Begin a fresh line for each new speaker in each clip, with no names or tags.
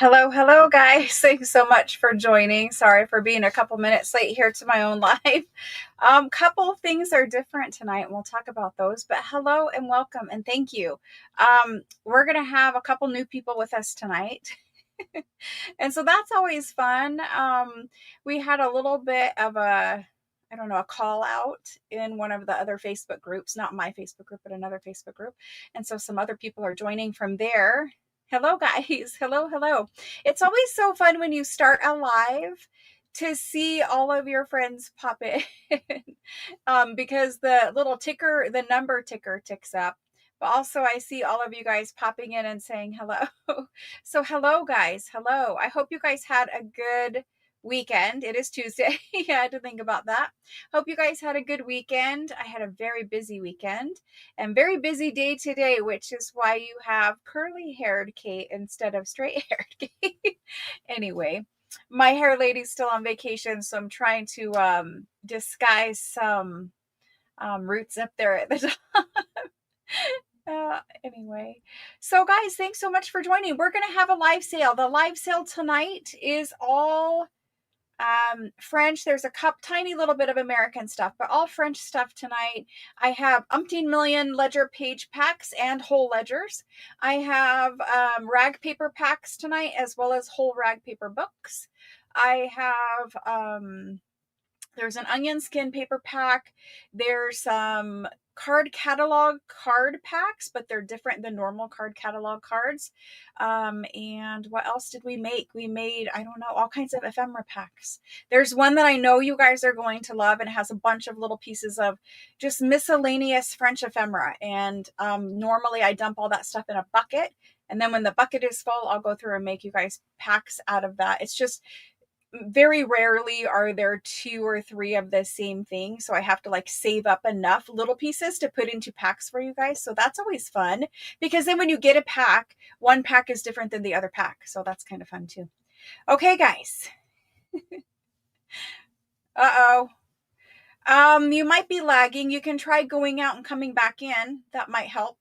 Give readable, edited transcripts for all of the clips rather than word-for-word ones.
Hello, hello, guys. Thanks so much for joining. Sorry for being a couple minutes late here to my own live. Couple of things are different tonight, and we'll talk about those. But hello and welcome, and thank you. We're gonna have a couple new people with us tonight, and so that's always fun. We had a little bit of I don't know, a call out in one of the other Facebook groups, not my Facebook group, but another Facebook group. And so some other people are joining from there. Hello, guys. Hello, hello. It's always so fun when you start a live to see all of your friends pop in because the little ticker, the number ticker ticks up. But also, I see all of you guys popping in and saying hello. So, hello, guys. Hello. I hope you guys had a good weekend. It is Tuesday. I had to think about that. Hope you guys had a good weekend. I had a very busy weekend and very busy day today, which is why you have curly haired Kate instead of straight haired Kate. Anyway, my hair lady's still on vacation, so I'm trying to disguise some roots up there at the top. Anyway, so guys, thanks so much for joining. We're going to have a live sale. The live sale tonight is all French. There's a tiny little bit of American stuff, but all French stuff tonight. I have umpteen million ledger page packs and whole ledgers. I have rag paper packs tonight, as well as whole rag paper books. I have there's an onion skin paper pack. There's some card catalog card packs, but they're different than normal card catalog cards. And what else did we make? We made, I don't know, all kinds of ephemera packs. There's one that I know you guys are going to love, and it has a bunch of little pieces of just miscellaneous French ephemera. And normally I dump all that stuff in a bucket. And then when the bucket is full, I'll go through and make you guys packs out of that. It's just very rarely are there 2 or 3 of the same thing. So I have to like save up enough little pieces to put into packs for you guys. So that's always fun because then when you get a pack, one pack is different than the other pack. So that's kind of fun too. Okay, guys. Uh-oh. You might be lagging. You can try going out and coming back in. That might help.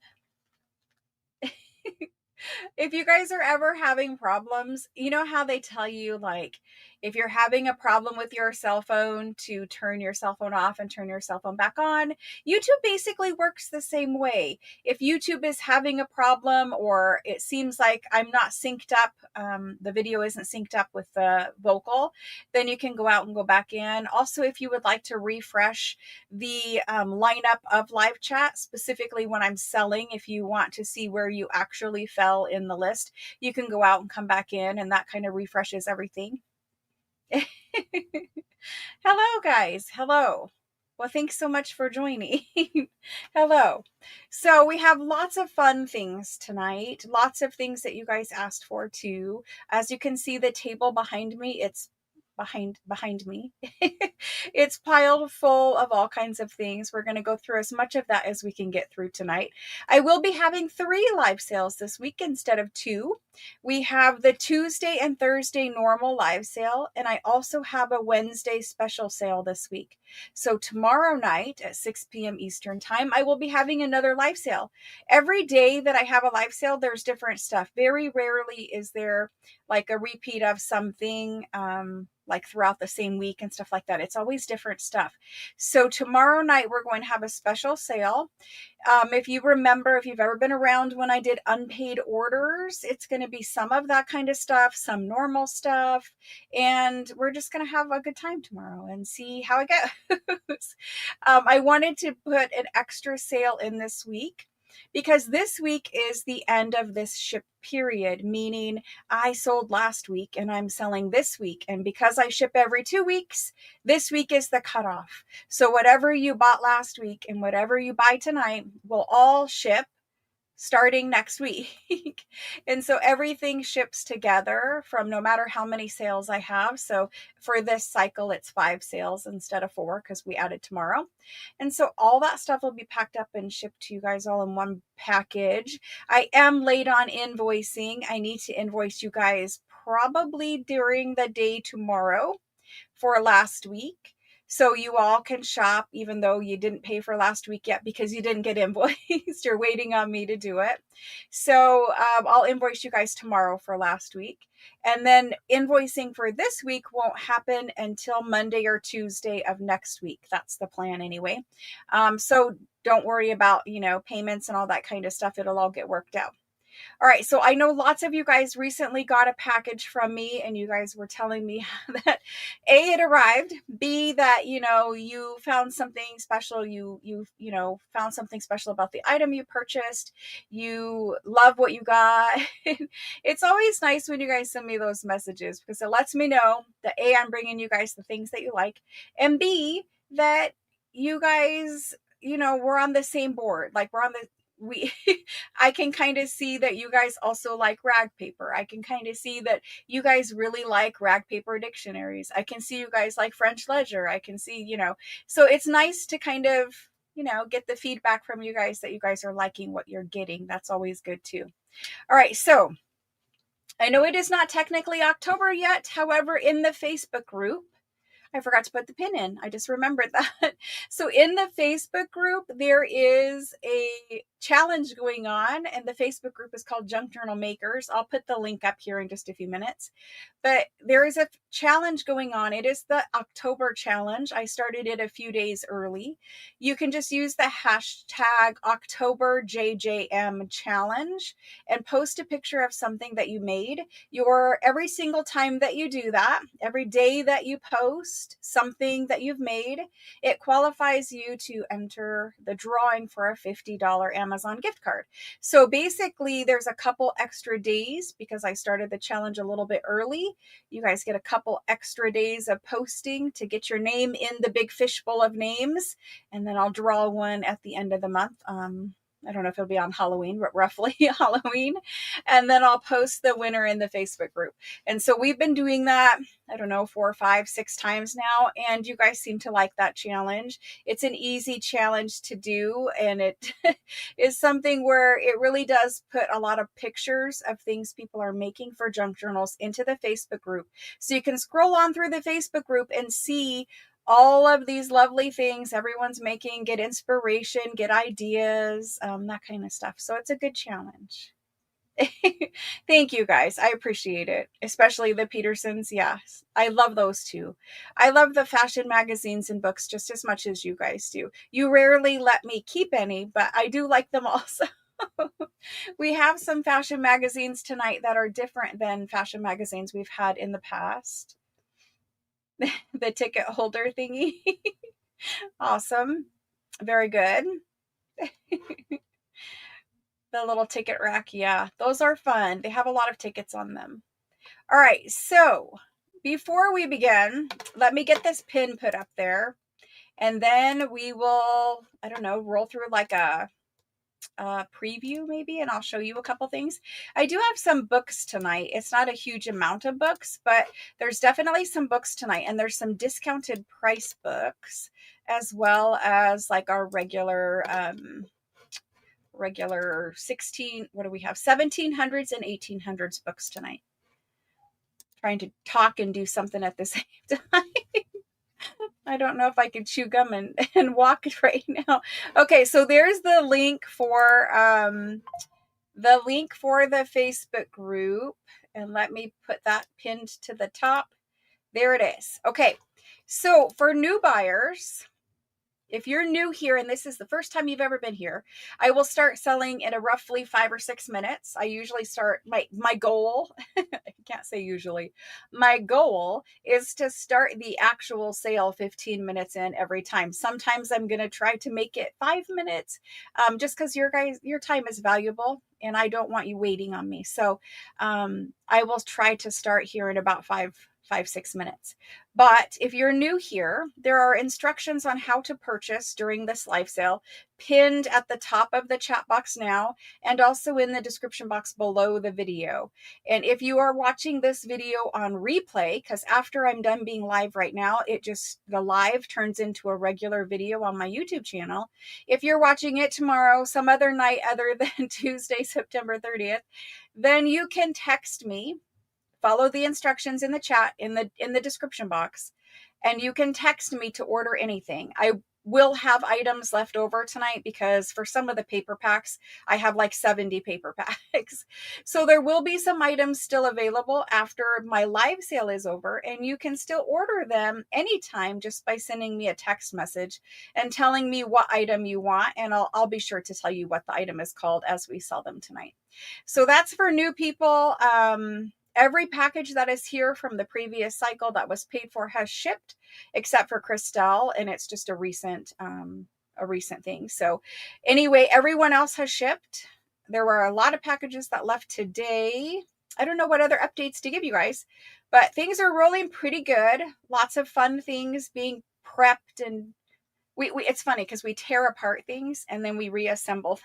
If you guys are ever having problems, you know how they tell you, like, if you're having a problem with your cell phone, to turn your cell phone off and turn your cell phone back on. YouTube basically works the same way. If YouTube is having a problem, or it seems like I'm not synced up, the video isn't synced up with the vocal, then you can go out and go back in. Also, if you would like to refresh the lineup of live chat, specifically when I'm selling, if you want to see where you actually fell in the list, you can go out and come back in, and that kind of refreshes everything. Hello, guys. Hello. Well, thanks so much for joining. Hello. So we have lots of fun things tonight. Lots of things that you guys asked for too. As you can see, the table behind me, it's behind me. It's piled full of all kinds of things. We're going to go through as much of that as we can get through tonight. I will be having 3 live sales this week instead of 2. We have the Tuesday and Thursday normal live sale, and I also have a Wednesday special sale this week. So tomorrow night at 6 p.m. Eastern time, I will be having another live sale. Every day that I have a live sale, there's different stuff. Very rarely is there like a repeat of something, like throughout the same week and stuff like that. It's always different stuff. So tomorrow night, we're going to have a special sale. If you remember, if you've ever been around when I did unpaid orders, it's going to be some of that kind of stuff, some normal stuff, and we're just going to have a good time tomorrow and see how it goes. I wanted to put an extra sale in this week because this week is the end of this ship period, meaning I sold last week and I'm selling this week. And because I ship every 2 weeks, this week is the cutoff. So whatever you bought last week and whatever you buy tonight will all ship starting next week. And so everything ships together from no matter how many sales I have. So for this cycle, it's 5 sales instead of 4 because we added tomorrow. And so all that stuff will be packed up and shipped to you guys all in one package. I am late on invoicing. I need to invoice you guys probably during the day tomorrow for last week. So you all can shop even though you didn't pay for last week yet because you didn't get invoiced. You're waiting on me to do it. So I'll invoice you guys tomorrow for last week. And then invoicing for this week won't happen until Monday or Tuesday of next week. That's the plan anyway. So don't worry about, payments and all that kind of stuff. It'll all get worked out. All right, so I know lots of you guys recently got a package from me, and you guys were telling me that A, it arrived, B, that you found something special, you found something special about the item you purchased, you love what you got. It's always nice when you guys send me those messages because it lets me know that A, I'm bringing you guys the things that you like, and B, that you guys, we're on the same board, like we're on the we I can kind of see that you guys also like rag paper. I can kind of see that you guys really like rag paper dictionaries. I can see you guys like French ledger. I can see, so it's nice to kind of, get the feedback from you guys that you guys are liking what you're getting. That's always good too. All right. So I know it is not technically October yet. However, in the Facebook group, I forgot to put the pin in. I just remembered that. So in the Facebook group, there is a challenge going on, and the Facebook group is called Junk Journal Makers. I'll put the link up here in just a few minutes. But there is a challenge going on. It is the October challenge. I started it a few days early. You can just use the hashtag OctoberJJM challenge and post a picture of something that you made. Every single time that you do that, every day that you post something that you've made, it qualifies you to enter the drawing for a $50 Amazon gift card. So basically, there's a couple extra days because I started the challenge a little bit early. You guys get a couple extra days of posting to get your name in the big fishbowl of names, and then I'll draw one at the end of the month. I don't know if it'll be on Halloween, but roughly Halloween. And then I'll post the winner in the Facebook group. And so we've been doing that, I don't know, 4, 5, 6 times now. And you guys seem to like that challenge. It's an easy challenge to do. And it is something where it really does put a lot of pictures of things people are making for junk journals into the Facebook group. So you can scroll on through the Facebook group and see all of these lovely things everyone's making, get inspiration, get ideas, that kind of stuff. So it's a good challenge. Thank you guys. I appreciate it. Especially the Petersons. Yes. I love those too. I love the fashion magazines and books just as much as you guys do. You rarely let me keep any, but I do like them also. We have some fashion magazines tonight that are different than fashion magazines we've had in the past. The ticket holder thingy. Awesome. Very good. The little ticket rack. Yeah, those are fun. They have a lot of tickets on them. All right. So before we begin, let me get this pin put up there. And then we will, I don't know, roll through like a preview maybe, and I'll show you a couple things. I do have some books tonight. It's not a huge amount of books, but there's definitely some books tonight, and there's some discounted price books as well as like our regular 16, what do we have, 1700s and 1800s books tonight. Trying to talk and do something at the same time. I don't know if I could chew gum and walk right now. Okay, so there's the link for the Facebook group, and let me put that pinned to the top. There it is. Okay, so for new buyers, if you're new here and this is the first time you've ever been here, I will start selling in a roughly 5 or 6 minutes. I usually start my goal. I can't say usually. My goal is to start the actual sale 15 minutes in every time. Sometimes I'm going to try to make it 5 minutes, just because your time is valuable and I don't want you waiting on me. So I will try to start here in about 5-6 minutes. But if you're new here, there are instructions on how to purchase during this live sale pinned at the top of the chat box now, and also in the description box below the video. And if you are watching this video on replay, because after I'm done being live right now, the live turns into a regular video on my YouTube channel. If you're watching it tomorrow, some other night other than Tuesday, September 30th, then you can text me. Follow the instructions in the chat in the description box, and you can text me to order anything. I will have items left over tonight because for some of the paper packs, I have like 70 paper packs. So there will be some items still available after my live sale is over, and you can still order them anytime just by sending me a text message and telling me what item you want, and I'll be sure to tell you what the item is called as we sell them tonight. So that's for new people. Every package that is here from the previous cycle that was paid for has shipped, except for Christelle, and it's just a recent thing. So anyway, everyone else has shipped. There were a lot of packages that left today. I don't know what other updates to give you guys, but things are rolling pretty good. Lots of fun things being prepped, and we it's funny because we tear apart things and then we reassemble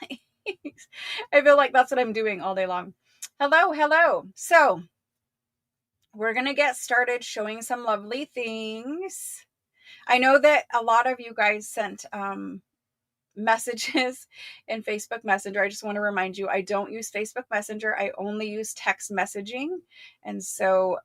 things. I feel like that's what I'm doing all day long. Hello, hello. So we're going to get started showing some lovely things. I know that a lot of you guys sent messages in Facebook Messenger. I just want to remind you, I don't use Facebook Messenger. I only use text messaging. And so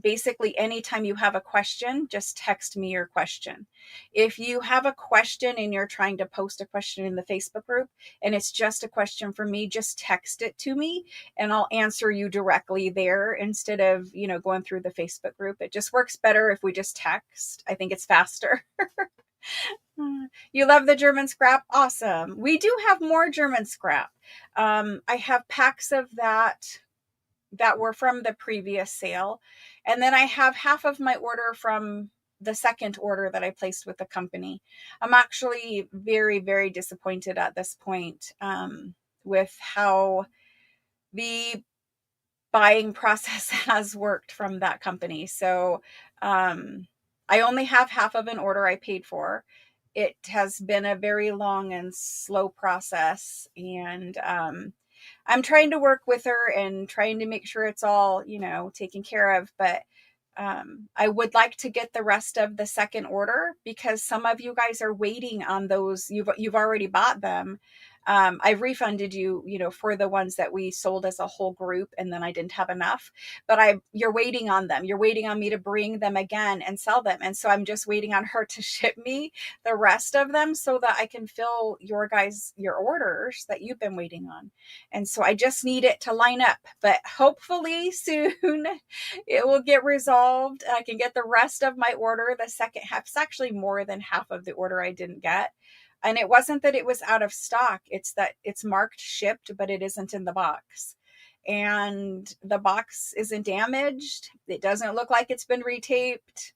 basically, anytime you have a question, just text me your question. If you have a question and you're trying to post a question in the Facebook group and it's just a question for me, just text it to me and I'll answer you directly there instead of, going through the Facebook group. It just works better if we just text. I think it's faster. You love the German scrap? Awesome. We do have more German scrap. I have packs of that were from the previous sale. And then I have half of my order from the second order that I placed with the company. I'm actually very, very disappointed at this point with how the buying process has worked from that company. So I only have half of an order I paid for. It has been a very long and slow process, and I'm trying to work with her and trying to make sure it's all, taken care of. But I would like to get the rest of the second order because some of you guys are waiting on those. You've already bought them. I've refunded you, for the ones that we sold as a whole group, and then I didn't have enough, but you're waiting on them. You're waiting on me to bring them again and sell them. And so I'm just waiting on her to ship me the rest of them so that I can fill your orders that you've been waiting on. And so I just need it to line up, but hopefully soon it will get resolved. I can get the rest of my order. The second half is actually more than half of the order I didn't get. And it wasn't that it was out of stock. It's that it's marked shipped, but it isn't in the box. And the box isn't damaged. It doesn't look like it's been retaped.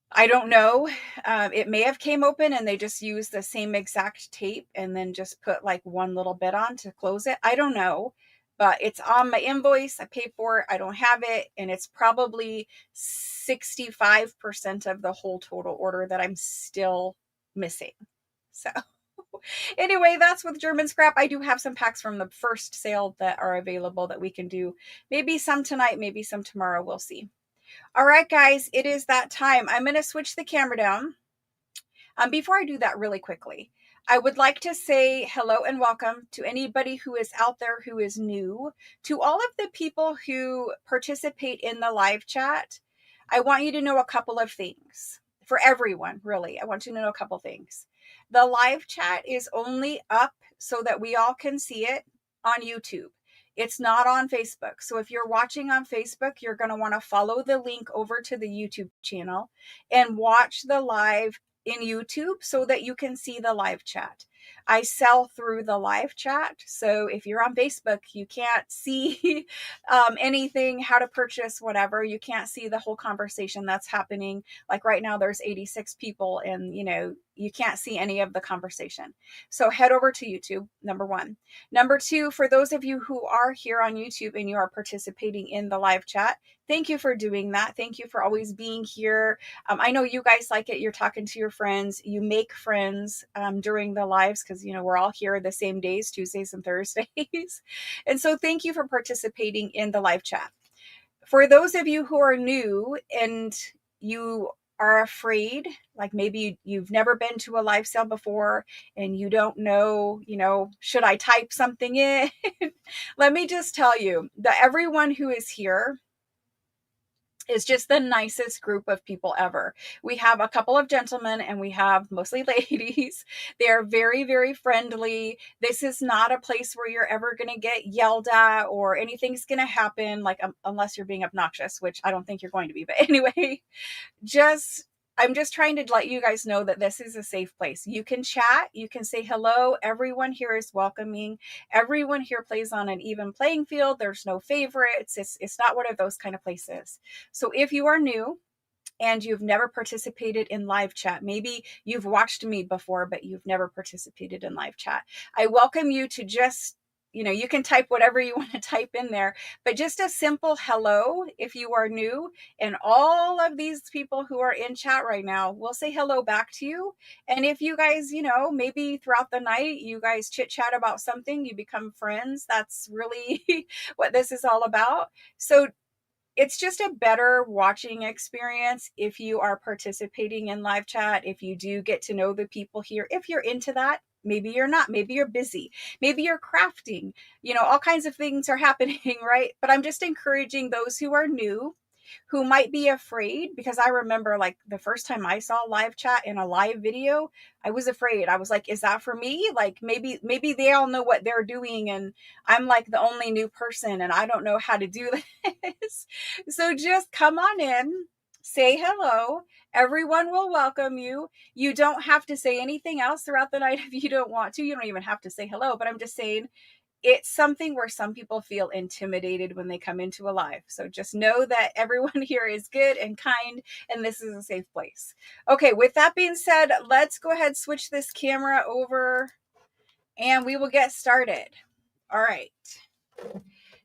I don't know. It may have came open and they just used the same exact tape and then just put like one little bit on to close it. I don't know. But it's on my invoice. I paid for it. I don't have it. And it's probably 65% of the whole total order that I'm still missing. So anyway, that's with German scrap. I do have some packs from the first sale that are available that we can do. Maybe some tonight, maybe some tomorrow. We'll see. All right, guys, it is that time. I'm going to switch the camera down. Before I do that really quickly, I would like to say hello and welcome to anybody who is out there who is new, to all of the people who participate in the live chat. I want you to know a couple of things. For everyone, really, I want you to know a couple things. The live chat is only up so that we all can see it on YouTube. It's not on Facebook. So if you're watching on Facebook, you're going to want to follow the link over to the YouTube channel and watch the live in YouTube so that you can see the live chat. I sell through the live chat. So if you're on Facebook, you can't see anything, how to purchase, whatever. You can't see the whole conversation that's happening. Like right now, there's 86 people and, you can't see any of the conversation. So head over to YouTube, number one. Number two, for those of you who are here on YouTube and you are participating in the live chat, thank you for doing that. Thank you for always being here. I know you guys like it. You're talking to your friends. You make friends during the lives because, we're all here the same days, Tuesdays and Thursdays. And so thank you for participating in the live chat. For those of you who are new and you are afraid, like maybe you've never been to a live sale before and you don't know, should I type something in? Let me just tell you that everyone who is here is just the nicest group of people ever. We have a couple of gentlemen and we have mostly ladies. They are very, very friendly. This is not a place where you're ever going to get yelled at or anything's going to happen, like unless you're being obnoxious, which I don't think you're going to be. But anyway, just I'm just trying to let you guys know that this is a safe place. You can chat, you can say hello. Everyone here is welcoming. Everyone here plays on an even playing field. There's no favorites. It's not one of those kind of places. So if you are new and you've never participated in live chat, maybe you've watched me before, but you've never participated in live chat, I welcome you to just, you can type whatever you want to type in there, but just a simple hello if you are new. And all of these people who are in chat right now will say hello back to you. And if you guys, maybe throughout the night, you guys chit chat about something, you become friends. That's really what this is all about. So it's just a better watching experience if you are participating in live chat, if you do get to know the people here, if you're into that. Maybe you're not, maybe you're busy, maybe you're crafting, all kinds of things are happening, right? But I'm just encouraging those who are new, who might be afraid, because I remember like the first time I saw live chat in a live video, I was afraid. I was like, is that for me? Like maybe they all know what they're doing and I'm like the only new person and I don't know how to do this. So just come on in, say hello. Everyone will welcome you. You don't have to say anything else throughout the night if you don't want to. You don't even have to say hello, but I'm just saying it's something where some people feel intimidated when they come into a live. So just know that everyone here is good and kind, and this is a safe place. Okay, with that being said, let's go ahead, switch this camera over, and we will get started. All right.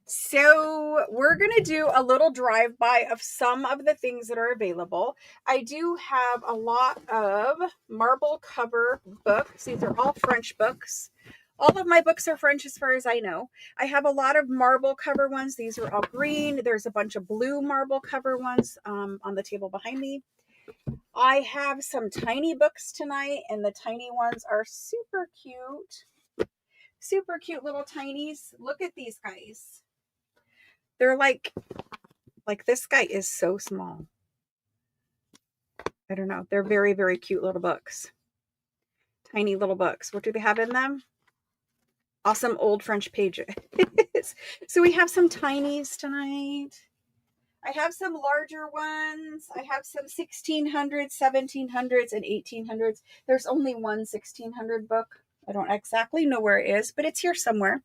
So we're going to do a little drive-by of some of the things that are available. I do have a lot of marble cover books. These are all French books. All of my books are French as far as I know. I have a lot of marble cover ones. These are all green. There's a bunch of blue marble cover ones on the table behind me. I have some tiny books tonight, and the tiny ones are super cute. Super cute little tinies. Look at these guys. They're like this guy is so small. I don't know. They're very, very cute little books. Tiny little books. What do they have in them? Awesome old French pages. So we have some tinies tonight. I have some larger ones. I have some 1600s, 1700s, and 1800s. There's only one 1600 book. I don't exactly know where it is, but it's here somewhere.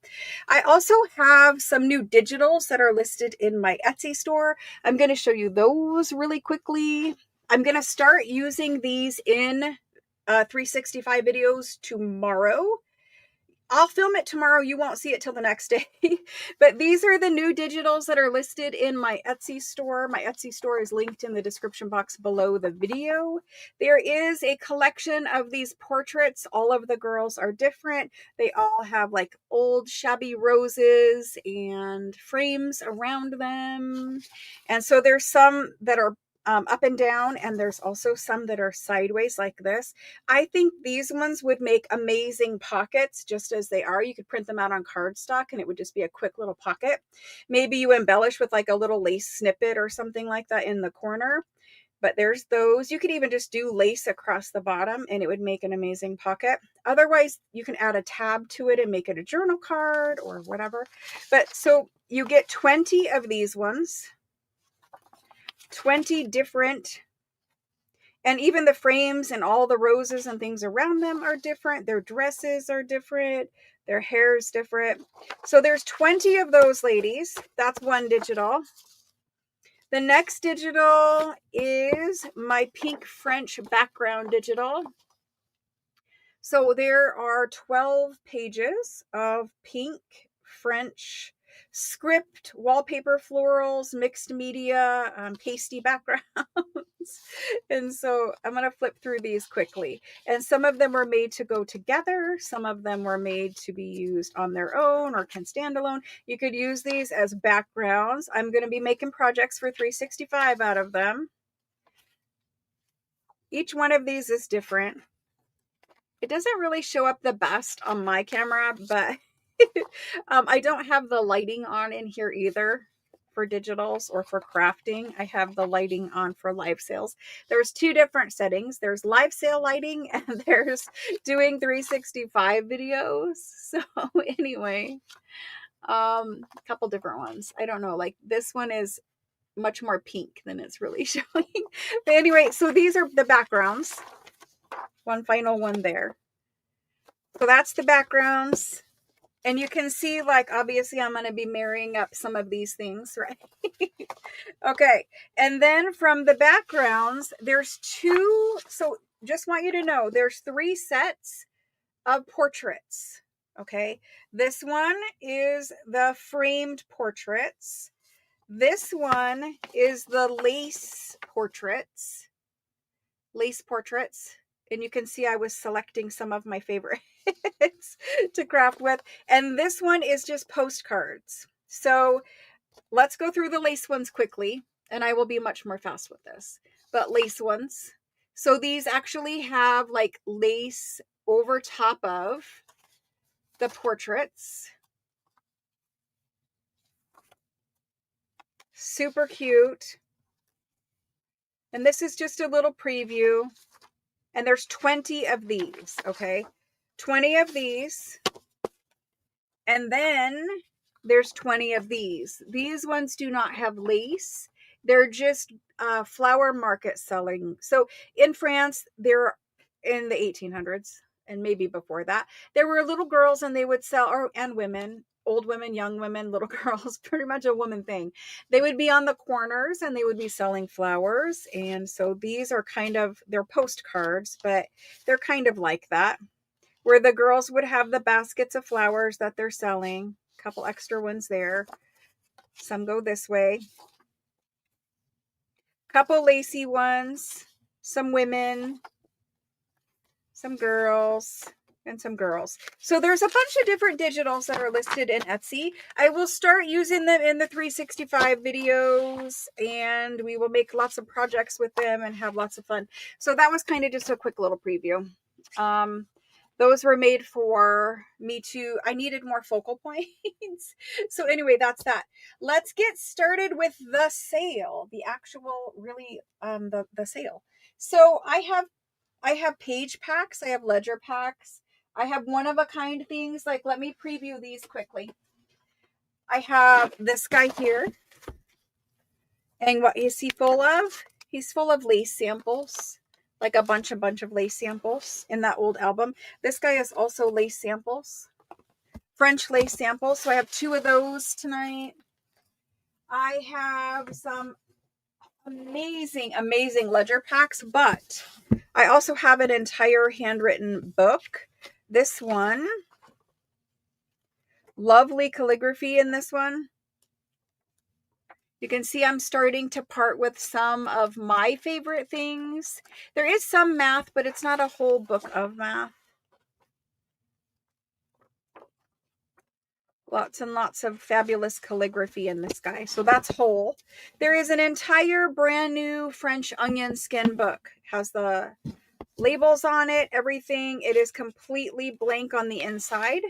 I also have some new digitals that are listed in my Etsy store. I'm going to show you those really quickly. I'm going to start using these in 365 videos tomorrow. I'll film it tomorrow. You won't see it till the next day. But these are the new digitals that are listed in my Etsy store. My Etsy store is linked in the description box below the video. There is a collection of these portraits. All of the girls are different. They all have like old shabby roses and frames around them. And so there's some that are up and down, and there's also some that are sideways like this. I think these ones would make amazing pockets just as they are. You could print them out on cardstock and it would just be a quick little pocket. Maybe you embellish with like a little lace snippet or something like that in the corner. But there's those. You could even just do lace across the bottom and it would make an amazing pocket. Otherwise, you can add a tab to it and make it a journal card or whatever. But so you get 20 of these ones. 20 different, and even the frames and all the roses and things around them are different. Their dresses are different. Their hair is different. So there's 20 of those ladies. That's one digital. The next digital is my pink French background digital. So there are 12 pages of pink French script, wallpaper, florals, mixed media, pasty backgrounds. And so I'm going to flip through these quickly. And some of them were made to go together. Some of them were made to be used on their own or can stand alone. You could use these as backgrounds. I'm going to be making projects for 365 out of them. Each one of these is different. It doesn't really show up the best on my camera, but I don't have the lighting on in here either. for digitals or for crafting, I have the lighting on for live sales. There's two different settings. There's live sale lighting and there's doing 365 videos. So anyway, a couple different ones. I don't know, like this one is much more pink than it's really showing. But anyway, so these are the backgrounds. One final one there. So that's the backgrounds. And you can see, like, obviously I'm going to be marrying up some of these things, right? Okay. And then from the backgrounds, there's two. So just want you to know there's 3 sets of portraits. Okay. This one is the framed portraits. This one is the lace portraits. And you can see I was selecting some of my favorites to craft with. And this one is just postcards. So let's go through the lace ones quickly, and I will be much more fast with this. But lace ones. So these actually have like lace over top of the portraits. Super cute. And this is just a little preview. And there's 20 of these, okay? 20 of these. And then there's 20 of these. These ones do not have lace. They're just flower market selling. So in France, they're in the 1800s and maybe before that, there were little girls and they would sell, and women, old women, young women, little girls, pretty much a woman thing. They would be on the corners and they would be selling flowers. And so these are kind of, they're postcards, but they're kind of like that, where the girls would have the baskets of flowers that they're selling. A couple extra ones there. Some go this way. Couple lacy ones. Some women. Some girls. And some girls. So there's a bunch of different digitals that are listed in Etsy. I will start using them in the 365 videos, and we will make lots of projects with them and have lots of fun. So that was kind of just a quick little preview. Those were made for me to, I needed more focal points. So anyway, that's that. Let's get started with the sale, the actual, really, the sale. So I have page packs. I have ledger packs. I have one of a kind things. Like, let me preview these quickly. I have this guy here. And what is he full of? He's full of lace samples. Like a bunch of lace samples in that old album. This guy is also lace samples. French lace samples. So I have 2 of those tonight. I have some amazing, amazing ledger packs, but I also have an entire handwritten book. This one, lovely calligraphy in this one. You can see I'm starting to part with some of my favorite things. There is some math, but it's not a whole book of math. Lots and lots of fabulous calligraphy in this guy. So that's whole. There is an entire brand new French onion skin book. It has the labels on it, everything. It is completely blank on the inside.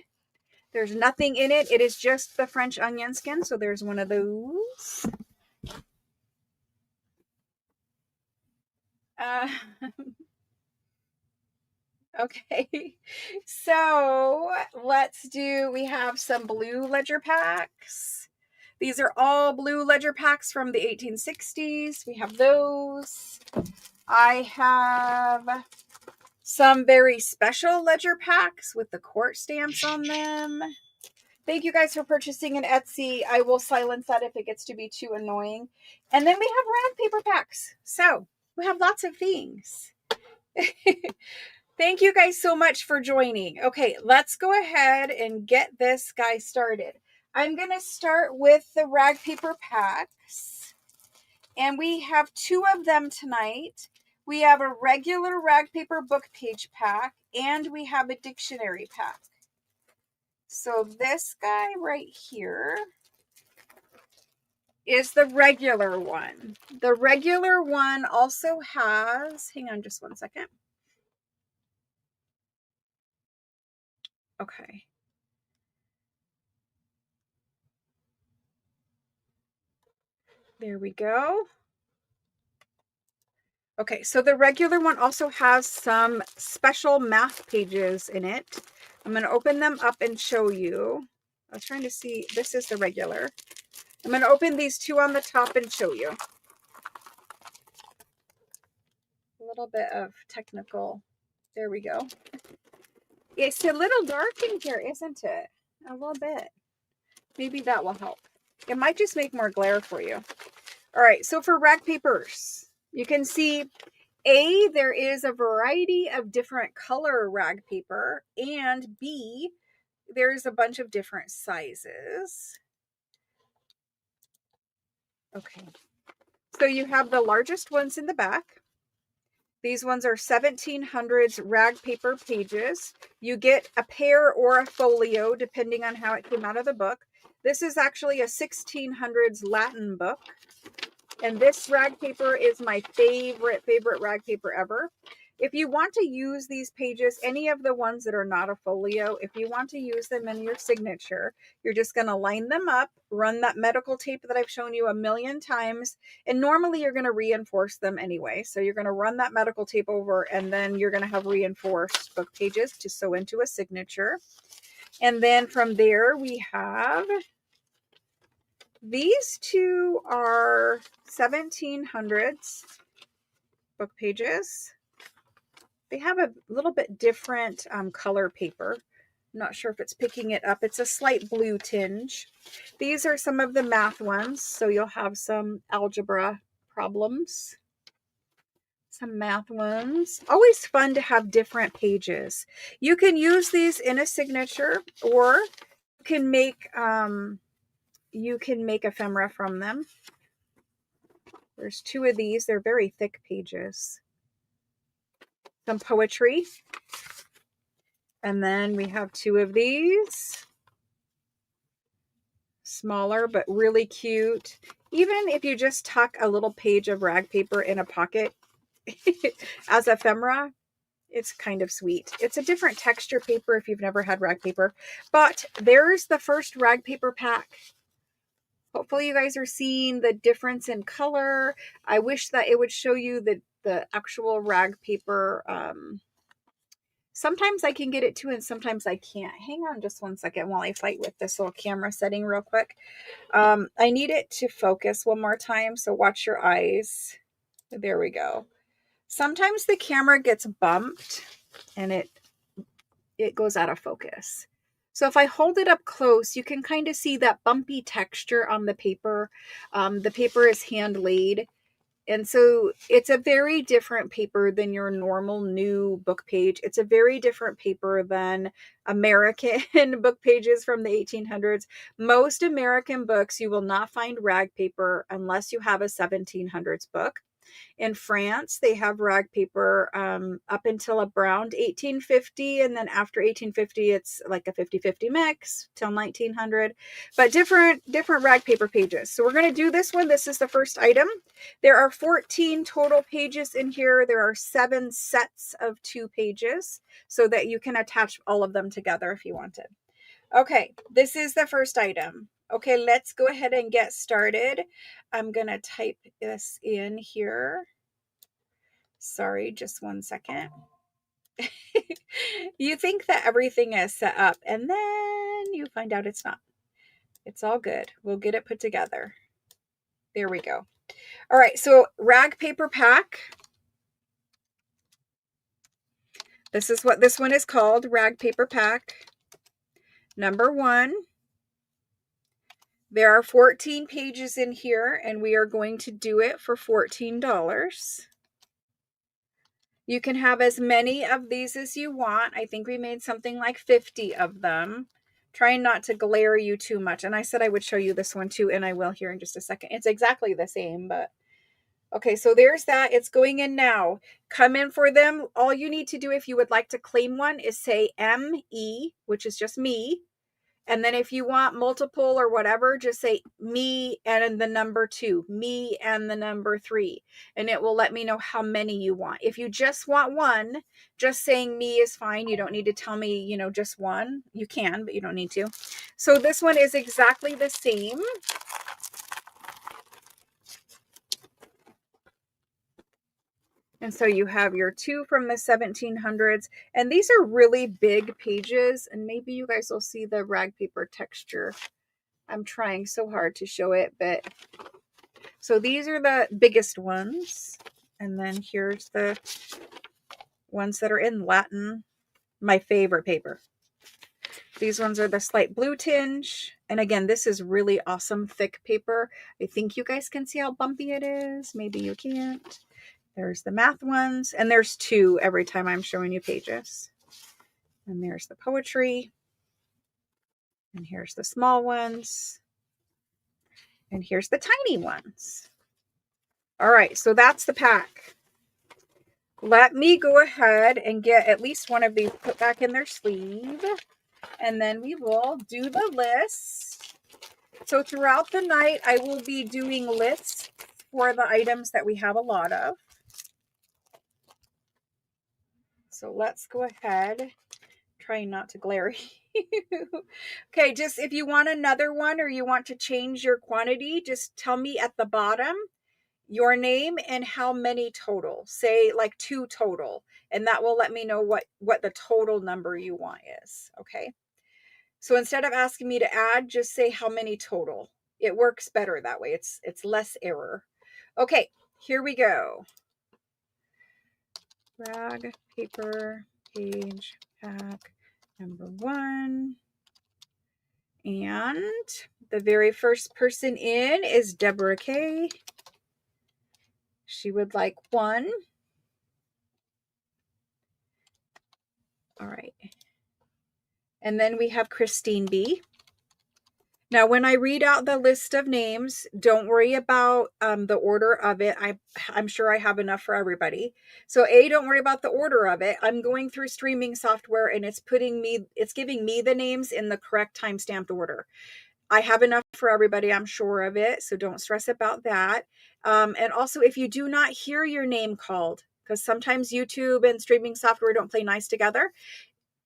There's nothing in it. It is just the French onion skin. So there's one of those. Okay. So we have some blue ledger packs. These are all blue ledger packs from the 1860s. We have those. I have some very special ledger packs with the court stamps on them. Thank you guys for purchasing an Etsy. I will silence that if it gets to be too annoying. And then we have round paper packs. So we have lots of things. Thank you guys so much for joining. Okay, let's go ahead and get this guy started. I'm going to start with the rag paper packs. And we have 2 of them tonight. We have a regular rag paper book page pack, and we have a dictionary pack. So this guy right here is the regular one. The regular one also has, hang on just one second. Okay. There we go. Okay, so the regular one also has some special math pages in it. I'm going to open them up and show you. I was trying to see, this is the regular. I'm going to open these two on the top and show you. A little bit of technical. There we go. It's a little dark in here, isn't it? A little bit. Maybe that will help. It might just make more glare for you. All right, so for rag papers, you can see A, there is a variety of different color rag paper, and B, there's a bunch of different sizes. Okay, so you have the largest ones in the back. These ones are 1700s rag paper pages. You get a pair or a folio, depending on how it came out of the book. This is actually a 1600s Latin book. And this rag paper is my favorite rag paper ever. If you want to use these pages, any of the ones that are not a folio, if you want to use them in your signature, you're just going to line them up, run that medical tape that I've shown you a million times, and normally you're going to reinforce them anyway. So you're going to run that medical tape over, and then you're going to have reinforced book pages to sew into a signature. And then from there, we have these two are 1700s book pages. They have a little bit different color paper. I'm not sure if it's picking it up. It's a slight blue tinge. These are some of the math ones, so you'll have some algebra problems. Some math ones. Always fun to have different pages. You can use these in a signature, or you can make ephemera from them. There's two of these. They're very thick pages. Some poetry. And then we have two of these. Smaller, but really cute. Even if you just tuck a little page of rag paper in a pocket as ephemera, it's kind of sweet. It's a different texture paper if you've never had rag paper. But there's the first rag paper pack. Hopefully you guys are seeing the difference in color. I wish that it would show you the actual rag paper. Sometimes I can get it too, and sometimes I can't. Hang on just one second while I fight with this little camera setting real quick. I need it to focus one more time, so watch your eyes. There we go. Sometimes the camera gets bumped and it goes out of focus. So if I hold it up close, you can kind of see that bumpy texture on the paper. The paper is hand laid. And so it's a very different paper than your normal new book page. It's a very different paper than American book pages from the 1800s. Most American books, you will not find rag paper unless you have a 1700s book. In France, they have rag paper up until around 1850. And then after 1850, it's like a 50-50 mix till 1900. But different rag paper pages. So we're going to do this one. This is the first item. There are 14 total pages in here. There are 7 sets of 2 pages so that you can attach all of them together if you wanted. Okay, this is the first item. Okay, let's go ahead and get started. I'm going to type this in here. Sorry, just one second. You think that everything is set up, and then you find out it's not. It's all good. We'll get it put together. There we go. All right, so rag paper pack. This is what this one is called, rag paper pack. Number 1. There are 14 pages in here, and we are going to do it for $14. You can have as many of these as you want. I think we made something like 50 of them. Trying not to glare you too much. And I said I would show you this one too, and I will here in just a second. It's exactly the same, but okay, so there's that. It's going in now. Come in for them. All you need to do if you would like to claim one is say ME, which is just me. And then if you want multiple or whatever, just say me and the number 2, me and the number 3, and it will let me know how many you want. If you just want one, just saying me is fine. You don't need to tell me, just one. You can, but you don't need to. So this one is exactly the same. And so you have your 2 from the 1700s. And these are really big pages. And maybe you guys will see the rag paper texture. I'm trying so hard to show it, but so these are the biggest ones. And then here's the ones that are in Latin. My favorite paper. These ones are the slight blue tinge. And again, this is really awesome thick paper. I think you guys can see how bumpy it is. Maybe you can't. There's the math ones. And there's 2 every time I'm showing you pages. And there's the poetry. And here's the small ones. And here's the tiny ones. All right, so that's the pack. Let me go ahead and get at least one of these put back in their sleeve. And then we will do the list. So throughout the night, I will be doing lists for the items that we have a lot of. So let's go ahead. Trying not to glare at you. Okay, just if you want another one or you want to change your quantity, just tell me at the bottom your name and how many total. Say like 2 total, and that will let me know what the total number you want is. Okay. So instead of asking me to add, just say how many total. It works better that way. It's less error. Okay, here we go. Rag paper page pack number 1. And the very first person in is Deborah K. She would like 1. All right. And then we have Christine B. Now, when I read out the list of names, don't worry about the order of it. I'm sure I have enough for everybody. So don't worry about the order of it. I'm going through streaming software and it's giving me the names in the correct time-stamped order. I have enough for everybody. I'm sure of it. So don't stress about that. And also, if you do not hear your name called, because sometimes YouTube and streaming software don't play nice together.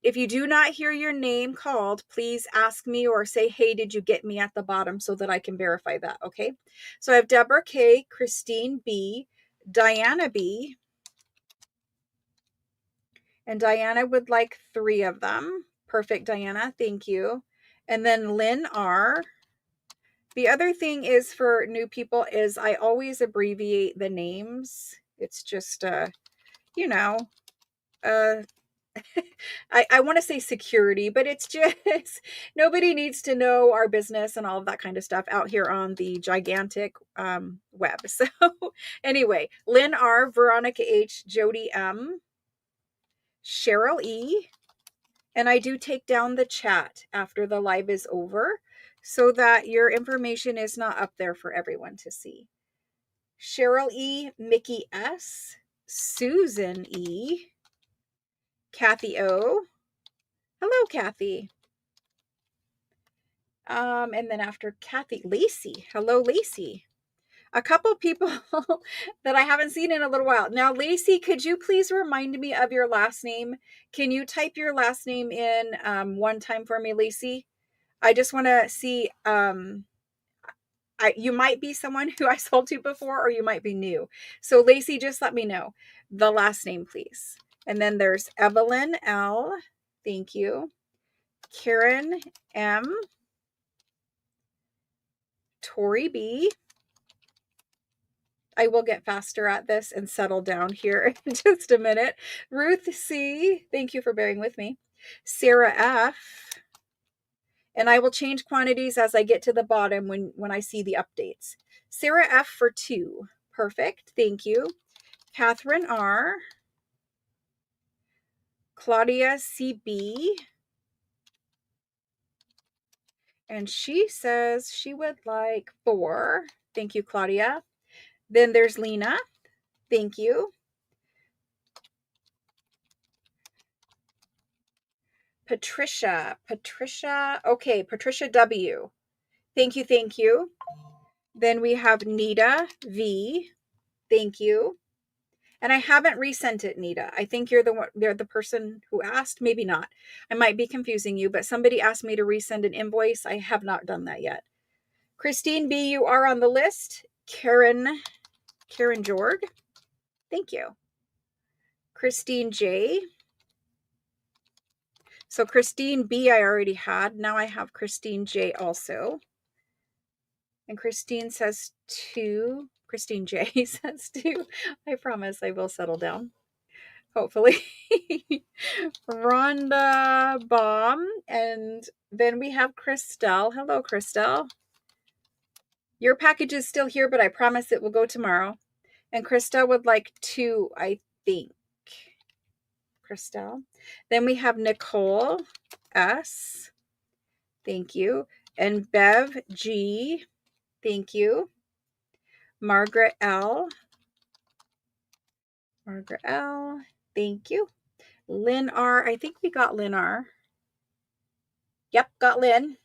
If you do not hear your name called, please ask me or say, hey, did you get me at the bottom so that I can verify that, okay? So I have Deborah K, Christine B, Diana B, and Diana would like 3 of them. Perfect, Diana, thank you. And then Lynn R. The other thing is for new people is I always abbreviate the names. It's just, you know, I want to say security, but it's just nobody needs to know our business and all of that kind of stuff out here on the gigantic web. So anyway, Lynn R, Veronica H, Jody M, Cheryl E, and I do take down the chat after the live is over so that your information is not up there for everyone to see. Cheryl E, Mickey S, Susan E, Kathy O. Hello, Kathy. And then after Kathy, Lacey. Hello, Lacey. A couple people that I haven't seen in a little while. Now, Lacey, could you please remind me of your last name? Can you type your last name in one time for me, Lacey? I just want to see. You might be someone who I sold to before, or you might be new. So, Lacey, just let me know the last name, please. And then there's Evelyn L. Thank you. Karen M. Tori B. I will get faster at this and settle down here in just a minute. Ruth C. Thank you for bearing with me. Sarah F. And I will change quantities as I get to the bottom when I see the updates. Sarah F for 2. Perfect. Thank you. Catherine R. Claudia CB. And she says she would like 4. Thank you, Claudia. Then there's Lena. Thank you. Patricia. Okay, Patricia W. Thank you, thank you. Then we have Nita V. Thank you. And I haven't resent it, Nita. I think you're the person who asked. Maybe not. I might be confusing you, but somebody asked me to resend an invoice. I have not done that yet. Christine B, you are on the list. Karen Jorg. Thank you. Christine J. So Christine B I already had. Now I have Christine J also. And Christine says 2. Christine J says 2. I promise I will settle down. Hopefully. Rhonda Baum. And then we have Christelle. Hello, Christelle. Your package is still here, but I promise it will go tomorrow. And Christelle would like 2, I think. Christelle. Then we have Nicole S. Thank you. And Bev G. Thank you. Margaret L. Margaret L. Thank you. Lynn R. I think we got Lynn R. Yep, got Lynn.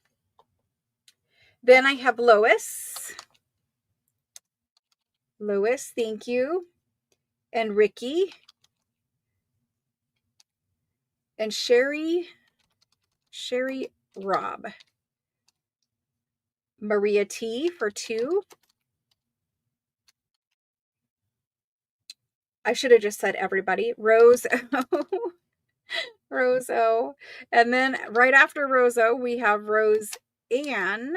Then I have Lois. Lois, thank you. And Ricky. And Sherry Robb. Maria T for 2. I should have just said everybody. Rose O. Rose O. And then right after Rose O, we have Rose Ann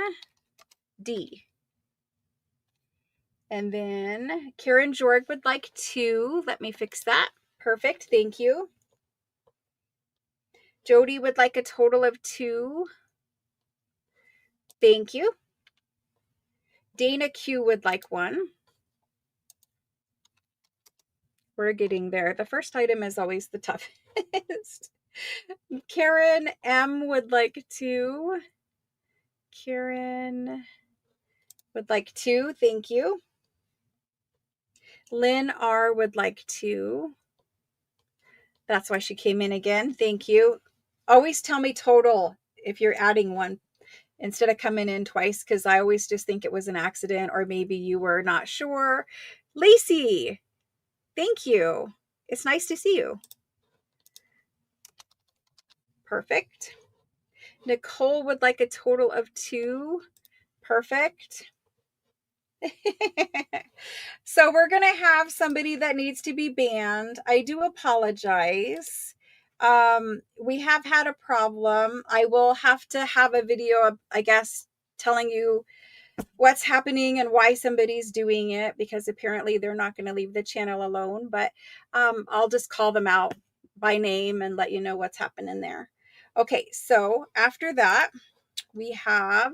D. And then Karen Jorg would like 2. Let me fix that. Perfect. Thank you. Jody would like a total of 2. Thank you. Dana Q would like 1. We're getting there. The first item is always the toughest. Karen M would like 2. Karen would like 2. Thank you. Lynn R would like 2. That's why she came in again. Thank you. Always tell me total if you're adding 1 instead of coming in twice, because I always just think it was an accident or maybe you were not sure. Lacey, thank you. It's nice to see you. Perfect. Nicole would like a total of 2. Perfect. So we're going to have somebody that needs to be banned. I do apologize. We have had a problem. I will have to have a video, I guess, telling you what's happening and why somebody's doing it, because apparently they're not going to leave the channel alone. But I'll just call them out by name and let you know what's happening there. Okay, so after that, we have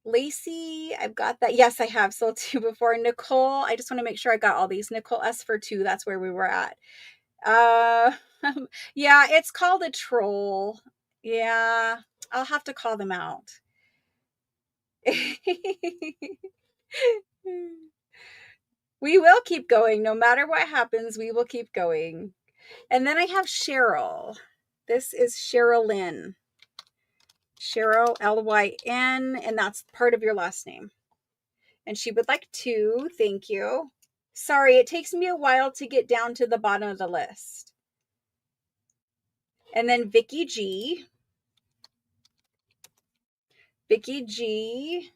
Lacey. I've got that. Yes, I have sold 2 before. Nicole, I just want to make sure I got all these. Nicole S for 2. That's where we were at. Yeah, it's called a troll. Yeah, I'll have to call them out. We will keep going. No matter what happens, we will keep going. And then I have Cheryl. This is Sherilyn. Cheryl, Lyn, and that's part of your last name. And she would like 2. Thank you. Sorry, it takes me a while to get down to the bottom of the list. And then Vicky G. Vicky G.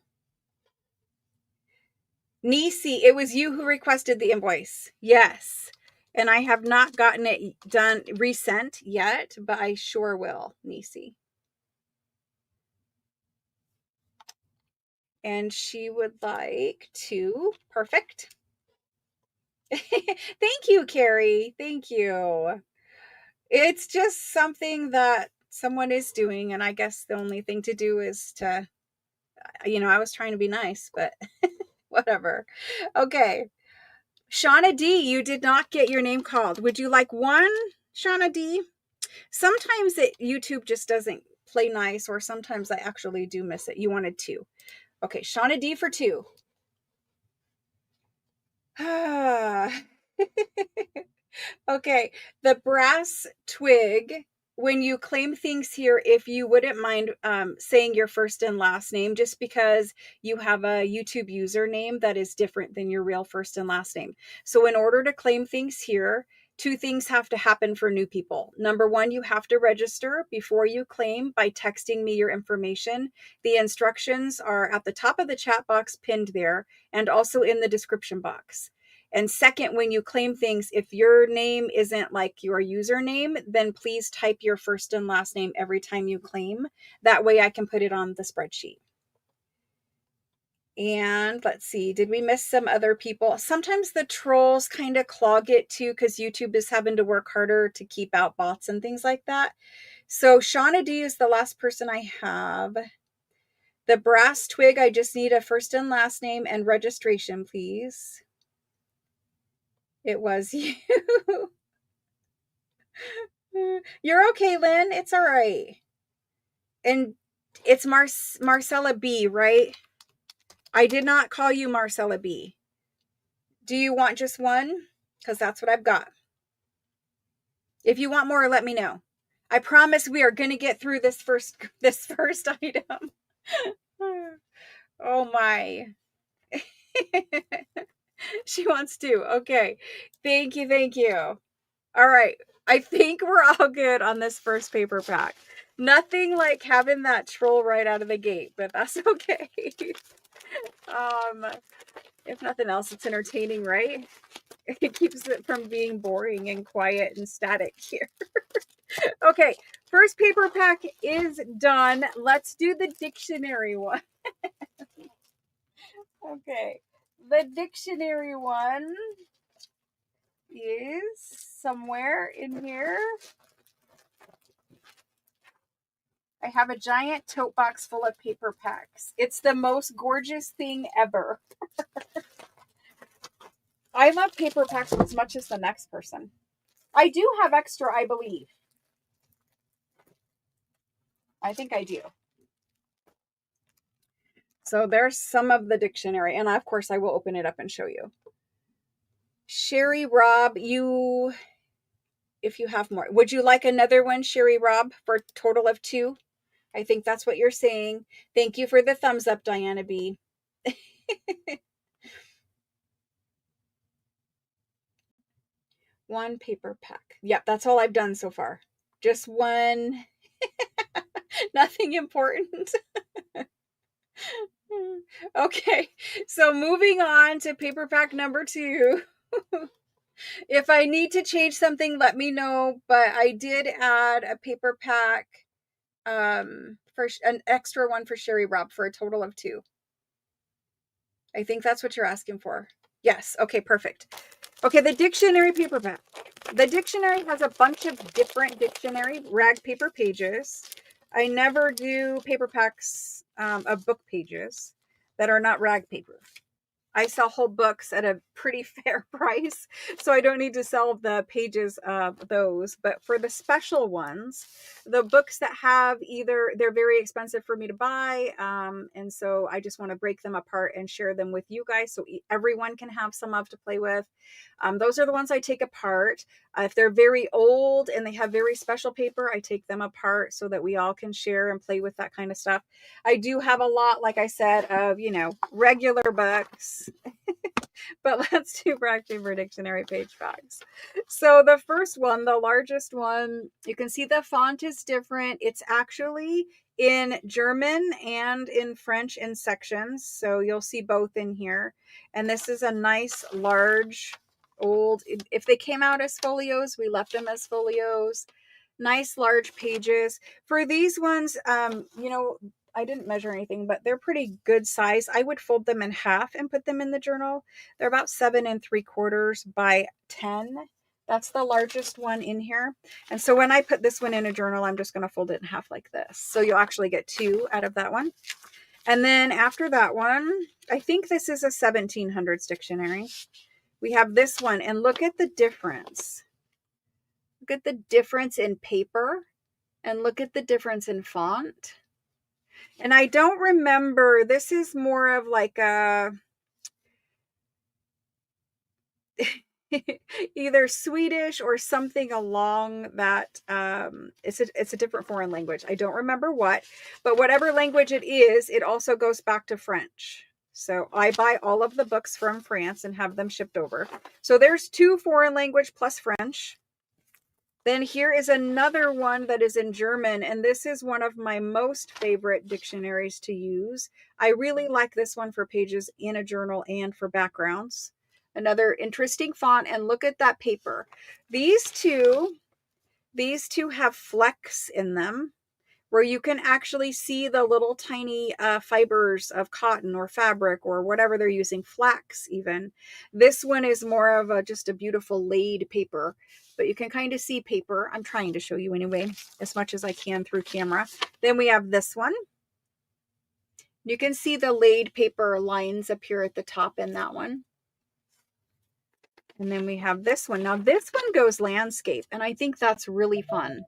Nisi, it was you who requested the invoice. Yes. And I have not gotten it done, resent yet, but I sure will, Nisi. And she would like 2. Perfect. Thank you, Carrie. Thank you. It's just something that someone is doing, and I guess the only thing to do is to, I was trying to be nice, but whatever. Okay. Shauna D, you did not get your name called. Would you like 1, Shauna D? Sometimes YouTube just doesn't play nice, or sometimes I actually do miss it. You wanted 2. Okay, Shauna D for 2. Okay, the brass twig. When you claim things here, if you wouldn't mind saying your first and last name, just because you have a YouTube username that is different than your real first and last name. So in order to claim things here, 2 things have to happen for new people. Number 1, you have to register before you claim by texting me your information. The instructions are at the top of the chat box pinned there and also in the description box. And second, when you claim things, if your name isn't like your username, then please type your first and last name every time you claim. That way I can put it on the spreadsheet. And let's see, did we miss some other people? Sometimes the trolls kind of clog it too, because YouTube is having to work harder to keep out bots and things like that. So Shauna D is the last person I have. The brass twig, I just need a first and last name and registration, please. It was you. You're okay, Lynn. It's all right. And it's Marcella B, right? I did not call you Marcella B. Do you want just one? Because that's what I've got. If you want more, let me know. I promise we are going to get through this first item. Oh my. She wants to. Okay. Thank you. Thank you. All right. I think we're all good on this first paper pack. Nothing like having that troll right out of the gate, but that's okay. If nothing else, it's entertaining, right? It keeps it from being boring and quiet and static here. Okay, first paper pack is done. Let's do the dictionary one. Okay, the dictionary one is somewhere in here. I have a giant tote box full of paper packs. It's the most gorgeous thing ever. I love paper packs as much as the next person. I do have extra, I believe. I think I do. So there's some of the dictionary. And of course, I will open it up and show you. Sherry Rob, if you have more. Would you like another one, Sherry Rob, for a total of 2? I think that's what you're saying. Thank you for the thumbs up, Diana B. One paper pack. Yep, that's all I've done so far. Just one. Nothing important. Okay, so moving on to paper pack number 2. If I need to change something, let me know. But I did add a paper pack for an extra one for Sherry Rob for a total of 2. I think that's what you're asking for. Yes. Okay, perfect. Okay, the dictionary paperback. The dictionary has a bunch of different dictionary rag paper pages. I never do paper packs of book pages that are not rag paper. I sell whole books at a pretty fair price, so I don't need to sell the pages of those. But for the special ones, the books that have either, they're very expensive for me to buy, and so I just want to break them apart and share them with you guys so everyone can have some of to play with. Those are the ones I take apart. If they're very old and they have very special paper, I take them apart so that we all can share and play with that kind of stuff. I do have a lot, like I said, of, regular books. But let's do rag paper dictionary page backs. So the first one, the largest one, you can see the font is different. It's actually in German and in French in sections. So you'll see both in here. And this is a nice large old, if they came out as folios, we left them as folios. Nice large pages. For these ones, I didn't measure anything, but they're pretty good size. I would fold them in half and put them in the journal. They're about 7 3/4 by 10. That's the largest one in here. And so when I put this one in a journal, I'm just going to fold it in half like this. So you'll actually get 2 out of that one. And then after that one, I think this is a 1700s dictionary. We have this one, and look at the difference. Look at the difference in paper, and look at the difference in font. And I don't remember, this is more of like a either Swedish or something along that. It's a different foreign language. I don't remember what, but whatever language it is, it also goes back to French. So I buy all of the books from France and have them shipped over. So there's 2 foreign language plus French. Then here is another one that is in German, and this is one of my most favorite dictionaries to use. I really like this one for pages in a journal and for backgrounds. Another interesting font. And look at that paper. These two have flecks in them where you can actually see the little tiny fibers of cotton or fabric or whatever they're using, flax even. This one is more of just a beautiful laid paper, but you can kind of see paper. I'm trying to show you anyway, as much as I can through camera. Then we have this one. You can see the laid paper lines up here at the top in that one. And then we have this one. Now this one goes landscape, and I think that's really fun.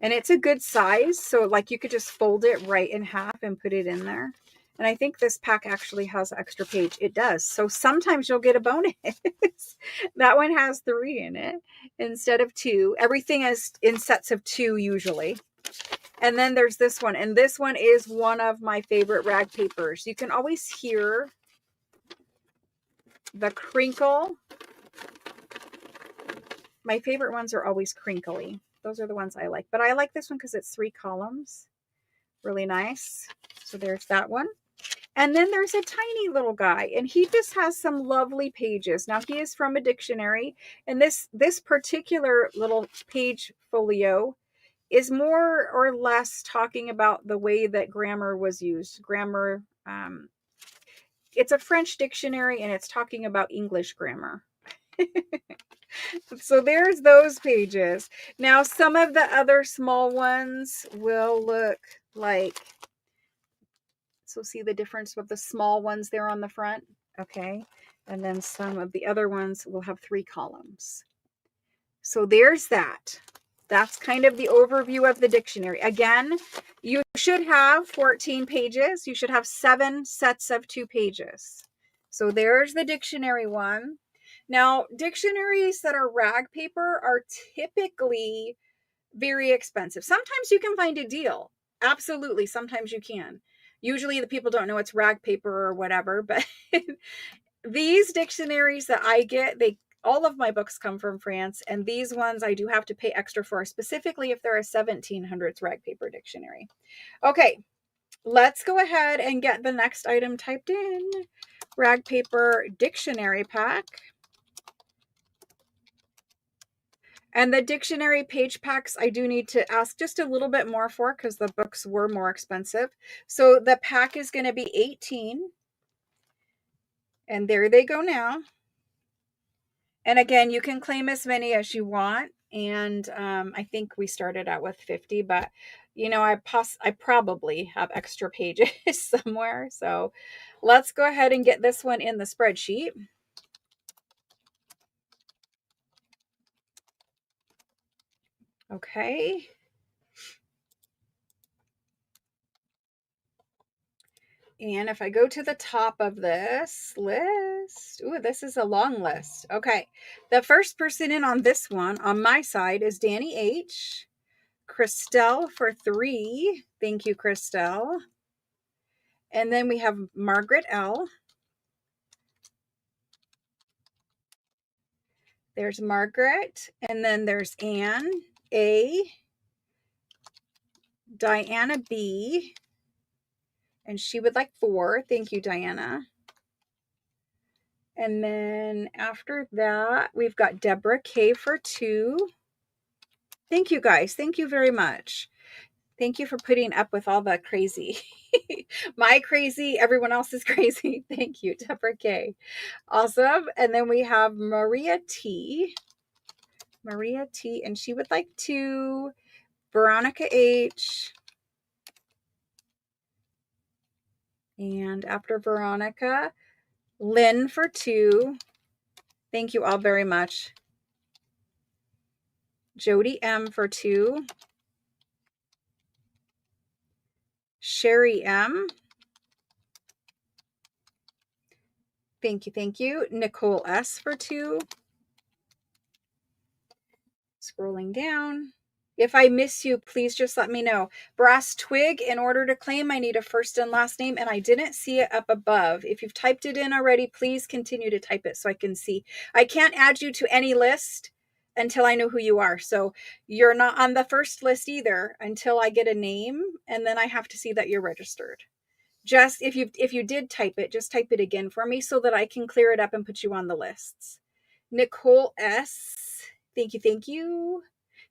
And it's a good size, so like you could just fold it right in half and put it in there. And I think this pack actually has an extra page. It does. So sometimes you'll get a bonus. That one has 3 in it instead of 2. Everything is in sets of 2 usually. And then there's this one. And this one is one of my favorite rag papers. You can always hear the crinkle. My favorite ones are always crinkly. Those are the ones I like. But I like this one because it's 3 columns. Really nice. So there's that one. And then there's a tiny little guy, and he just has some lovely pages. Now he is from a dictionary, and this particular little page folio is more or less talking about the way that grammar was used. Grammar, it's a French dictionary, and it's talking about English grammar. So there's those pages. Now some of the other small ones will look like, so see the difference with the small ones there on the front? Okay. And then some of the other ones will have 3 columns. So there's that. That's kind of the overview of the dictionary. Again, you should have 14 pages. You should have 7 sets of 2 pages. So there's the dictionary one. Now, dictionaries that are rag paper are typically very expensive. Sometimes you can find a deal. Absolutely. Sometimes you can. Usually the people don't know it's rag paper or whatever, but these dictionaries that I get, all of my books come from France, and these ones I do have to pay extra for, specifically if they're a 1700s rag paper dictionary. Okay, let's go ahead and get the next item typed in. Rag paper dictionary pack. And the dictionary page packs, I do need to ask just a little bit more for because the books were more expensive. So the pack is going to be 18. And there they go now. And again, you can claim as many as you want. And I think we started out with 50, but you know, I probably have extra pages somewhere. So let's go ahead and get this one in the spreadsheet. Okay. And if I go to the top of this list, ooh, this is a long list. Okay. The first person in on this one on my side is Danny H. Christelle for 3. Thank you, Christelle. And then we have Margaret L. There's Margaret. And then there's Anne A. Diana B. And she would like 4. Thank you, Diana. And then after that, we've got Deborah K for 2. Thank you, guys. Thank you very much. Thank you for putting up with all the crazy. My crazy, everyone else is crazy. Thank you, Deborah K. Awesome. And then we have Maria T. Maria T. And she would like 2. Veronica H. And after Veronica, Lynn for 2. Thank you all very much. Jody M for 2. Sherry M. Thank you, thank you. Nicole S for 2. Scrolling down. If I miss you, please just let me know. Brass Twig, in order to claim, I need a first and last name, and I didn't see it up above. If you've typed it in already, please continue to type it so I can see. I can't add you to any list until I know who you are. So you're not on the first list either until I get a name, and then I have to see that you're registered. Just if you did type it, just type it again for me so that I can clear it up and put you on the lists. Nicole S. Thank you, thank you.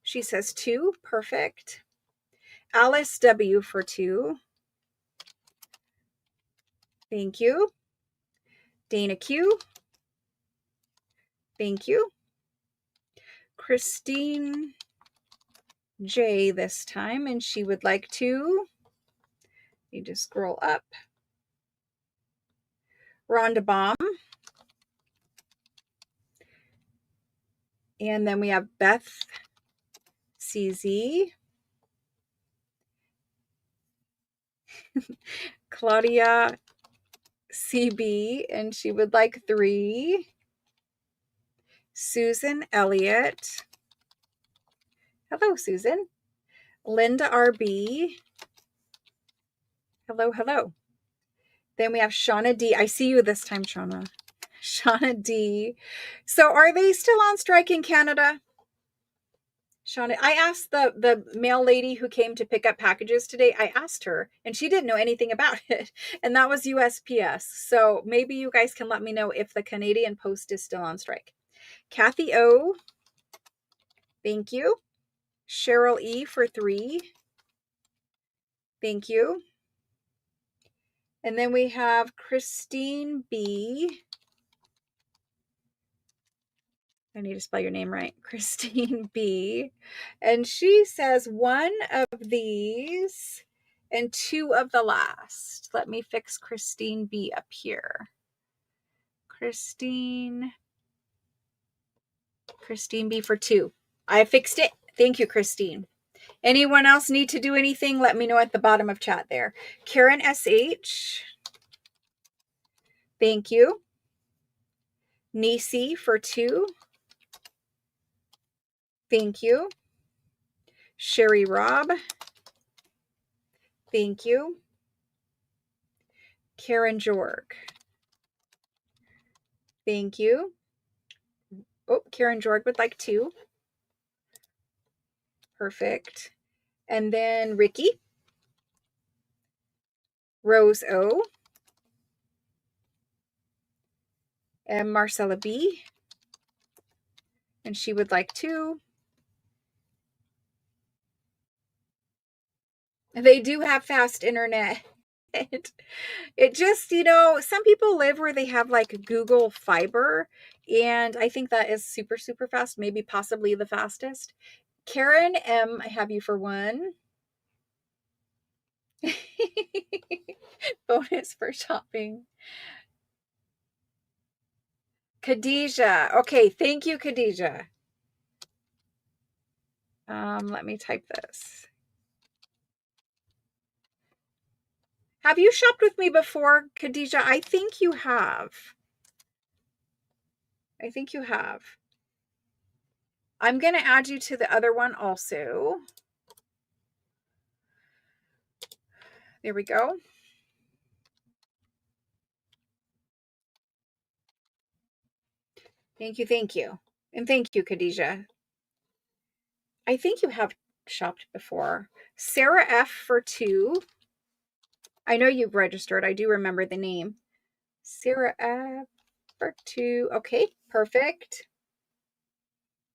She says 2. Perfect. Alice W for 2. Thank you. Dana Q. Thank you. Christine J this time, and she would like to. You just scroll up. Rhonda Baum. And then we have Beth CZ. Claudia CB, and she would like 3. Susan Elliott. Hello, Susan. Linda RB. Hello, hello. Then we have Shauna D. I see you this time, Shauna. Shauna D. So are they still on strike in Canada? Shauna, I asked the mail lady who came to pick up packages today, I asked her, and she didn't know anything about it. And that was USPS. So maybe you guys can let me know if the Canadian Post is still on strike. Kathy O. Thank you. Cheryl E for 3. Thank you. And then we have Christine B. I need to spell your name right. Christine B. And she says 1 of these and 2 of the last. Let me fix Christine B up here. Christine B for 2. I fixed it. Thank you, Christine. Anyone else need to do anything? Let me know at the bottom of chat there. Karen SH. Thank you. Nisi for 2. Thank you. Sherry Robb. Thank you. Karen Jorg. Thank you. Oh, Karen Jorg would like 2. Perfect. And then Ricky. Rose O. And Marcella B. And she would like 2. They do have fast internet. It just, some people live where they have like Google Fiber, and I think that is super, super fast, maybe possibly the fastest. Karen M, I have you for 1. Bonus for shopping. Khadijah. Okay, thank you, Khadijah. Let me type this. Have you shopped with me before, Khadijah? I think you have. I think you have. I'm going to add you to the other one also. There we go. Thank you, thank you. And thank you, Khadijah. I think you have shopped before. Sarah F for 2. I know you've registered. I do remember the name. Sarah F for 2. Okay, perfect.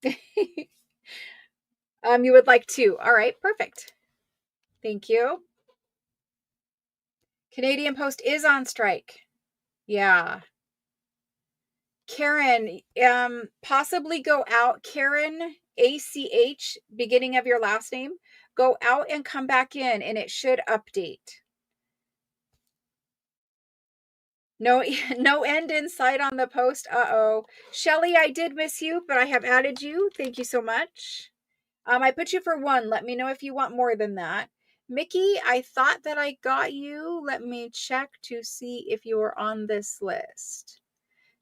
You would like 2. All right, perfect. Thank you. Canadian Post is on strike. Yeah. Karen, possibly go out. Karen, ACH, beginning of your last name. Go out and come back in, and it should update. No, no end in sight on the post. Uh-oh. Shelly, I did miss you, but I have added you. Thank you so much. I put you for 1. Let me know if you want more than that. Mickey, I thought that I got you. Let me check to see if you are on this list.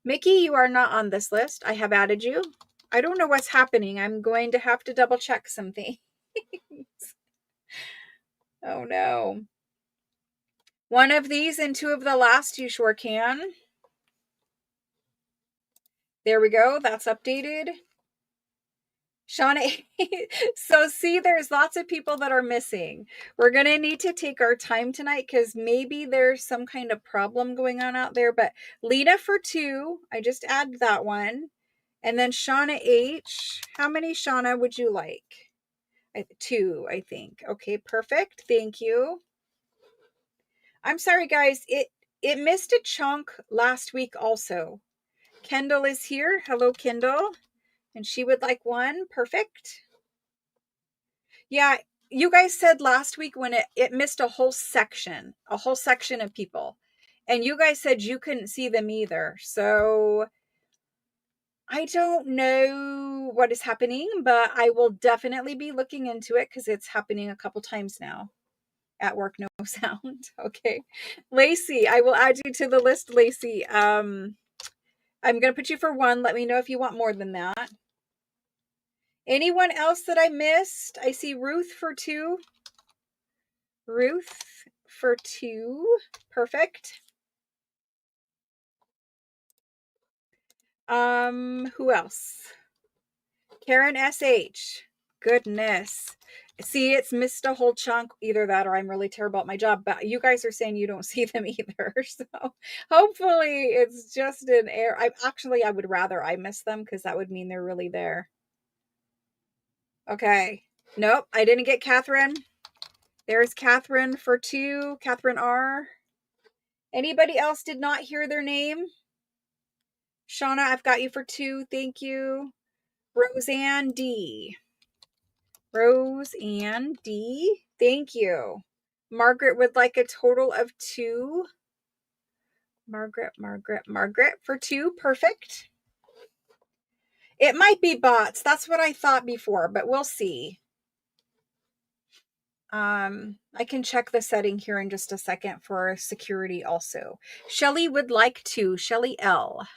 Mickey, you are not on this list. I have added you. I don't know what's happening. I'm going to have to double check something. Oh no. 1 of these and 2 of the last, you sure can. There we go. That's updated. Shauna, so see, there's lots of people that are missing. We're going to need to take our time tonight because maybe there's some kind of problem going on out there. But Lena for 2, I just added that one. And then Shauna H. How many Shauna would you like? 2, I think. Okay, perfect. Thank you. I'm sorry, guys. It missed a chunk last week also. Kendall is here. Hello, Kendall. And she would like 1. Perfect. Yeah, you guys said last week when it missed a whole section of people. And you guys said you couldn't see them either. So I don't know what is happening, but I will definitely be looking into it because it's happening a couple times now. At work, no sound. Okay. Lacey, I will add you to the list, Lacey. I'm going to put you for 1. Let me know if you want more than that. Anyone else that I missed? I see Ruth for 2. Ruth for 2. Perfect. Who else? Karen SH. Goodness. See, it's missed a whole chunk. Either that or I'm really terrible at my job, but you guys are saying you don't see them either. So hopefully it's just an error. I would rather I miss them because that would mean they're really there. Okay. Nope, I didn't get Catherine. There's Catherine for 2. Catherine R. Anybody else did not hear their name? Shauna, I've got you for 2. Thank you. Roseanne D. Roseanne D. Thank you. Margaret would like a total of 2. Margaret for 2. Perfect. It might be bots. That's what I thought before, but we'll see. I can check the setting here in just a second for security also. Shelly would like 2. Shelly L.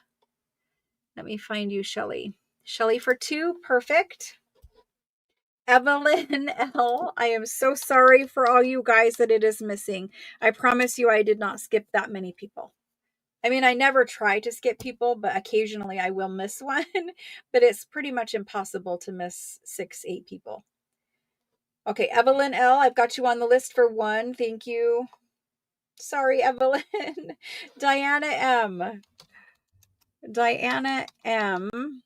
Let me find you, Shelly. Shelly for 2. Perfect. Evelyn L. I am so sorry for all you guys that it is missing. I promise you I did not skip that many people. I mean, I never try to skip people, but occasionally I will miss one. But it's pretty much impossible to miss 6, 8 people. Okay, Evelyn L. I've got you on the list for 1. Thank you. Sorry, Evelyn. Diana M. Diana M.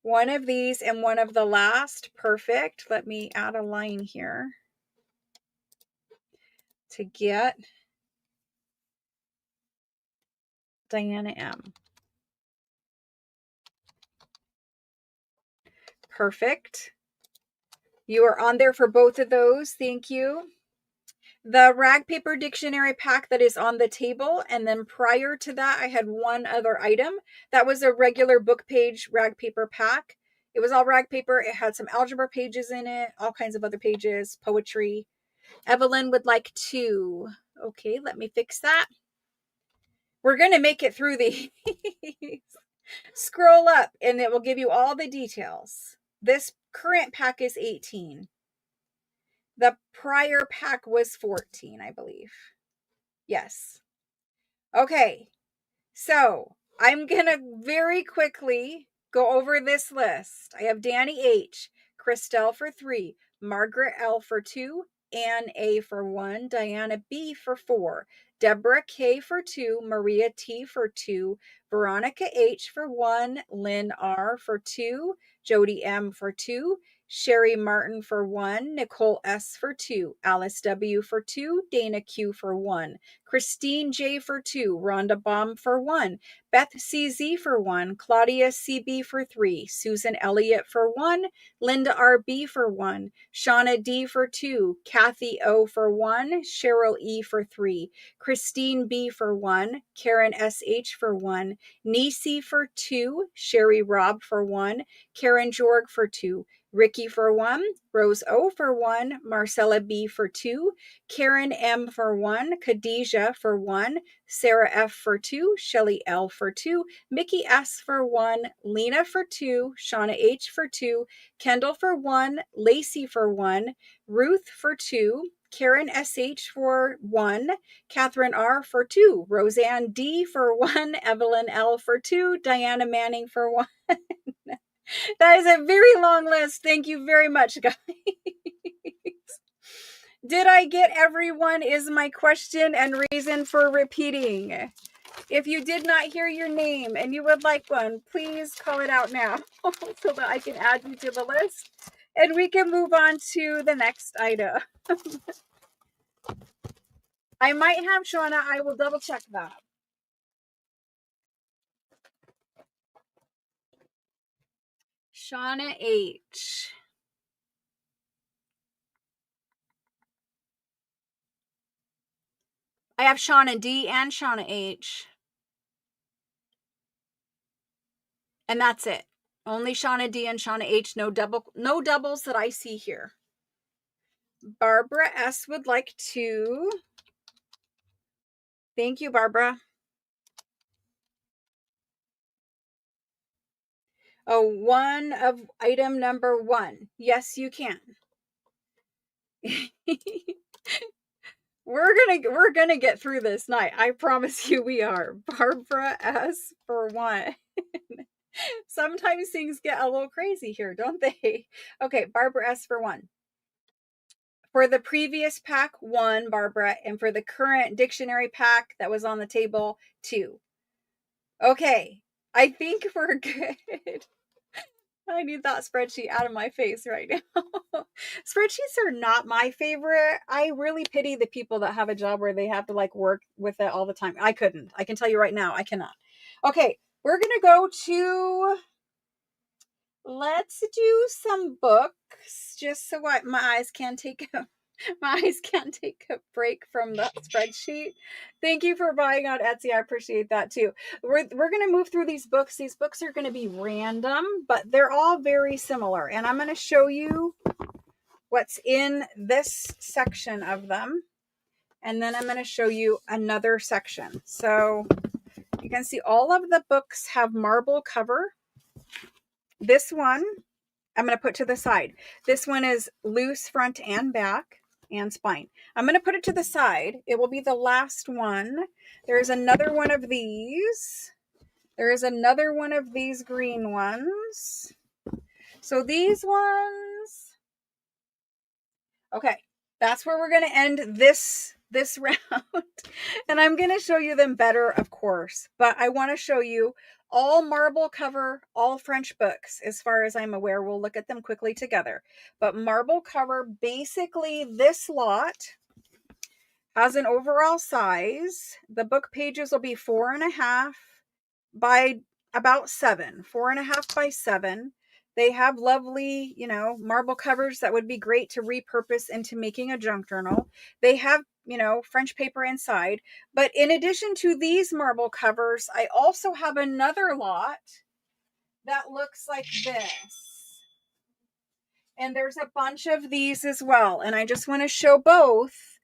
One of these and one of the last. Perfect. Let me add a line here to get Diana M. Perfect. You are on there for both of those. Thank you. The rag paper dictionary pack that is on the table. And then prior to that, I had one other item. That was a regular book page rag paper pack. It was all rag paper. It had some algebra pages in it, all kinds of other pages, poetry. Evelyn would like 2. Okay, let me fix that. We're going to make it through these. Scroll up and it will give you all the details. This current pack is 18. The prior pack was 14, I believe. Yes. Okay. So I'm going to very quickly go over this list. I have Danny H, Christelle for 3, Margaret L for 2, Ann A for 1, Diana B for 4, Deborah K for 2, Maria T for 2, Veronica H for 1, Lynn R for 2, Jody M for 2, Sherry Martin for 1, Nicole S for 2, Alice W for 2, Dana Q for 1, Christine J for 2, Rhonda Baum for 1, Beth CZ for 1, Claudia CB for 3, Susan Elliott for 1, Linda RB for 1, Shauna D for 2, Kathy O for 1, Cheryl E for 3, Christine B for 1, Karen SH for 1, Nisi for 2, Sherry Rob for 1, Karen Jorg for 2, Ricky for 1, Rose O for 1, Marcella B for 2, Karen M for 1, Khadijah for 1, Sarah F for 2, Shelly L for 2, Mickey S for 1, Lena for 2, Shauna H for 2, Kendall for 1, Lacey for 1, Ruth for 2, Karen SH for 1, Catherine R for 2, Roseanne D for 1, Evelyn L for 2, Diana Manning for 1. That is a very long list. Thank you very much, guys. Did I get everyone is my question and reason for repeating. If you did not hear your name and you would like one, please call it out now so that I can add you to the list and we can move on to the next item. I might have Shauna. I will double check that. Shauna H. I have Shauna D and Shauna H. And that's it. Only Shauna D and Shauna H. No doubles that I see here. Barbara S would like to. Thank you, Barbara. Oh, one of item number 1. Yes, you can. We're gonna get through this night. I promise you we are. Barbara S for 1. Sometimes things get a little crazy here, don't they? Okay, Barbara S for 1. For the previous pack, 1, Barbara, and for the current dictionary pack that was on the table, 2. Okay, I think we're good. I need that spreadsheet out of my face right now. Spreadsheets are not my favorite. I really pity the people that have a job where they have to like work with it all the time. I couldn't. I can tell you right now, I cannot. Okay, we're going to go to, let's do some books just so my eyes can take a break from the spreadsheet. Thank you for buying on Etsy. I appreciate that too. We're going to move through these books. These books are going to be random, but they're all very similar. And I'm going to show you what's in this section of them. And then I'm going to show you another section. So you can see all of the books have marble cover. This one, I'm going to put to the side. This one is loose front and back and spine. I'm going to put it to the side. It will be the last one. There's another one of these. There is another one of these green ones. So these ones, okay, that's where we're going to end this round. And I'm going to show you them better, of course, but I want to show you all marble cover, all French books, as far as I'm aware. We'll look at them quickly together. But marble cover, basically this lot has an overall size. The book pages will be 4.5 by about 7, 4.5 by 7. They have lovely, marble covers that would be great to repurpose into making a junk journal. They have, French paper inside. But in addition to these marble covers, I also have another lot that looks like this. And there's a bunch of these as well. And I just want to show both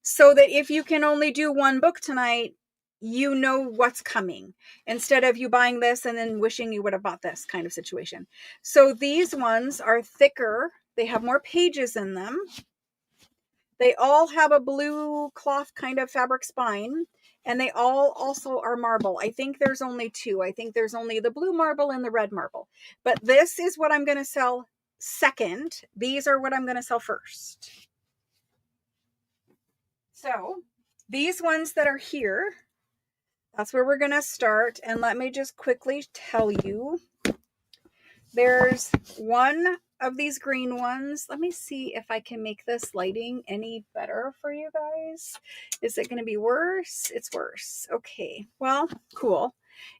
so that if you can only do one book tonight, you know what's coming instead of you buying this and then wishing you would have bought this kind of situation. So these ones are thicker. They have more pages in them. They all have a blue cloth kind of fabric spine, and they all also are marble. I think there's only 2. I think there's only the blue marble and the red marble. But this is what I'm going to sell second. These are what I'm going to sell first. So these ones that are here, that's where we're going to start. And let me just quickly tell you, there's one of these green ones. Let me see if I can make this lighting any better for you guys. Is it going to be worse? It's worse. Okay. Well, cool.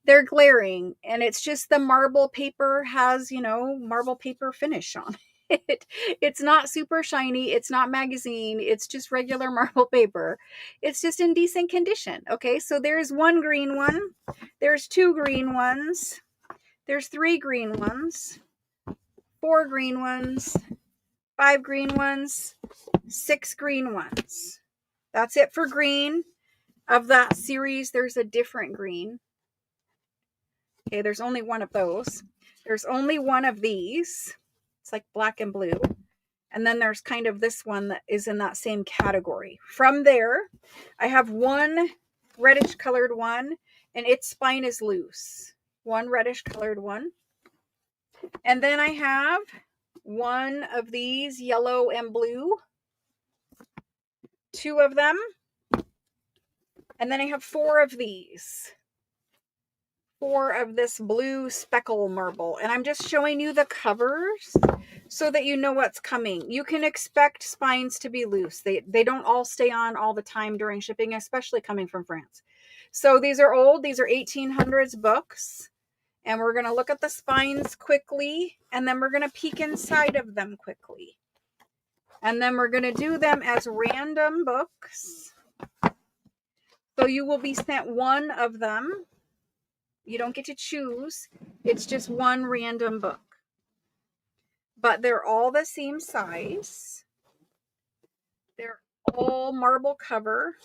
They're glaring, and it's just the marble paper has, marble paper finish on it. It's not super shiny. It's not magazine. It's just regular marble paper. It's just in decent condition. Okay. So there's one green one. There's 2 green ones. There's 3 green ones. 4 green ones, 5 green ones, 6 green ones. That's it for green. Of that series, there's a different green. Okay, there's only one of those. There's only one of these. It's like black and blue. And then there's kind of this one that is in that same category. From there, I have one reddish colored one, and its spine is loose. One reddish colored one. And then I have one of these yellow and blue, 2 of them. And then I have 4 of these. 4 of this blue speckle marble. And I'm just showing you the covers so that you know what's coming. You can expect spines to be loose. They don't all stay on all the time during shipping, especially coming from France. So these are old. These are 1800s books. And we're going to look at the spines quickly. And then we're going to peek inside of them quickly. And then we're going to do them as random books. So you will be sent one of them. You don't get to choose. It's just one random book. But they're all the same size. They're all marble cover.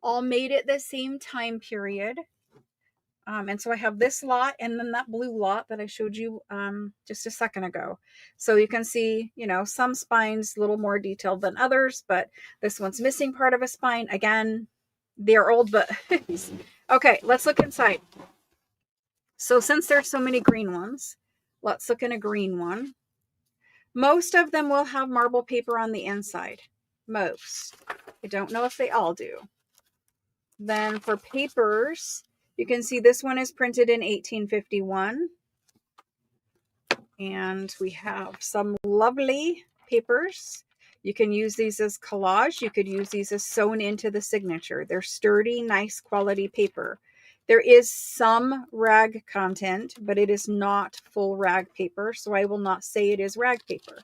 All made at the same time period. And so I have this lot and then that blue lot that I showed you just a second ago. So you can see, you know, some spines a little more detailed than others, but this one's missing part of a spine. Again, they're old, but okay, let's look inside. So since there's so many green ones, let's look in a green one. Most of them will have marble paper on the inside. Most. I don't know if they all do. Then for papers, you can see this one is printed in 1851. And we have some lovely papers. You can use these as collage. You could use these as sewn into the signature. They're sturdy, nice quality paper. There is some rag content, but it is not full rag paper. So I will not say it is rag paper.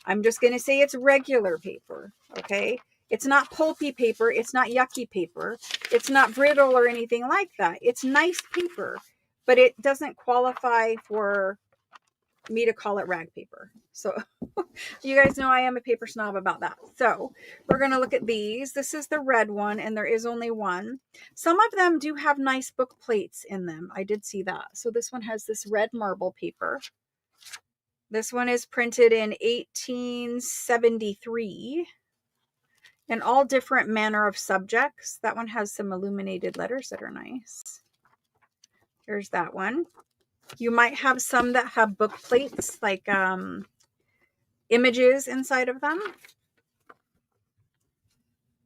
I'm just going to say it's regular paper. Okay. It's not pulpy paper. It's not yucky paper. It's not brittle or anything like that. It's nice paper, but it doesn't qualify for me to call it rag paper. So you guys know I am a paper snob about that. So we're going to look at these. This is the red one, and there is only one. Some of them do have nice book plates in them. I did see that. So this one has this red marble paper. This one is printed in 1873 in all different manner of subjects. That one has some illuminated letters that are nice. Here's that one. You might have some that have book plates, like images inside of them.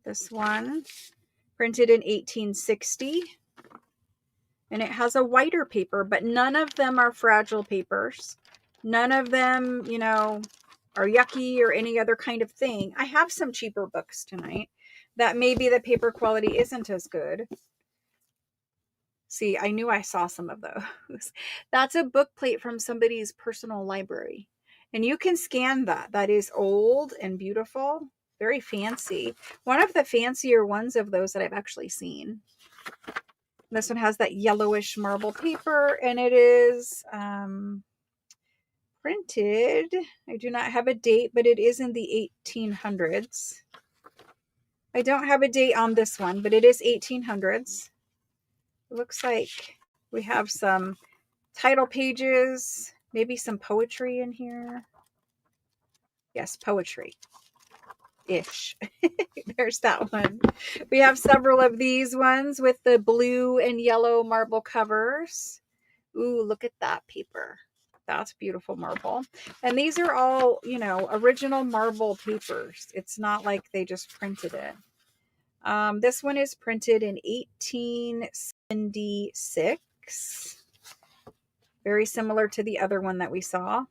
This one, printed in 1860. And it has a whiter paper, but none of them are fragile papers. None of them, you know, are yucky or any other kind of thing. I have some cheaper books tonight that maybe the paper quality isn't as good. See, I knew I saw some of those. That's a book plate from somebody's personal library. And you can scan that. That is old and beautiful. Very fancy. One of the fancier ones of those that I've actually seen. This one has that yellowish marble paper, and it is printed. I do not have a date, but it is in the 1800s. I don't have a date on this one, but it is 1800s. It looks like we have some title pages, maybe some poetry in here. Yes, poetry-ish. There's that one. We have several of these ones with the blue and yellow marble covers. Ooh, look at that paper. That's beautiful marble. And these are all, you know, original marble papers. It's not like they just printed it. This one is printed in 1876. Very similar to the other one that we saw.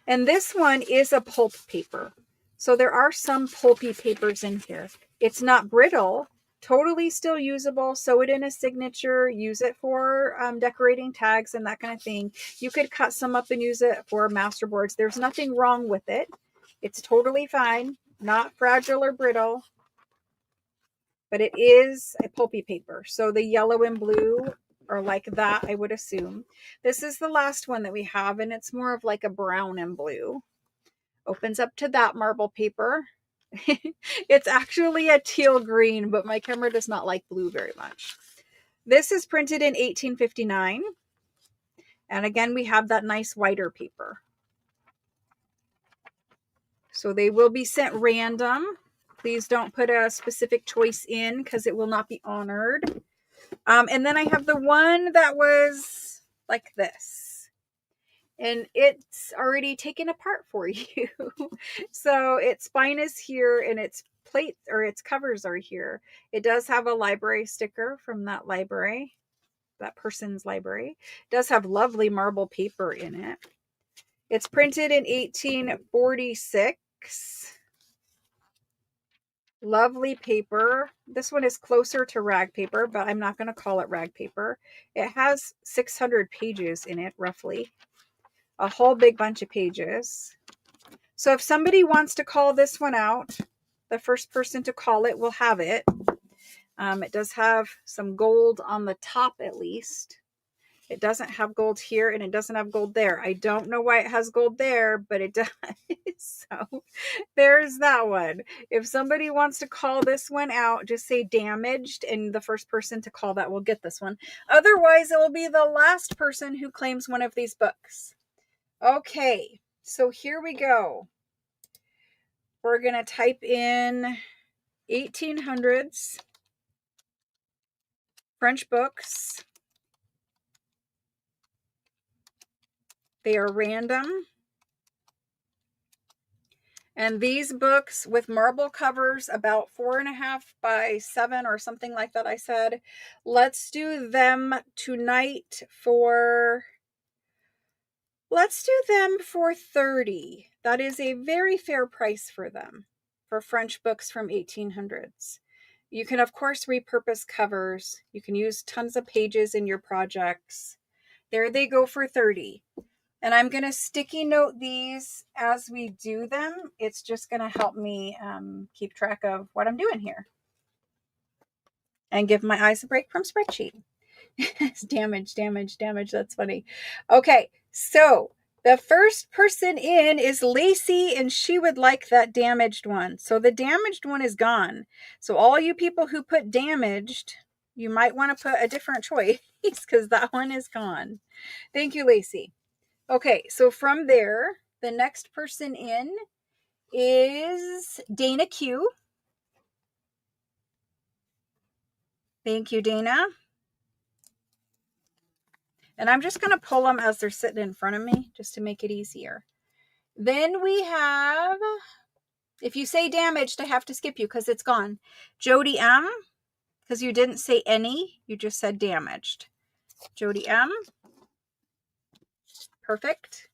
And this one is a pulp paper. So there are some pulpy papers in here. It's not brittle, totally still usable. Sew it in a signature, use it for decorating tags and that kind of thing. You could cut some up and use it for masterboards. There's nothing wrong with it. It's totally fine, not fragile or brittle, but it is a pulpy paper. So the yellow and blue are like that, I would assume. This is the last one that we have, and it's more of like a brown and blue. Opens up to that marble paper. It's actually a teal green, but my camera does not like blue very much. This is printed in 1859. And again, we have that nice whiter paper. So they will be sent random. Please don't put a specific choice in because it will not be honored. And then I have the one that was like this. And it's already taken apart for you. So its spine is here and its plate or its covers are here. It does have a library sticker from that library, that person's library. It does have lovely marble paper in it. It's printed in 1846. Lovely paper. This one is closer to rag paper, but I'm not going to call it rag paper. It has 600 pages in it, roughly. A whole big bunch of pages. So if somebody wants to call this one out, the first person to call it will have it. It does have some gold on the top at least. It doesn't have gold here and it doesn't have gold there. I don't know why it has gold there, but it does. So there's that one. If somebody wants to call this one out, just say damaged, and the first person to call that will get this one. Otherwise, it will be the last person who claims one of these books. Okay, so here we go. We're going to type in 1800s French books. They are random. And these books with marble covers, about 4.5 by 7 or something like that, I said. Let's do them tonight for... Let's do them for $30. That is a very fair price for them, for French books from 1800s. You can, of course, repurpose covers. You can use tons of pages in your projects. There they go for $30. And I'm going to sticky note these as we do them. It's just going to help me keep track of what I'm doing here. And give my eyes a break from spreadsheet. It's damage. That's funny. Okay, so the first person in is Lacey, and she would like that damaged one. So the damaged one is gone. So all you people who put damaged, you might want to put a different choice because that one is gone. Thank you, Lacey. Okay, so from there, the next person in is Dana Q. Thank you, Dana. And I'm just going to pull them as they're sitting in front of me just to make it easier. Then we have, if you say damaged, I have to skip you because it's gone. Jody M, because you didn't say any, you just said damaged. Jody M. Perfect.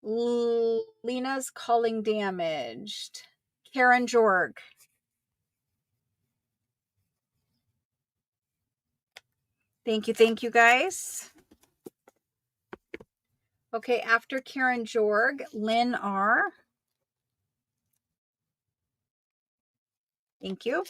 Lena's calling damaged. Karen Jorg. Thank you guys. Okay, after Karen Jorg, Lynn R. Thank you.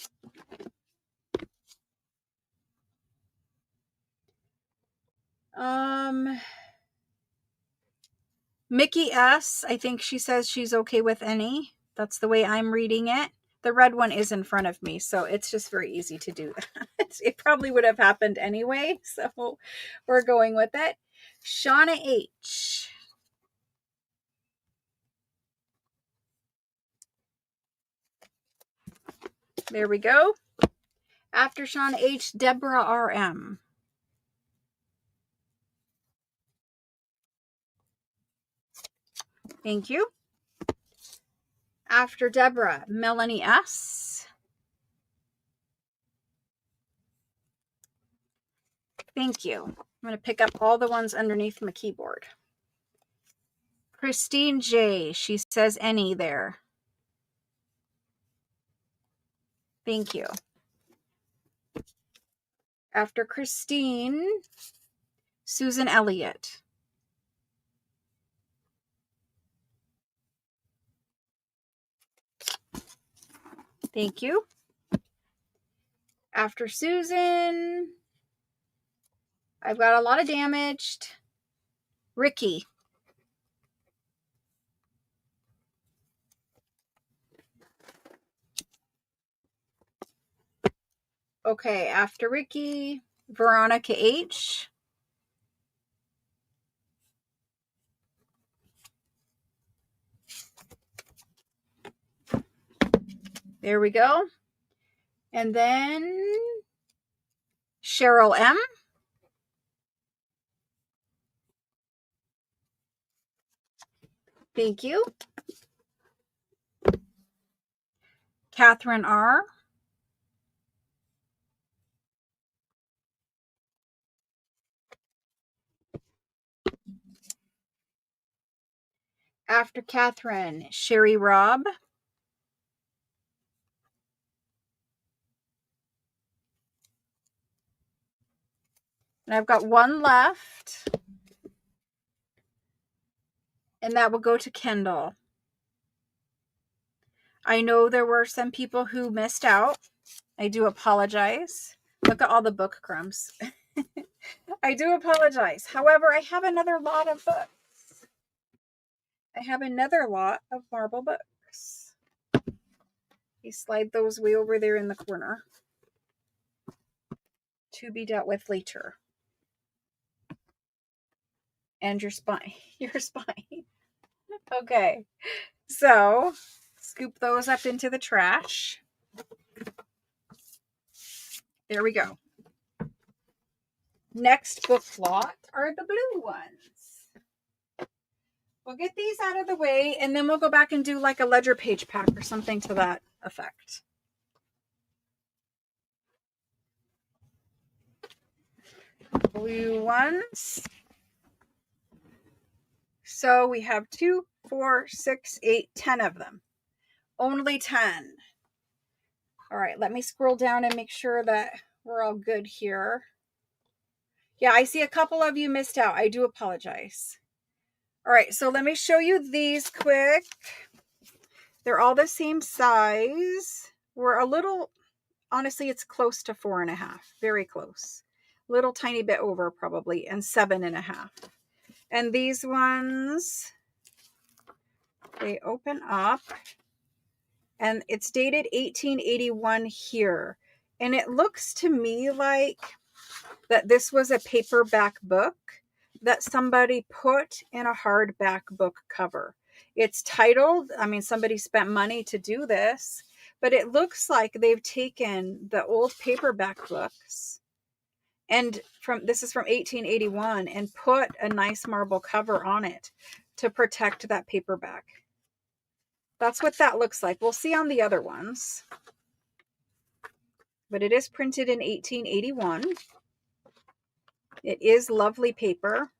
Mickey S. I think she says she's okay with any. That's the way I'm reading it. The red one is in front of me, so it's just very easy to do that. It probably would have happened anyway, so we're going with it. Shauna H. There we go. After Shauna H, Deborah RM. Thank you. After Deborah, Melanie S. Thank you. I'm going to pick up all the ones underneath my keyboard. Christine J. She says any there. Thank you. After Christine, Susan Elliott. Thank you. After Susan, I've got a lot of damaged. Ricky. Okay, after Ricky, Veronica H. There we go. And then Cheryl M. Thank you. Catherine R. After Catherine, Sherry Robb. And I've got one left. And that will go to Kendall. I know there were some people who missed out. I do apologize. Look at all the book crumbs. I do apologize. However, I have another lot of books. I have another lot of marble books. You slide those way over there in the corner. To be dealt with later. And your spine. Your spine. Okay. So, scoop those up into the trash. There we go. Next book lot are the blue ones. We'll get these out of the way, and then we'll go back and do like a ledger page pack or something to that effect. Blue ones. So we have 2, 4, 6, 8, 10 of them. Only 10. All right, let me scroll down and make sure that we're all good here. Yeah, I see a couple of you missed out. I do apologize. All right, so let me show you these quick. They're all the same size. We're a little, honestly, it's close to 4.5. Very close. Little tiny bit over probably, and 7.5. And these ones, they open up, and it's dated 1881 here. And it looks to me like that this was a paperback book that somebody put in a hardback book cover. It's titled, I mean, somebody spent money to do this, but it looks like they've taken the old paperback books, and this is from 1881, and put a nice marble cover on it to protect that paperback. That's what that looks like. We'll see on the other ones. But it is printed in 1881. It is lovely paper.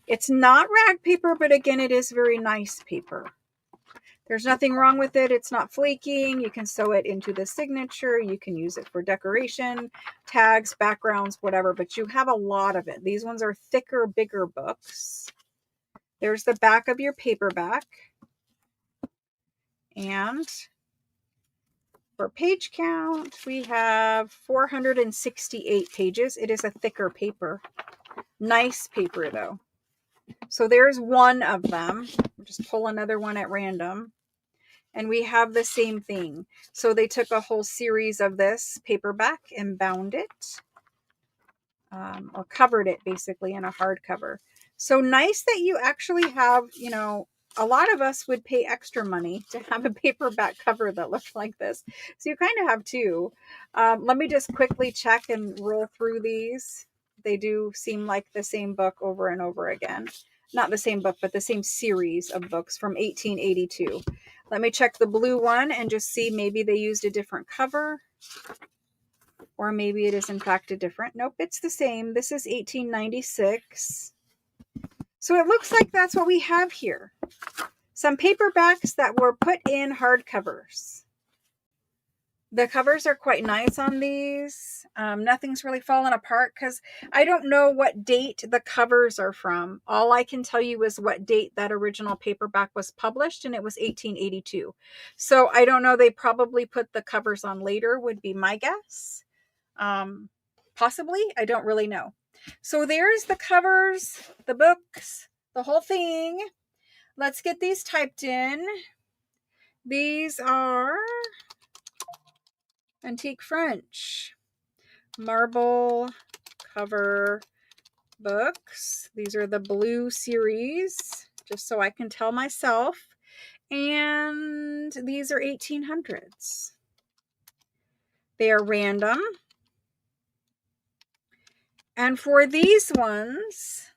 It's not rag paper, but again, it is very nice paper. There's nothing wrong with it. It's not flaking. You can sew it into the signature. You can use it for decoration, tags, backgrounds, whatever, but you have a lot of it. These ones are thicker, bigger books. There's the back of your paperback. And for page count, we have 468 pages. It is a thicker paper. Nice paper, though. So there's one of them. I'll just pull another one at random. And we have the same thing. So they took a whole series of this paperback and bound it. Or covered it basically in a hardcover. So nice that you actually have, you know, a lot of us would pay extra money to have a paperback cover that looked like this. So you kind of have two. Let me just quickly check and roll through these. They do seem like the same book over and over again. Not the same book, but the same series of books from 1882. Let me check the blue one and just see, maybe they used a different cover. Or maybe it is in fact a different. Nope, it's the same. This is 1896. So it looks like that's what we have here. Some paperbacks that were put in hardcovers. The covers are quite nice on these. Nothing's really fallen apart because I don't know what date the covers are from. All I can tell you is what date that original paperback was published, and it was 1882. So I don't know. They probably put the covers on later, would be my guess. Possibly. I don't really know. So there's the covers, the books, the whole thing. Let's get these typed in. These are Antique French marble cover books. These are the blue series, just so I can tell myself. And these are 1800s. They are random. And for these ones,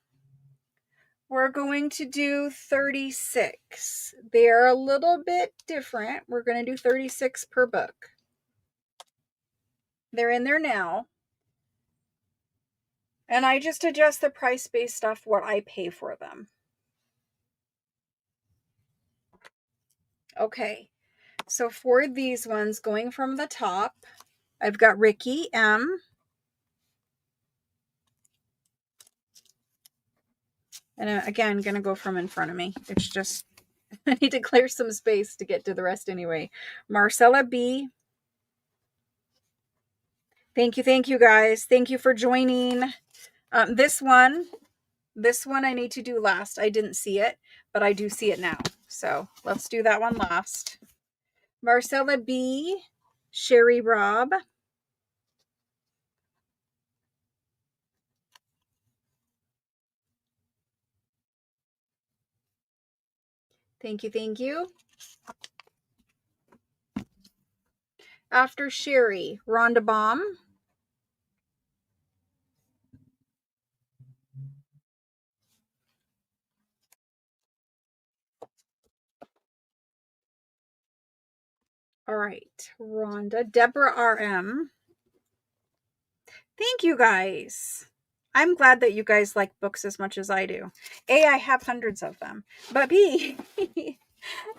we're going to do 36. They're a little bit different. We're going to do 36 per book. They're in there now. And I just adjust the price based off what I pay for them. Okay, so for these ones, going from the top, I've got Ricky M. And again, going to go from in front of me. It's just, I need to clear some space to get to the rest anyway. Marcella B. Thank you guys. Thank you for joining. This one I need to do last. I didn't see it, but I do see it now. So let's do that one last. Marcella B. Sherry Rob. Thank you. After Sherry, Rhonda Baum. All right, Rhonda. Deborah RM. Thank you guys. I'm glad that you guys like books as much as I do. A, I have hundreds of them. But B,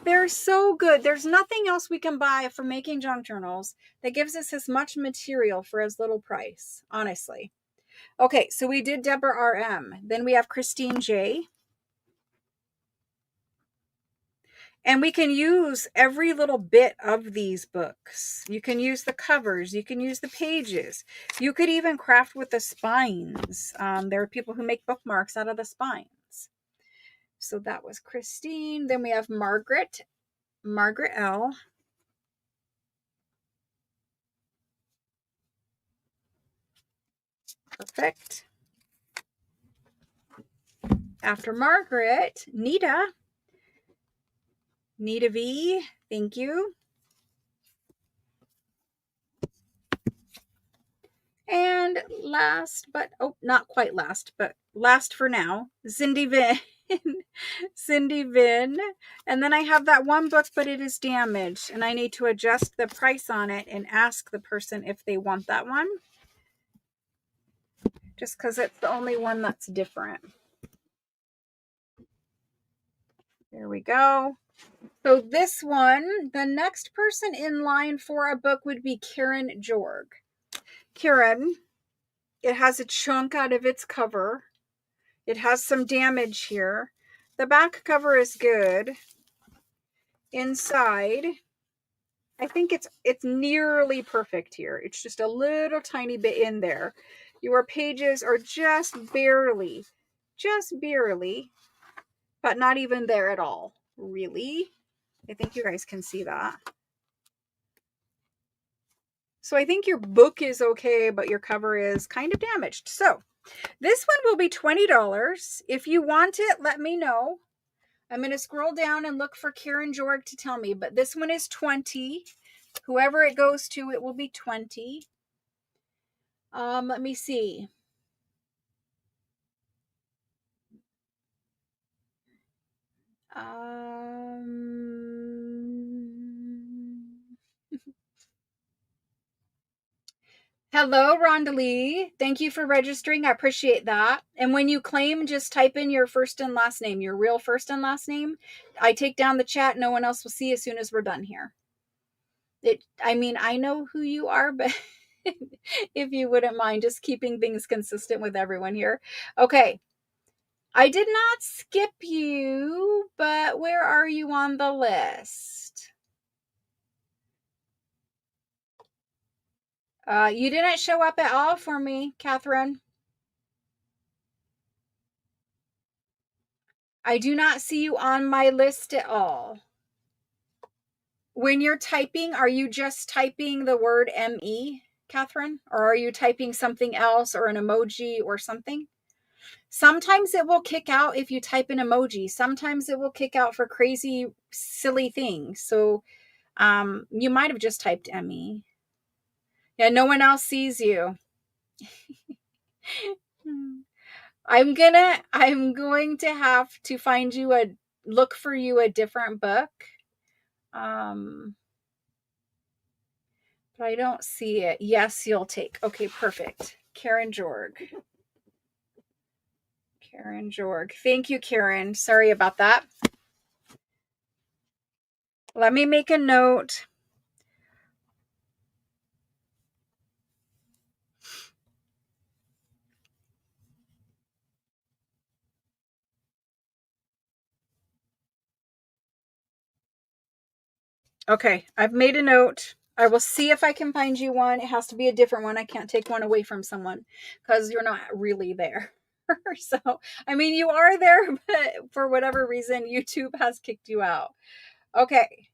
they're so good. There's nothing else we can buy from Making Junk Journals that gives us as much material for as little price, honestly. Okay, so we did Deborah RM. Then we have Christine J. And we can use every little bit of these books. You can use the covers. You can use the pages. You could even craft with the spines. There are people who make bookmarks out of the spines. So that was Christine. Then we have Margaret L. Perfect. After Margaret, Nita V. Thank you. And last, but not quite last, but last for now, Cindy Vin. Cindy Vin. And then I have that one book, but it is damaged, and I need to adjust the price on it and ask the person if they want that one. Just because it's the only one that's different. There we go. So this one, the next person in line for a book would be Karen Jorg. Karen, it has a chunk out of its cover. It has some damage here. The back cover is good. Inside, I think it's nearly perfect here. It's just a little tiny bit in there. Your pages are just barely, but not even there at all. Really? I think you guys can see that. So I think your book is okay, but your cover is kind of damaged. So this one will be $20. If you want it, let me know. I'm going to scroll down and look for Karen Jorg to tell me, but this one is $20. Whoever it goes to, it will be $20. Let me see. Hello, Rhonda Lee. Thank you for registering. I appreciate that. And when you claim, just type in your first and last name, your real first and last name. I take down the chat. No one else will see as soon as we're done here. I know who you are, but if you wouldn't mind just keeping things consistent with everyone here. Okay. I did not skip you, but where are you on the list? You didn't show up at all for me, Catherine. I do not see you on my list at all. When you're typing, are you just typing the word ME, Catherine? Or are you typing something else or an emoji or something? Sometimes it will kick out if you type an emoji. Sometimes it will kick out for crazy, silly things. So you might have just typed ME. Yeah, no one else sees you. I'm going to have to look for you a different book. But I don't see it. Yes, you'll take. Okay, perfect. Karen Jorg. Karen Jorg. Thank you, Karen. Sorry about that. Let me make a note. Okay, I've made a note. I will see if I can find you one. It has to be a different one. I can't take one away from someone because you're not really there. So, I mean, you are there, but for whatever reason, YouTube has kicked you out. Okay.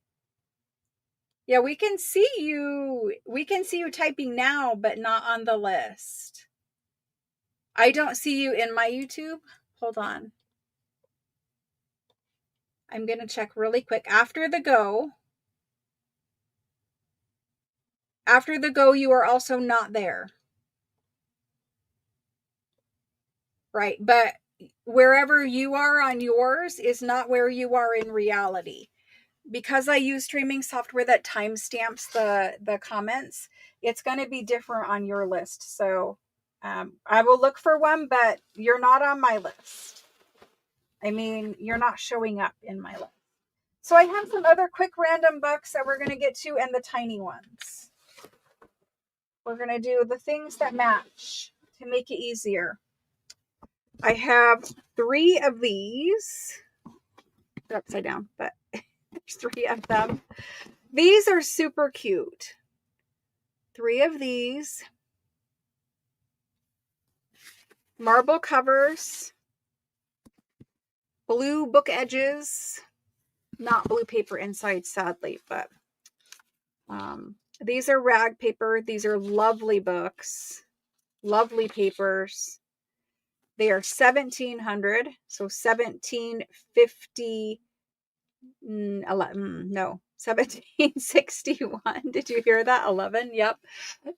Yeah, we can see you. We can see you typing now, but not on the list. I don't see you in my YouTube. Hold on. I'm going to check really quick. After the go, you are also not there. Right. But wherever you are on yours is not where you are in reality. Because I use streaming software that timestamps the comments, it's going to be different on your list. So I will look for one, but you're not on my list. I mean, you're not showing up in my list. So I have some other quick random books that we're going to get to, and the tiny ones. We're going to do the things that match to make it easier. I have 3 of these. They're upside down, but there's 3 of them. These are super cute. 3 of these. Marble covers. Blue book edges. Not blue paper inside, sadly, but these are rag paper. These are lovely books. Lovely papers. They are 1700, so 1750, 1761. Did you hear that? 11. Yep.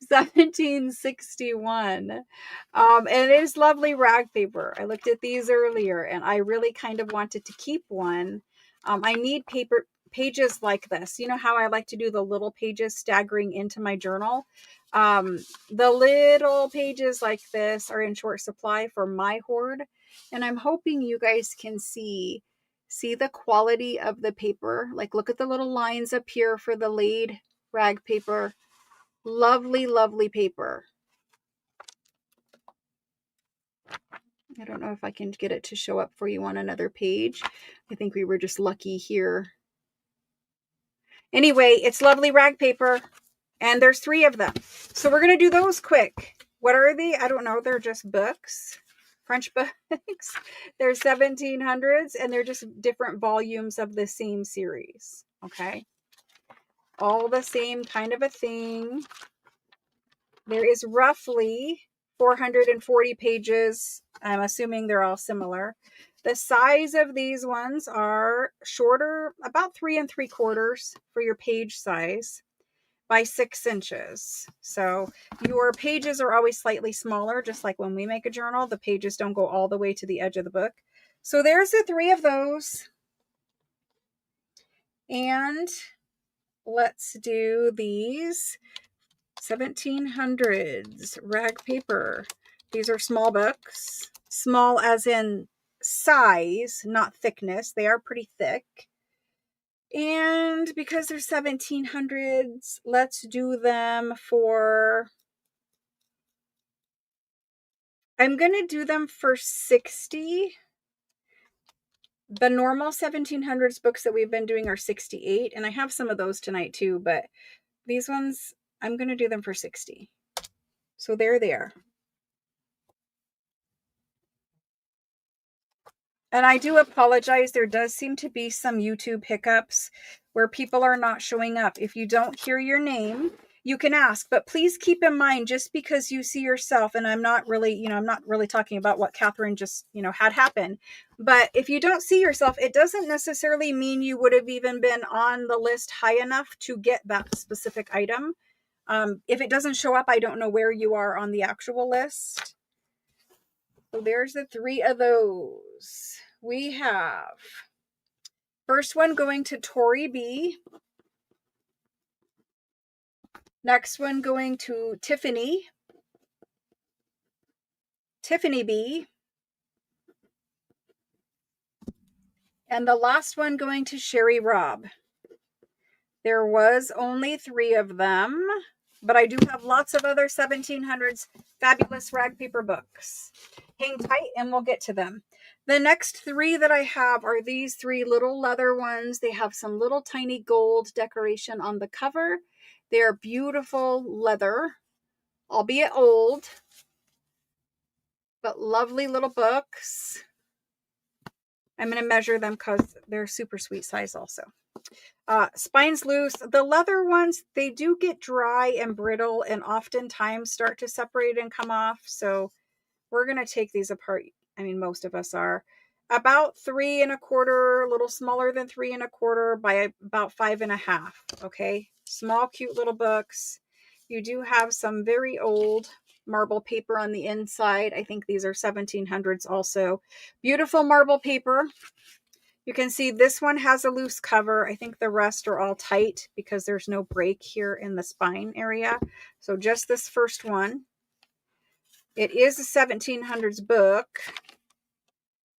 1761. And it is lovely rag paper. I looked at these earlier and I really kind of wanted to keep one. I need pages like this. You know how I like to do the little pages staggering into my journal? The little pages like this are in short supply for my hoard. And I'm hoping you guys can see the quality of the paper. Like, look at the little lines up here for the laid rag paper. Lovely, lovely paper. I don't know if I can get it to show up for you on another page. I think we were just lucky here. Anyway, it's lovely rag paper, and there's 3 of them. So we're going to do those quick. What are they? I don't know. They're just books. French books. They're 1700s, and they're just different volumes of the same series. Okay. All the same kind of a thing. There is roughly 440 pages. I'm assuming they're all similar. The size of these ones are shorter, about 3 3/4 for your page size, by 6 inches. So your pages are always slightly smaller, just like when we make a journal, the pages don't go all the way to the edge of the book. So there's the 3 of those. And let's do these 1700s rag paper. These are small books. Small as in size, not thickness. They are pretty thick. And because they're 1700s, let's do them for... I'm going to do them for 60. The normal 1700s books that we've been doing are 68. And I have some of those tonight too, but these ones, I'm going to do them for 60. So they're there. And I do apologize. There does seem to be some YouTube hiccups where people are not showing up. If you don't hear your name, you can ask, but please keep in mind, just because you see yourself, and I'm not really talking about what Catherine just, had happen. But if you don't see yourself, it doesn't necessarily mean you would have even been on the list high enough to get that specific item. If it doesn't show up, I don't know where you are on the actual list. So there's the 3 of those. We have first one going to Tori B. Next one going to Tiffany B. And the last one going to Sherry Robb. There was only 3 of them, but I do have lots of other 1700s fabulous rag paper books. Hang tight and we'll get to them. The next 3 that I have are these 3 little leather ones. They have some little tiny gold decoration on the cover. They are beautiful leather, albeit old, but lovely little books. I'm going to measure them because they're super sweet size also. Spine's loose. The leather ones, they do get dry and brittle and oftentimes start to separate and come off. So we're going to take these apart. I mean, most of us are. About 3 1/4, a little smaller than 3 1/4 by about 5 1/2. Okay. Small, cute little books. You do have some very old marble paper on the inside. I think these are 1700s also. Beautiful marble paper. You can see this one has a loose cover. I think the rest are all tight because there's no break here in the spine area. So just this first one. It is a 1700s book.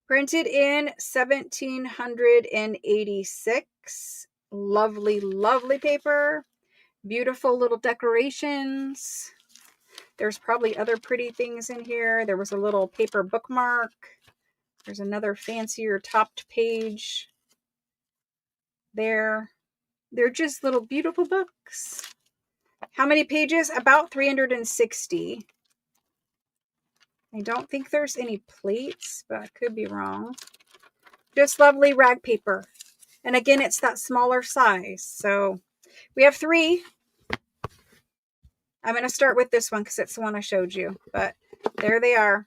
Printed in 1786. Lovely, lovely paper. Beautiful little decorations. There's probably other pretty things in here. There was a little paper bookmark. There's another fancier topped page there. They're just little beautiful books. How many pages? About 360. I don't think there's any plates, but I could be wrong. Just lovely rag paper. And again, it's that smaller size. So we have 3. I'm going to start with this one because it's the one I showed you. But there they are.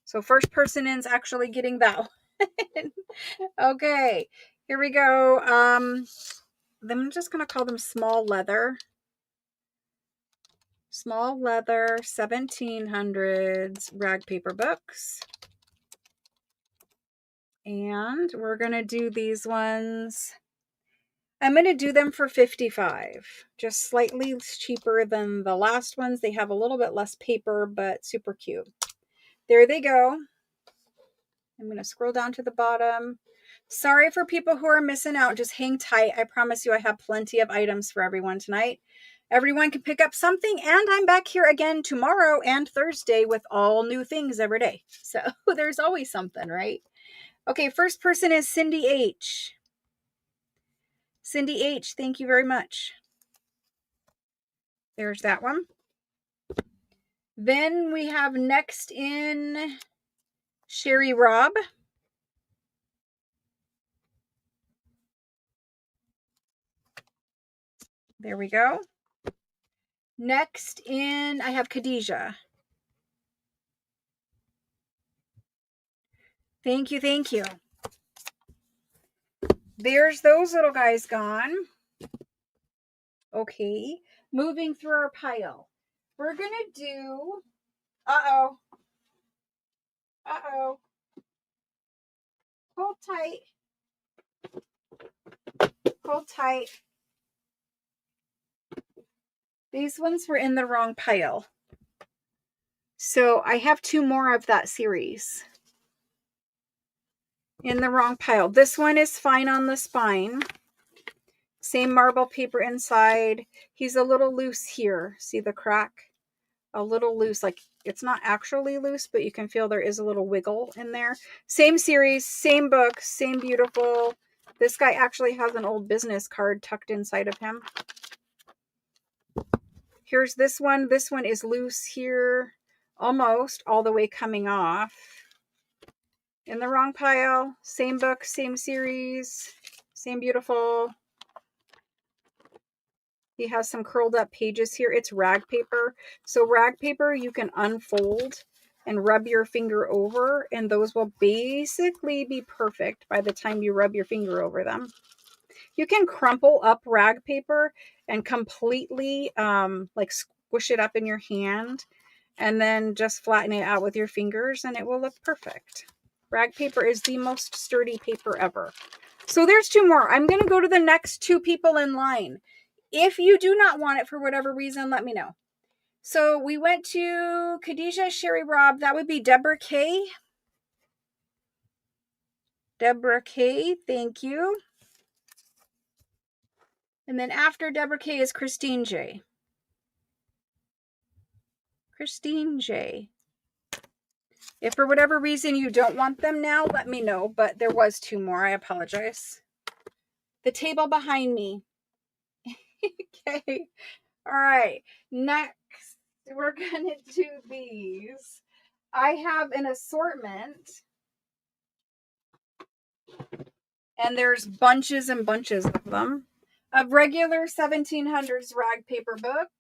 So first person in is actually getting that one. Okay, here we go. I'm just going to call them small leather. Small leather 1700s rag paper books. And we're going to do these ones. I'm going to do them for $55. Just slightly cheaper than the last ones. They have a little bit less paper, but super cute. There they go. I'm going to scroll down to the bottom. Sorry for people who are missing out. Just hang tight. I promise you I have plenty of items for everyone tonight. Everyone can pick up something, and I'm back here again tomorrow and Thursday with all new things every day. So there's always something, right? Okay, first person is Cindy H. Cindy H, thank you very much. There's that one. Then we have next in Sherry Robb. There we go. Next in, I have Khadijah. Thank you, thank you. There's those little guys gone. Okay, moving through our pile. We're going to do, uh-oh. Hold tight. Hold tight. These ones were in the wrong pile. So I have 2 more of that series in the wrong pile. This one is fine on the spine. Same marble paper inside. He's a little loose here. See the crack? A little loose. Like it's not actually loose, but you can feel there is a little wiggle in there. Same series, same book, same beautiful. This guy actually has an old business card tucked inside of him. Here's this one. This one is loose here, almost all the way coming off. In the wrong pile. Same book, same series, same beautiful. He has some curled up pages here. It's rag paper. So rag paper you can unfold and rub your finger over, and those will basically be perfect by the time you rub your finger over them. You can crumple up rag paper and completely like squish it up in your hand and then just flatten it out with your fingers and it will look perfect. Rag paper is the most sturdy paper ever. So there's 2 more. I'm going to go to the next 2 people in line. If you do not want it for whatever reason, let me know. So we went to Khadijah, Sherry, Rob. That would be Deborah K. Deborah K, thank you. And then after Deborah K is Christine J. Christine J. If for whatever reason you don't want them now, let me know. But there was 2 more. I apologize. The table behind me. Okay. All right. Next, we're going to do these. I have an assortment. And there's bunches and bunches of them. Of regular 1700s rag paper books.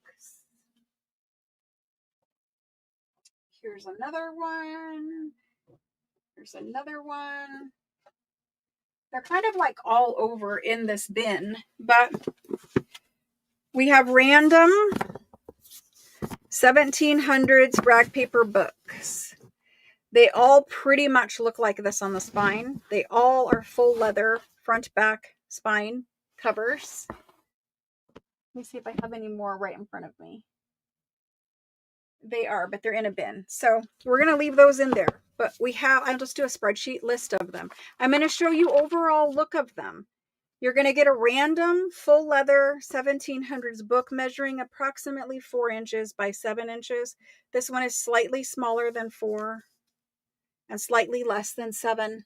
Here's another one. There's another one. They're kind of like all over in this bin, but we have random 1700s rag paper books. They all pretty much look like this on the spine. They all are full leather, front, back, spine covers. Let me see if I have any more right in front of me. They are, but they're in a bin. So we're going to leave those in there. But I'll just do a spreadsheet list of them. I'm going to show you overall look of them. You're going to get a random full leather 1700s book measuring approximately 4 inches by 7 inches. This one is slightly smaller than 4 and slightly less than 7.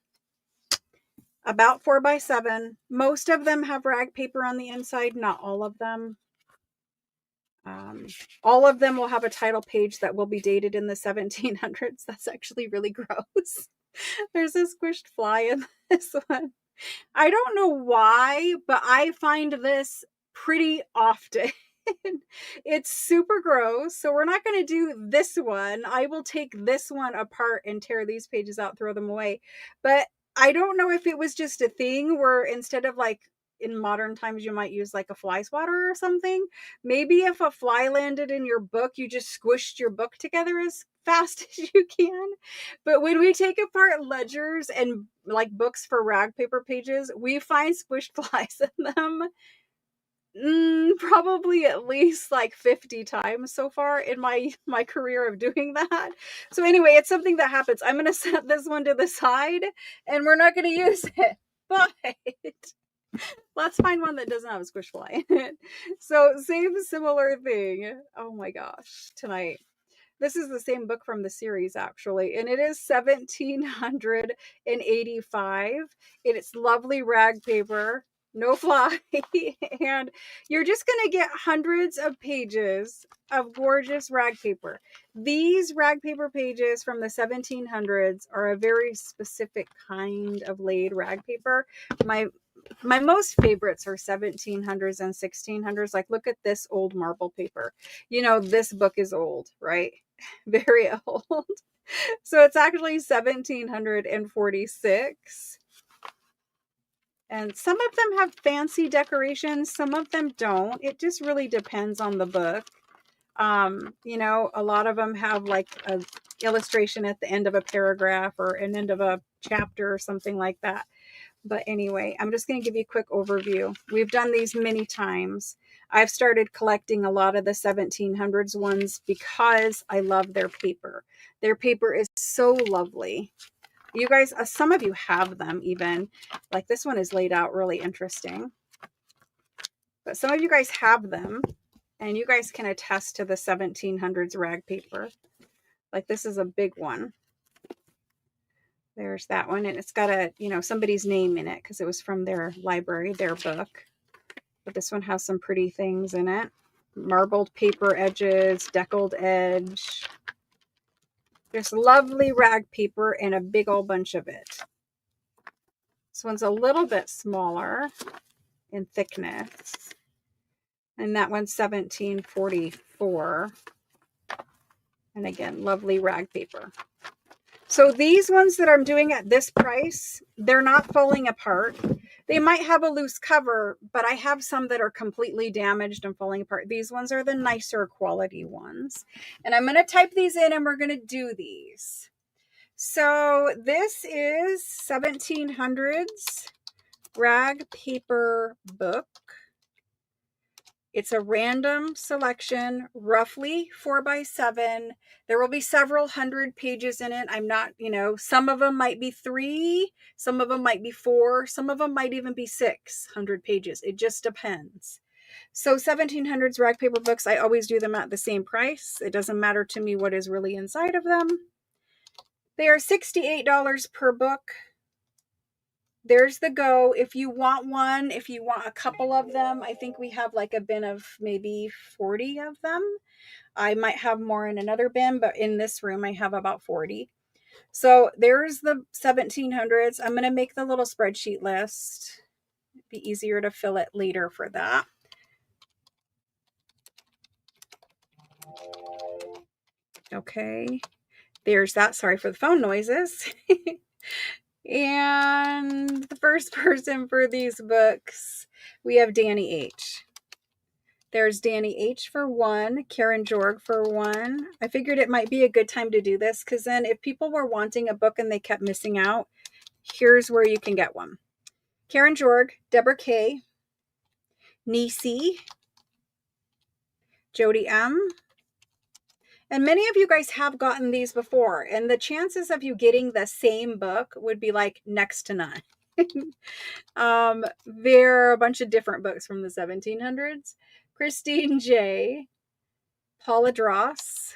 About 4 by 7. Most of them have rag paper on the inside, not all of them. All of them will have a title page that will be dated in the 1700s. That's actually really gross. There's a squished fly in this one. I don't know why, but I find this pretty often. It's super gross. So we're not going to do this one. I will take this one apart and tear these pages out, throw them away. But I don't know if it was just a thing where instead of like in modern times, you might use like a fly swatter or something. Maybe if a fly landed in your book, you just squished your book together as fast as you can. But when we take apart ledgers and like books for rag paper pages, we find squished flies in them. Probably at least like 50 times so far in my career of doing that. So anyway, it's something that happens. I'm going to set this one to the side and we're not going to use it. But let's find one that doesn't have a squish fly in it. So same similar thing. Oh my gosh, tonight. This is the same book from the series, actually, and it is 1785. It's lovely rag paper, no fly, and you're just going to get hundreds of pages of gorgeous rag paper. These rag paper pages from the 1700s are a very specific kind of laid rag paper. My most favorites are 1700s and 1600s. Like, look at this old marble paper. You know, this book is old, right? Very old. So it's actually 1746. And some of them have fancy decorations. Some of them don't. It just really depends on the book. You know, a lot of them have like a illustration at the end of a paragraph or an end of a chapter or something like that. But anyway, I'm just going to give you a quick overview. We've done these many times. I've started collecting a lot of the 1700s ones because I love their paper. Their paper is so lovely. You guys, some of you have them even. Like this one is laid out really interesting. But some of you guys have them and you guys can attest to the 1700s rag paper. Like this is a big one. There's that one, and it's got a, you know, somebody's name in it because it was from their library, their book. But this one has some pretty things in it. Marbled paper edges, deckled edge. There's lovely rag paper and a big old bunch of it. This one's a little bit smaller in thickness. And that one's 1744. And again, lovely rag paper. So these ones that I'm doing at this price, they're not falling apart. They might have a loose cover, but I have some that are completely damaged and falling apart. These ones are the nicer quality ones. And I'm going to type these in and we're going to do these. So this is 1700s rag paper book. It's a random selection, roughly 4x7. There will be several hundred pages in it. I'm not, some of them might be 3, some of them might be 4, some of them might even be 600 pages. It just depends. So 1700s rag paper books, I always do them at the same price. It doesn't matter to me what is really inside of them. They are $68 per book. There's the go. If you want one, if you want a couple of them, I think we have like a bin of maybe 40 of them. I might have more in another bin, but in this room I have about 40. So there's the 1700s. I'm going to make the little spreadsheet list. It'd be easier to fill it later for that. Okay. There's that. Sorry for the phone noises. And the first person for these books, we have Danny H. There's Danny H for 1, Karen Jorg for 1. I figured it might be a good time to do this because then if people were wanting a book and they kept missing out, here's where you can get one. Karen Jorg, Deborah K, Nisi, Jody M. And many of you guys have gotten these before, and the chances of you getting the same book would be like next to none. There are a bunch of different books from the 1700s. Christine J, Paula Dross,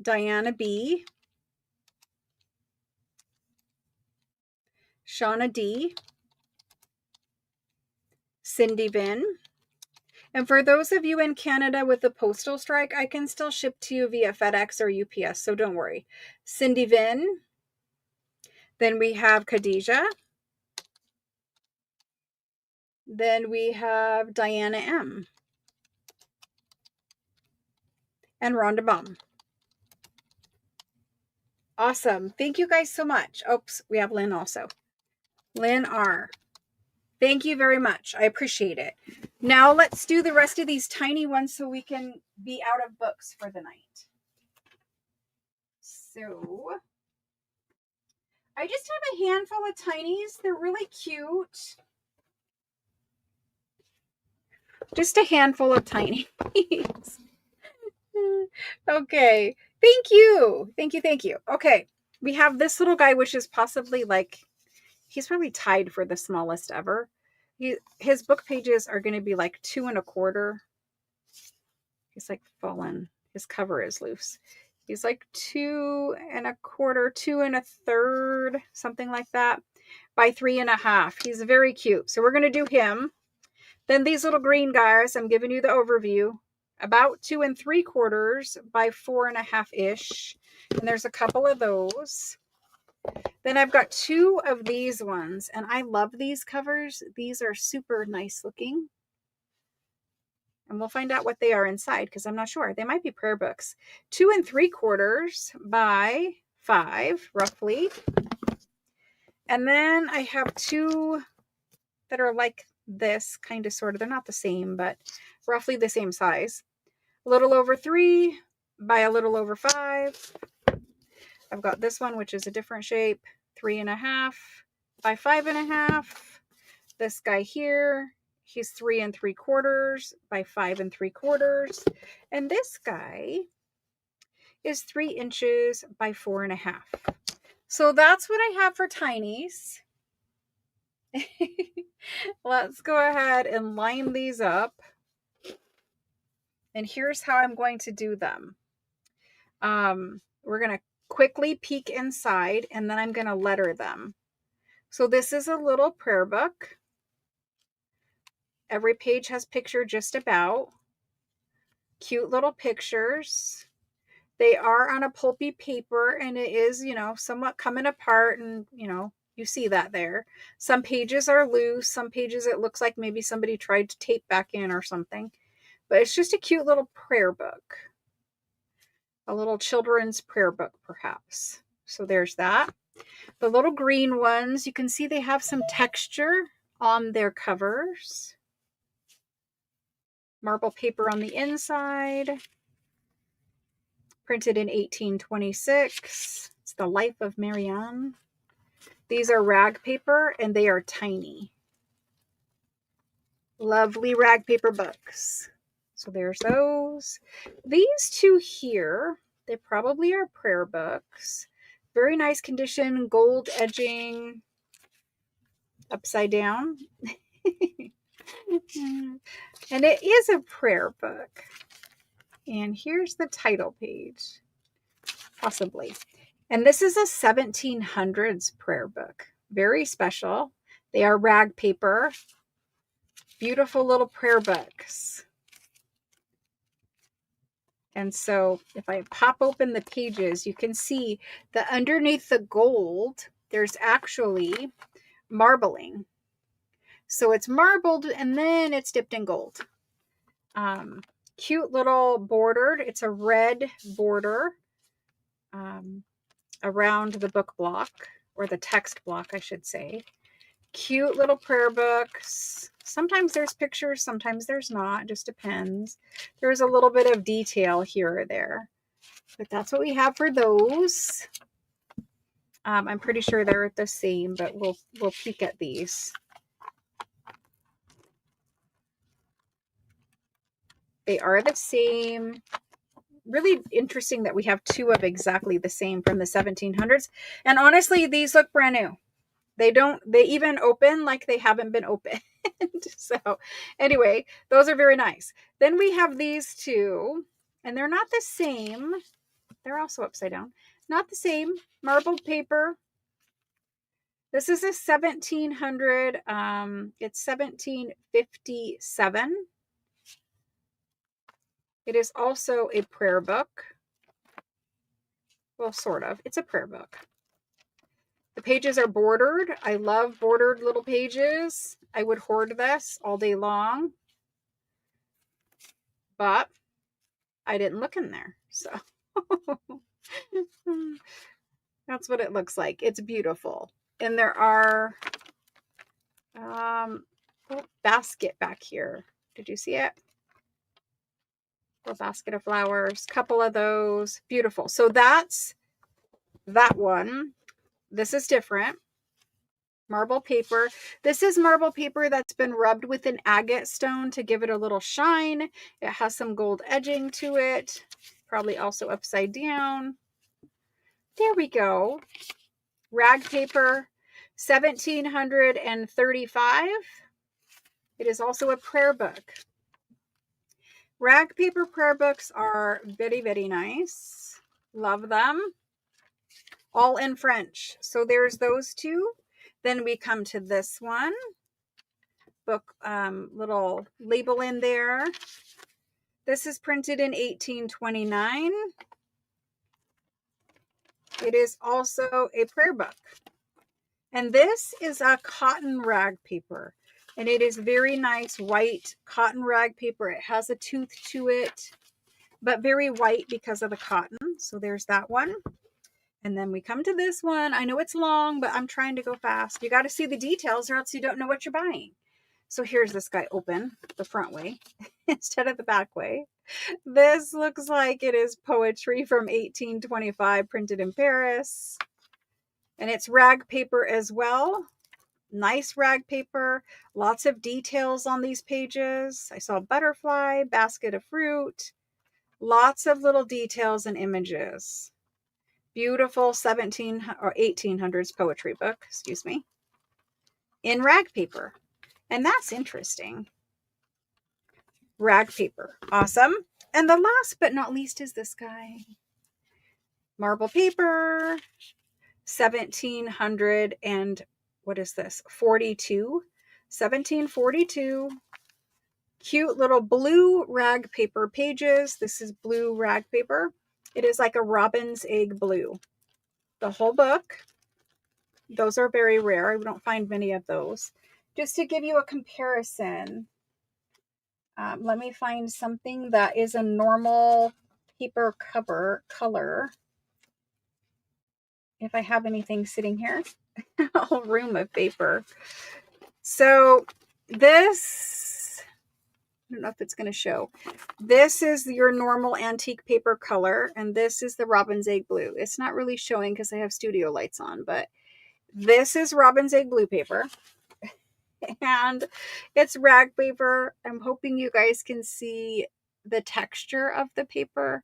Diana B, Shauna D, Cindy Vin. And for those of you in Canada with the postal strike, I can still ship to you via FedEx or UPS, so don't worry. Cindy Vin. Then we have Khadijah. Then we have Diana M. And Rhonda Baum. Awesome. Thank you guys so much. Oops, we have Lynn also. Lynn R. Thank you very much. I appreciate it. Now let's do the rest of these tiny ones so we can be out of books for the night. So I just have a handful of tinies. They're really cute. Just a handful of tinies. Okay. Thank you. Thank you. Thank you. Okay. We have this little guy, which is possibly like, he's probably tied for the smallest ever. His book pages are going to be like 2 1/4. He's like fallen. His cover is loose. He's like 2 1/4, 2 1/3, something like that, by 3 1/2. He's very cute. So we're going to do him. Then these little green guys, I'm giving you the overview, about 2 3/4 by 4 1/2-ish. And there's a couple of those. Then I've got 2 of these ones, and I love these covers. These are super nice looking. And we'll find out what they are inside because I'm not sure. They might be prayer books. 2 3/4 by 5, roughly. And then I have 2 that are like this, kind of, sort of. They're not the same, but roughly the same size. A little over 3 by a little over 5. I've got this one, which is a different shape, 3 1/2 by 5 1/2. This guy here, he's 3 3/4 by 5 3/4. And this guy is 3 inches by 4 1/2. So that's what I have for tinies. Let's go ahead and line these up. And here's how I'm going to do them. We're going to quickly peek inside, and then I'm going to letter them. So this is a little prayer book. Every page has picture just about. Cute little pictures. They are on a pulpy paper, and it is, somewhat coming apart, and, you see that there. Some pages are loose. Some pages it looks like maybe somebody tried to tape back in or something. But it's just a cute little prayer book. A little children's prayer book, perhaps. So there's that. The little green ones, you can see they have some texture on their covers. Marble paper on the inside. Printed in 1826. It's the Life of Marianne. These are rag paper and they are tiny. Lovely rag paper books. So there's those. These two here, they probably are prayer books. Very nice condition, gold edging, upside down. And it is a prayer book. And here's the title page, possibly. And this is a 1700s prayer book. Very special. They are rag paper. Beautiful little prayer books. And so if I pop open the pages, you can see that underneath the gold, there's actually marbling. So it's marbled and then it's dipped in gold. Cute little bordered. It's a red border around the book block, or the text block, I should say. Cute little prayer books. Sometimes there's pictures, sometimes there's not. It just depends. There's a little bit of detail here or there. But that's what we have for those. I'm pretty sure they're the same, but we'll peek at these. They are the same. Really interesting that we have two of exactly the same from the 1700s. And honestly, these look brand new. They even open like they haven't been opened. So anyway, those are very nice. Then we have these two, and they're not the same. They're also upside down. Not the same. Marbled paper. This is a 1700, it's 1757. It is also a prayer book. Well, sort of. It's a prayer book. The pages are bordered. I love bordered little pages. I would hoard this all day long. But I didn't look in there. So that's what it looks like. It's beautiful. And there are basket back here. Did you see it? A basket of flowers, couple of those. Beautiful. So that's that one. This is different. Marble paper. This is marble paper that's been rubbed with an agate stone to give it a little shine. It has some gold edging to it. Probably also upside down. There we go. Rag paper, 1735. It is also a prayer book. Rag paper prayer books are very, very nice. Love them. All in French. So there's those two. Then we come to this one. Book, little label in there. This is printed in 1829. It is also a prayer book. And this is a cotton rag paper. And it is very nice white cotton rag paper. It has a tooth to it, but very white because of the cotton. So there's that one. And then we come to this one. I know it's long, but I'm trying to go fast. You got to see the details or else you don't know what you're buying. So here's this guy open the front way instead of the back way. This looks like it is poetry from 1825, printed in Paris. And it's rag paper as well. Nice rag paper. Lots of details on these pages. I saw a butterfly, basket of fruit. Lots of little details and images. Beautiful 1800s poetry book, excuse me, in rag paper. And that's interesting. Rag paper. Awesome. And the last but not least is this guy. Marble paper. 1700 and what is this? 42. 1742. Cute little blue rag paper pages. This is blue rag paper. It is like a robin's egg blue. The whole book. Those are very rare. I don't find many of those. Just to give you a comparison, let me find something that is a normal paper cover color. if I have anything sitting here. A whole room of paper. So this, I don't know if it's going to show. This is your normal antique paper color, and this is the robin's egg blue. It's not really showing because I have studio lights on, but this is robin's egg blue paper. And it's rag paper. I'm hoping you guys can see the texture of the paper.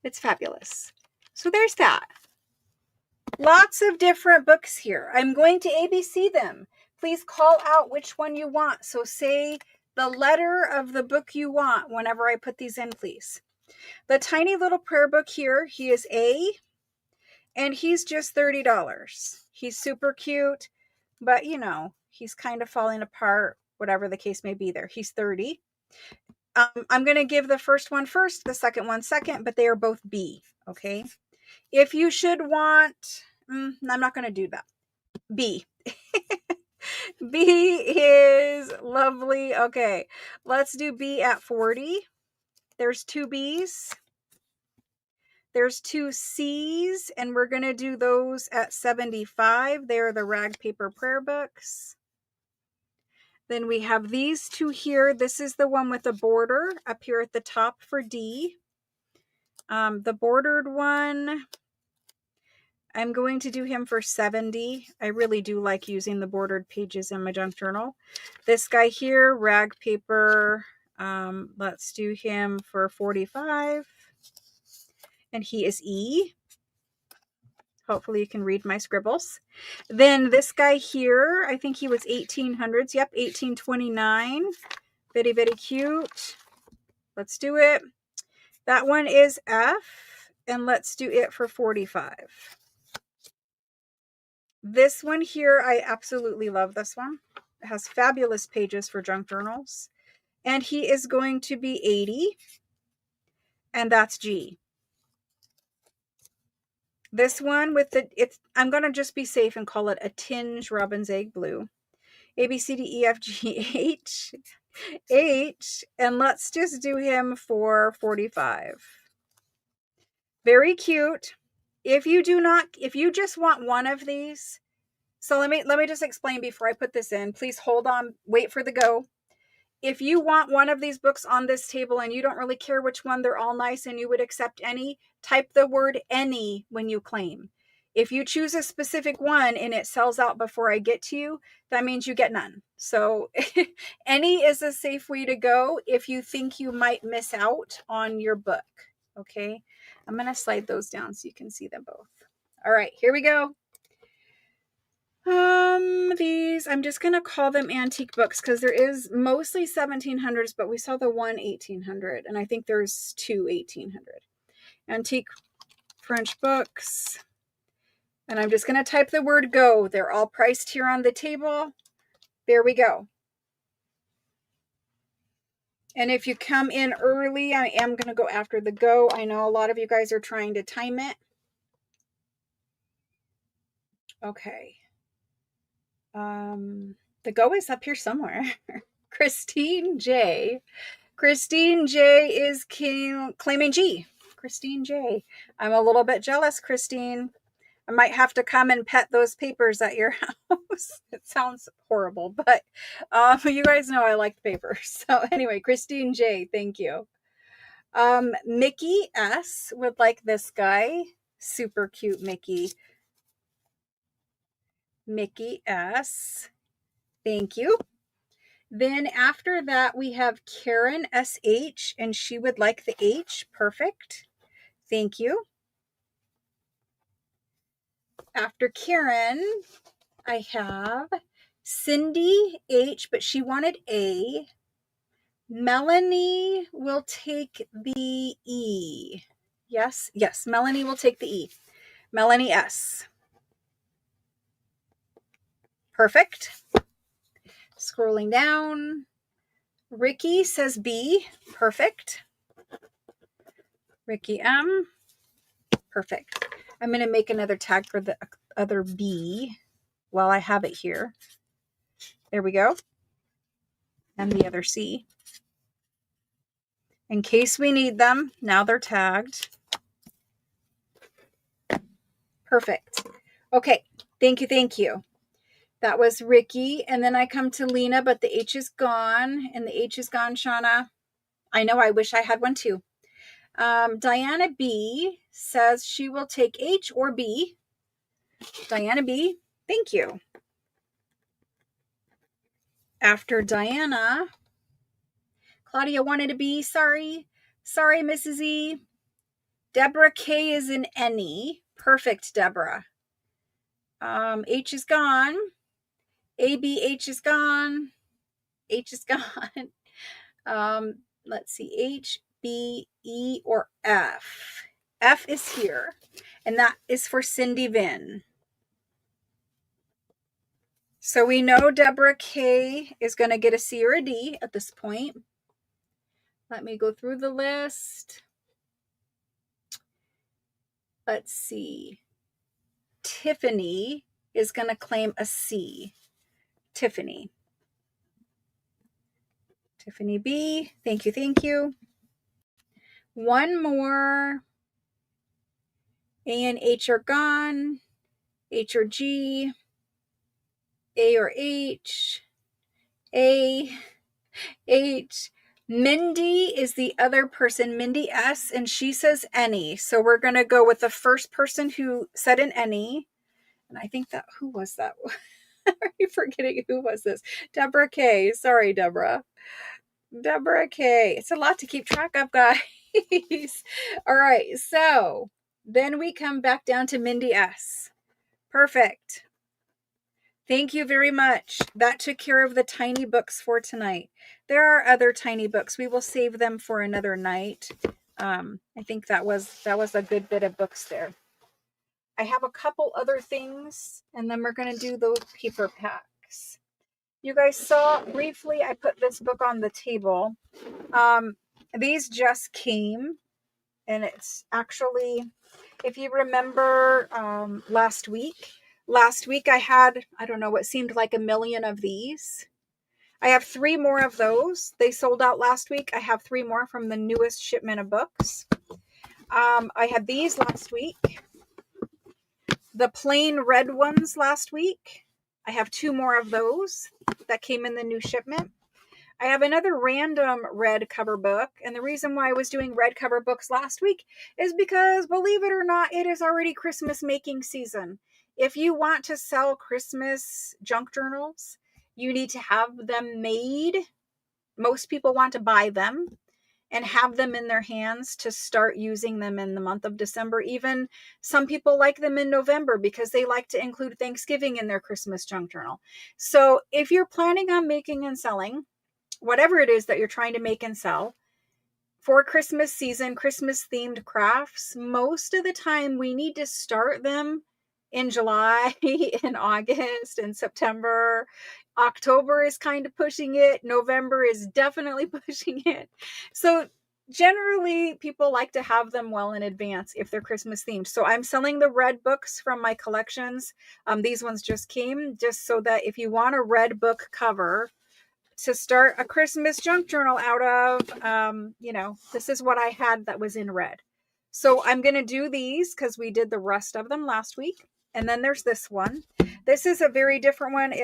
It's fabulous. So there's that. Lots of different books here. I'm going to ABC them. Please call out which one you want. So say the letter of the book you want whenever I put these in, please. The tiny little prayer book here, he is A, and he's just $30. He's super cute, but you know, he's kind of falling apart, whatever the case may be there. He's 30. I'm going to give the first one first, the second one second, but they are both B, okay? If you should want, I'm not going to do that. B. B is lovely. Okay, let's do B at 40. There's two B's. There's two C's, and we're going to do those at 75. They're the rag paper prayer books. Then we have these two here. This is the one with the border up here at the top for D. The bordered one, I'm going to do him for 70. I really do like using the bordered pages in my junk journal. This guy here, rag paper, let's do him for 45. And he is E. Hopefully you can read my scribbles. Then this guy here, I think he was 1800s. Yep, 1829. Very, very cute. Let's do it. That one is F, and let's do it for 45. This one here, I absolutely love this one. It has fabulous pages for junk journals. And he is going to be 80, and that's G. This one with the, I'm going to just be safe and call it a tinge robin's egg blue. A, B, C, D, E, F, G, H, H, and let's just do him for 45. Very cute. If you just want one of these, so let me just explain before I put this in. Please hold on, wait for the go. If you want one of these books on this table and you don't really care which one, they're all nice and you would accept any, type the word any when you claim. If you choose a specific one and it sells out before I get to you, that means you get none. So any is a safe way to go if you think you might miss out on your book. Okay, I'm going to slide those down so you can see them both. All right, here we go. These, I'm just going to call them antique books because there is mostly 1700s, but we saw the one 1800, and I think there's two 1800. Antique French books. And I'm just going to type the word go. They're all priced here on the table. There we go. And if you come in early, I am going to go after the go. I know a lot of you guys are trying to time it. Okay. The go is up here somewhere. Christine J. Christine J is claiming G. Christine J. I'm a little bit jealous, Christine. I might have to come and pet those papers at your house. It sounds horrible, but you guys know I like the papers. So anyway, Christine J, thank you. Mickey S would like this guy. Super cute Mickey. Mickey S. Thank you. Then after that, we have Karen SH, and she would like the H. Perfect. Thank you. After Karen, I have Cindy H, but she wanted A. Melanie will take the E. Yes, Melanie will take the E. Melanie S. Perfect. Scrolling down. Ricky says B. Perfect. Ricky M. Perfect. I'm going to make another tag for the other B while I have it here. There we go. And the other C. In case we need them, now they're tagged. Perfect. Okay, thank you, thank you. That was Ricky. And then I come to Lena, but the H is gone. And the H is gone, Shauna. I know, I wish I had one too. Diana B says she will take H or B. Diana B, thank you. After Diana, Claudia wanted to be. Sorry, Mrs. E. Deborah K is in any. Perfect, Deborah. H is gone. ABH is gone. H is gone. Let's see, H, B, E, or F. F is here, and that is for Cindy Vin. So we know Deborah K is going to get a C or a D at this point. Let me go through the list. Let's see. Tiffany is going to claim a C. Tiffany B, thank you, thank you. One more. A and H are gone. H or G. A or H. A, H. Mindy is the other person, Mindy S, and she says any. So we're going to go with the first person who said an any. And I think that, who was that? Are you forgetting who was this? Deborah K. Sorry, Deborah. Deborah K. It's a lot to keep track of, guys. All right. So then we come back down to Mindy S. Perfect. Thank you very much. That took care of the tiny books for tonight. There are other tiny books. We will save them for another night. I think that was a good bit of books there. I have a couple other things, and then we're going to do those paper packs. You guys saw briefly, I put this book on the table. These just came, and it's actually, if you remember last week I had, I don't know, what seemed like 1 million of these. I have 3 more of those. They sold out last week. I have 3 more from the newest shipment of books. I had these last week. The plain red ones last week. I have 2 more of those that came in the new shipment. I have another random red cover book, and the reason why I was doing red cover books last week is because, believe it or not, it is already Christmas making season. If you want to sell Christmas junk journals, you need to have them made. Most people want to buy them and have them in their hands to start using them in the month of December. Even some people like them in November because they like to include Thanksgiving in their Christmas junk journal. So if you're planning on making and selling whatever it is that you're trying to make and sell for Christmas season, Christmas themed crafts, most of the time we need to start them in July, in August, and September. October is kind of pushing it. November is definitely pushing it. So generally people like to have them well in advance if they're Christmas themed. So I'm selling the red books from my collections. These ones just came, just so that if you want a red book cover to start a Christmas junk journal out of, this is what I had that was in red. So I'm going to do these because we did the rest of them last week. And then there's this one. This is a very different one.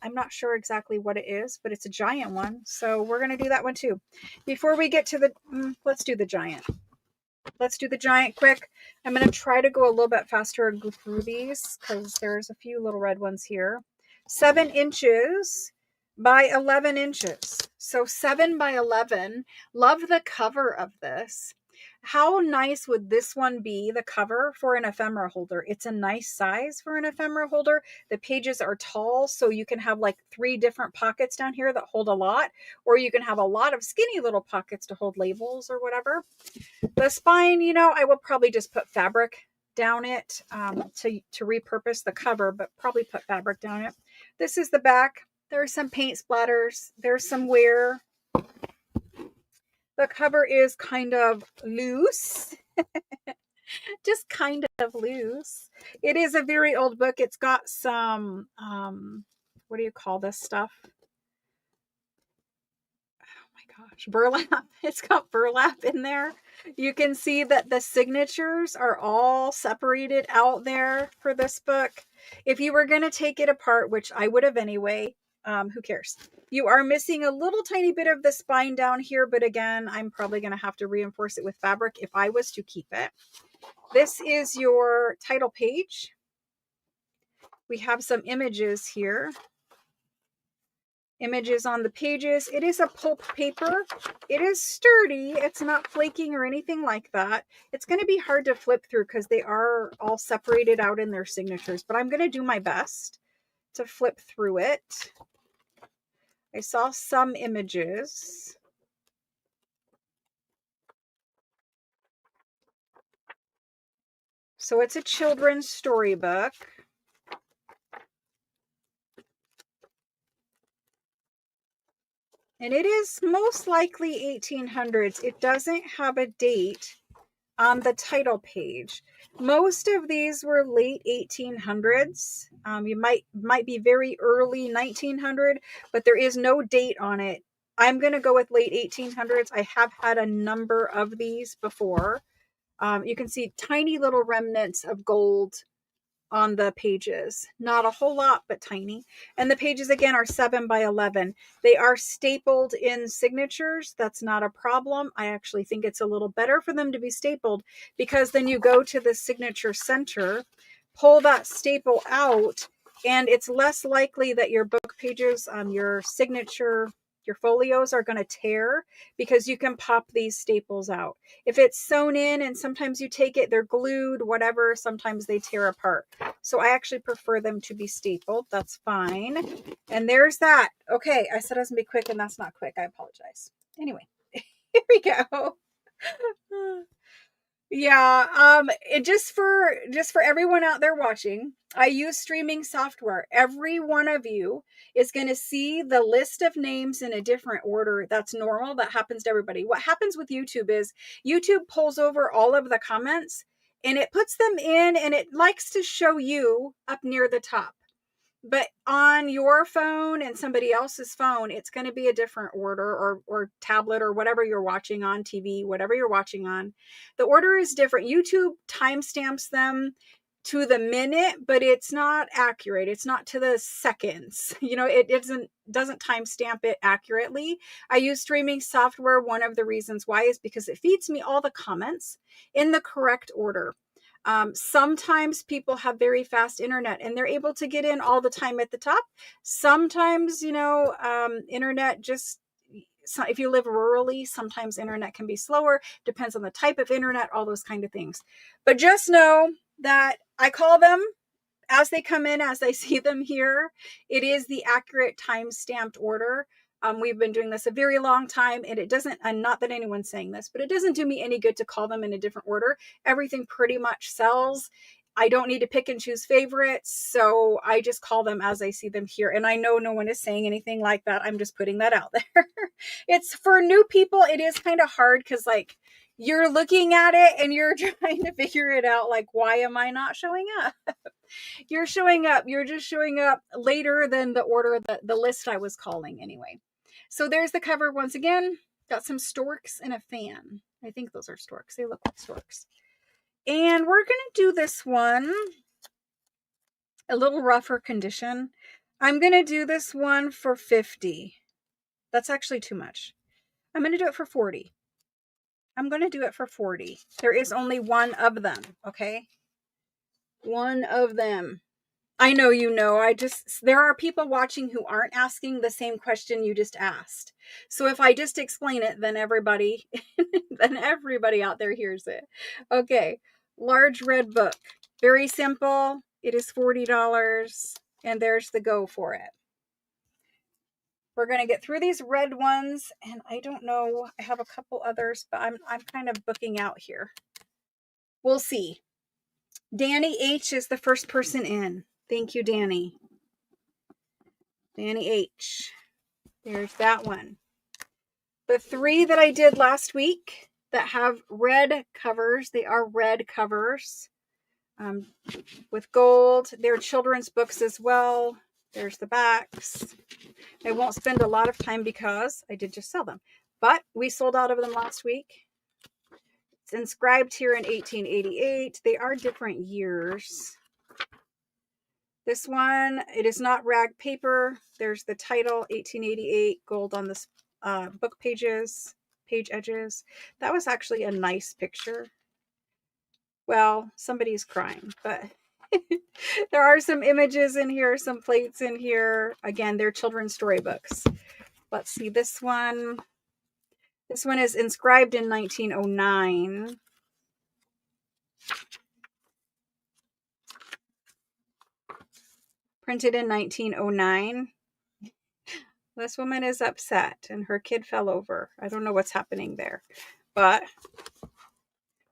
I'm not sure exactly what it is, but it's a giant one. So we're going to do that one too. Before we get to let's do the giant. Let's do the giant quick. I'm going to try to go a little bit faster and go through these because there's a few little red ones here. 7 inches by 11 inches. So 7 by 11. Love the cover of this. How nice would this one be, the cover, for an ephemera holder? It's a nice size for an ephemera holder. The pages are tall, so you can have like 3 different pockets down here that hold a lot, or you can have a lot of skinny little pockets to hold labels or whatever. The spine, I will probably just put fabric down it to repurpose the cover, but probably put fabric down it. This is the back. There are some paint splatters. There's some wear. The cover is kind of loose. Just kind of loose. It is a very old book. It's got some, what do you call this stuff? Oh my gosh, burlap. It's got burlap in there. You can see that the signatures are all separated out there for this book. If you were going to take it apart, which I would have anyway, who cares? You are missing a little tiny bit of the spine down here, but again, I'm probably going to have to reinforce it with fabric if I was to keep it. This is your title page. We have some images here. Images on the pages. It is a pulp paper. It is sturdy. It's not flaking or anything like that. It's going to be hard to flip through because they are all separated out in their signatures, but I'm going to do my best to flip through it. I saw some images. So it's a children's storybook. And it is most likely 1800s. It doesn't have a date on the title page. Most of these were late 1800s. You might be very early 1900, but there is no date on it. I'm going to go with late 1800s. I have had a number of these before. You can see tiny little remnants of gold on the pages. Not a whole lot, but tiny. And the pages, again, are 7 by 11. They are stapled in signatures. That's not a problem. I actually think it's a little better for them to be stapled because then you go to the signature center, pull that staple out, and it's less likely that your book pages, your signature, your folios are going to tear because you can pop these staples out. If it's sewn in and sometimes you take it, they're glued, whatever, sometimes they tear apart. So I actually prefer them to be stapled. That's fine. And there's that. Okay, I said I was going to be quick and that's not quick. I apologize. Anyway, here we go. Yeah, just for everyone out there watching, I use streaming software. Every one of you is going to see the list of names in a different order. That's normal. That happens to everybody. What happens with YouTube is YouTube pulls over all of the comments and it puts them in and it likes to show you up near the top. But on your phone and somebody else's phone, it's going to be a different order, or tablet, or whatever you're watching on TV, whatever you're watching on. The order is different. YouTube timestamps them to the minute, but it's not accurate. It's not to the seconds. You know, it doesn't timestamp it accurately. I use streaming software. One of the reasons why is because it feeds me all the comments in the correct order. Sometimes people have very fast internet and they're able to get in all the time at the top. Sometimes, internet just, if you live rurally, sometimes internet can be slower, depends on the type of internet, all those kind of things. But just know that I call them as they come in, as I see them here. It is the accurate time-stamped order. We've been doing this a very long time, and it doesn't, and not that anyone's saying this, but it doesn't do me any good to call them in a different order. Everything pretty much sells. I don't need to pick and choose favorites, so I just call them as I see them here. And I know no one is saying anything like that. I'm just putting that out there. It's for new people. It is kind of hard because, like, you're looking at it and you're trying to figure it out. Like, why am I not showing up? You're showing up. You're just showing up later than the order, the list I was calling anyway. So there's the cover once again. Got some storks and a fan. I think those are storks. They look like storks. And we're going to do this one a little rougher condition. I'm going to do this one for 50. That's actually too much. I'm going to do it for 40. I'm going to do it for 40. There is only one of them, okay? One of them. I know you know. There are people watching who aren't asking the same question you just asked. So if I just explain it, then everybody out there hears it. Okay. Large red book. Very simple. It is $40. And there's the go for it. We're going to get through these red ones. And I don't know. I have a couple others, but I'm kind of booking out here. We'll see. Danny H is the first person in. Thank you, Danny. Danny H. There's that one. The 3 that I did last week that have red covers, they are red covers with gold. They're children's books as well. There's the backs. I won't spend a lot of time because I did just sell them. but we sold out of them last week. It's inscribed here in 1888. They are different years. This one, it is not rag paper. There's the title, 1888, gold on the book page edges. That was actually a nice picture. Well, somebody's crying, but there are some images in here, some plates in here. Again, they're children's storybooks. Let's see, this one. This one is inscribed in 1909. Printed in 1909. This woman is upset and her kid fell over. I don't know what's happening there. But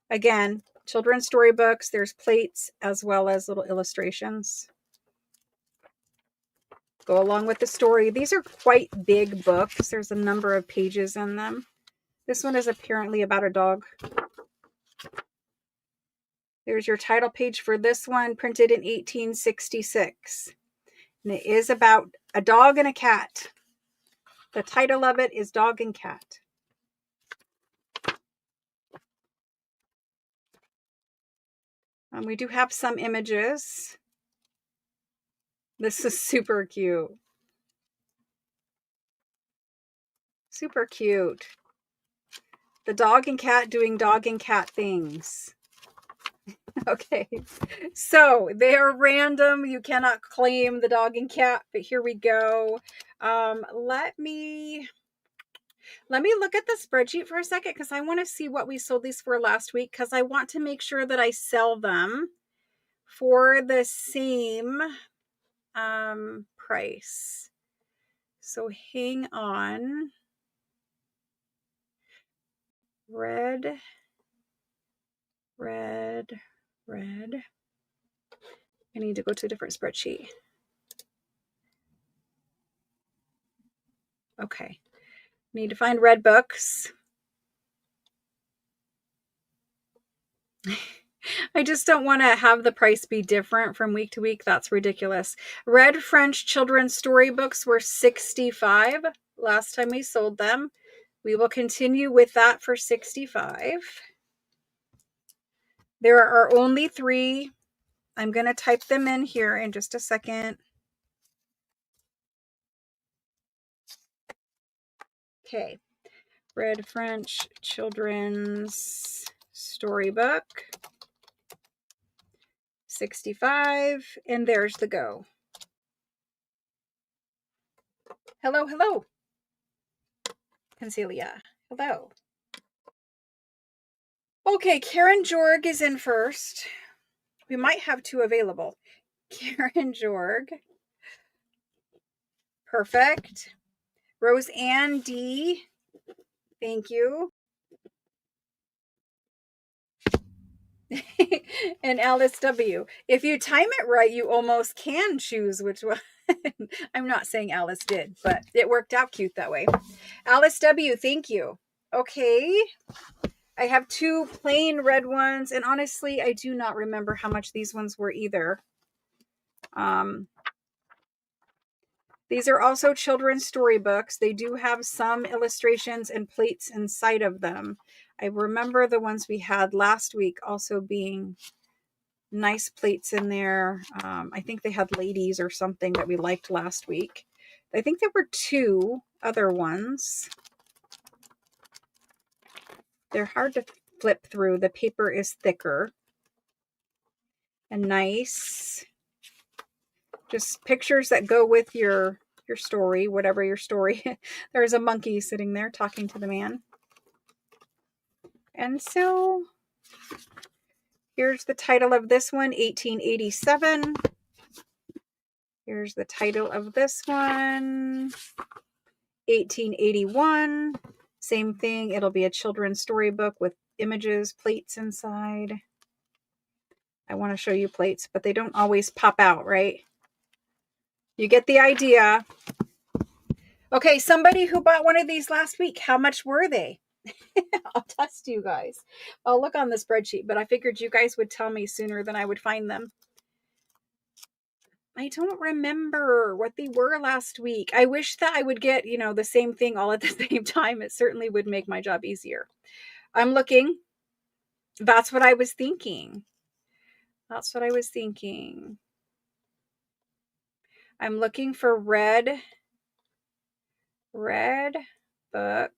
again, children's storybooks. There's plates as well as little illustrations. Go along with the story. These are quite big books. There's a number of pages in them. This one is apparently about a dog. There's your title page for this one, printed in 1866. And it is about a dog and a cat. The title of it is Dog and Cat. We do have some images. This is super cute. Super cute. The dog and cat doing dog and cat things. Okay, so they are random. You cannot claim the dog and cat, but here we go. Let me look at the spreadsheet for a second because I want to see what we sold these for last week, because I want to make sure that I sell them for the same price. So hang on. Red. I need to go to a different spreadsheet. Okay. Need to find red books. I just don't want to have the price be different from week to week. That's ridiculous. Red French children's storybooks were $65 last time we sold them. We will continue with that for $65. There are only 3. I'm going to type them in here in just a second. Okay. Red French children's storybook. $65. And there's the go. Hello, hello. Pensilia. Hello. Okay, Karen Jorg is in first. We might have 2 available. Karen Jorg. Perfect. Roseanne D. Thank you. And Alice W. If you time it right, you almost can choose which one. I'm not saying Alice did, but it worked out cute that way. Alice W. Thank you. Okay. I have 2 plain red ones, and honestly, I do not remember how much these ones were either. These are also children's storybooks. They do have some illustrations and plates inside of them. I remember the ones we had last week also being nice plates in there. I think they had ladies or something that we liked last week. I think there were 2 other ones. They're hard to flip through. The paper is thicker and nice. Just pictures that go with your story, whatever your story. There's a monkey sitting there talking to the man. And so here's the title of this one, 1887. Here's the title of this one, 1881. Same thing. It'll be a children's storybook with images, plates inside. I want to show you plates, but they don't always pop out, right? You get the idea. Okay, somebody who bought one of these last week, how much were they? I'll test you guys. I'll look on the spreadsheet, but I figured you guys would tell me sooner than I would find them. I don't remember what they were last week. I wish that I would get, the same thing all at the same time. It certainly would make my job easier. I'm looking. That's what I was thinking. That's what I was thinking. I'm looking for red book.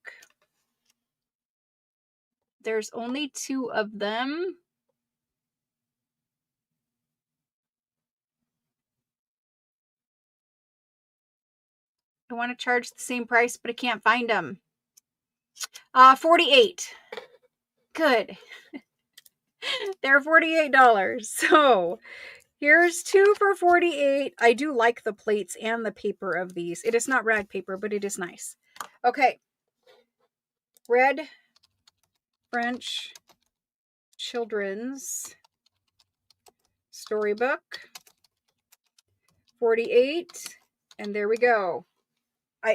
There's only 2 of them. I want to charge the same price, but I can't find them. 48. Good. They're $48. So here's 2 for $48. I do like the plates and the paper of these. It is not rag paper, but it is nice. Okay. Red French children's storybook. 48. And there we go.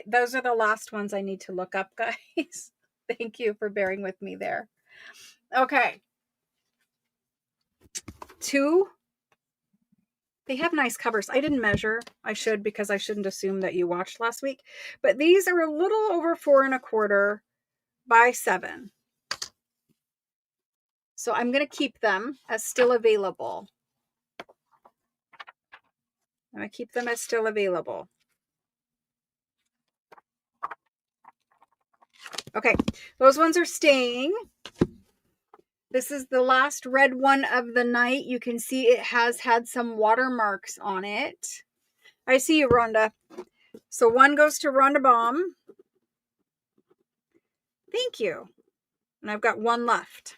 Those are the last ones I need to look up, guys. Thank you for bearing with me there. Okay. 2. They have nice covers. I didn't measure. I should, because I shouldn't assume that you watched last week. But these are a little over 4 1/4 by 7. So I'm going to keep them as still available. I'm going to keep them as still available. Okay, those ones are staying. This is the last red one of the night. You can see it has had some watermarks on it. I see you, Rhonda. So 1 goes to Rhonda Baum. Thank you. And I've got 1 left.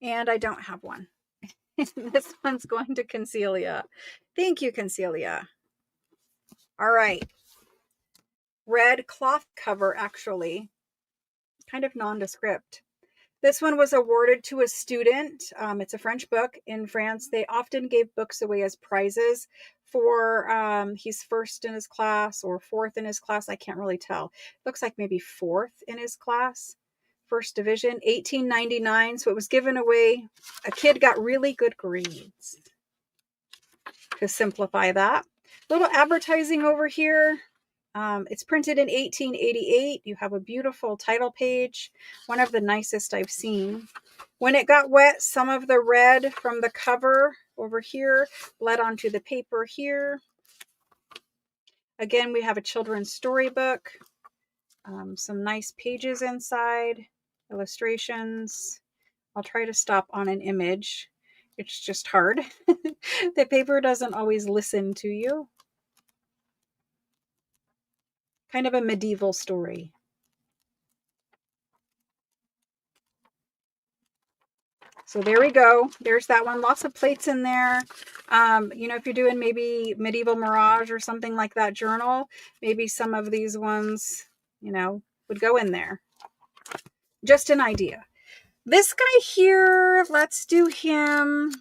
And I don't have 1. This one's going to Concelia. Thank you, Concelia. All right. Red cloth cover, actually. Kind of nondescript. This one was awarded to a student. It's a French book. In France, they often gave books away as prizes for he's first in his class or 4th in his class. I can't really tell. Looks like maybe 4th in his class. First division, 1899. So it was given away. A kid got really good grades. To simplify that. Little advertising over here. It's printed in 1888. You have a beautiful title page. One of the nicest I've seen. When it got wet, some of the red from the cover over here bled onto the paper here. Again, we have a children's storybook. Some nice pages inside. Illustrations. I'll try to stop on an image. It's just hard. The paper doesn't always listen to you. Kind of a medieval story. So there we go. There's that one. Lots of plates in there. If you're doing maybe Medieval Mirage or something like that journal, maybe some of these ones, would go in there. Just an idea. This guy here, let's do him.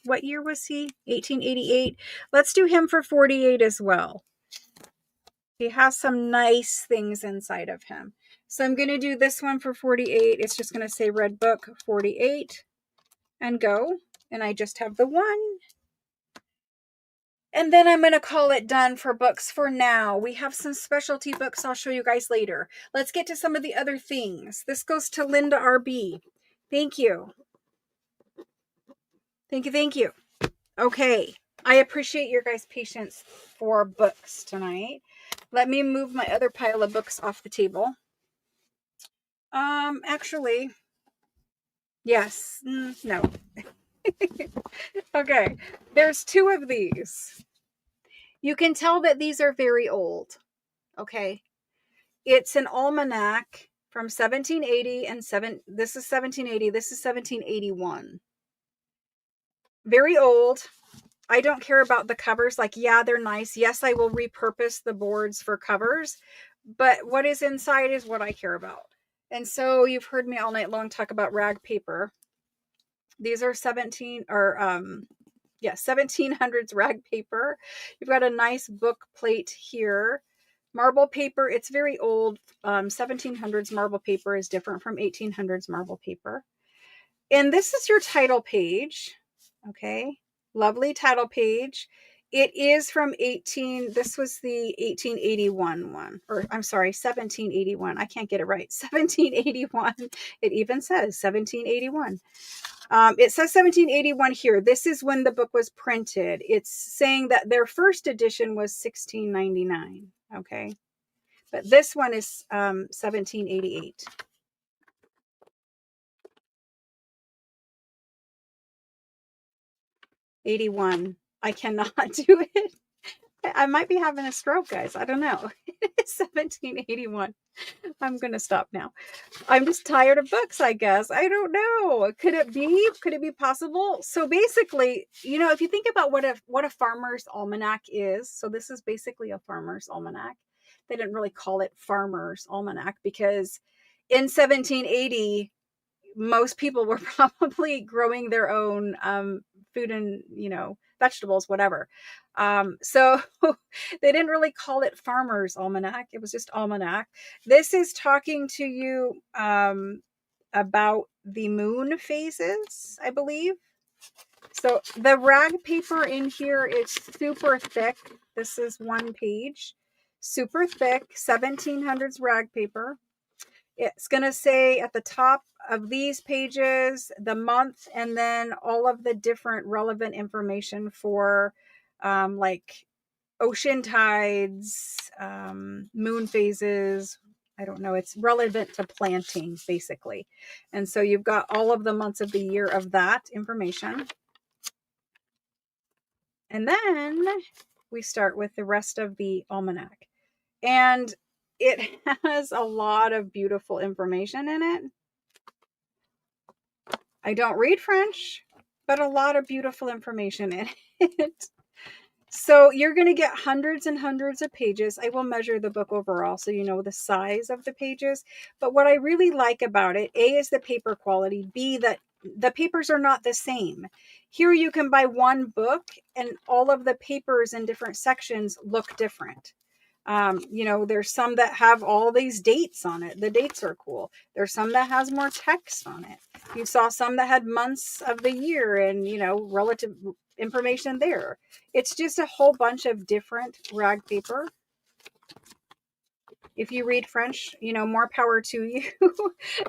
What year was he? 1888. Let's do him for 48 as well. He has some nice things inside of him. So I'm going to do this one for 48. It's just going to say Red Book 48 and go. And I just have the 1. And then I'm going to call it done for books for now. We have some specialty books I'll show you guys later. Let's get to some of the other things. This goes to Linda RB. Thank you. Thank you. Thank you. Okay. I appreciate your guys' patience for books tonight. Let me move my other pile of books off the table. Actually, yes, no. Okay, there's 2 of these. You can tell that these are very old. Okay, it's an almanac from 1780 and this is 1780, this is 1781. Very old. I don't care about the covers. Like, yeah, they're nice. Yes, I will repurpose the boards for covers, but what is inside is what I care about. And so you've heard me all night long talk about rag paper. These are 1700s rag paper. You've got a nice book plate here. Marble paper, it's very old. 1700s marble paper is different from 1800s marble paper. And this is your title page. Okay. Lovely title page. It is from this was the 1881 one, or I'm sorry, 1781. I can't get it right. 1781. It even says 1781. It says 1781 here. This is when the book was printed. It's saying that their first edition was 1699. Okay. But this one is 1788. 81. I cannot do it. I might be having a stroke, guys. I don't know. It's 1781. I'm going to stop now. I'm just tired of books, I guess. I don't know. Could it be? Could it be possible? So basically, you know, if you think about what a farmer's almanac is, so this is basically a farmer's almanac. They didn't really call it farmer's almanac because in 1780, most people were probably growing their own food and, you know, vegetables, whatever. So they didn't really call it farmer's almanac. It was just almanac. This is talking to you about the moon phases, I believe. So the rag paper in here is super thick. This is one page, super thick, 1700s rag paper. It's going to say at the top of these pages, the month, and then all of the different relevant information for like ocean tides, moon phases. I don't know. It's relevant to planting, basically. And so you've got all of the months of the year of that information. And then we start with the rest of the almanac. And it has a lot of beautiful information in it. I don't read French, but a lot of beautiful information in it. So you're going to get hundreds and hundreds of pages. I will measure the book overall so you know the size of the pages. But what I really like about it, A, is the paper quality. B, that the papers are not the same. Here you can buy one book and all of the papers in different sections look different. You know, there's some that have all these dates on it. The dates are cool. There's some that has more text on it. You saw some that had months of the year and, you know, relative information there. It's just a whole bunch of different rag paper. If you read French, you know, more power to you.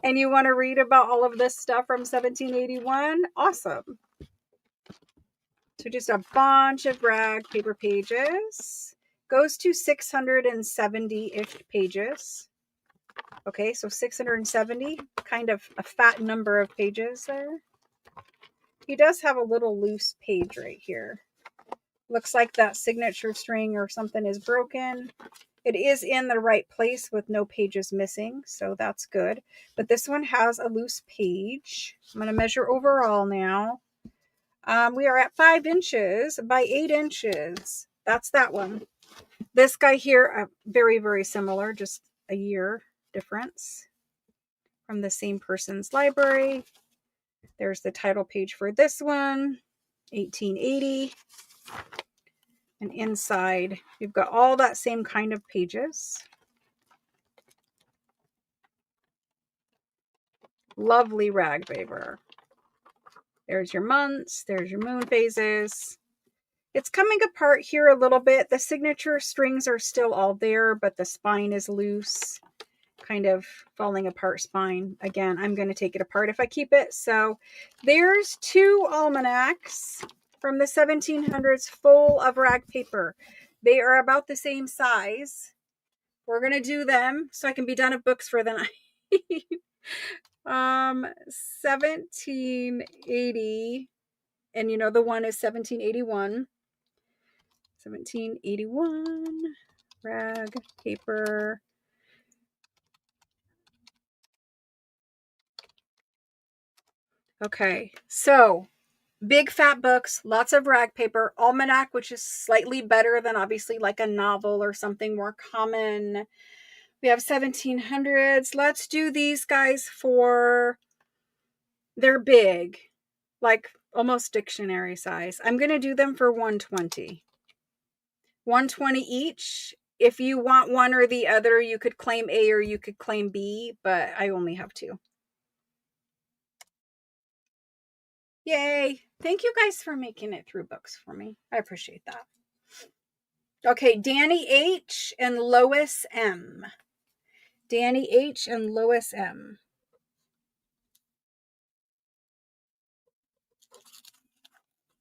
And you want to read about all of this stuff from 1781, awesome. So just a bunch of rag paper pages. Goes to 670-ish pages. Okay, so 670, kind of a fat number of pages there. He does have a little loose page right here. Looks like that signature string or something is broken. It is in the right place with no pages missing, so that's good. But this one has a loose page. I'm going to measure overall now. We are at 5 inches by 8 inches. That's that one. This guy here, very, very similar, just a year difference from the same person's library. There's the title page for this one, 1880. And inside, you've got all that same kind of pages. Lovely rag paper. There's your months. There's your moon phases. It's coming apart here a little bit. The signature strings are still all there, but the spine is loose. Kind of falling apart spine. Again, I'm going to take it apart if I keep it. So there's 2 almanacs from the 1700s full of rag paper. They are about the same size. We're going to do them so I can be done with books for the night. 1780, and you know the one is 1781. 1781 rag paper. Okay, so big fat books, lots of rag paper, almanac, which is slightly better than obviously like a novel or something more common. We have 1700s. Let's do these guys for, they're big, like almost dictionary size. I'm going to do them for 120. 120 each. If you want one or the other, you could claim A or you could claim B, but I only have 2. Yay. Thank you guys for making it through books for me. I appreciate that. Okay, Danny H. and Lois M. Danny H. and Lois M.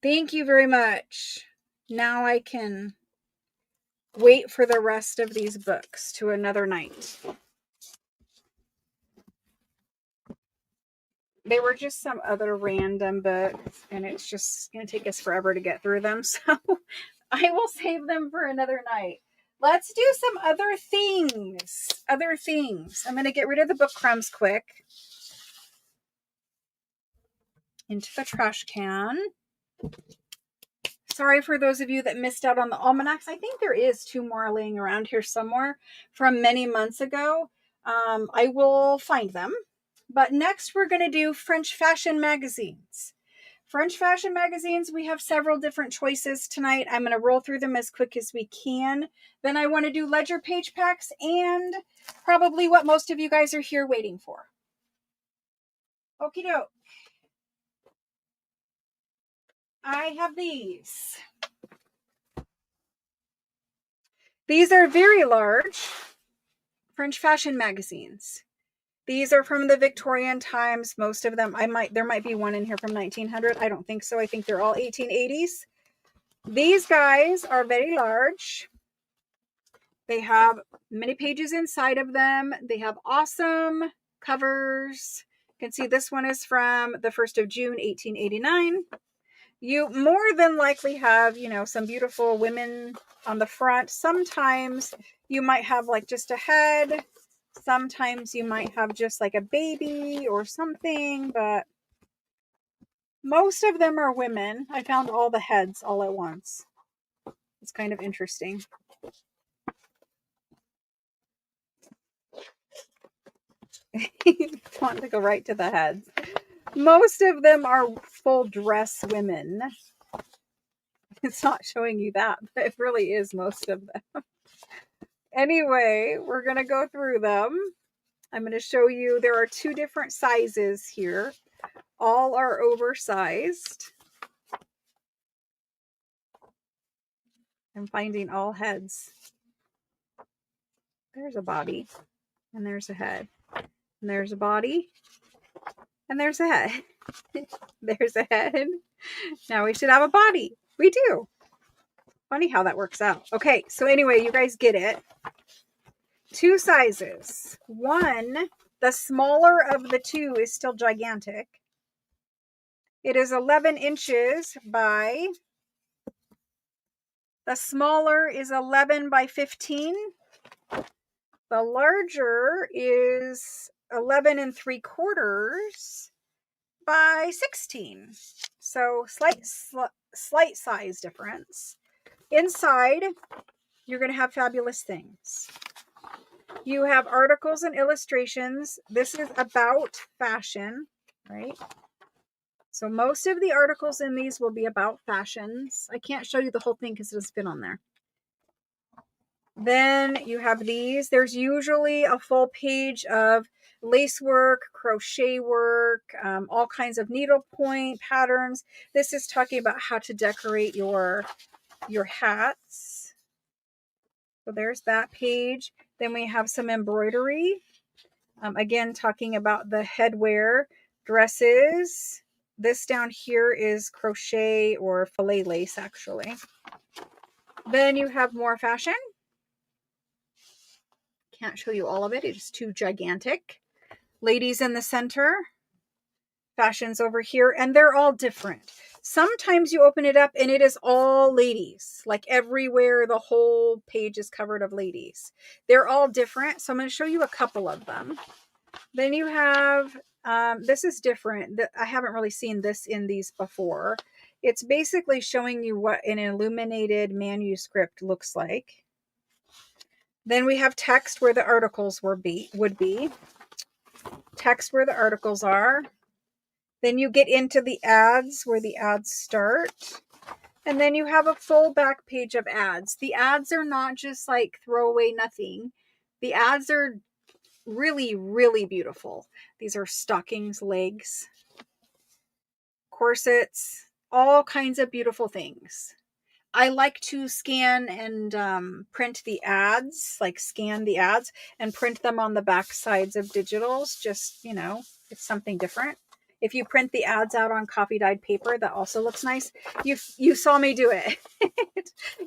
Thank you very much. Now I can wait for the rest of these books to another night. They were just some other random books, and it's just going to take us forever to get through them. So I will save them for another night. Let's do some other things. Other things. I'm going to get rid of the book crumbs quick. Into the trash can. Sorry for those of you that missed out on the almanacs. I think there is 2 more laying around here somewhere from many months ago. I will find them. But next we're going to do French fashion magazines. French fashion magazines, we have several different choices tonight. I'm going to roll through them as quick as we can. Then I want to do ledger page packs and probably what most of you guys are here waiting for. Okie doke. I have these. These are very large French fashion magazines. These are from the Victorian times. Most of them, there might be one in here from 1900. I don't think so. I think they're all 1880s. These guys are very large. They have many pages inside of them. They have awesome covers. You can see this one is from the 1st of June, 1889. You more than likely have, some beautiful women on the front. Sometimes you might have like just a head. Sometimes you might have just like a baby or something, but most of them are women. I found all the heads all at once. It's kind of interesting. Want to go right to the heads. Most of them are full dress women. It's not showing you that, but it really is most of them. Anyway, we're going to go through them. I'm going to show you there are 2 different sizes here. All are oversized. I'm finding all heads. There's a body, and there's a head, and there's a body, and there's a head. There's a head. Now we should have a body. We do. Funny how that works out. Okay, so anyway, you guys get it. 2 sizes. One, the smaller of the 2 is still gigantic. It is 11 inches by, the smaller is 11 by 15. The larger is 11 3/4 by 16. So slight size difference. Inside, you're going to have fabulous things. You have articles and illustrations. This is about fashion, right? So most of the articles in these will be about fashions. I can't show you the whole thing because it'll spin on there. Then you have these. There's usually a full page of lace work, crochet work, all kinds of needlepoint patterns. This is talking about how to decorate your hats. So there's that page. Then we have some embroidery. Again, talking about the headwear, dresses. This down here is crochet or filet lace, actually. Then you have more fashion. Can't show you all of it. It's too gigantic. Ladies in the center. Fashions over here. And they're all different. Sometimes you open it up and it is all ladies. Like everywhere, the whole page is covered of ladies. They're all different. So I'm going to show you a couple of them. Then you have, this is different. I haven't really seen this in these before. It's basically showing you what an illuminated manuscript looks like. Then we have text where the articles would be. Text where the articles are. Then you get into the ads where the ads start. And then you have a full back page of ads. The ads are not just like throwaway nothing. The ads are really, really beautiful. These are stockings, legs. corsets, all kinds of beautiful things. I like to scan and print the ads, like scan the ads and print them on the back sides of digitals. Just, you know, it's something different. If you print the ads out on coffee dyed paper, that also looks nice. You saw me do it.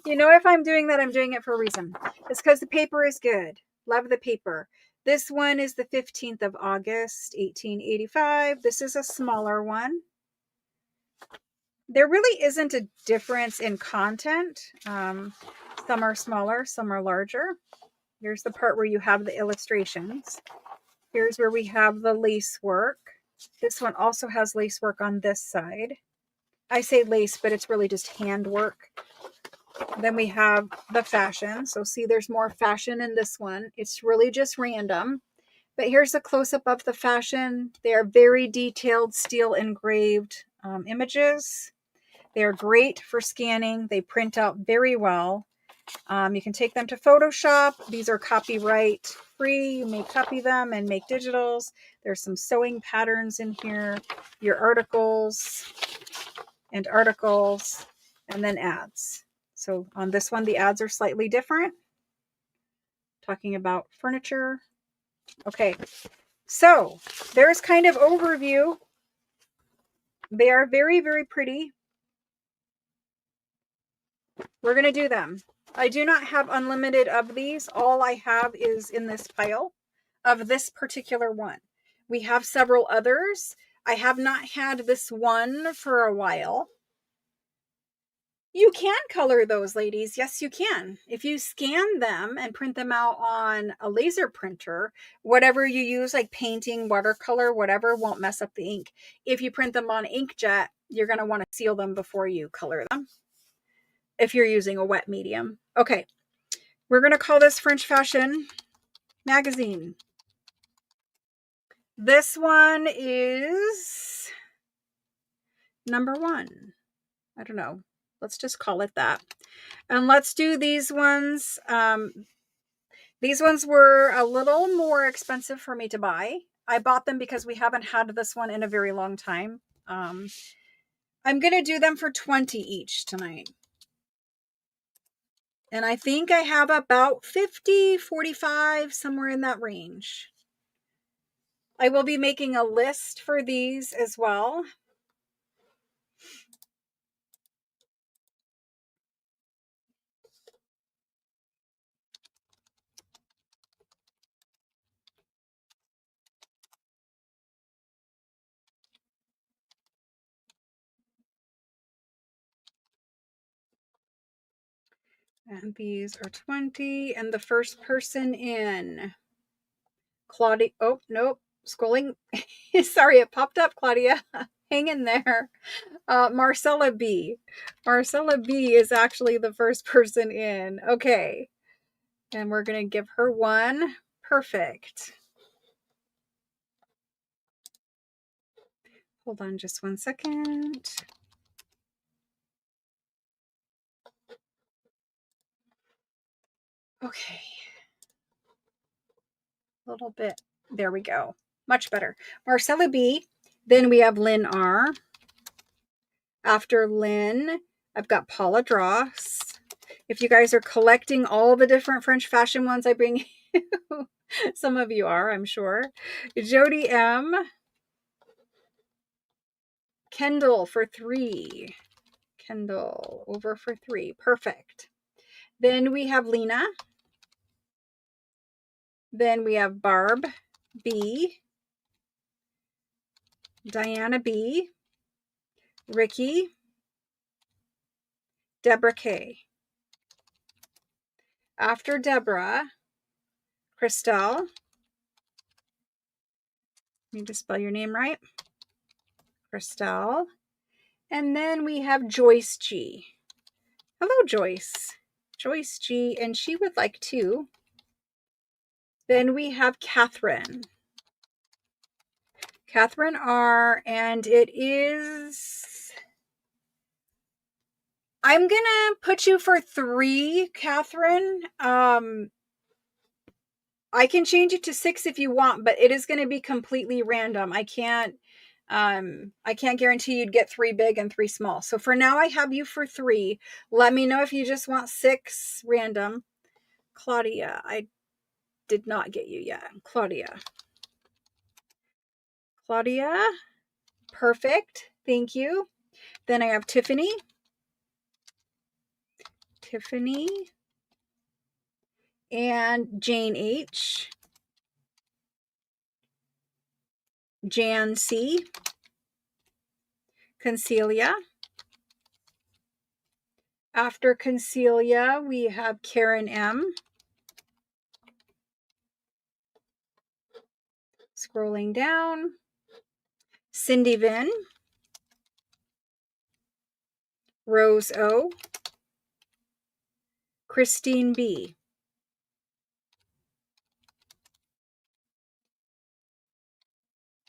You know, if I'm doing that, I'm doing it for a reason. It's because the paper is good. Love the paper. This one is the 15th of August, 1885. This is a smaller one. There really isn't a difference in content. Some are smaller, some are larger. Here's the part where you have the illustrations. Here's where we have the lace work. This one also has lace work on this side. I say lace, but it's really just handwork. Then we have the fashion. So see, there's more fashion in this one. It's really just random. But here's a close-up of the fashion. They are very detailed, steel engraved images. They're great for scanning. They print out very well. You can take them to Photoshop. These are copyright free. You may copy them and make digitals. There's some sewing patterns in here, your articles, and then ads. So on this one, the ads are slightly different. Talking about furniture. Okay, so there's kind of overview. They are very, very pretty. We're going to do them. I do not have unlimited of these. All I have is in this pile of this particular one. We have several others. I have not had this one for a while. You can color those, ladies. Yes, you can. If you scan them and print them out on a laser printer, whatever you use, like painting, watercolor, whatever, won't mess up the ink. If you print them on inkjet, you're going to want to seal them before you color them, if you're using a wet medium. Okay, we're going to call this French Fashion Magazine. This one is number 1. I don't know. Let's just call it that. And let's do these ones. These ones were a little more expensive for me to buy. I bought them because we haven't had this one in a very long time. I'm going to do them for 20 each tonight. And I think I have about 50, 45, somewhere in that range. I will be making a list for these as well. And these are 20. And the first person in, Claudia. Oh, nope. Scrolling. Sorry, it popped up, Claudia. Hang in there. Marcella B. Marcella B is actually the first person in. Okay. And we're going to give her 1. Perfect. Hold on just 1 second. Okay. A little bit. There we go. Much better. Marcella B. Then we have Lynn R. After Lynn, I've got Paula Dross. If you guys are collecting all the different French fashion ones I bring you, some of you are, I'm sure. Jody M. Kendall for 3. Kendall over for 3. Perfect. Then we have Lena. Then we have Barb B. Diana B. Ricky. Deborah K. After Deborah, Christelle. Let me just spell your name right. Christelle. And then we have Joyce G. Hello, Joyce. Joyce G. And she would like 2. Then we have Catherine. Catherine R. And it is... I'm going to put you for 3, Catherine. I can change it to 6 if you want, but it is going to be completely random. I can't I can't guarantee you'd get 3 big and 3 small. So for now, I have you for 3. Let me know if you just want 6 random. Claudia, I did not get you yet. Claudia. Claudia, perfect. Thank you. Then I have Tiffany. Tiffany. And Jane H. Jan C. Concelia. After Concelia, we have Karen M. Scrolling down. Cindy Vin. Rose O. Christine B.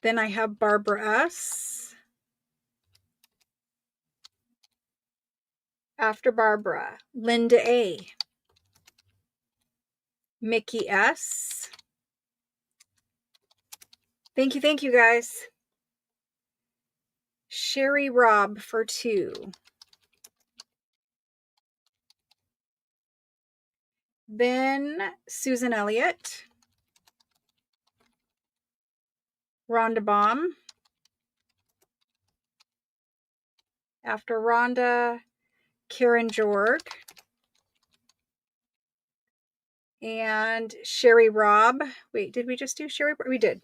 Then I have Barbara S. After Barbara, Linda A. Mickey S. Thank you guys. Sherry Robb for 2. Then Susan Elliott. Rhonda Baum. After Rhonda, Karen Jorg. And Sherry Robb. Wait, did we just do Sherry? We did.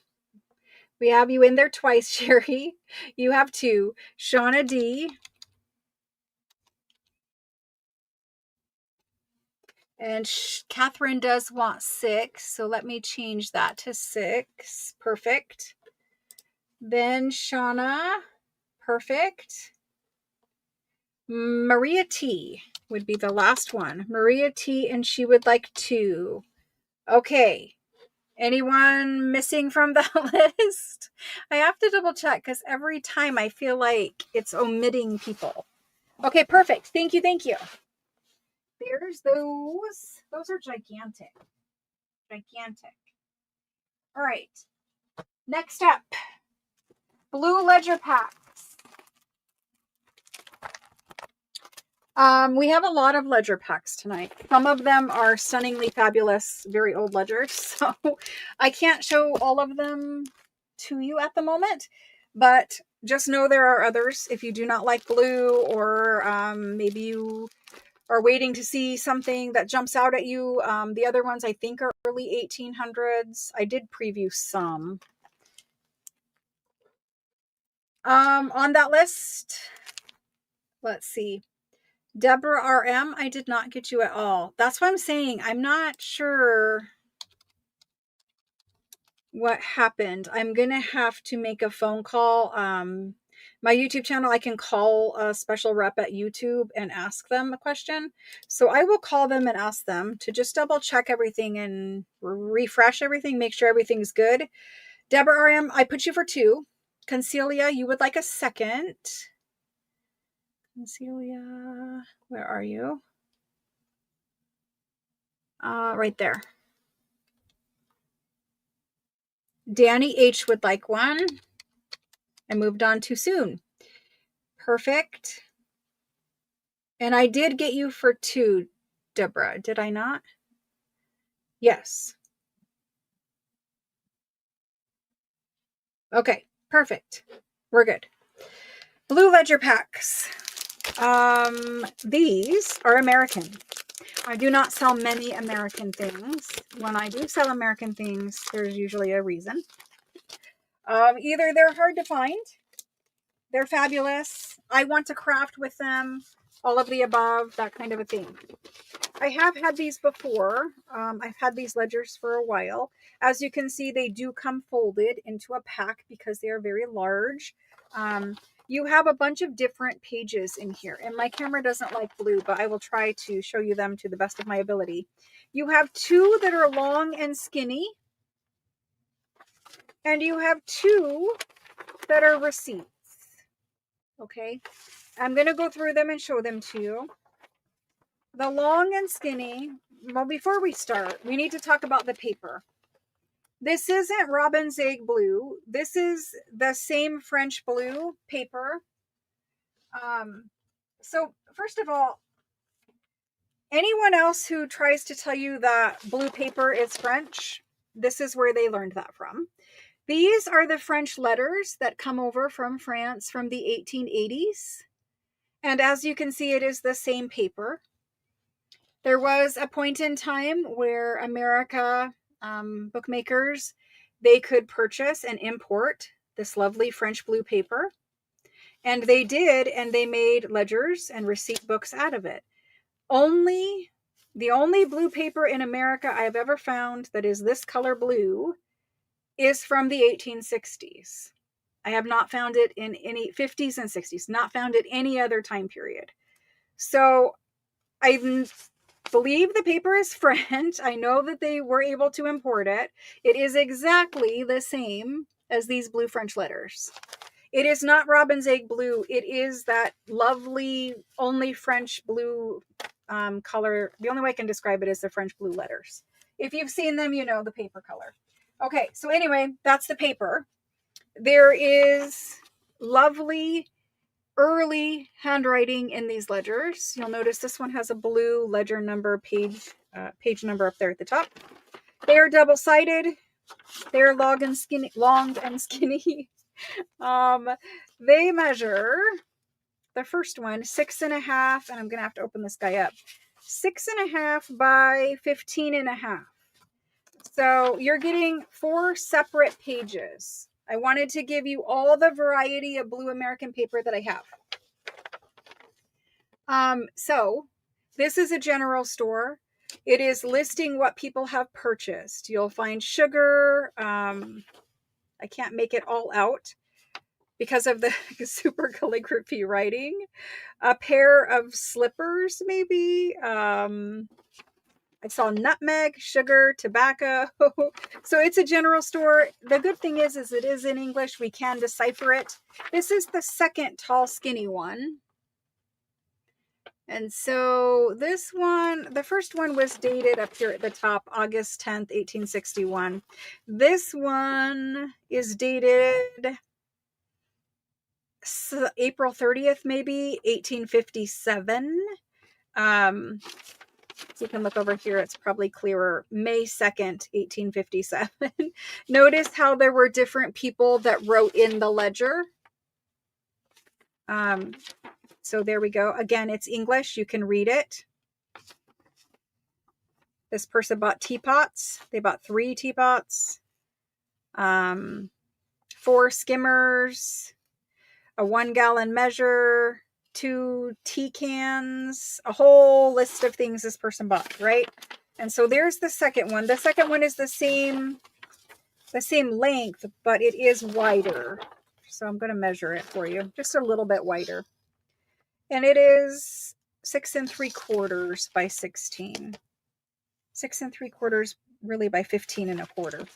We have you in there twice, Sherry. You have 2. Shauna D. And Catherine does want 6. So let me change that to 6. Perfect. Then Shauna. Perfect. Maria T would be the last one. Maria T, and she would like 2. Okay. Anyone missing from the list? I have to double check because every time I feel like it's omitting people. Okay, perfect. Thank you. There's those. Those are gigantic. Gigantic. All right. Next up, blue ledger packs. We have a lot of ledger packs tonight. Some of them are stunningly fabulous, very old ledgers. So I can't show all of them to you at the moment, but just know there are others. If you do not like blue, or maybe you are waiting to see something that jumps out at you. The other ones I think are early 1800s. I did preview some. On that list, let's see. Deborah RM, I did not get you at all. That's what I'm saying. I'm not sure what happened. I'm going to have to make a phone call. My YouTube channel, I can call a special rep at YouTube and ask them a question. So I will call them and ask them to just double check everything and refresh everything, make sure everything's good. Deborah RM, I put you for 2. Concelia, you would like a second. Concelia, where are you? Right there. Danny H would like 1. I moved on too soon. Perfect. And I did get you for 2, Deborah. Did I not? Yes. Okay, perfect. We're good. Blue ledger packs. These are American. I do not sell many American things. When I do sell American things, there's usually a reason. Either they're hard to find, they're fabulous, I want to craft with them, all of the above, that kind of a thing. I have had these before. I've had these ledgers for a while. As you can see, they do come folded into a pack because they are very large. You have a bunch of different pages in here, and my camera doesn't like blue, but I will try to show you them to the best of my ability. You have 2 that are long and skinny, and you have 2 that are receipts. Okay, I'm going to go through them and show them to you. The long and skinny, well, before we start, we need to talk about the paper. This isn't robin's egg blue. This is the same French blue paper. So first of all, anyone else who tries to tell you that blue paper is French, this is where they learned that from. These are the French letters that come over from France from the 1880s. And as you can see, it is the same paper. There was a point in time where America, bookmakers, they could purchase and import this lovely French blue paper. And they did, and they made ledgers and receipt books out of it. The only blue paper in America I've ever found that is this color blue is from the 1860s. I have not found it in any 50s and 60s, not found it any other time period. So I believe the paper is French. I know that they were able to import it. It is exactly the same as these blue French letters. It is not robin's egg blue. It is that lovely, only French blue color. The only way I can describe it is the French blue letters. If you've seen them, you know the paper color. Okay, so anyway, that's the paper. There is lovely early handwriting in these ledgers. You'll notice this one has a blue ledger number page number up there at the top. They are double-sided. They're long and skinny. They measure, the first one, 6.5, and I'm gonna have to open this guy up. 6.5 by 15.5. So you're getting 4 separate pages. I wanted to give you all the variety of blue American paper that I have. So this is a general store. It is listing what people have purchased. You'll find sugar. I can't make it all out because of the super calligraphy writing. A pair of slippers, maybe. I saw nutmeg, sugar, tobacco. So it's a general store. The good thing is it is in English. We can decipher it. This is the second tall, skinny one. And so this one, the first one was dated up here at the top, August 10th, 1861. This one is dated April 30th, maybe, 1857. So you can look over here, it's probably clearer. May 2nd, 1857. Notice how there were different people that wrote in the ledger. So there we go. Again, it's English. You can read it. This person bought teapots. They bought 3 teapots, 4 skimmers, a 1-gallon measure, 2 tea cans, a whole list of things this person bought, right? And so there's the second one. The second one is the same length, but it is wider. So I'm going to measure it for you, just a little bit wider. And it is 6 3/4 by 16. 6 3/4 really by 15 1/4.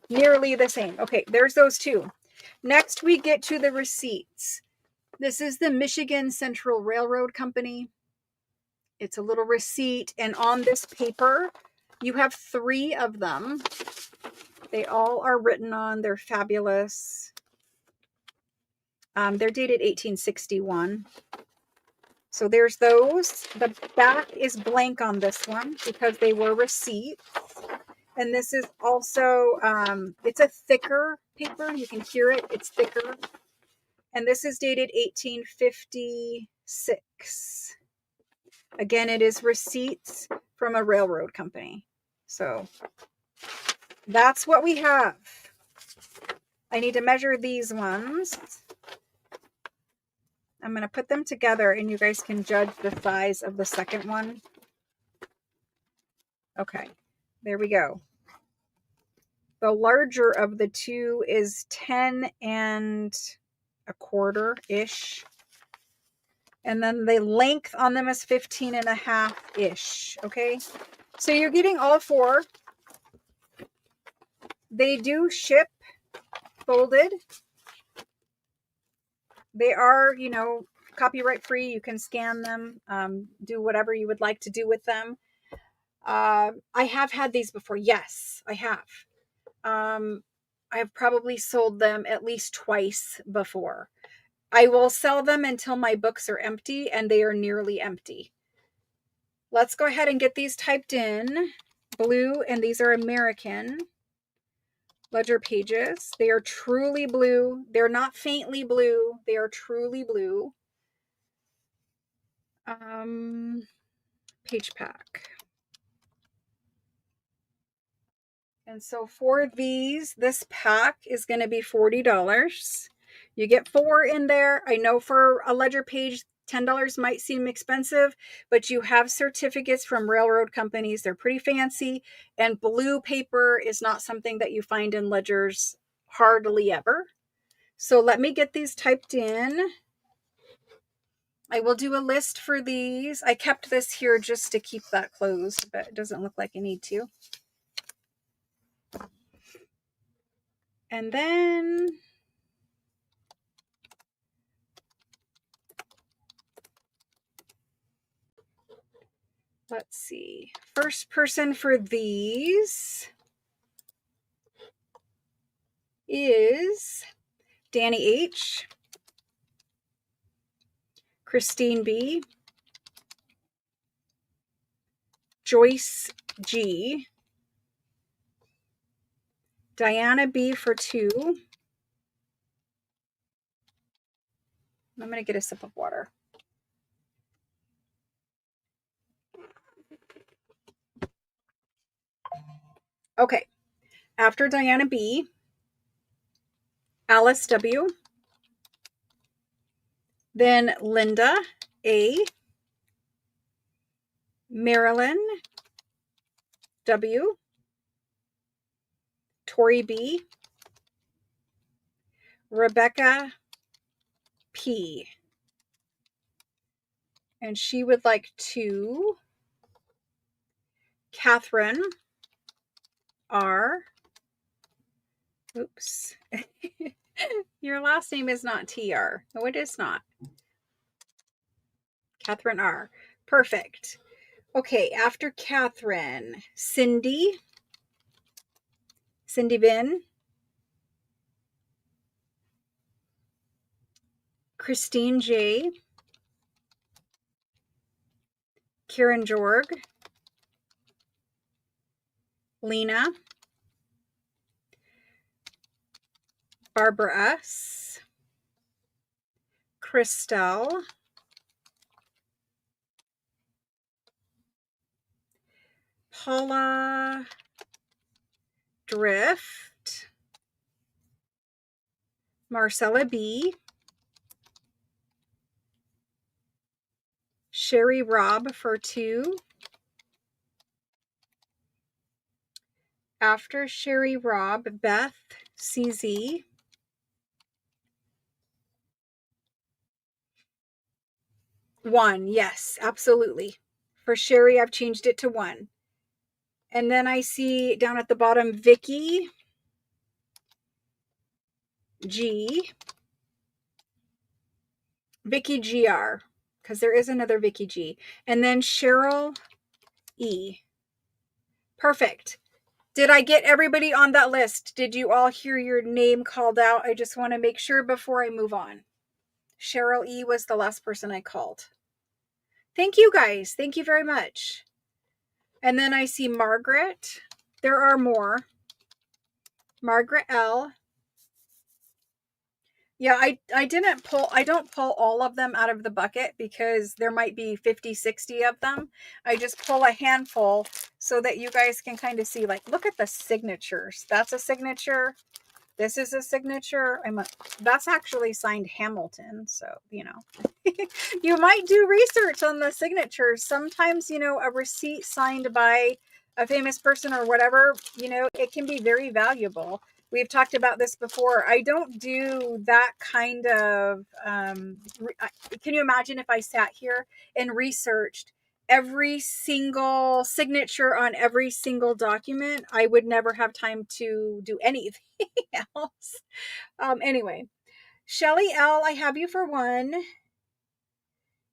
Nearly the same. Okay, there's those 2. Next, we get to the receipts. This is the Michigan Central Railroad Company. It's a little receipt, and on this paper, you have 3 of them. They all are written on. They're fabulous. They're dated 1861. So there's those. The back is blank on this one because they were receipts. And this is also, it's a thicker paper. You can hear it. It's thicker. And this is dated 1856. Again, it is receipts from a railroad company. So that's what we have. I need to measure these ones. I'm going to put them together and you guys can judge the size of the second one. Okay, there we go. The larger of the 2 is 10 1/4-ish. And then the length on them is 15 1/2-ish. Okay, so you're getting all 4. They do ship folded. They are, you know, copyright free. You can scan them, do whatever you would like to do with them. I have had these before. Yes, I have. I've probably sold them at least twice before. I will sell them until my books are empty, and they are nearly empty. Let's go ahead and get these typed in. Blue, and these are American ledger pages. They are truly blue. They're not faintly blue. They are truly blue. Page pack. And so for these, this pack is going to be $40. You get 4 in there. I know for a ledger page, $10 might seem expensive, but you have certificates from railroad companies. They're pretty fancy. And blue paper is not something that you find in ledgers hardly ever. So let me get these typed in. I will do a list for these. I kept this here just to keep that closed, but it doesn't look like I need to. And then let's see. First person for these is Danny H, Christine B, Joyce G, Diana B for 2. I'm going to get a sip of water. Okay. After Diana B, Alice W, then Linda A, Marilyn W, Tori B, Rebecca P, and she would like to Catherine R. Oops. Your last name is not TR. No, it is not. Catherine R. Perfect. Okay, after Catherine, Cindy Bin, Christine J, Karen Jorg, Lena, Barbara S, Christelle, Paula Drift, Marcella B, Sherry Robb for 2. After Sherry Robb, Beth CZ, one. Yes, absolutely. For Sherry, I've changed it to 1. And then I see down at the bottom, Vicky G, Vicky GR, because there is another Vicky G. And then Cheryl E. Perfect. Did I get everybody on that list? Did you all hear your name called out? I just want to make sure before I move on. Cheryl E was the last person I called. Thank you guys. Thank you very much. And then I see Margaret. There are more. Margaret L. Yeah, I don't pull all of them out of the bucket because there might be 50, 60 of them. I just pull a handful so that you guys can kind of see, like, look at the signatures. That's a signature. This is a signature. That's actually signed Hamilton. So, you might do research on the signatures. Sometimes, a receipt signed by a famous person or whatever, it can be very valuable. We've talked about this before. I don't do that kind of, can you imagine if I sat here and researched every single signature on every single document? I would never have time to do anything else. Anyway, Shelly L, I have you for 1.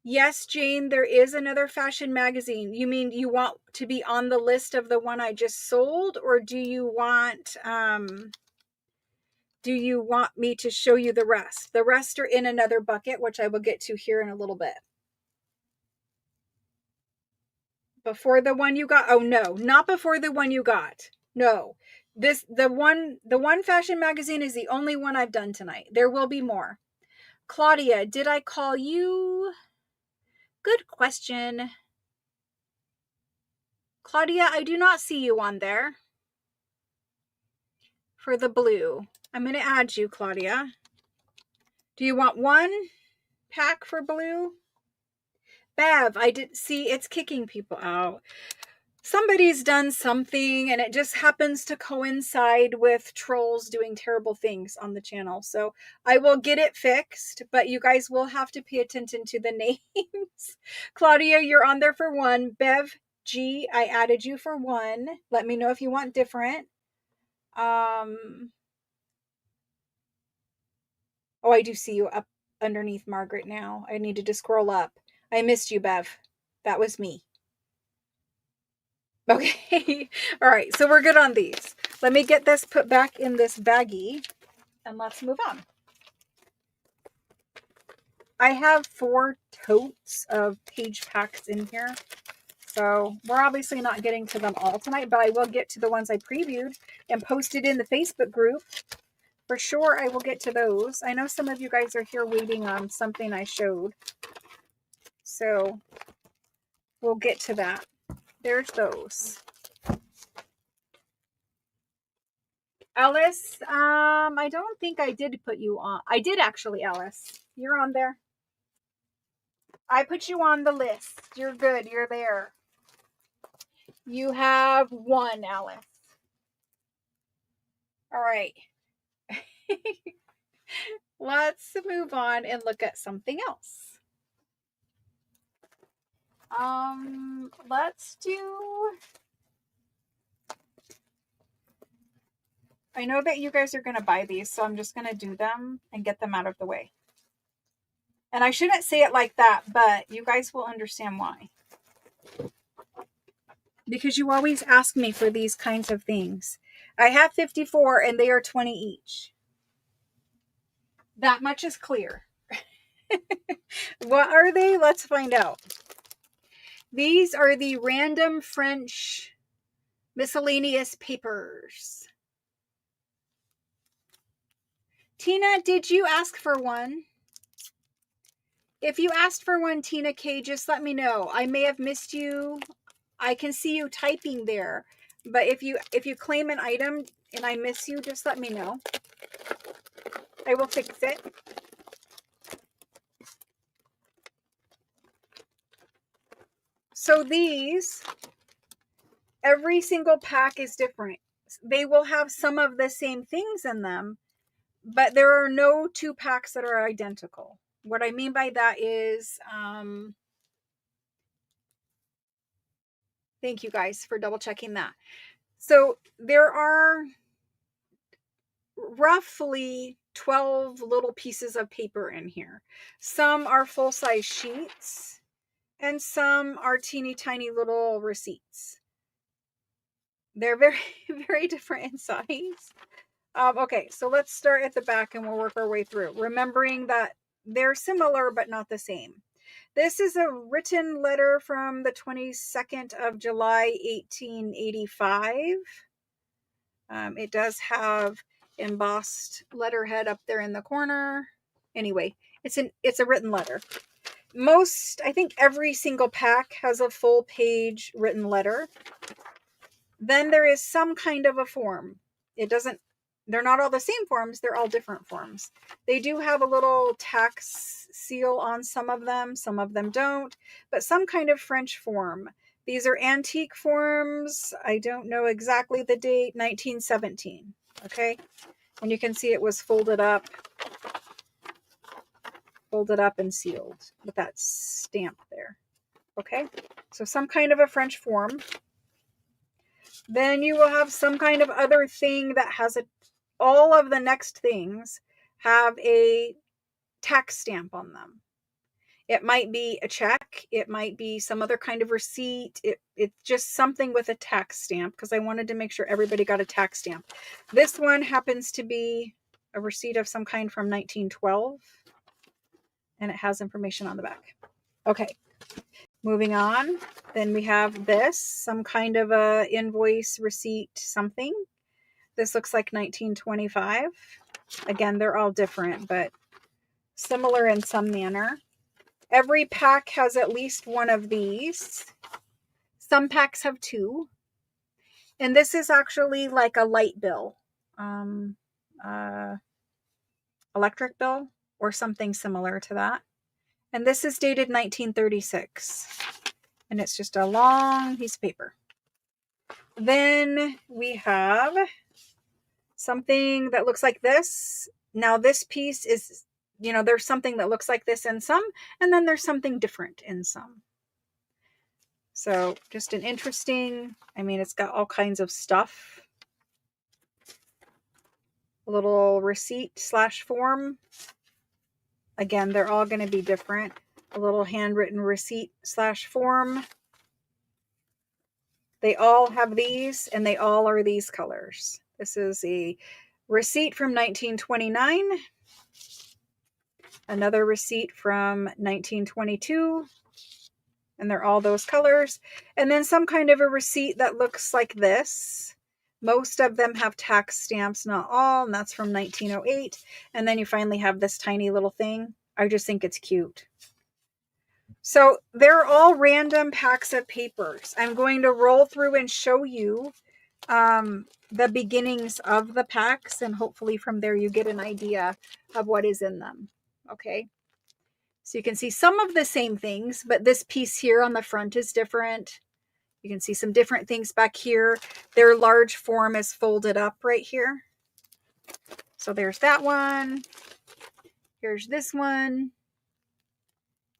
Yes, Jane, there is another fashion magazine. You mean you want to be on the list of the one I just sold, or do you want me to show you the rest? The rest are in another bucket, which I will get to here in a little bit. Before the one you got? Oh no, not before the one you got. No. The one fashion magazine is the only one I've done tonight. There will be more. Claudia, did I call you? Good question. Claudia, I do not see you on there for the blue. I'm going to add you, Claudia. Do you want one pack for blue? Bev, I did see it's kicking people out. Somebody's done something and it just happens to coincide with trolls doing terrible things on the channel. So I will get it fixed, but you guys will have to pay attention to the names. Claudia, you're on there for one. Bev G, I added you for one. Let me know if you want different. Oh, I do see you up underneath Margaret now. I needed to scroll up. I missed you, Bev. That was me. Okay. All right. So we're good on these. Let me get this put back in this baggie and let's move on. I have 4 totes of page packs in here. So we're obviously not getting to them all tonight, but I will get to the ones I previewed and posted in the Facebook group. For sure, I will get to those. I know some of you guys are here waiting on something I showed. So we'll get to that. There's those. Alice, I don't think I did put you on. I did actually, Alice. You're on there. I put you on the list. You're good. You're there. You have 1, Alice. All right. Let's move on and look at something else. Let's do... I know that you guys are going to buy these, so I'm just going to do them and get them out of the way. And I shouldn't say it like that, but you guys will understand why. Because you always ask me for these kinds of things. I have 54 and they are 20 each. That much is clear. What are they? Let's find out. These are the random French miscellaneous papers. Tina, did you ask for one? If you asked for one, Tina K, just let me know. I may have missed you. I can see you typing there. But if you claim an item and I miss you, just let me know. I will fix it. So these, every single pack is different. They will have some of the same things in them, but there are no 2 packs that are identical. What I mean by that is, thank you guys for double checking that. So there are roughly 12 little pieces of paper in here. Some are full-size sheets and some are teeny tiny little receipts. They're very, very different in size. Okay, so let's start at the back and we'll work our way through, remembering that they're similar but not the same. This is a written letter from the 22nd of July, 1885. It does have embossed letterhead up there in the corner. Anyway, it's a written letter. I think every single pack has a full page written letter. Then there is some kind of a form. They're not all the same forms, they're all different forms. They do have a little tax seal on some of them don't, but some kind of French form. These are antique forms. I don't know exactly the date, 1917. Okay. And you can see it was folded up and sealed with that stamp there. Okay. So some kind of a French form. Then you will have some kind of other thing that has all of the next things have a tax stamp on them. It might be a check. It might be some other kind of receipt. It's just something with a tax stamp, because I wanted to make sure everybody got a tax stamp. This one happens to be a receipt of some kind from 1912, and it has information on the back. Okay, moving on. Then we have this, some kind of a invoice, receipt, something. This looks like 1925. Again, they're all different, but similar in some manner. Every pack has at least one of these. Some packs have two. And this is actually like a light bill, electric bill, or something similar to that. And this is dated 1936. And it's just a long piece of paper. Then we have something that looks like this. Now this piece is, there's something that looks like this in some, and then there's something different in some. So just an interesting, it's got all kinds of stuff. A little receipt / form. Again, they're all going to be different. A little handwritten receipt / form. They all have these, and they all are these colors. This is a receipt from 1929. Another receipt from 1922. And they're all those colors. And then some kind of a receipt that looks like this. Most of them have tax stamps, not all, and that's from 1908. And then you finally have this tiny little thing. I just think it's cute. So they're all random packs of papers. I'm going to roll through and show you the beginnings of the packs, and hopefully from there you get an idea of what is in them. Okay. So you can see some of the same things, but this piece here on the front is different. You can see some different things back here. Their large form is folded up right here. So there's that one. Here's this one.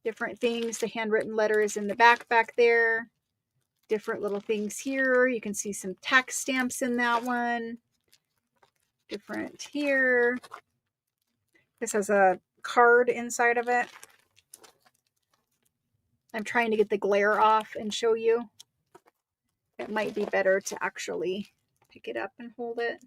Different things. The handwritten letter is in the back there. Different little things here. You can see some tax stamps in that one. Different here. This has a card inside of it. I'm trying to get the glare off and show you. It might be better to actually pick it up and hold it.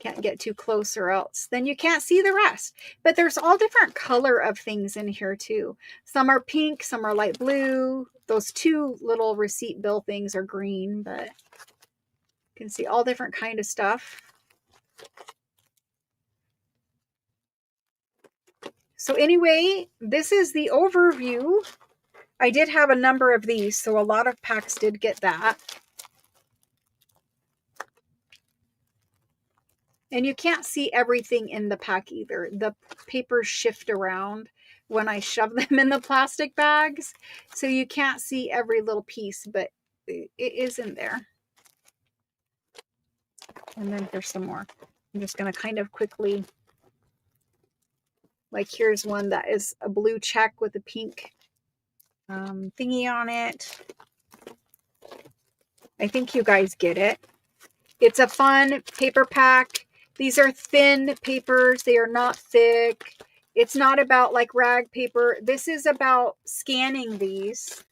Can't get too close or else then you can't see the rest. But there's all different color of things in here too. Some are pink, some are light blue. Those two little receipt bill things are green, but you can see all different kind of stuff. So anyway, this is the overview. I did have a number of these, so a lot of packs did get that. And you can't see everything in the pack either. The papers shift around when I shove them in the plastic bags. So you can't see every little piece, but it is in there. And then there's some more. I'm just going to kind of quickly, like here's one that is a blue check with a pink thingy on it. I think you guys get it. It's a fun paper pack. These are thin papers. They are not thick. It's not about like rag paper. This is about scanning these,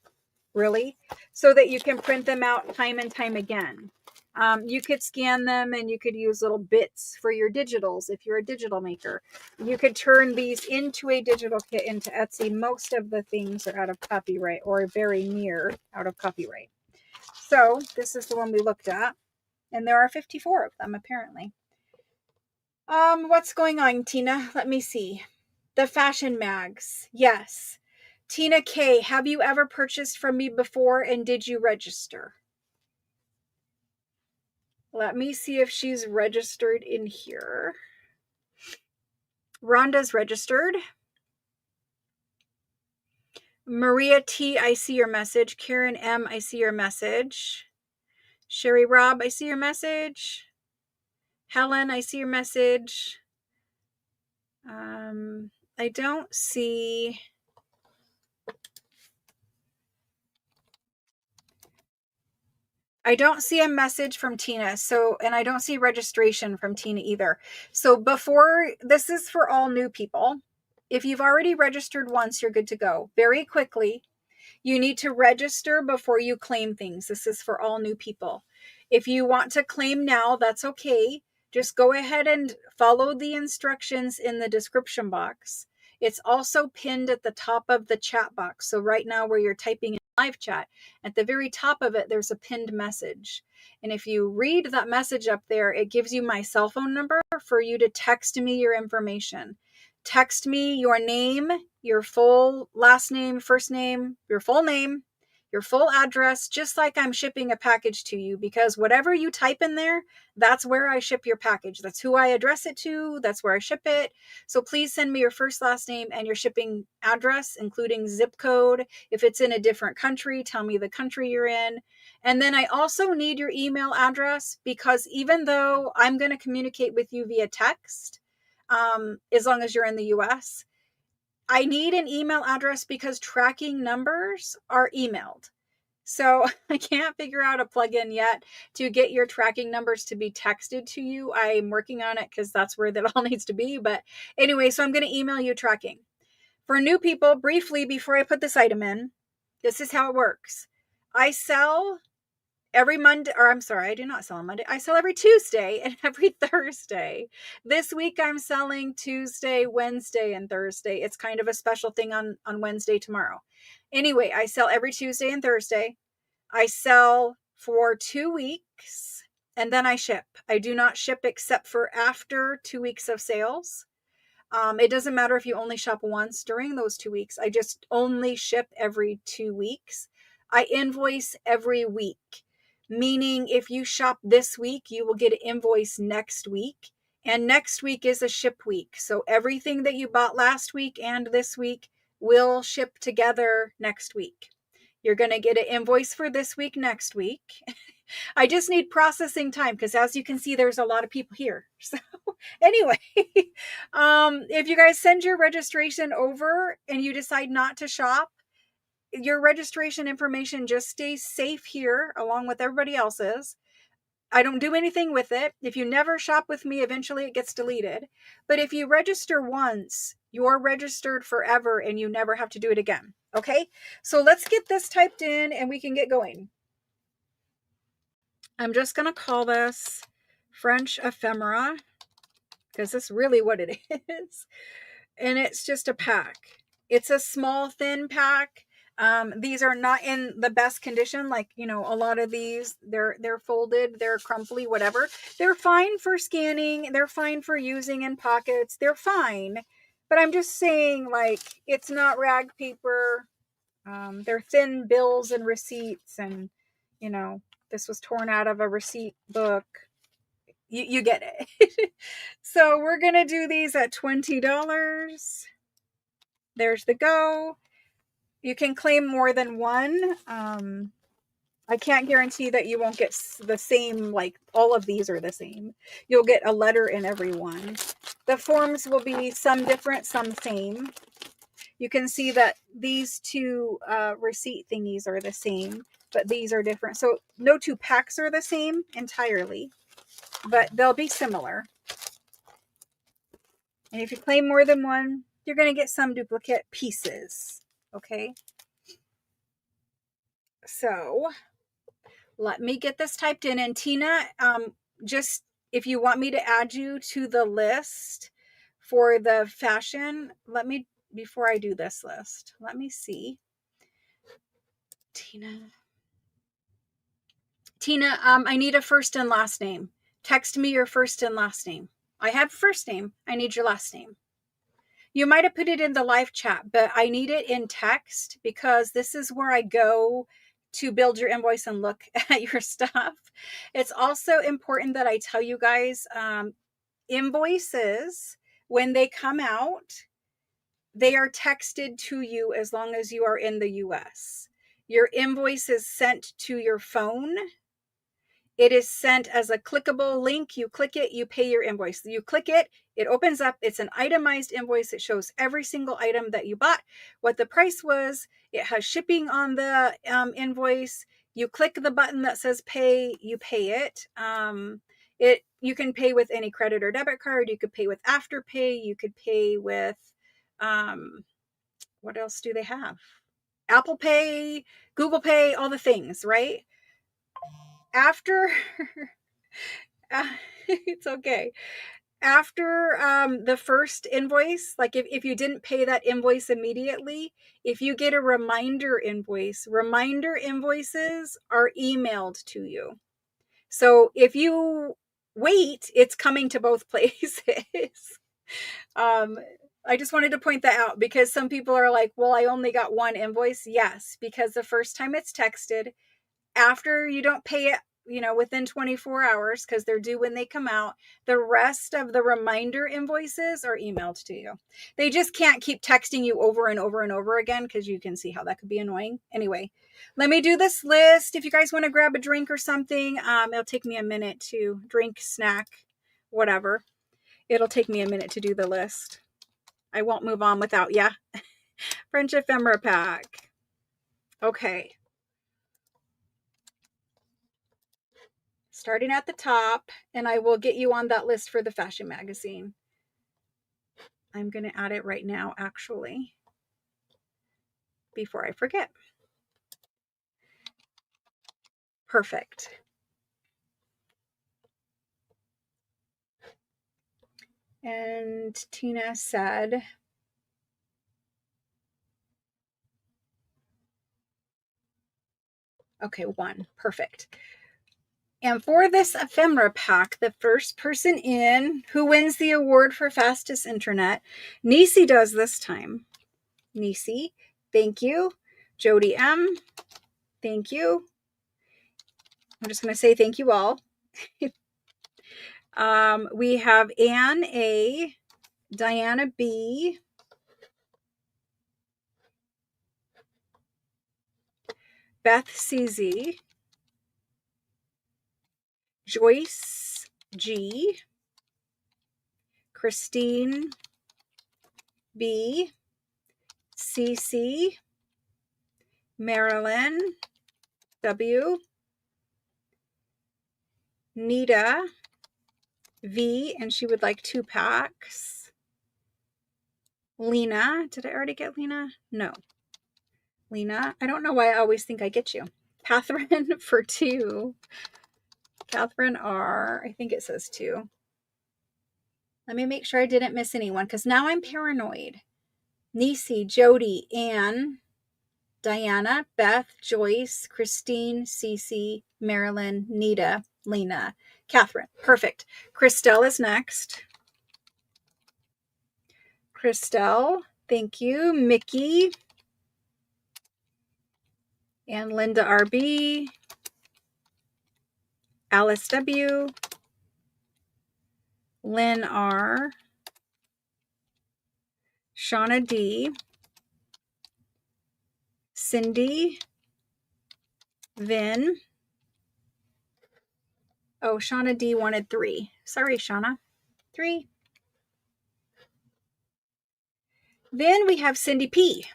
really, so that you can print them out time and time again. You could scan them and you could use little bits for your digitals if you're a digital maker. You could turn these into a digital kit into Etsy. Most of the things are out of copyright or very near out of copyright. So this is the one we looked at. And there are 54 of them, apparently. What's going on, Tina? Let me see. The fashion mags. Yes. Tina K, have you ever purchased from me before, and did you register? Let me see if she's registered in here. Rhonda's registered. Maria T, I see your message. Karen M, I see your message. Sherry Rob, I see your message. Helen, I see your message. I don't see... a message from Tina. So, and I don't see registration from Tina either. So before, this is for all new people. if you've already registered once, you're good to go. Very quickly, you need to register before you claim things. This is for all new people. If you want to claim now, that's okay. Just go ahead and follow the instructions in the description box. It's also pinned at the top of the chat box. So right now where you're typing in live chat, at the very top of it, there's a pinned message. And if you read that message up there, it gives you my cell phone number for you to text me your information. Text me your name, your full last name, first name, your full name, your full address, just like I'm shipping a package to you, because whatever you type in there, that's where I ship your package. That's who I address it to. That's where I ship it. So please send me your first, last name, and your shipping address, including zip code. If it's in a different country, tell me the country you're in. And then I also need your email address, because even though I'm going to communicate with you via text, as long as you're in the US, I need an email address because tracking numbers are emailed. So I can't figure out a plugin yet to get your tracking numbers to be texted to you. I'm working on it because that's where that all needs to be. But anyway, so I'm going to email you tracking. For new people, briefly, before I put this item in, this is how it works. I sell every Monday, or I'm sorry, I do not sell on Monday. I sell every Tuesday and every Thursday. This week I'm selling Tuesday, Wednesday, and Thursday. It's kind of a special thing on Wednesday tomorrow. Anyway, I sell every Tuesday and Thursday. I sell for 2 weeks and then I ship. I do not ship except for after 2 weeks of sales. It doesn't matter if you only shop once during those 2 weeks. I just only ship every 2 weeks. I invoice every week. Meaning if you shop this week, you will get an invoice next week. And next week is a ship week. So everything that you bought last week and this week will ship together next week. You're going to get an invoice for this week next week. I just need processing time because as you can see, there's a lot of people here. So anyway, if you guys send your registration over and you decide not to shop, your registration information just stays safe here along with everybody else's. I don't do anything with it. If you never shop with me, eventually it gets deleted. But if you register once, you're registered forever and you never have to do it again. Okay, so let's get this typed in and we can get going. I'm just going to call this French Ephemera because that's really what it is. And it's just a pack. It's a small, thin pack. These are not in the best condition. Like, you know, a lot of these, they're folded, they're crumply, whatever. They're fine for scanning. They're fine for using in pockets. They're fine. But I'm just saying, like, it's not rag paper. They're thin bills and receipts. And, you know, this was torn out of a receipt book. You get it. So we're going to do these at $20. There's the go. You can claim more than one. I can't guarantee that you won't get the same, like all of these are the same. You'll get a letter in every one. The forms will be some different, some same. You can see that these two receipt thingies are the same, but these are different. So no two packs are the same entirely, but they'll be similar. And if you claim more than one, you're going to get some duplicate pieces. Okay. So let me get this typed in. And Tina, just if you want me to add you to the list for the fashion, let me, before I do this list, let me see. Tina, I need a first and last name. Text me your first and last name. I have first name. I need your last name. You might have put it in the live chat, but I need it in text because this is where I go to build your invoice and look at your stuff. It's also important that I tell you guys, invoices, when they come out, they are texted to you as long as you are in the US. Your invoice is sent to your phone. It is sent as a clickable link. You click it, you pay your invoice. You click it, it opens up. It's an itemized invoice. It shows every single item that you bought, what the price was. It has shipping on the invoice. You click the button that says pay, you pay it. You can pay with any credit or debit card. You could pay with Afterpay. You could pay with What else do they have? Apple Pay, Google Pay, all the things, right? After, it's okay. After the first invoice, like if you didn't pay that invoice immediately, if you get a reminder invoice, reminder invoices are emailed to you. So if you wait, it's coming to both places. um, I just wanted to point that out because some people are like, well, I only got one invoice. Yes, because the first time it's texted, after you don't pay it, within 24 hours, because they're due when they come out, the rest of the reminder invoices are emailed to you. They just can't keep texting you over and over and over again, because you can see how that could be annoying. Anyway, let me do this list. If you guys want to grab a drink or something, it'll take me a minute to drink, snack, whatever. It'll take me a minute to do the list. I won't move on without French Ephemera pack. Okay. Starting at the top, and I will get you on that list for the fashion magazine. I'm going to add it right now, actually, before I forget. Perfect. And Tina said, okay, 1. Perfect. And for this ephemera pack, the first person in who wins the award for fastest internet, Nisi does this time. Nisi, thank you. Jody M, thank you. I'm just going to say thank you all. We have Anne A, Diana B, Beth CZ, Joyce G, Christine B, CC, Marilyn W, Nita V, and she would like 2 packs. Lena, did I already get Lena? No. Lena, I don't know why I always think I get you. Catherine for 2. Catherine R, I think it says 2. Let me make sure I didn't miss anyone, because now I'm paranoid. Nisi, Jody, Anne, Diana, Beth, Joyce, Christine, Cece, Marilyn, Nita, Lena, Catherine. Perfect. Christelle is next. Christelle, thank you. Mickey and Linda RB, Alice W, Lynn R, Shauna D, Cindy, Vin. Oh, Shauna D wanted 3. Sorry, Shauna. 3. Then we have Cindy P.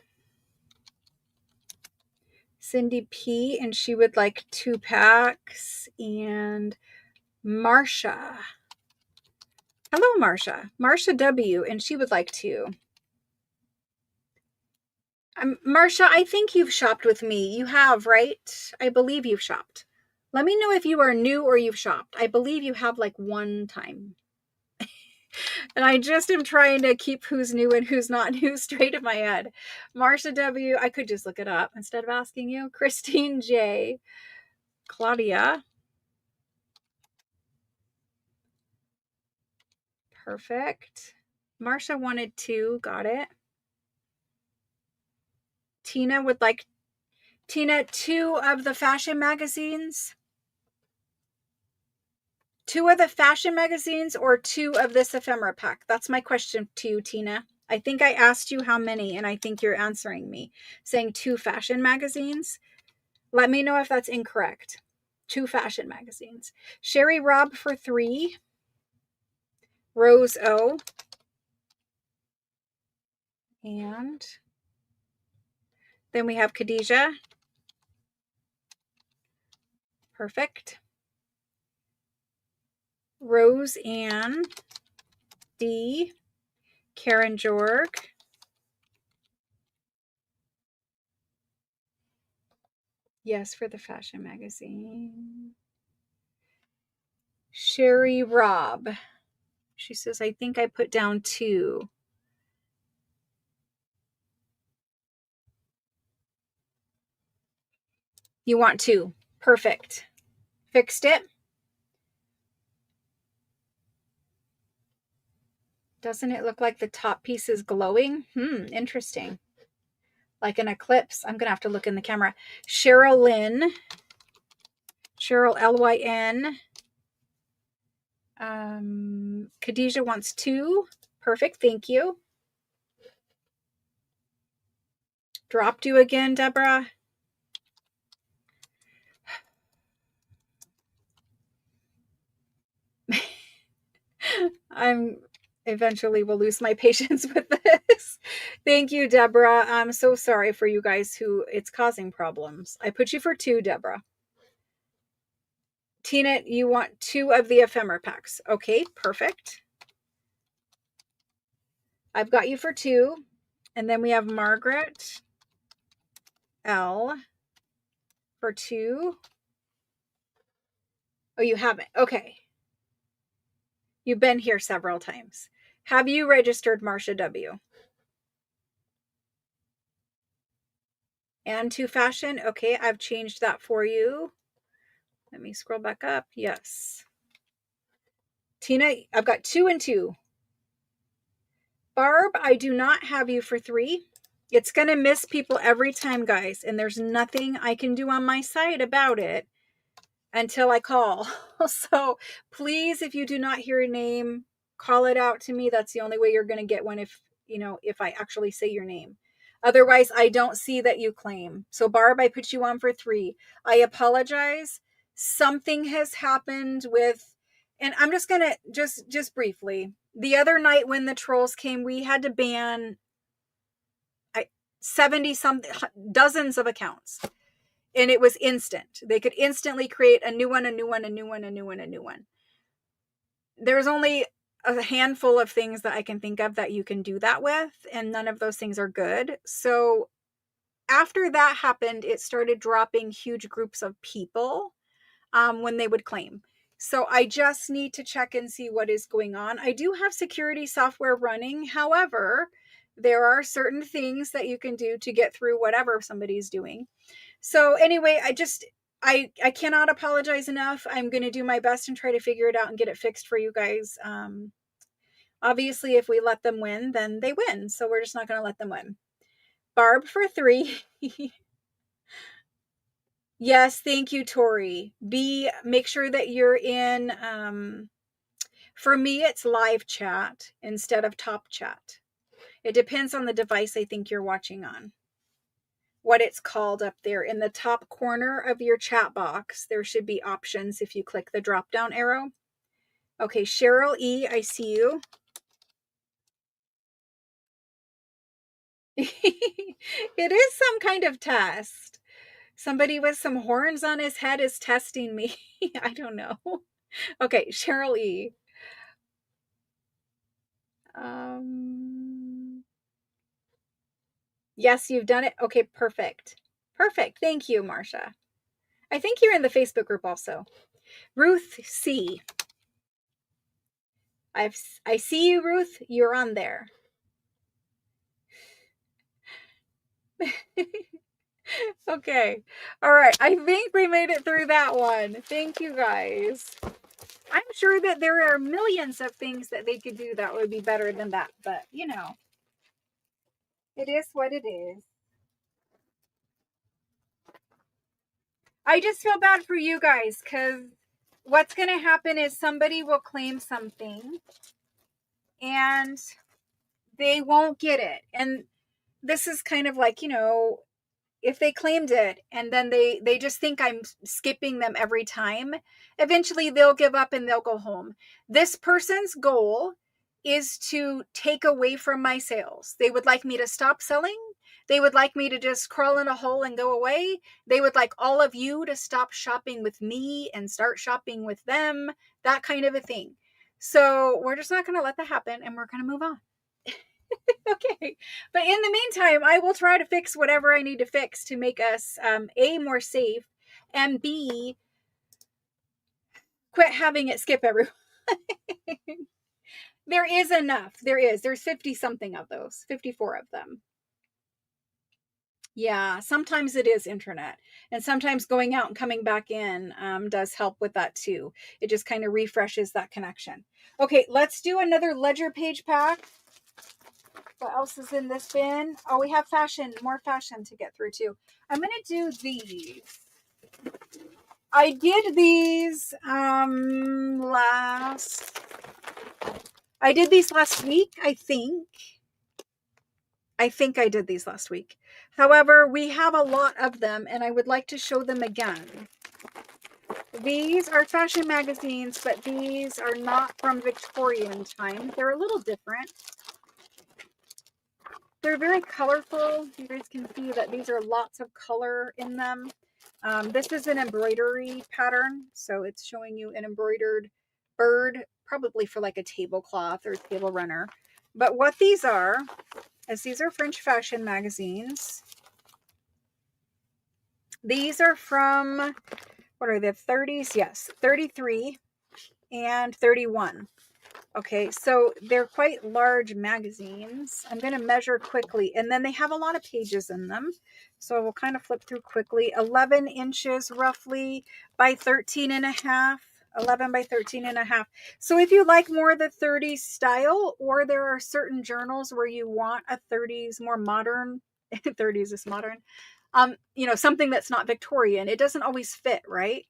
Cindy P, and she would like 2 packs. And Marsha. Hello, Marsha. Marsha W, and she would like 2. Marsha, I think you've shopped with me. You have, right? I believe you've shopped. Let me know if you are new or you've shopped. I believe you have like 1 time. And I just am trying to keep who's new and who's not new straight in my head. Marsha W, I could just look it up instead of asking you. Christine J, Claudia. Perfect. Marsha wanted 2, got it. Tina would like 2 of the fashion magazines. 2 of the fashion magazines or 2 of this ephemera pack? That's my question to you, Tina. I think I asked you how many, and I think you're answering me, saying 2 fashion magazines. Let me know if that's incorrect. 2 fashion magazines. Sherry Robb for 3. Rose O. And then we have Khadijah. Perfect. Rose Ann D. Karen Jorg. Yes, for the fashion magazine. Sherry Robb. She says, I think I put down 2. You want 2. Perfect. Fixed it. Doesn't it look like the top piece is glowing? Interesting. Like an eclipse. I'm going to have to look in the camera. Cheryl Lynn. Cheryl Lyn. Khadijah wants 2. Perfect. Thank you. Dropped you again, Deborah. I'm eventually will lose my patience with this. Thank you, Deborah. I'm so sorry for you guys who it's causing problems. I put you for 2, Deborah. Tina, you want 2 of the ephemera packs. Okay, perfect. I've got you for 2. And then we have Margaret L for 2. Oh, you haven't. Okay. You've been here several times. Have you registered Marsha W? And to fashion? Okay, I've changed that for you. Let me scroll back up. Yes. Tina, I've got 2 and 2. Barb, I do not have you for 3. It's going to miss people every time, guys. And there's nothing I can do on my side about it until I call. So please, if you do not hear a name, call it out to me. That's the only way you're going to get one if I actually say your name. Otherwise, I don't see that you claim. So Barb, I put you on for 3. I apologize. Something has happened with, and I'm just going to just briefly. The other night when the trolls came, we had to ban 70 something dozens of accounts. And it was instant. They could instantly create a new one, a new one, a new one, a new one, a new one. There's only a handful of things that I can think of that you can do that with, and none of those things are good. So after that happened, it started dropping huge groups of people when they would claim. So I just need to check and see what is going on. I do have security software running. However, there are certain things that you can do to get through whatever somebody's doing. So anyway, I cannot apologize enough. I'm going to do my best and try to figure it out and get it fixed for you guys. Obviously, if we let them win, then they win. So we're just not going to let them win. Barb for 3. Yes, thank you, Tori. Make sure that you're in, for me, it's live chat instead of top chat. It depends on the device I think you're watching on. What it's called up there in the top corner of your chat box, there should be options if you click the drop down arrow. Okay, Cheryl E, I see you. It is some kind of test. Somebody with some horns on his head is testing me. I don't know. Okay, Cheryl E. Yes, you've done it. Okay, perfect. Perfect. Thank you, Marsha. I think you're in the Facebook group also. Ruth C. I see you, Ruth. You're on there. Okay. All right. I think we made it through that one. Thank you, guys. I'm sure that there are millions of things that they could do that would be better than that, but it is what it is. I just feel bad for you guys because what's going to happen is somebody will claim something and they won't get it. And this is kind of like, if they claimed it and then they just think I'm skipping them every time, eventually they'll give up and they'll go home. This person's goal is to take away from my sales. They would like me to stop selling. They would like me to just crawl in a hole and go away. They would like all of you to stop shopping with me and start shopping with them, that kind of a thing. So we're just not going to let that happen and we're going to move on. Okay. But in the meantime, I will try to fix whatever I need to fix to make us A, more safe, and B, quit having it skip everyone. There is enough. There's 50 something of those, 54 of them. Yeah, sometimes it is internet, and sometimes going out and coming back in does help with that too. It just kind of refreshes that connection. Okay, let's do another ledger page pack. What else is in this bin? Oh, we have fashion, more fashion to get through too. I'm going to do these. I did these last week, I think. I think I did these last week. However, we have a lot of them and I would like to show them again. These are fashion magazines, but these are not from Victorian time. They're a little different. They're very colorful. You guys can see that these are lots of color in them. This is an embroidery pattern, so it's showing you an embroidered bird, probably for like a tablecloth or table runner. But what these are, is these are French fashion magazines. These are from, what are the 30s? Yes, 33 and 31. Okay, so they're quite large magazines. I'm going to measure quickly, and then they have a lot of pages in them. So we'll kind of flip through quickly. 11 inches roughly by 13 and a half. 11 by 13 and a half. So if you like more of the 30s style, or there are certain journals where you want a 30s more modern, 30s is modern, you know, something that's not Victorian, it doesn't always fit, right?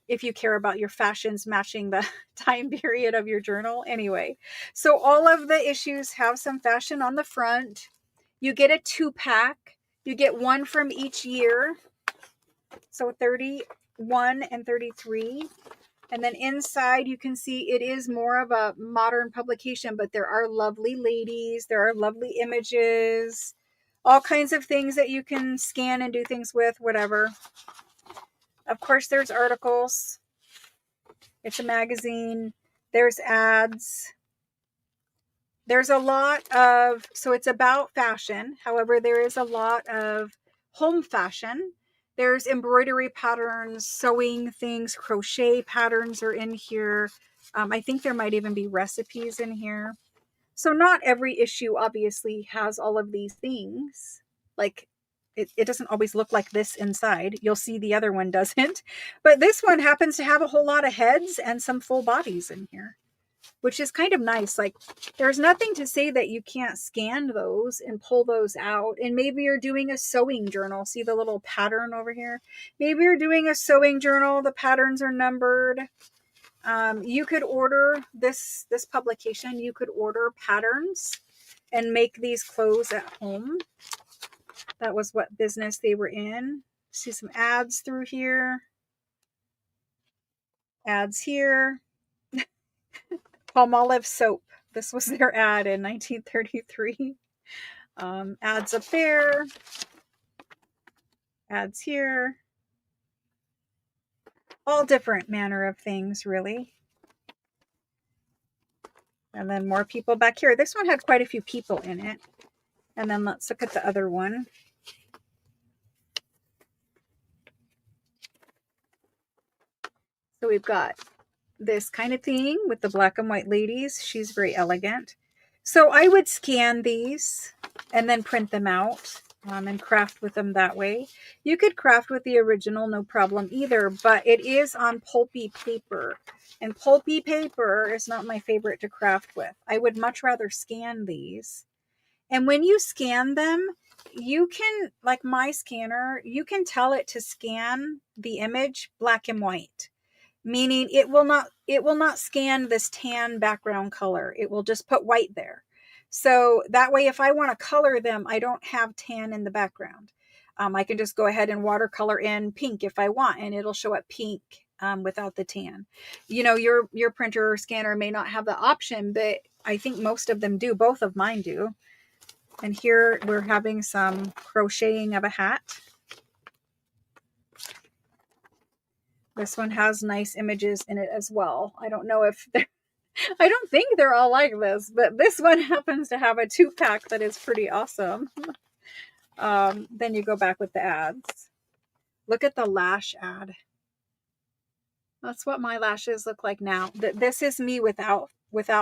If you care about your fashions matching the time period of your journal. Anyway, so all of the issues have some fashion on the front. You get a 2-pack. You get one from each year. So 31 and 33. And then inside you can see it is more of a modern publication, but there are lovely ladies. There are lovely images. All kinds of things that you can scan and do things with, whatever. Of course, there's articles. It's a magazine. There's ads. There's a lot of, so it's about fashion. However, there is a lot of home fashion. There's embroidery patterns, sewing things, crochet patterns are in here. I think there might even be recipes in here. So not every issue obviously has all of these things. Like it doesn't always look like this inside. You'll see the other one doesn't. But this one happens to have a whole lot of heads and some full bodies in here, which is kind of nice. Like there's nothing to say that you can't scan those and pull those out. And maybe you're doing a sewing journal. See the little pattern over here? Maybe you're doing a sewing journal. The patterns are numbered. You could order this publication. You could order patterns and make these clothes at home. That was what business they were in. See some ads through here. Ads here. Palmolive soap. This was their ad in 1933. Ads up there. Ads here. All different manner of things, really. And then more people back here. This one had quite a few people in it. And then let's look at the other one. So we've got this kind of thing with the black and white ladies. She's very elegant. So I would scan these and then print them out and craft with them that way. You could craft with the original, no problem either, but it is on pulpy paper. And pulpy paper is not my favorite to craft with. I would much rather scan these. And when you scan them, you can, like my scanner, you can tell it to scan the image black and white. Meaning it will not scan this tan background color. It will just put white there. So that way, if I want to color them, I don't have tan in the background. I can just go ahead and watercolor in pink if I want, and it'll show up pink without the tan. You know, your printer or scanner may not have the option, but I think most of them do. Both of mine do. And here we're having some crocheting of a hat. This one has nice images in it as well. I don't know if I don't think they're all like this, but this one happens to have a 2-pack that is pretty awesome. Then you go back with the ads. Look at the lash ad. That's what my lashes look like now. This is me without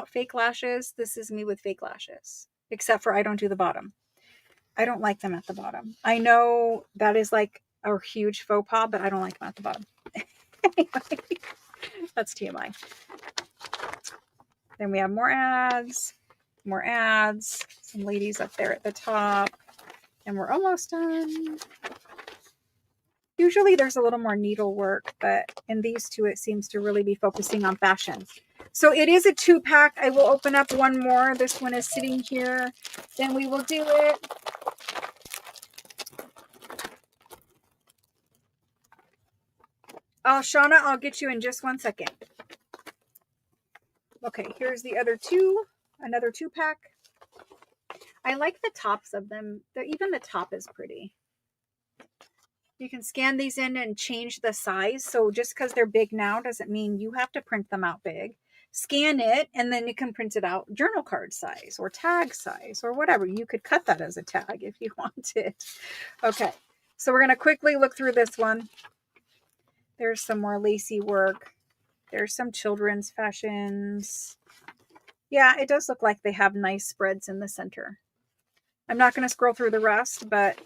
fake lashes. This is me with fake lashes. Except for I don't do the bottom. I don't like them at the bottom. I know that is like a huge faux pas, but I don't like them at the bottom. Anyway, that's TMI. Then we have more ads, some ladies up there at the top, and we're almost done. Usually there's a little more needlework, but in these two, it seems to really be focusing on fashion. So it is a 2-pack. I will open up one more. This one is sitting here. Then we will do it. Oh, Shauna, I'll get you in just one second. Okay, here's the other two. Another 2-pack. I like the tops of them. Even the top is pretty. You can scan these in and change the size. So just because they're big now doesn't mean you have to print them out big. Scan it, and then you can print it out journal card size or tag size or whatever. You could cut that as a tag if you wanted. Okay, so we're going to quickly look through this one. There's some more lacy work. There's some children's fashions. Yeah, it does look like they have nice spreads in the center. I'm not going to scroll through the rest, but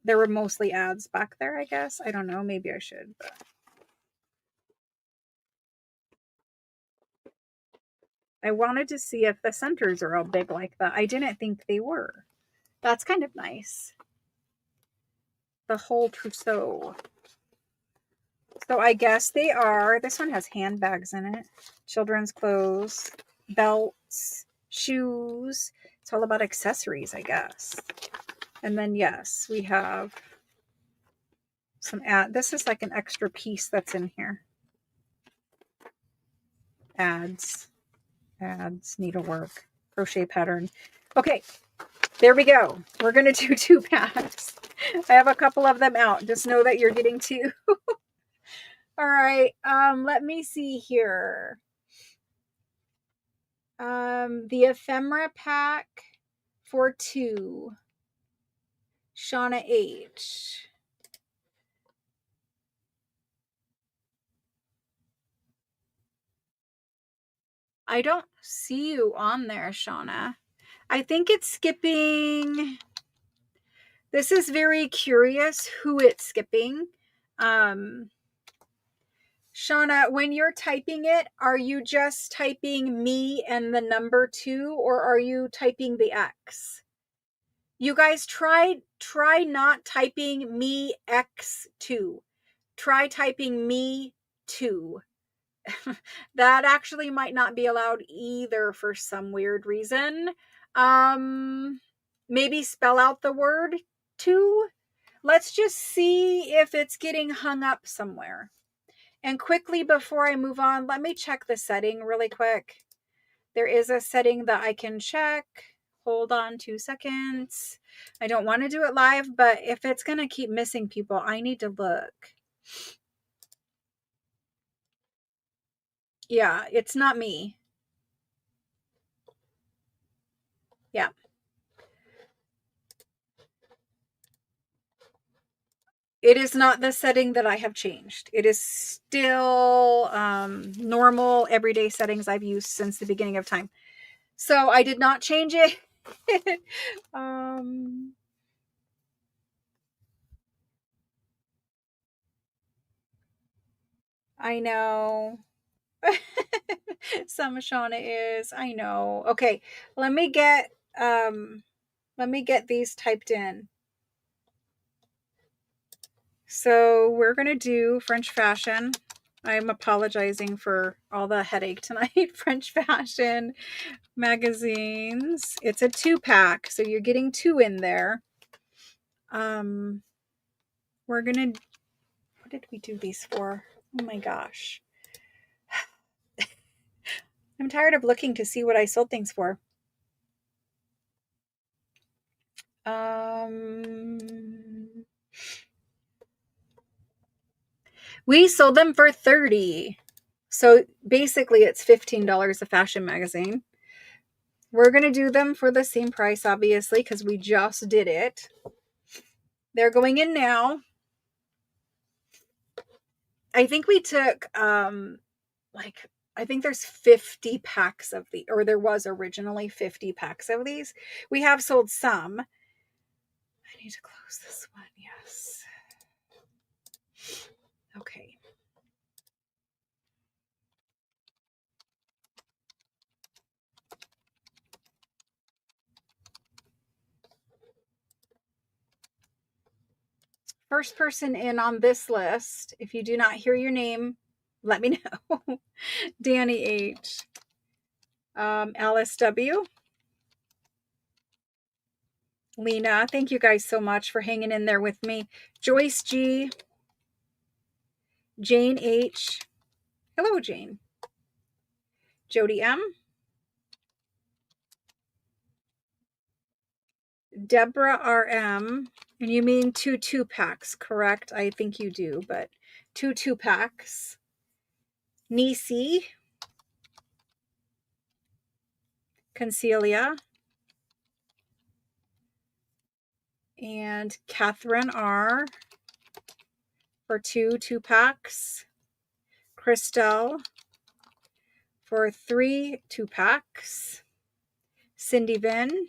there were mostly ads back there, I guess. I don't know. Maybe I should. But I wanted to see if the centers are all big like that. I didn't think they were. That's kind of nice. The whole trousseau. So I guess they are. This one has handbags in it. Children's clothes, belts, shoes. It's all about accessories, I guess. And then, yes, we have some ad. This is like an extra piece that's in here. Ads, needlework, crochet pattern. Okay, there we go. We're going to do 2-packs. I have a couple of them out. Just know that you're getting 2. All right. Let me see here. The Ephemera pack for 2. Shauna H. I don't see you on there, Shauna. I think it's skipping. This is very curious who it's skipping. Shauna, when you're typing it, are you just typing me and the number 2, or are you typing the X? You guys try not typing me X2. Try typing me 2. That actually might not be allowed either for some weird reason. Maybe spell out the word 2. Let's just see if it's getting hung up somewhere. And quickly, before I move on, let me check the setting really quick. There is a setting that I can check. Hold on 2 seconds. I don't want to do it live, but if it's going to keep missing people, I need to look. Yeah, it's not me. Yeah. It is not the setting that I have changed. It is still normal, everyday settings I've used since the beginning of time. So I did not change it. I know. Some Shauna is. I know. Okay, let me get these typed in. So we're gonna do French fashion. I'm apologizing for all the headache tonight. French fashion magazines. It's a 2-pack, so you're getting 2 in there. We're gonna. What did we do these for? Oh my gosh. I'm tired of looking to see what I sold things for. We sold them for $30. So basically it's $15 a fashion magazine. We're going to do them for the same price, obviously, because we just did it. They're going in now. I think we took, like, I think there's 50 packs of the, or there was originally 50 packs of these. We have sold some. I need to close this one. Yes. Okay. First person in on this list, if you do not hear your name, let me know. Danny H. Alice W. Lena, thank you guys so much for hanging in there with me. Joyce G. Jane H. Hello, Jane. Jody M. Deborah RM. And you mean 2 2-packs, correct? I think you do, but 2 2-packs. Nisi. Concelia. And Catherine R. for 2 2-packs. Christelle for 3 2-packs. Cindy Vin.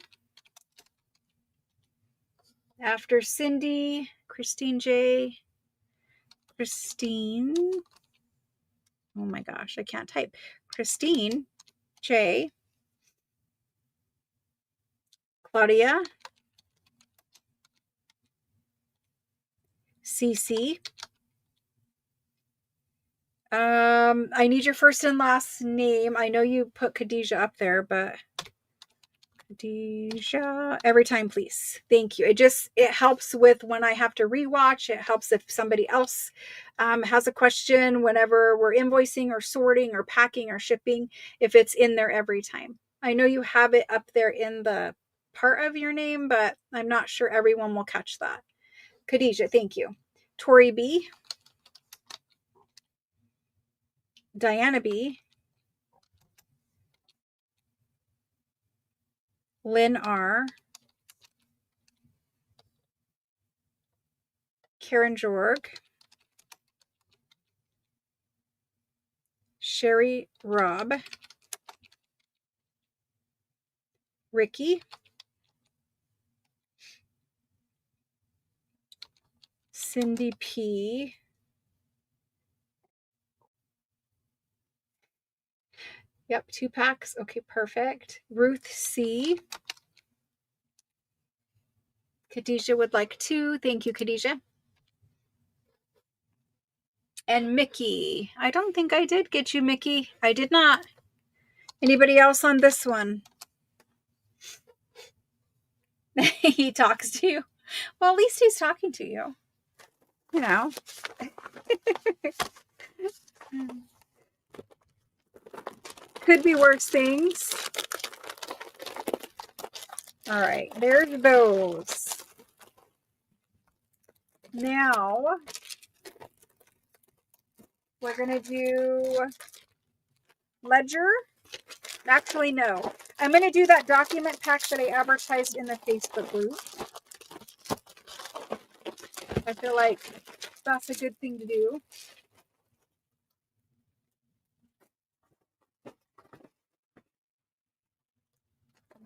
After Cindy, Christine J. Christine. Oh my gosh, I can't type. Christine J. Claudia. CC. I need your first and last name. I know you put Khadijah up there, but Khadijah, every time, please. Thank you. It helps with when I have to rewatch. It helps if somebody else has a question whenever we're invoicing or sorting or packing or shipping, if it's in there every time. I know you have it up there in the part of your name, but I'm not sure everyone will catch that. Khadijah, thank you. Tori B. Diana B. Lynn R. Karen Jorg. Sherry Robb. Ricky. Cindy P. Yep, 2-packs. Okay, perfect. Ruth C. Khadijah would like 2. Thank you, Khadijah. And Mickey. I don't think I did get you, Mickey. I did not. Anybody else on this one? He talks to you. Well, at least he's talking to you. You know. Could be worse things. All right, there's those. Now, we're going to do ledger. Actually, no. I'm going to do that document pack that I advertised in the Facebook group. I feel like that's a good thing to do.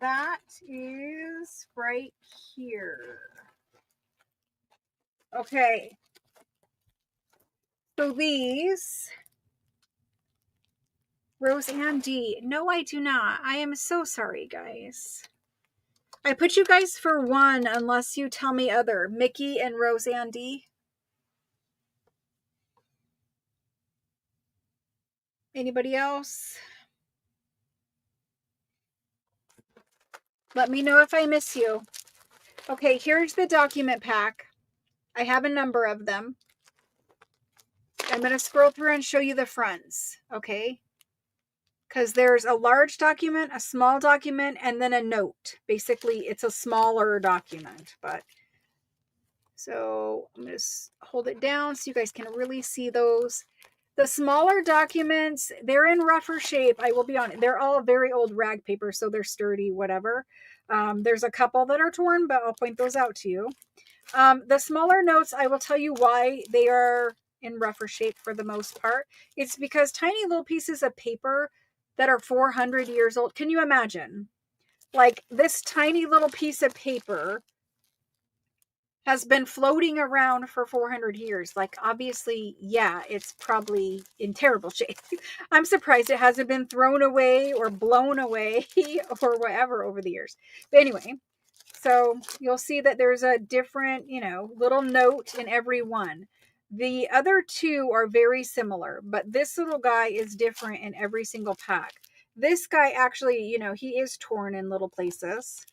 That is right here. Okay. So these, Roseanne D. No, I do not. I am so sorry, guys. I put you guys for one unless you tell me other. Mickey and Roseanne D. Anybody else? Let me know if I miss you. Okay, here's the document pack. I have a number of them. I'm going to scroll through and show you the fronts, okay? Because there's a large document, a small document, and then a note. Basically, it's a smaller document, but so I'm going to hold it down so you guys can really see those. The smaller documents, they're in rougher shape. I will be honest. They're all very old rag paper, so they're sturdy, whatever. There's a couple that are torn, but I'll point those out to you. The smaller notes, I will tell you why they are in rougher shape for the most part. It's because tiny little pieces of paper that are 400 years old. Can you imagine? Like this tiny little piece of paper has been floating around for 400 years. Like, obviously, yeah, it's probably in terrible shape. I'm surprised it hasn't been thrown away or blown away or whatever over the years. But anyway, so you'll see that there's a different, little note in every one. The other two are very similar, but this little guy is different in every single pack. This guy actually, he is torn in little places.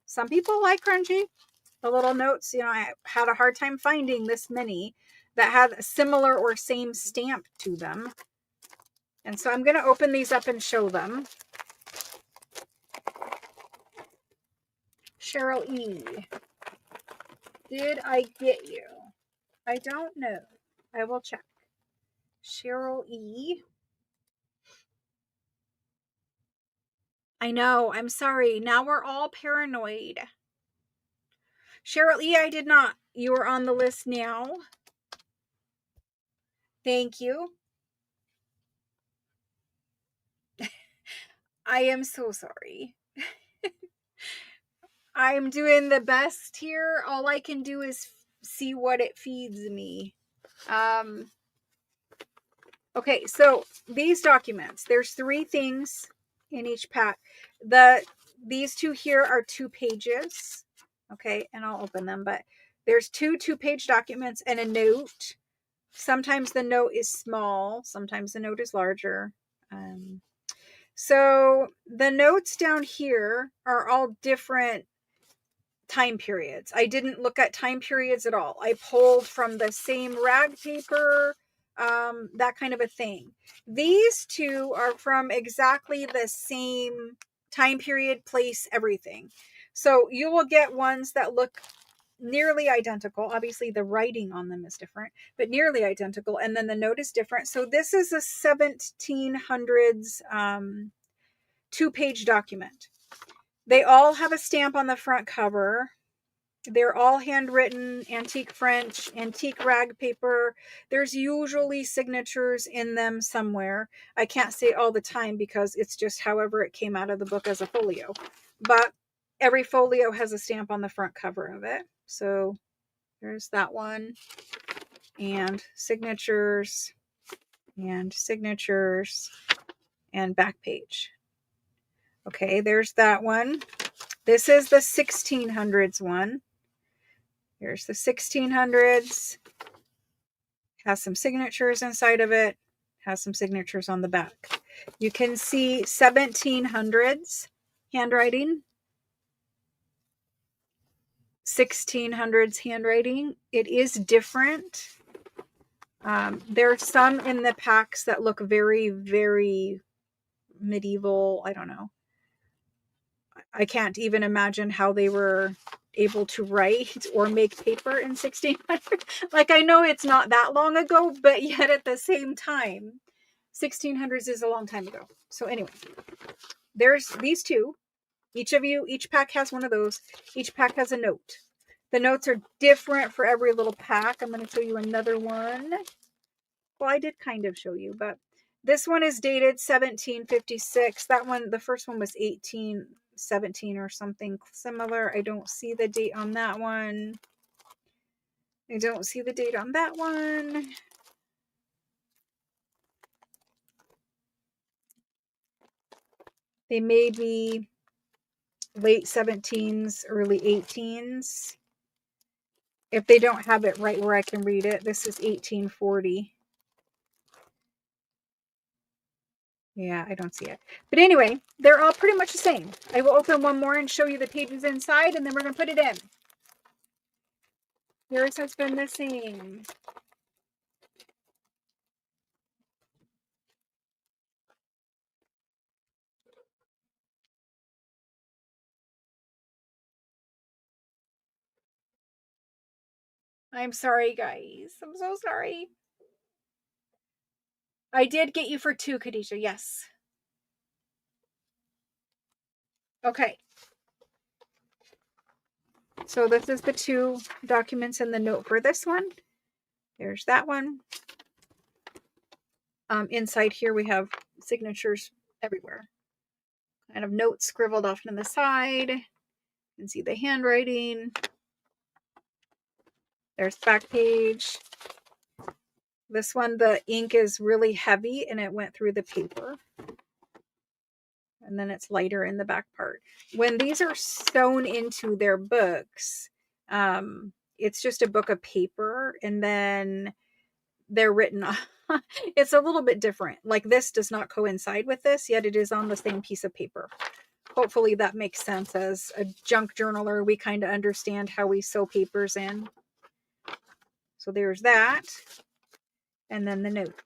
Some people like crunchy. The little notes, I had a hard time finding this many that had a similar or same stamp to them. And so I'm going to open these up and show them. Cheryl E. Did I get you? I don't know. I will check. Cheryl E. I know. I'm sorry. Now we're all paranoid. Cheryl E. I did not. You are on the list now. Thank you. I am so sorry. I'm doing the best here. All I can do is see what it feeds me. Okay, so these documents, there's 3 things in each pack. These two here are 2 pages. Okay, and I'll open them, but there's 2 2-page documents and a note. Sometimes the note is small, sometimes the note is larger. So the notes down here are all different time periods. I didn't look at time periods at all. I pulled from the same rag paper, that kind of a thing. These 2 are from exactly the same time period, place, everything. So you will get ones that look nearly identical. Obviously the writing on them is different, but nearly identical. And then the note is different. So this is a 1700s 2-page document. They all have a stamp on the front cover. They're all handwritten, antique French, antique rag paper. There's usually signatures in them somewhere. I can't say all the time because it's just however it came out of the book as a folio. But every folio has a stamp on the front cover of it. So there's that one. And signatures, and signatures, and back page. Okay, there's that one. This is the 1600s one. Here's the 1600s. Has some signatures inside of it. Has some signatures on the back. You can see 1700s handwriting. 1600s handwriting. It is different. There are some in the packs that look very, very medieval. I don't know. I can't even imagine how they were able to write or make paper in 1600. Like, I know it's not that long ago, but yet at the same time, 1600s is a long time ago. So anyway, there's these 2. Each pack has one of those. Each pack has a note. The notes are different for every little pack. I'm going to show you another one. Well, I did kind of show you, but this one is dated 1756. That one, the first one was 1817 or something similar. I don't see the date on that one. I don't see the date on that one. They may be late 17s, early 18s. If they don't have it right where I can read it, this is 1840. Yeah, I don't see it. But anyway, they're all pretty much the same. I will open one more and show you the pages inside, and then we're going to put it in. Yours has been missing. I'm sorry, guys. I'm so sorry. I did get you for 2, Khadijah. Yes. Okay. So this is the 2 documents in the note for this one. There's that one. Inside here we have signatures everywhere. Kind of notes scribbled off on the side. You can see the handwriting. There's the back page. This one, the ink is really heavy and it went through the paper. And then it's lighter in the back part. When these are sewn into their books, it's just a book of paper and then they're written on. It's a little bit different. Like this does not coincide with this, yet it is on the same piece of paper. Hopefully that makes sense. As a junk journaler, we kind of understand how we sew papers in. So there's that. And then the note.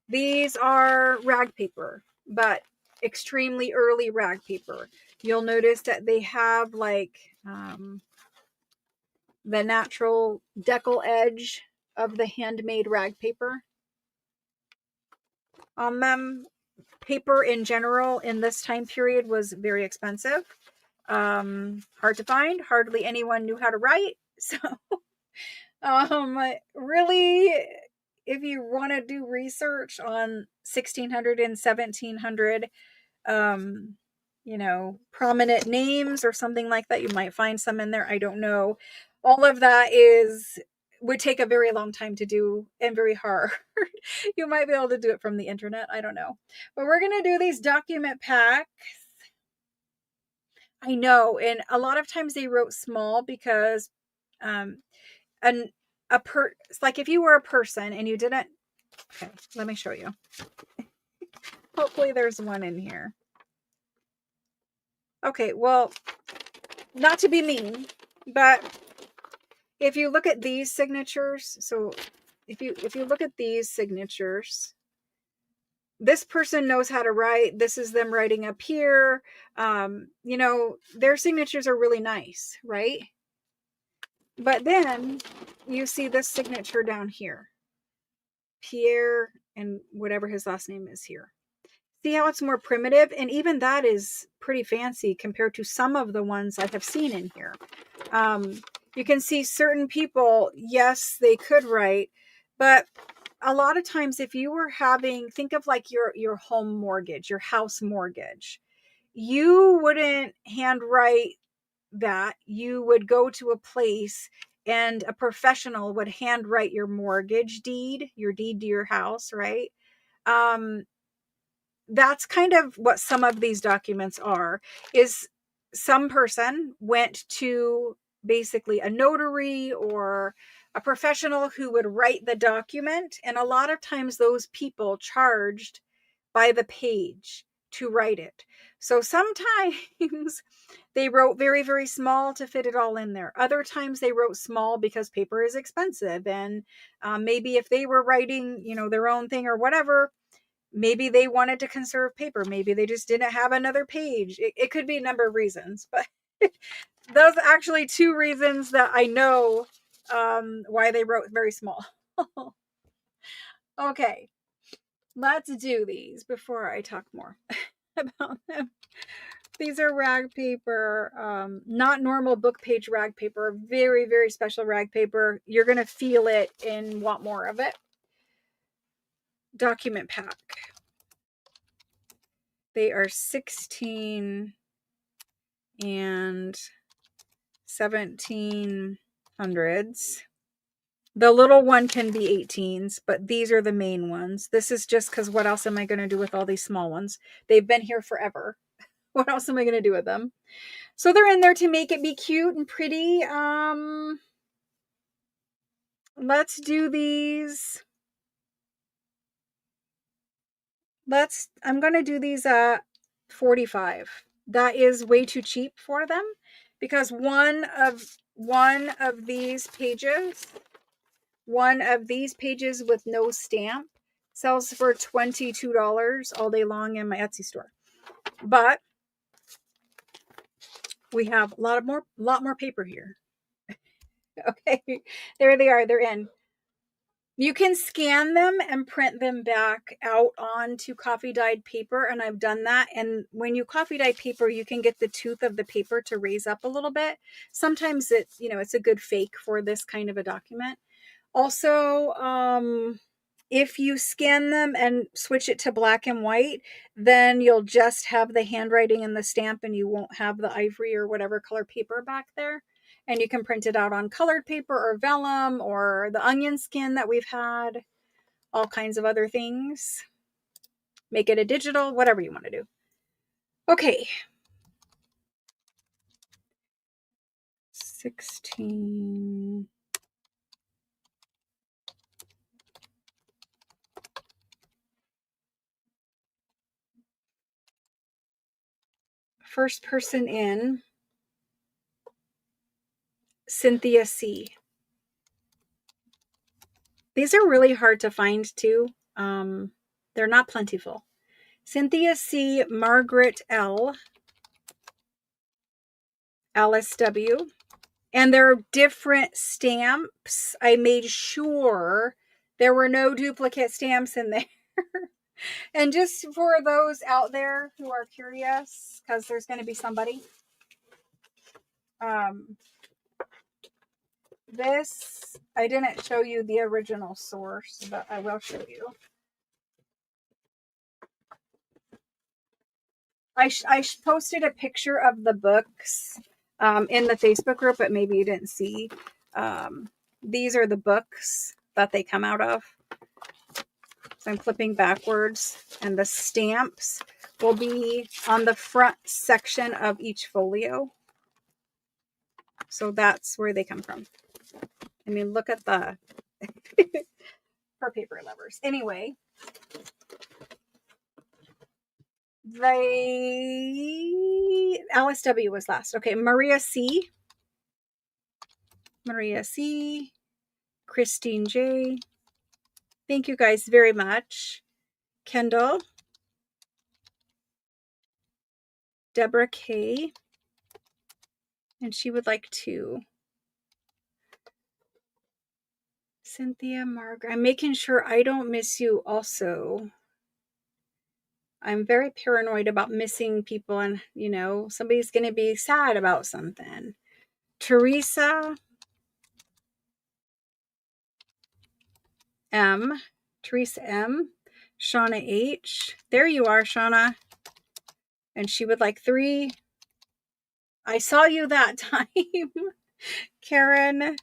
These are rag paper, but extremely early rag paper. You'll notice that they have like the natural decal edge of the handmade rag paper on them. Paper in general in this time period was very expensive. Hard to find. Hardly anyone knew how to write. So really, if you want to do research on 1600 and 1700 prominent names or something like that, you might find some in there. I don't know. All of that would take a very long time to do and very hard. You might be able to do it from the internet. I don't know. But we're going to do these document packs. I know. And a lot of times they wrote small because it's like if you were a person and you didn't. Okay, let me show you. Hopefully there's one in here. Okay, well, not to be mean, but if you look at these signatures, so if you look at these signatures, this person knows how to write. This is them writing up here. Their signatures are really nice, right? But then you see this signature down here. Pierre and whatever his last name is here. See how it's more primitive? And even that is pretty fancy compared to some of the ones I have seen in here. You can see certain people, yes, they could write, but a lot of times if you were think of like your home mortgage, your house mortgage, you wouldn't handwrite that. You would go to a place and a professional would handwrite your mortgage deed, your deed to your house, right? That's kind of what some of these documents are, is some person went to basically a notary or a professional who would write the document. And a lot of times those people charged by the page to write it. So sometimes they wrote very, very small to fit it all in there. Other times they wrote small because paper is expensive. And maybe if they were writing, their own thing or whatever, maybe they wanted to conserve paper. Maybe they just didn't have another page. It could be a number of reasons, but those are actually 2 reasons that I know why they wrote very small. Okay, let's do these before I talk more about them. These are rag paper, not normal book page rag paper, very, very special rag paper. You're going to feel it and want more of it. Document pack. They are 16 and 1700s. The little one can be 18s, but these are the main ones. This is just because what else am I going to do with all these small ones? They've been here forever. What else am I going to do with them? So they're in there to make it be cute and pretty. Let's do these. I'm going to do these at 45. That is way too cheap for them because one of these pages with no stamp sells for $22 all day long in my Etsy store. But we have a lot more paper here. Okay, there they are. They're in. You can scan them and print them back out onto coffee dyed paper, and I've done that. And when you coffee dye paper, you can get the tooth of the paper to raise up a little bit. Sometimes it's, it's a good fake for this kind of a document. Also, if you scan them and switch it to black and white, then you'll just have the handwriting and the stamp, and you won't have the ivory or whatever color paper back there. And you can print it out on colored paper or vellum or the onion skin that we've had, all kinds of other things. Make it a digital, whatever you want to do. Okay. 16. First person in, Cynthia C. These are really hard to find too. They're not plentiful. Cynthia C, Margaret L, Alice W. And there are different stamps. I made sure there were no duplicate stamps in there. And just for those out there who are curious, because there's going to be somebody, this, I didn't show you the original source, but I will show you. I posted a picture of the books in the Facebook group, but maybe you didn't see. These are the books that they come out of. So I'm flipping backwards, and the stamps will be on the front section of each folio. So that's where they come from. I mean, look at the for paper lovers. Anyway, Alice W was last. Okay, Maria C, Christine J. Thank you guys very much. Kendall, Deborah K, and she would like to. Cynthia, Margaret. I'm making sure I don't miss you also. I'm very paranoid about missing people, and, somebody's going to be sad about something. Teresa M. Shauna H. There you are, Shauna. And she would like 3. I saw you that time. Karen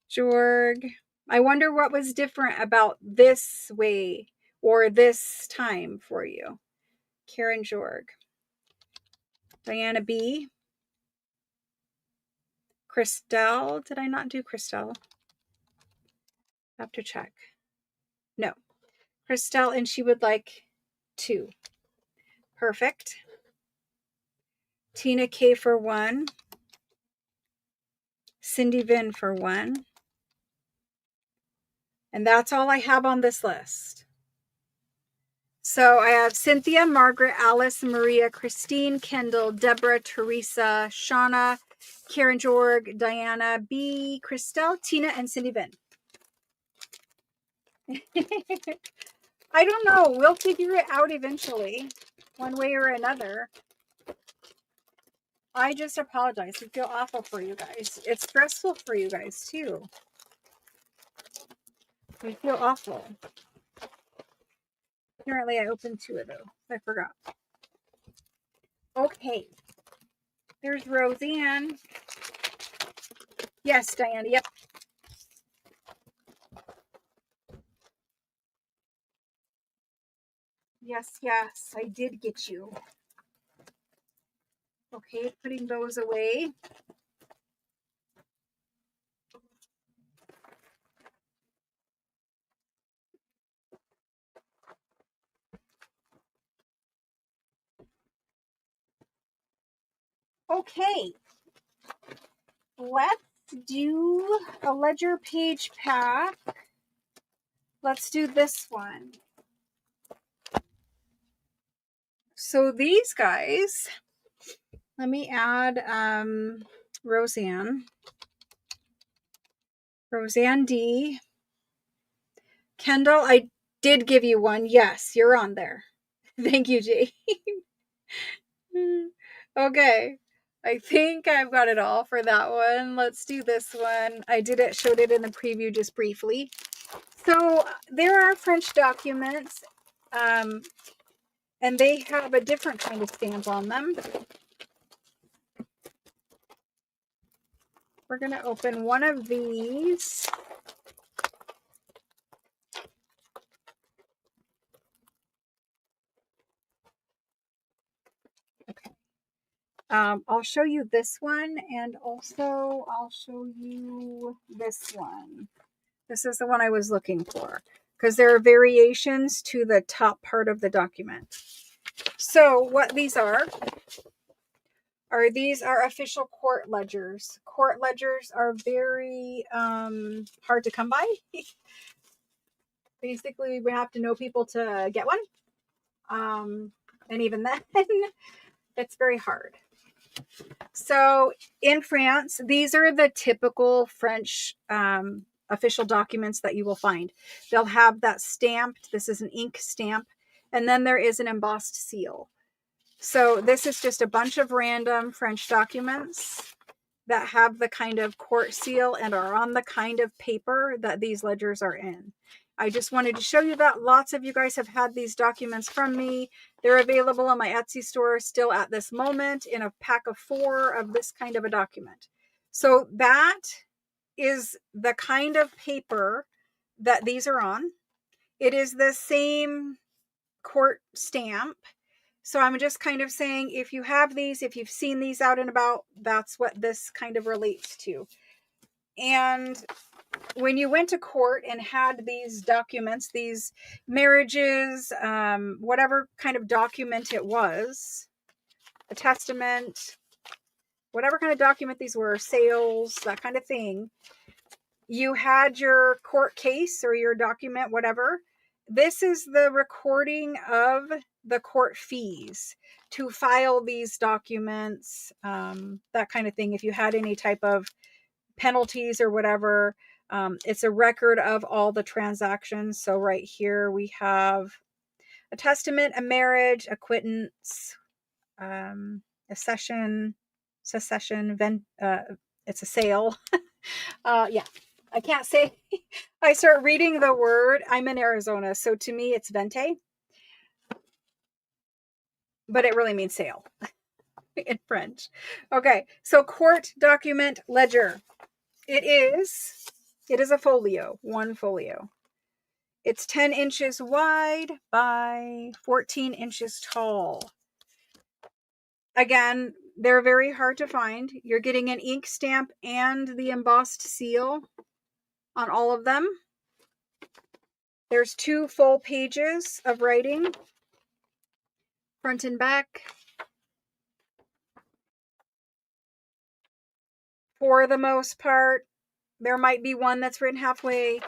Jorg. I wonder what was different about this way or this time for you. Karen Jorg. Diana B. Christelle. Did I not do Christelle? Have to check. No. Christelle, and she would like 2. Perfect. Tina K for 1. Cindy Vin for 1. And that's all I have on this list. So I have Cynthia, Margaret, Alice, Maria, Christine, Kendall, Deborah, Teresa, Shauna, Karen Jorg, Diana B, Christelle, Tina, and Cindy Vin. I don't know. We'll figure it out eventually, one way or another. I just apologize. I feel awful for you guys. It's stressful for you guys too. I feel awful. Apparently I opened 2 of those. I forgot. Okay. There's Roseanne. Yes, Diana. Yep. Yes. I did get you. Okay, putting those away. Okay. Let's do a ledger page pack. Let's do this one. So these guys, let me add Roseanne D, Kendall, I did give you one. Yes, you're on there. Thank you, Jane. Okay. I think I've got it all for that one. Let's do this one. I showed it in the preview just briefly. So there are French documents, and they have a different kind of stamp on them. We're going to open one of these. Okay. I'll show you this one, and also I'll show you this one. This is the one I was looking for, because there are variations to the top part of the document. So what these are these are official court ledgers. Court ledgers are very hard to come by. Basically, we have to know people to get one. And even then, it's very hard. So in France, these are the typical French official documents that you will find. They'll have that stamped. This is an ink stamp. And then there is an embossed seal. So this is just a bunch of random French documents that have the kind of court seal and are on the kind of paper that these ledgers are in. I just wanted to show you that. Lots of you guys have had these documents from me. They're available on my Etsy store still at this moment in a pack of 4 of this kind of a document. So that is the kind of paper that these are on. It is the same court stamp. So I'm just kind of saying, if you have these, if you've seen these out and about, that's what this kind of relates to. And when you went to court and had these documents, these marriages, whatever kind of document it was, a testament, whatever kind of document these were, sales, that kind of thing, you had your court case or your document, whatever. This is the recording of the court fees to file these documents, that kind of thing. If you had any type of penalties or whatever, it's a record of all the transactions. So right here we have a testament, a marriage, a quittance, a secession, it's a sale. Yeah, I can't say. I start reading the word. I'm in Arizona, so to me it's vente, but it really means sale in French. Okay, so court document ledger. It is a folio, one folio. It's 10 inches wide by 14 inches tall. Again, they're very hard to find. You're getting an ink stamp and the embossed seal on all of them. There's 2 full pages of writing, front and back. For the most part, there might be one that's written halfway.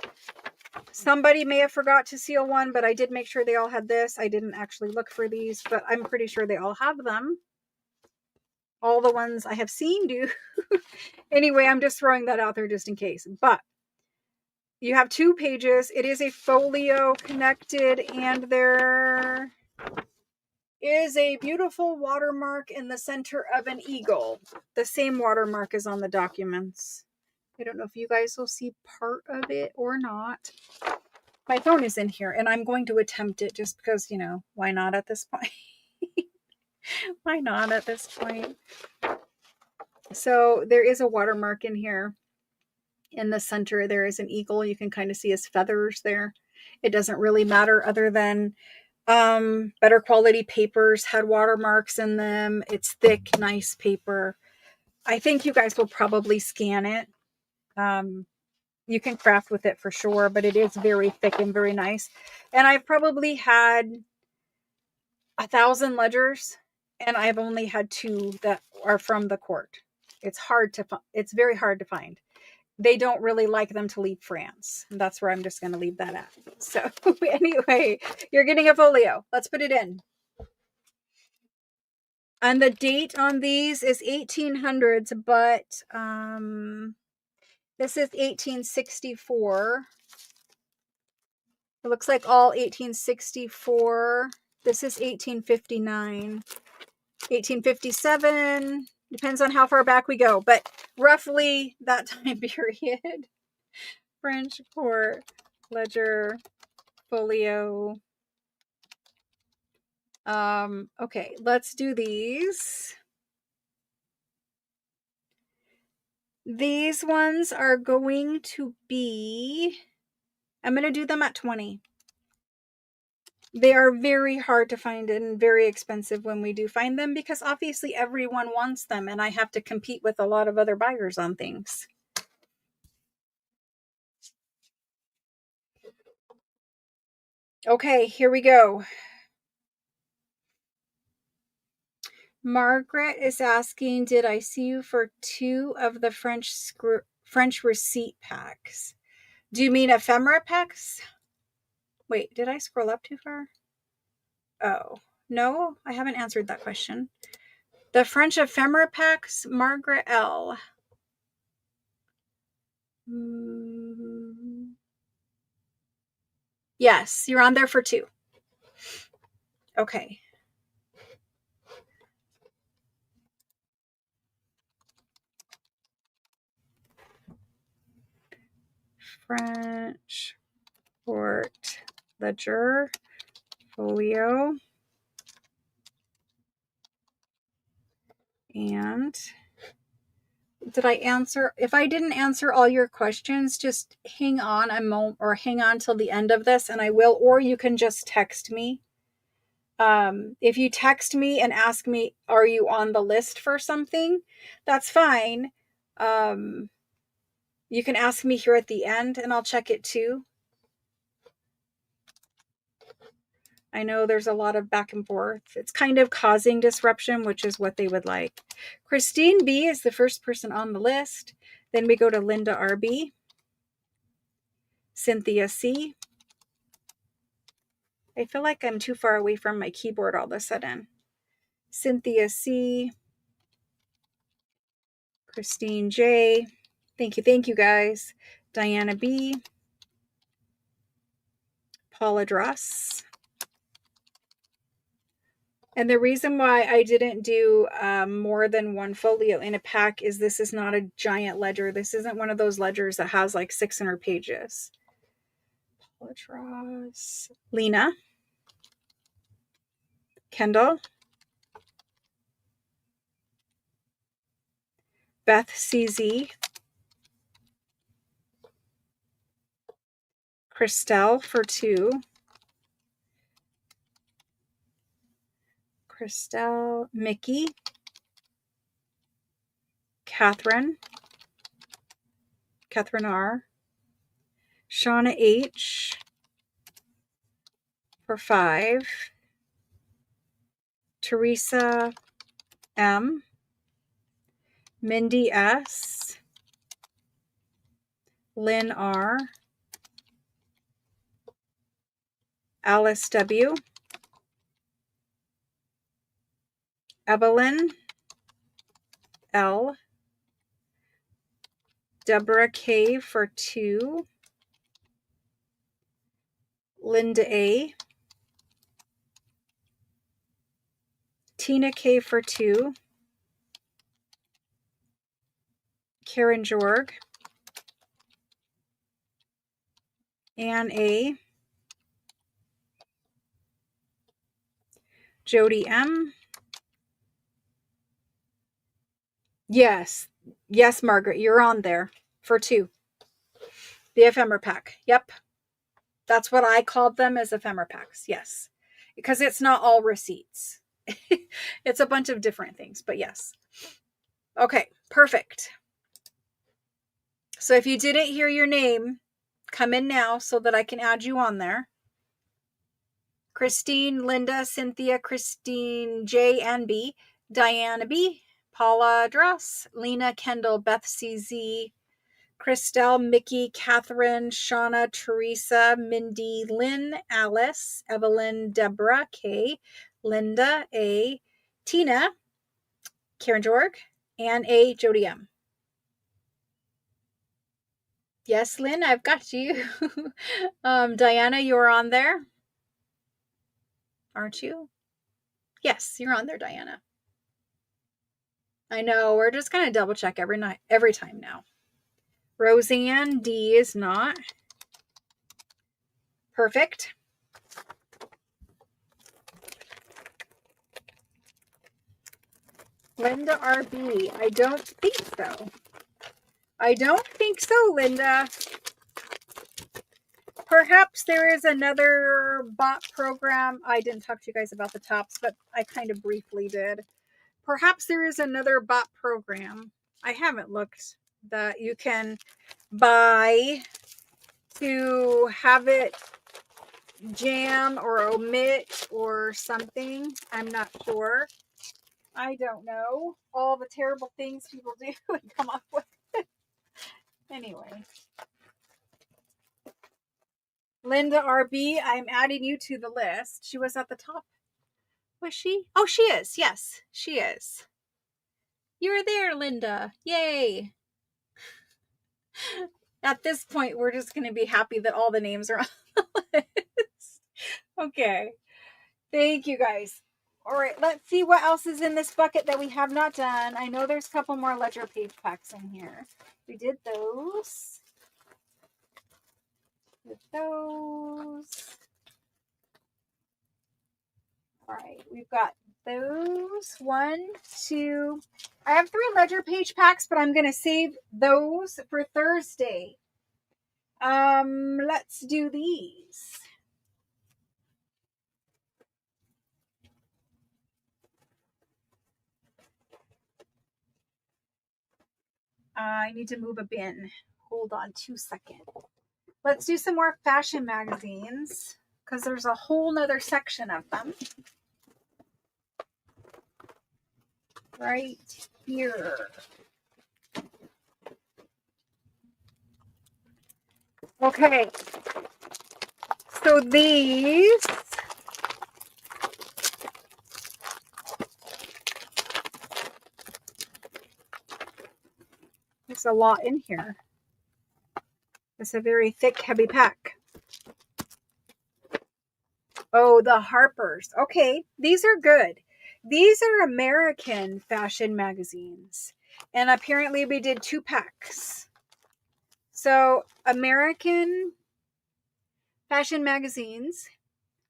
Somebody may have forgot to seal one, but I did make sure they all had this. I didn't actually look for these, but I'm pretty sure they all have them. All the ones I have seen do. Anyway, I'm just throwing that out there just in case. But you have 2 pages. It is a folio connected, and there is a beautiful watermark in the center of an eagle. The same watermark is on the documents. I don't know if you guys will see part of it or not. My phone is in here, and I'm going to attempt it just because, why not at this point? Why not at this point? So there is a watermark in here. In the center, there is an eagle. You can kind of see his feathers there. It doesn't really matter other than better quality papers had watermarks in them. It's thick, nice paper. I think you guys will probably scan it. You can craft with it for sure, but it is very thick and very nice. And I've probably had 1,000 ledgers, and I've only had 2 that are from the court. It's very hard to find. They don't really like them to leave France. And that's where I'm just going to leave that at. So anyway, you're getting a folio. Let's put it in. And the date on these is 1800s, but this is 1864. It looks like all 1864. This is 1859. 1857. Depends on how far back we go, but roughly that time period. French court, ledger, folio. Okay, let's do these. These ones are going to be, I'm going to do them at 20. They are very hard to find and very expensive when we do find them because obviously everyone wants them and I have to compete with a lot of other buyers on things. Okay, here we go. Margaret is asking, did I see you for 2 of the French receipt packs? Do you mean ephemera packs? Wait, did I scroll up too far? Oh, no, I haven't answered that question. The French ephemera packs, Margaret L. Yes, you're on there for 2. Okay. French court ledger folio. And did I answer? If I didn't answer all your questions, just hang on a moment or hang on till the end of this and I will, or you can just text me. If you text me and ask me, are you on the list for something? That's fine. You can ask me here at the end and I'll check it too. I know there's a lot of back and forth. It's kind of causing disruption, which is what they would like. Christine B is the first person on the list. Then we go to Linda RB, Cynthia C. I feel like I'm too far away from my keyboard all of a sudden. Cynthia C, Christine J. Thank you guys. Diana B, Paula Dross. And the reason why I didn't do more than 1 folio in a pack is this is not a giant ledger. This isn't one of those ledgers that has like 600 pages. Paula Dross. Lena. Kendall. Beth CZ. Christelle for 2. Christelle. Mickey. Catherine R. Shauna H. for 5. Teresa M. Mindy S. Lynn R. Alice W. Evelyn L. Deborah K. for 2. Linda A. Tina K. for 2. Karen Jorg. Ann A. Jody M. Yes, Margaret, you're on there for 2. The ephemera pack. Yep. That's what I called them, as ephemera packs. Yes. Because it's not all receipts. It's a bunch of different things, but yes. Okay, perfect. So if you didn't hear your name, come in now so that I can add you on there. Christine, Linda, Cynthia, Christine J and B, Diana B, Paula Dross, Lena, Kendall, Beth CZ, Christelle, Mickey, Catherine, Shauna, Teresa, Mindy, Lynn, Alice, Evelyn, Deborah K, Linda A, Tina, Karen Jorg, Ann A, Jody M. Yes, Lynn, I've got you. Diana, you're on there, aren't you? Yes, you're on there, Diana. I know, we're just gonna double check every time now. Roseanne D is not. Perfect. Linda RB. I don't think so. I don't think so, Linda. Perhaps there is another bot program. I didn't talk to you guys about the tops, but I kind of briefly did. Perhaps there is another bot program. I haven't looked that you can buy to have it jam or omit or something. I'm not sure. I don't know. All the terrible things people do and come up with. Anyway. Linda RB, I'm adding you to the list. She was at the top. Was she? Oh, she is. Yes, she is. You're there, Linda. Yay. At this point, we're just going to be happy that all the names are on the list. Okay. Thank you, guys. All right, let's see what else is in this bucket that we have not done. I know there's a couple more ledger page packs in here. We did those. All right, we've got those. 1, 2. I have 3 ledger page packs, but I'm going to save those for Thursday. Let's do these. I need to move a bin. Hold on 2 seconds. Let's do some more fashion magazines because there's a whole nother section of them. Right here. Okay. So these there's a lot in here. It's a very thick, heavy pack. Oh, the Harpers. Okay, these are good. These are American fashion magazines. And apparently we did 2 packs. So American fashion magazines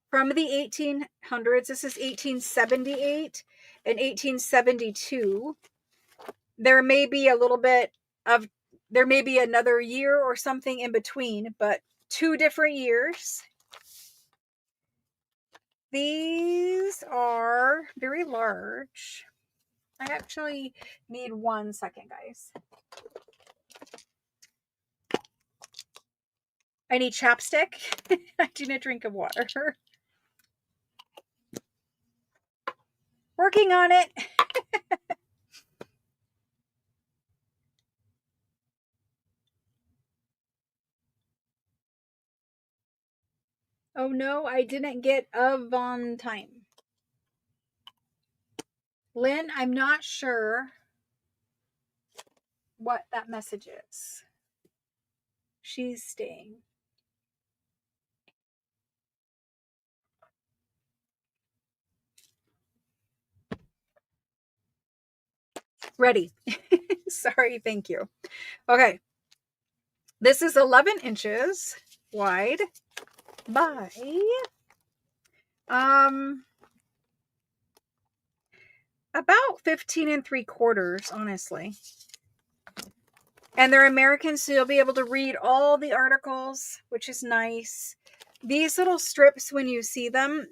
from the 1800s. This is 1878 and 1872. There may be a little bit of, there may be another year or something in between, but 2 different years. These are very large. I actually need 1 second, guys. I need chapstick. I need a drink of water. Working on it. Oh no, I didn't get of on time. Lynn, I'm not sure what that message is. She's staying. Ready. Sorry, thank you. Okay. This is 11 inches wide by about 15 3/4, honestly. And they're American, so you'll be able to read all the articles, which is nice. These little strips, when you see them,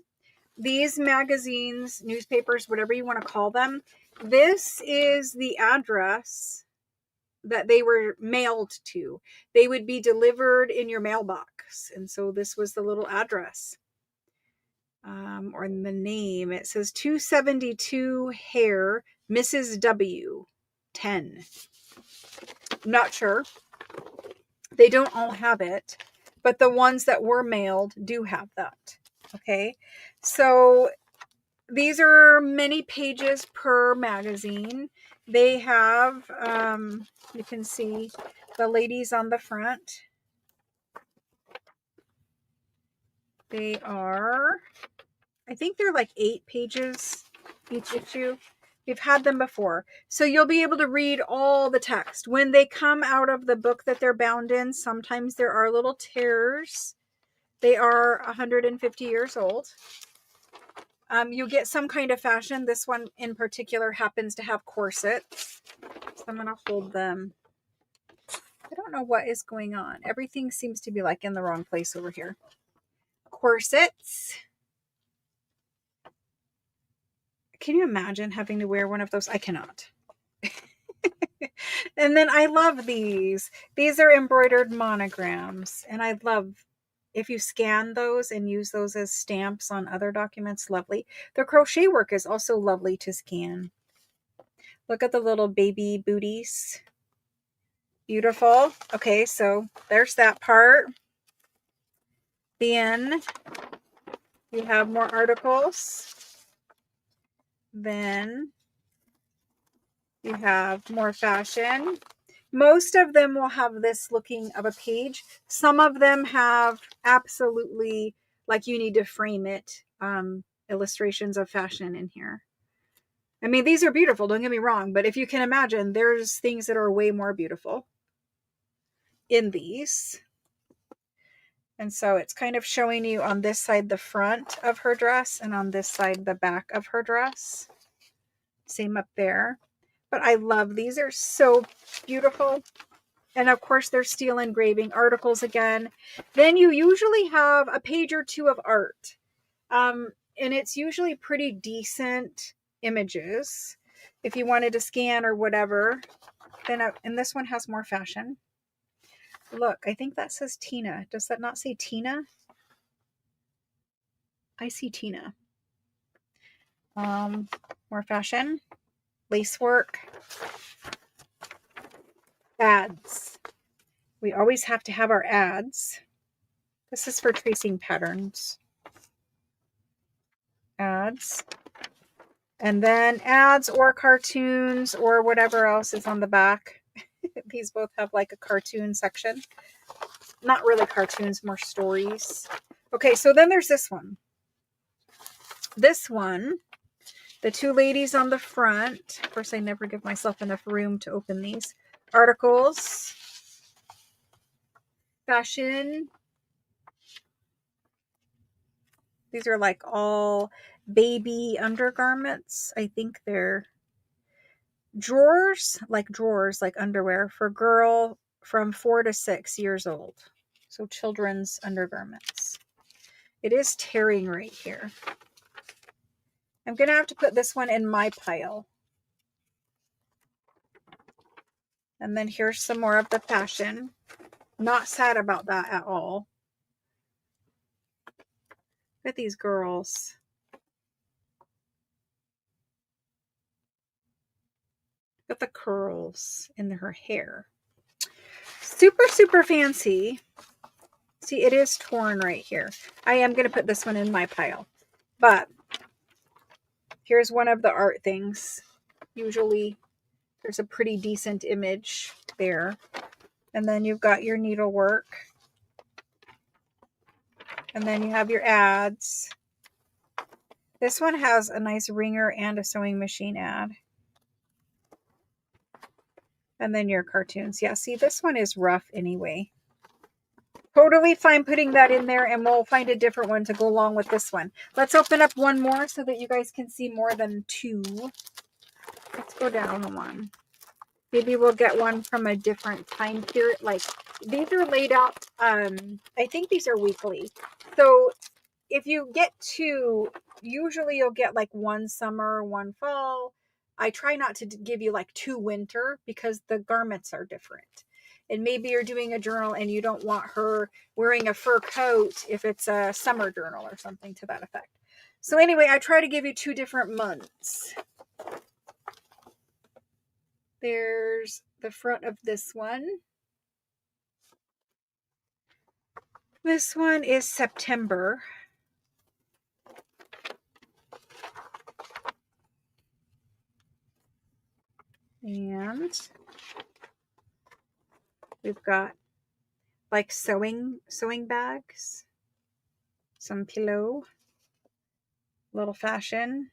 these magazines, newspapers, whatever you want to call them, this is the address that they were mailed to. They would be delivered in your mailbox. And so this was the little address. Or in the name, it says 272 Hare, Mrs. W, 10. I'm not sure. They don't all have it, but the ones that were mailed do have that. Okay. So these are many pages per magazine. They have, you can see, the ladies on the front. They are, I think they're like 8 pages each issue. We've had them before. So you'll be able to read all the text. When they come out of the book that they're bound in, sometimes there are little tears. They are 150 years old. You get some kind of fashion. This one in particular happens to have corsets. So I'm going to hold them. I don't know what is going on. Everything seems to be like in the wrong place over here. Corsets. Can you imagine having to wear one of those? I cannot. And then I love these. These are embroidered monograms. And I love, if you scan those and use those as stamps on other documents, lovely. The crochet work is also lovely to scan. Look at the little baby booties. Beautiful. Okay, so there's that part. Then we have more articles. Then you have more fashion. Most of them will have this looking of a page. Some of them have absolutely, like you need to frame it, illustrations of fashion in here. I mean, these are beautiful, don't get me wrong, but if you can imagine, there's things that are way more beautiful in these. And so it's kind of showing you on this side the front of her dress and on this side the back of her dress. Same up there. But I love these. Are so beautiful. And of course, they're steel engraving articles again. Then you usually have a page or two of art. And it's usually pretty decent images. If you wanted to scan or whatever. Then, and this one has more fashion. Look, I think that says Tina. Does that not say Tina? I see Tina. More fashion. Lace work. Ads. We always have to have our ads. This is for tracing patterns. Ads. And then ads or cartoons or whatever else is on the back. These both have like a cartoon section. Not really cartoons, more stories. Okay, so then there's this one. This one, the two ladies on the front. Of course, I never give myself enough room to open these. Articles. Fashion. These are like all baby undergarments. I think they're drawers like underwear for girl from 4 to 6 years old. So children's undergarments. It is tearing right here. I'm going to have to put this one in my pile. And then here's some more of the fashion. Not sad about that at all. Look at these girls. Look at the curls in her hair. Super, super fancy. See, it is torn right here. I am going to put this one in my pile. But here's one of the art things. Usually there's a pretty decent image there. And then you've got your needlework. And then you have your ads. This one has a nice ringer and a sewing machine ad. And then your cartoons. Yeah, see, this one is rough anyway. Totally fine putting that in there, and we'll find a different one to go along with this one. Let's open up one more so that you guys can see more than two. Let's go down one. Maybe we'll get one from a different time period. Like, these are laid out, I think these are weekly. So if you get two, usually you'll get like one summer, one fall. I try not to give you like 2 winter because the garments are different. And maybe you're doing a journal and you don't want her wearing a fur coat if it's a summer journal or something to that effect. So anyway, I try to give you 2 different months. There's the front of this one. This one is September. And We've got like sewing bags, some pillow, little fashion.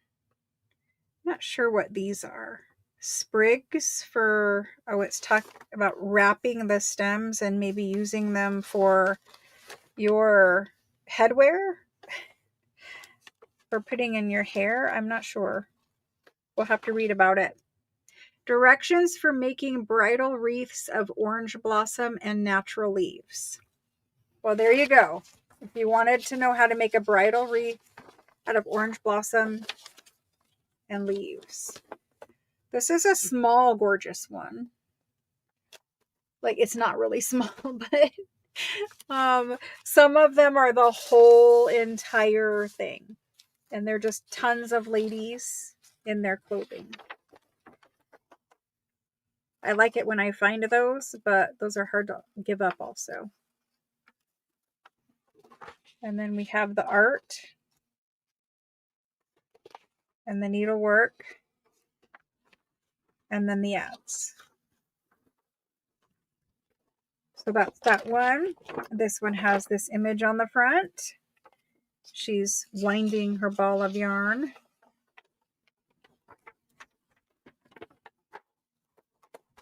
I'm not sure what these are. Sprigs for, oh, it's talk about wrapping the stems and maybe using them for your headwear, for putting in your hair. I'm not sure. We'll have to read about it. Directions for making bridal wreaths of orange blossom and natural leaves. Well, there you go. If you wanted to know how to make a bridal wreath out of orange blossom and leaves. This is a small, gorgeous one. Like, it's not really small, but some of them are the whole entire thing. And they're just tons of ladies in their clothing. I like it when I find those, but those are hard to give up also. And then we have the art and the needlework and then the ads. So that's that one. This one has this image on the front. She's winding her ball of yarn.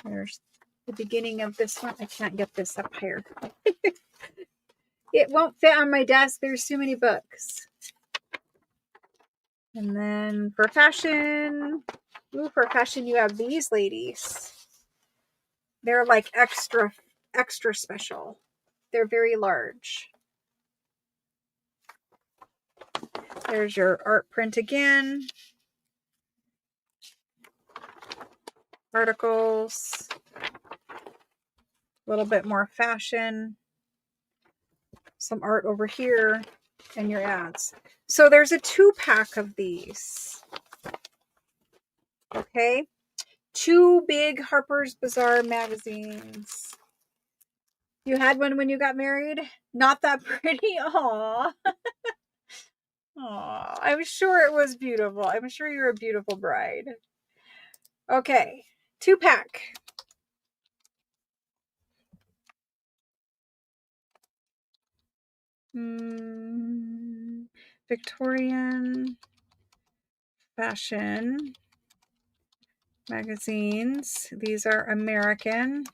There's the beginning of this one. I can't get this up higher. It won't fit on my desk. There's too many books. And then for fashion, you have these ladies. They're like extra special. They're very large. There's your art print again. Articles. A little bit more fashion. Some art over here. And your ads. So there's a 2-pack of these. Okay. 2 big Harper's Bazaar magazines. You had one when you got married? Not that pretty? Aww. Aww. I'm sure it was beautiful. I'm sure you're a beautiful bride. Okay. 2-pack. Victorian fashion magazines. These are American.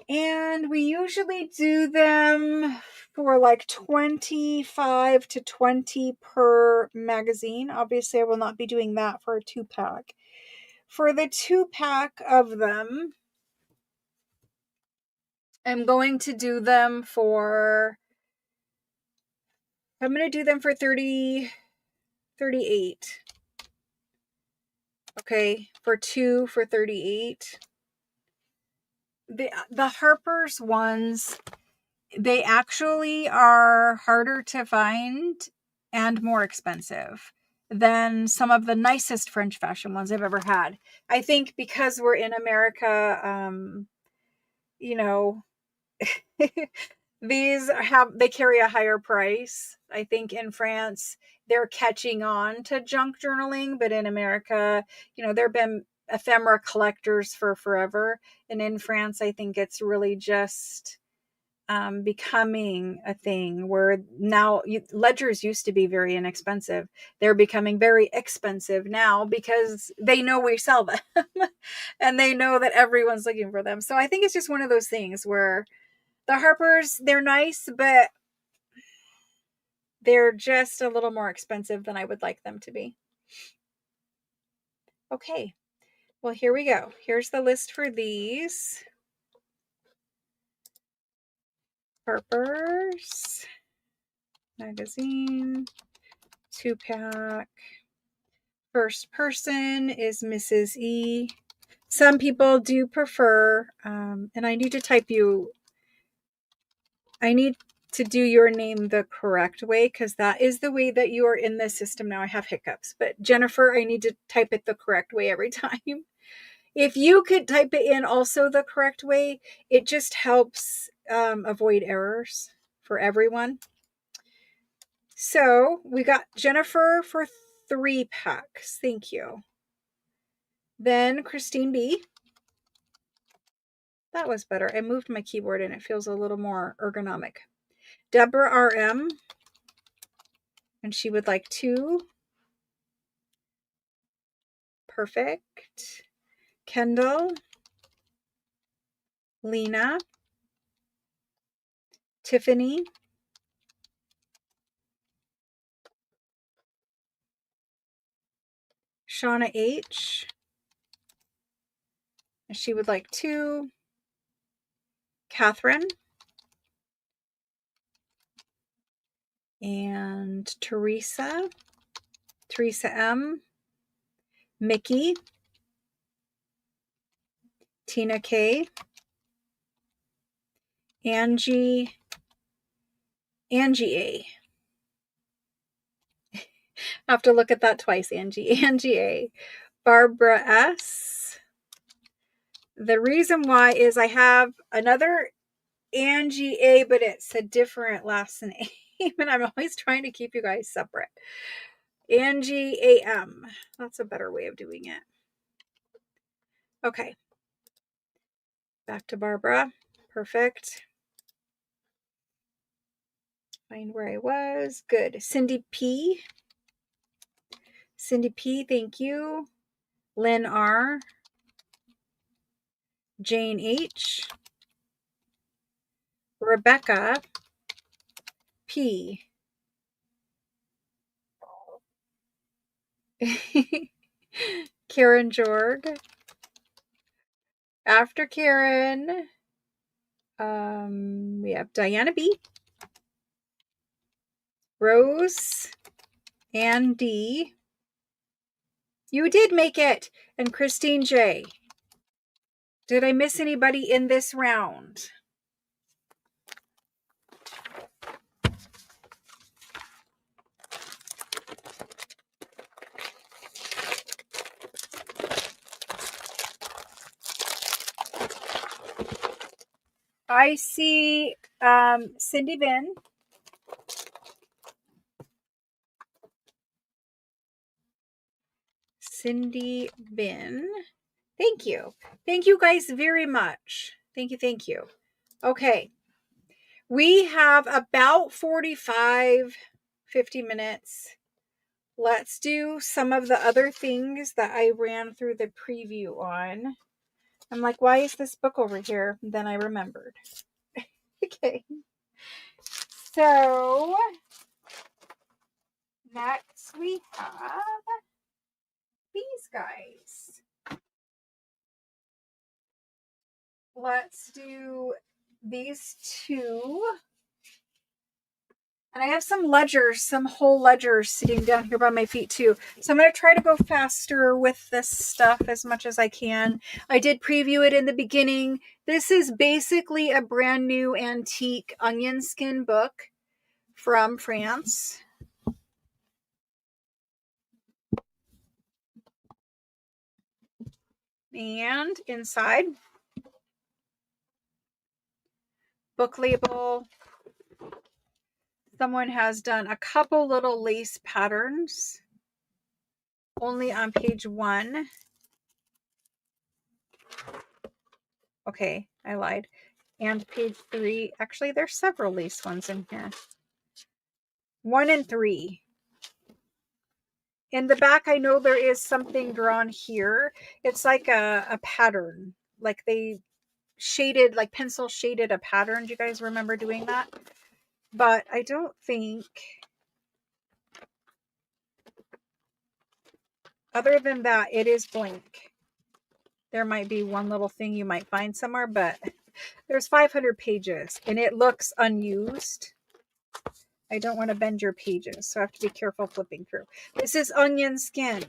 And we usually do them for like 25 to 20 per magazine. Obviously, I will not be doing that for a 2-pack. For the 2-pack of them, I'm going to do them for, I'm going to do them for 38. Okay, for 2 for 38. The Harper's ones, they actually are harder to find and more expensive than some of the nicest French fashion ones I've ever had. I think because we're in America, you know, they carry a higher price. I think in France, they're catching on to junk journaling, but in America, there have been ephemera collectors for forever. And in France, I think it's really just becoming a thing where now ledgers used to be very inexpensive. They're becoming very expensive now because they know we sell them and they know that everyone's looking for them. So I think it's just one of those things where the Harpers, they're nice, but they're just a little more expensive than I would like them to be. Okay. Well, here we go. Here's the list for these. Harper's magazine, 2-pack. First person is Mrs. E. Some people do prefer, and I need to do your name the correct way because that is the way that you are in the system now. I have hiccups, but Jennifer, I need to type it the correct way every time. If you could type it in also the correct way, it just helps avoid errors for everyone. So we got Jennifer for 3 packs. Thank you. Then Christine B. That was better. I moved my keyboard and it feels a little more ergonomic. Deborah RM. And she would like 2. Perfect. Kendall. Lena. Tiffany. Shauna H. And she would like 2. Catherine. And Teresa. Teresa M. Mickey. Tina K. Angie. Angie A. I have to look at that twice, Angie. Angie A. Barbara S. The reason why is I have another Angie A, but it's a different last name. And I'm always trying to keep you guys separate. Angie AM. That's a better way of doing it. Okay. Back to Barbara. Perfect. Find where I was. Good. Cindy P. Cindy P, thank you. Lynn R. Jane H. Rebecca P. Karen Jorg. After Karen, we have Diana B. Rose. Ann D. You did make it. And Christine J. Did I miss anybody in this round? I see Cindy Bin. Cindy Bin. Thank you. Thank you guys very much. Thank you. Thank you. Okay. We have about 45, 50 minutes. Let's do some of the other things that I ran through the preview on. I'm like, why is this book over here? And then I remembered. Okay. So next we have these guys. Let's do these 2. And I have some ledgers, some whole ledgers sitting down here by my feet too. So I'm going to try to go faster with this stuff as much as I can. I did preview it in the beginning. This is basically a brand new antique onion skin book from France. And inside, book label. Someone has done a couple little lace patterns only on page 1. Okay, I lied. And page 3. Actually, there's several lace ones in here. 1 and 3. In the back, I know there is something drawn here. It's like a pattern. Like they shaded, like pencil shaded a pattern. Do you guys remember doing that? But I don't think, other than that, it is blank. There might be one little thing you might find somewhere, but there's 500 pages and it looks unused. I don't want to bend your pages, so I have to be careful flipping through. This is onion skin.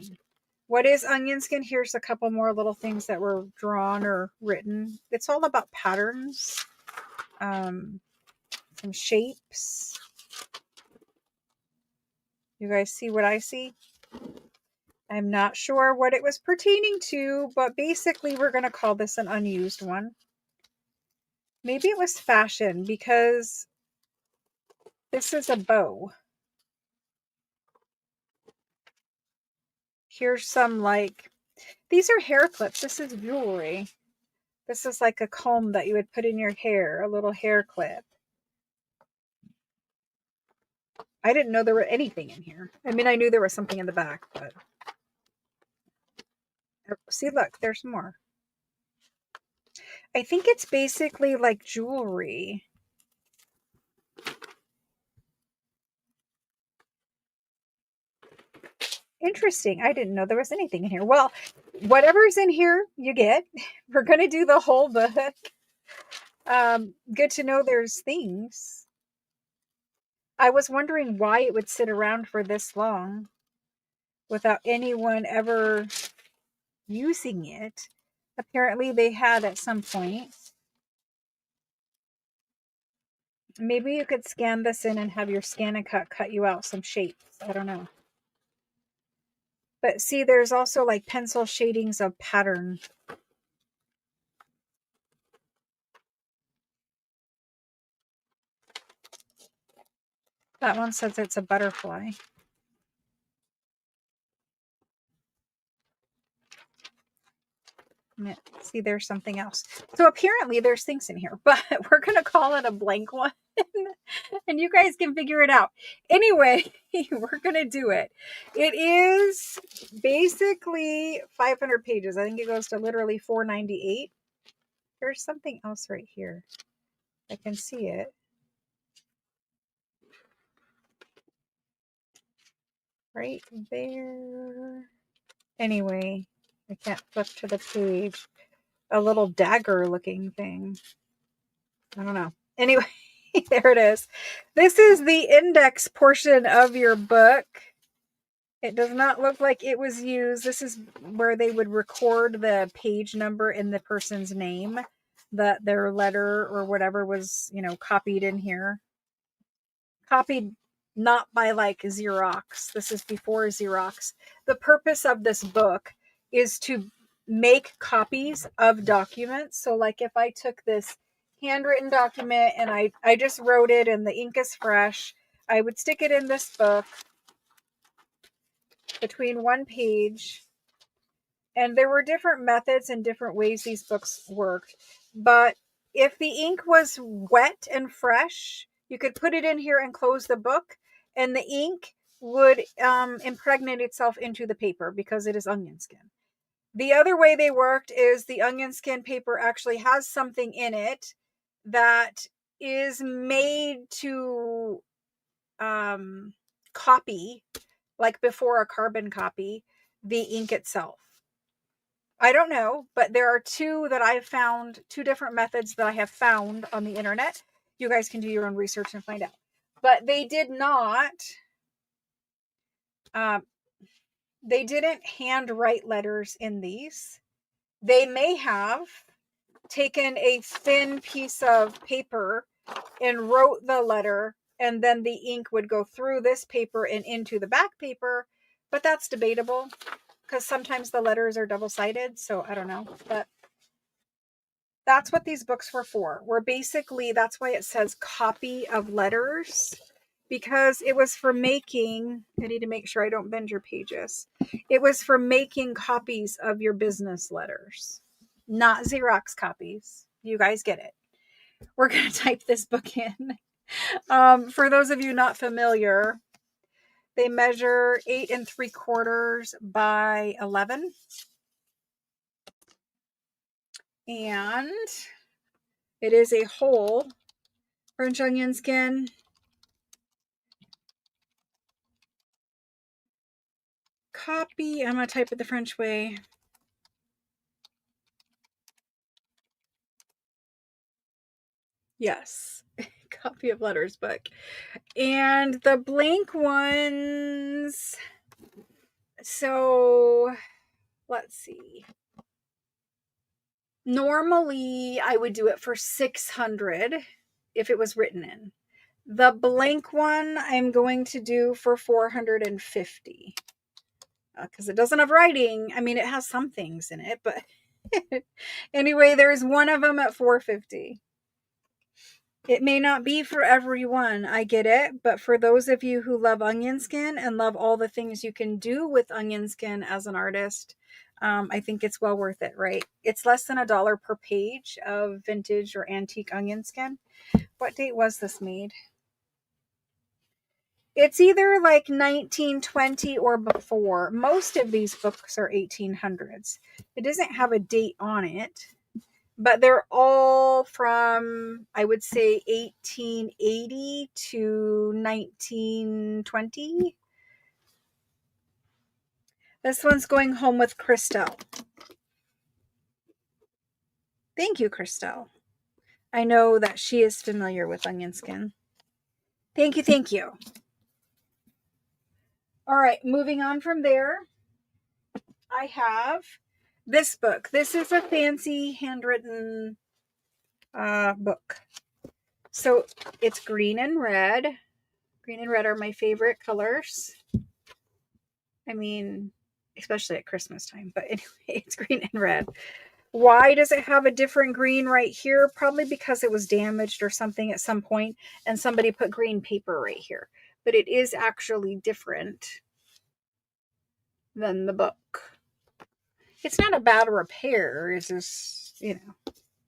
What is onion skin? Here's a couple more little things that were drawn or written. It's all about patterns, some shapes. You guys see what I see? I'm not sure what it was pertaining to, but basically we're going to call this an unused one. Maybe it was fashion because this is a bow. Here's some, like, these are hair clips. This is jewelry. This is like a comb that you would put in your hair, a little hair clip. I didn't know there were anything in here. I mean, I knew there was something in the back, but see, look, there's more. I think it's basically like jewelry. Interesting. I didn't know there was anything in here. Well, whatever's in here, you get. We're going to do the whole book. Good to know there's things. I was wondering why it would sit around for this long without anyone ever using it. Apparently they had at some point. Maybe you could scan this in and have your Scan-A-Cut cut you out some shapes. I don't know. But see, there's also like pencil shadings of pattern. That one says it's a butterfly. See, there's something else. So apparently there's things in here, but we're going to call it a blank one. And you guys can figure it out. Anyway, we're going to do it. It is basically 500 pages. I think it goes to literally 498. There's something else right here. I can see it. Right there. Anyway, I can't flip to the page. A little dagger looking thing. I don't know. Anyway, there it is. This is the index portion of your book. It does not look like it was used. This is where they would record the page number in the person's name, that their letter or whatever was, copied in here. Copied not by like Xerox. This is before Xerox. The purpose of this book is to make copies of documents. So like if I took this handwritten document and I just wrote it and the ink is fresh, I would stick it in this book between one page. And there were different methods and different ways these books worked. But if the ink was wet and fresh, you could put it in here and close the book, and the ink would impregnate itself into the paper because it is onion skin. The other way they worked is the onion skin paper actually has something in it that is made to copy, like before a carbon copy, the ink itself. I don't know, but there are two that I've found, two different methods that I have found on the internet. You guys can do your own research and find out. But they did not, they didn't handwrite letters in these. They may have taken a thin piece of paper and wrote the letter, and then the ink would go through this paper and into the back paper, but that's debatable because sometimes the letters are double-sided, so I don't know. But that's what these books were for. Basically, that's why it says copy of letters, because it was for making, I need to make sure I don't bend your pages. It was for making copies of your business letters, not Xerox copies. You guys get it. We're going to type this book in. For those of you not familiar, they measure 8 3/4 by 11. And it is a whole French onion skin. Copy. I'm going to type it the French way. Yes. Copy of letters book. And the blank ones. So let's see. Normally I would do it for 600 if it was written in. The blank one I'm going to do for 450 because it doesn't have writing. I mean, it has some things in it, but anyway, there's one of them at 450. It may not be for everyone, I get it, but for those of you who love onion skin and love all the things you can do with onion skin as an artist, I think it's well worth it, right? It's less than $1 per page of vintage or antique onion skin. What date was this made? It's either like 1920 or before. Most of these books are 1800s. It doesn't have a date on it, but they're all from, I would say, 1880 to 1920. This one's going home with Christelle. Thank you, Christelle. I know that she is familiar with onion skin. Thank you, thank you. All right, moving on from there, I have this book. This is a fancy handwritten book. So it's green and red. Green and red are my favorite colors. I mean, especially at Christmas time, but anyway, it's green and red. Why does it have a different green right here? Probably because it was damaged or something at some point and somebody put green paper right here. But it is actually different than the book. It's not a bad repair. It's just,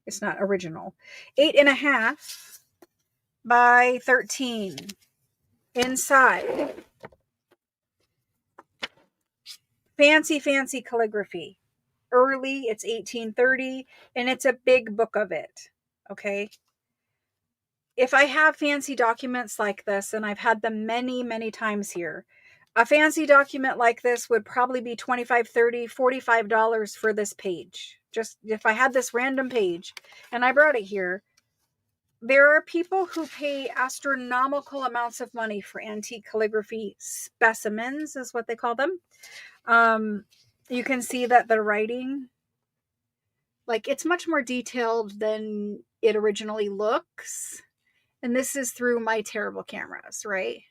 it's not original. 8.5 by 13. Inside, fancy calligraphy. Early, it's 1830, and it's a big book of it. Okay. If I have fancy documents like this, and I've had them many times here, a fancy document like this would probably be $25, $30, $45 for this page. Just if I had this random page and I brought it here, there are people who pay astronomical amounts of money for antique calligraphy specimens, is what they call them. You can see that the writing, like, it's much more detailed than it originally looks. And this is through my terrible cameras, right?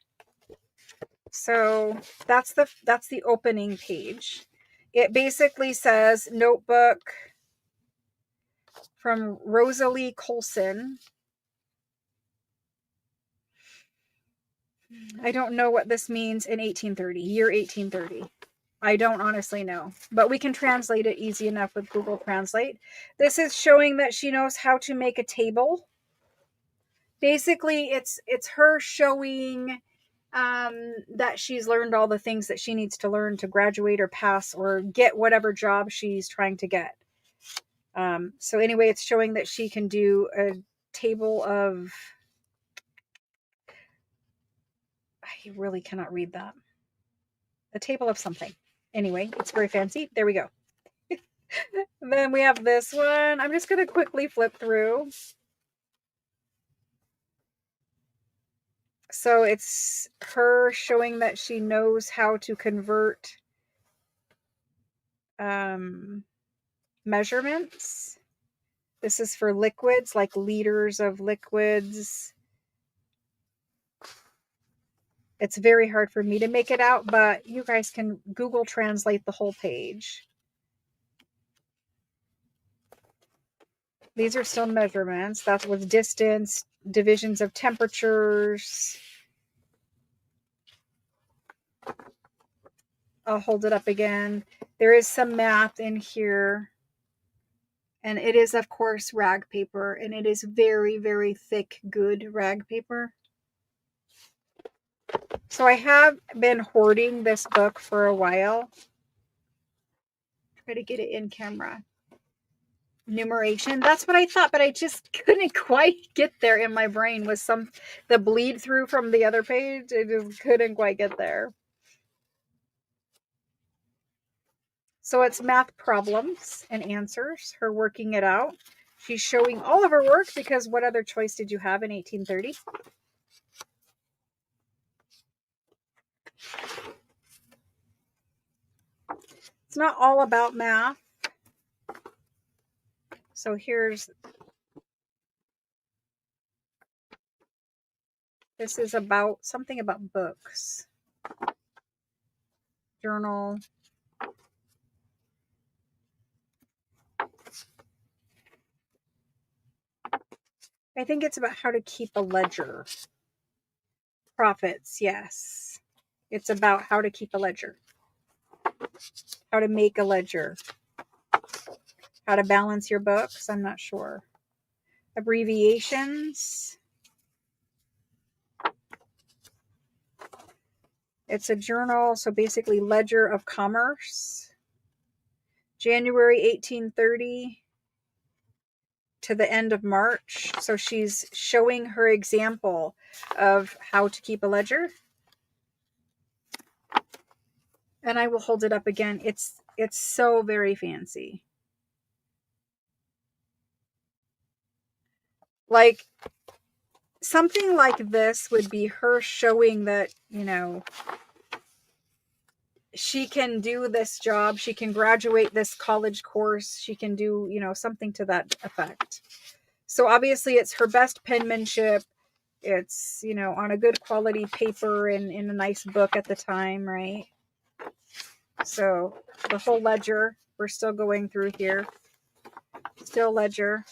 So that's the opening page. It basically says notebook from Rosalie Colson. I don't know what this means in 1830, year 1830. I don't honestly know, but we can translate it easy enough with Google Translate. This is showing that she knows how to make a table. Basically, it's her showing that she's learned all the things that she needs to learn to graduate or pass or get whatever job she's trying to get. So anyway, it's showing that she can do a table of, I really cannot read that. A table of something. Anyway, it's very fancy. There we go. Then we have this one. I'm just going to quickly flip through. So it's her showing that she knows how to convert measurements. This is for liquids, like liters of liquids. It's very hard for me to make it out, but you guys can Google Translate the whole page. These are still measurements. That's with distance, divisions of temperatures. I'll hold it up again. There is some math in here. And it is, of course, rag paper. And it is very thick, good rag paper. So I have been hoarding this book for a while. Try to get it in camera. Numeration. That's what I thought, but I just couldn't quite get there in my brain with the bleed through from the other page. I just couldn't quite get there. So it's math problems and answers, her working it out. She's showing all of her work because what other choice did you have in 1830? It's not all about math. So this is about something about books. Journal. I think it's about how to keep a ledger. Profits, yes. It's about how to keep a ledger. How to make a ledger. How to balance your books. I'm not sure. Abbreviations. It's a journal, so basically ledger of commerce. January 1830 to the end of March. So she's showing her example of how to keep a ledger. And I will hold it up again. It's so very fancy. Like something like this would be her showing that, you know, she can do this job. She can graduate this college course. She can do, you know, something to that effect. So obviously it's her best penmanship. It's, you know, on a good quality paper and in a nice book at the time, right? So the whole ledger, we're still going through here. Still ledger.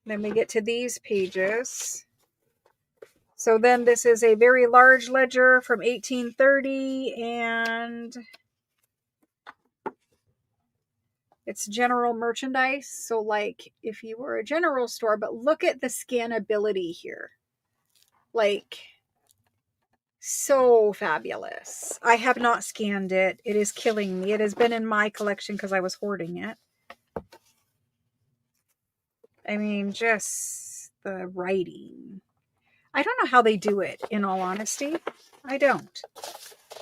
Then we get to these pages. So then this is a very large ledger from 1830, and it's general merchandise. So like if you were a general store, but look at the scannability here. Like so fabulous. I have not scanned it. It is killing me. It has been in my collection because I was hoarding it. I mean, just the writing. I don't know how they do it, in all honesty. I don't.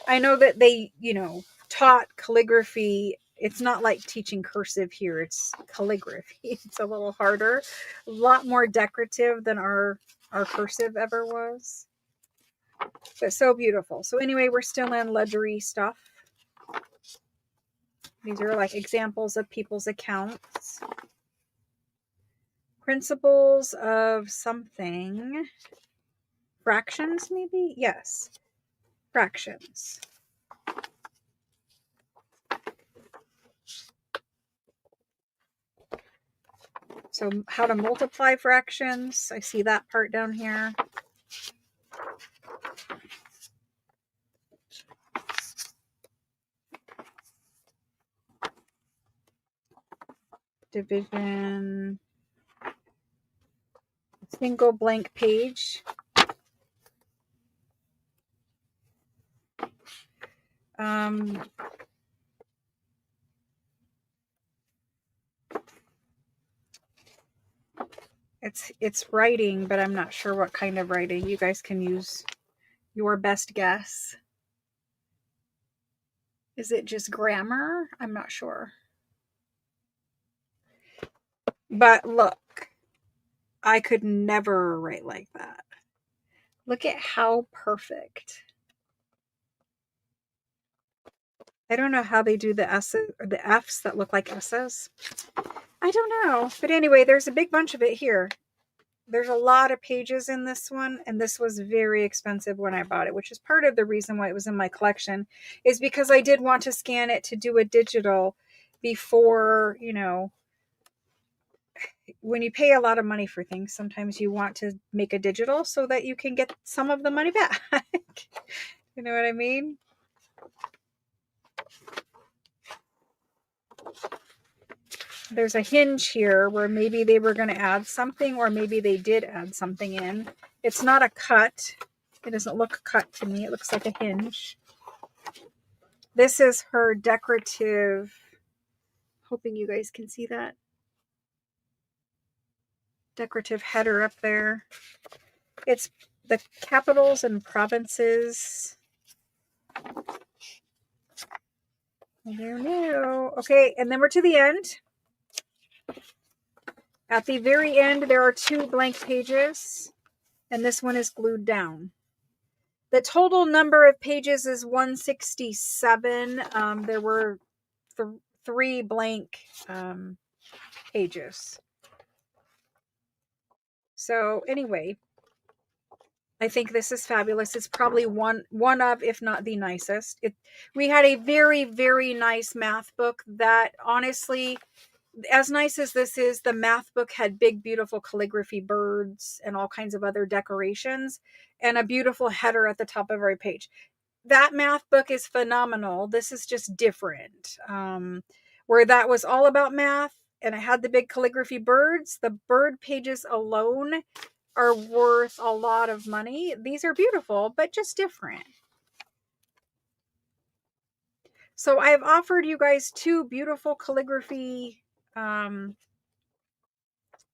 I know that they, you know, taught calligraphy. It's not like teaching cursive here. It's calligraphy. It's a little harder, a lot more decorative than our cursive ever was. But so beautiful. So anyway, we're still in ledgery stuff. These are like examples of people's accounts. Principles of something. Fractions, maybe? Yes. Fractions. So how to multiply fractions. I see that part down here. Division. Single blank page. It's writing, but I'm not sure what kind of writing. You guys can use your best guess. Is it just grammar? I'm not sure. But look, I could never write like that. Look at how perfect. I don't know how they do the S's or the F's that look like S's. I don't know. But anyway, there's a big bunch of it here. There's a lot of pages in this one, and this was very expensive when I bought it, which is part of the reason why it was in my collection, is because I did want to scan it to do a digital before, you know, when you pay a lot of money for things, sometimes you want to make a digital so that you can get some of the money back. You know what I mean? There's a hinge here where maybe they were going to add something, or maybe they did add something in. It's not a cut. It doesn't look cut to me. It looks like a hinge. This is her decorative, hoping you guys can see that. Decorative header up there. It's the capitals and provinces. I don't know. Okay, and then we're to the end. At the very end, there are 2 blank pages, and this one is glued down. The total number of pages is 167. There were 3 blank pages. So anyway, I think this is fabulous. It's probably one of, if not the nicest. We had a very, very nice math book that honestly, as nice as this is, the math book had big, beautiful calligraphy birds and all kinds of other decorations and a beautiful header at the top of every page. that math book is phenomenal. This is just different. Where that was all about math and I had the big calligraphy birds, the bird pages alone are worth a lot of money. These are beautiful, but just different. So I've offered you guys two beautiful calligraphy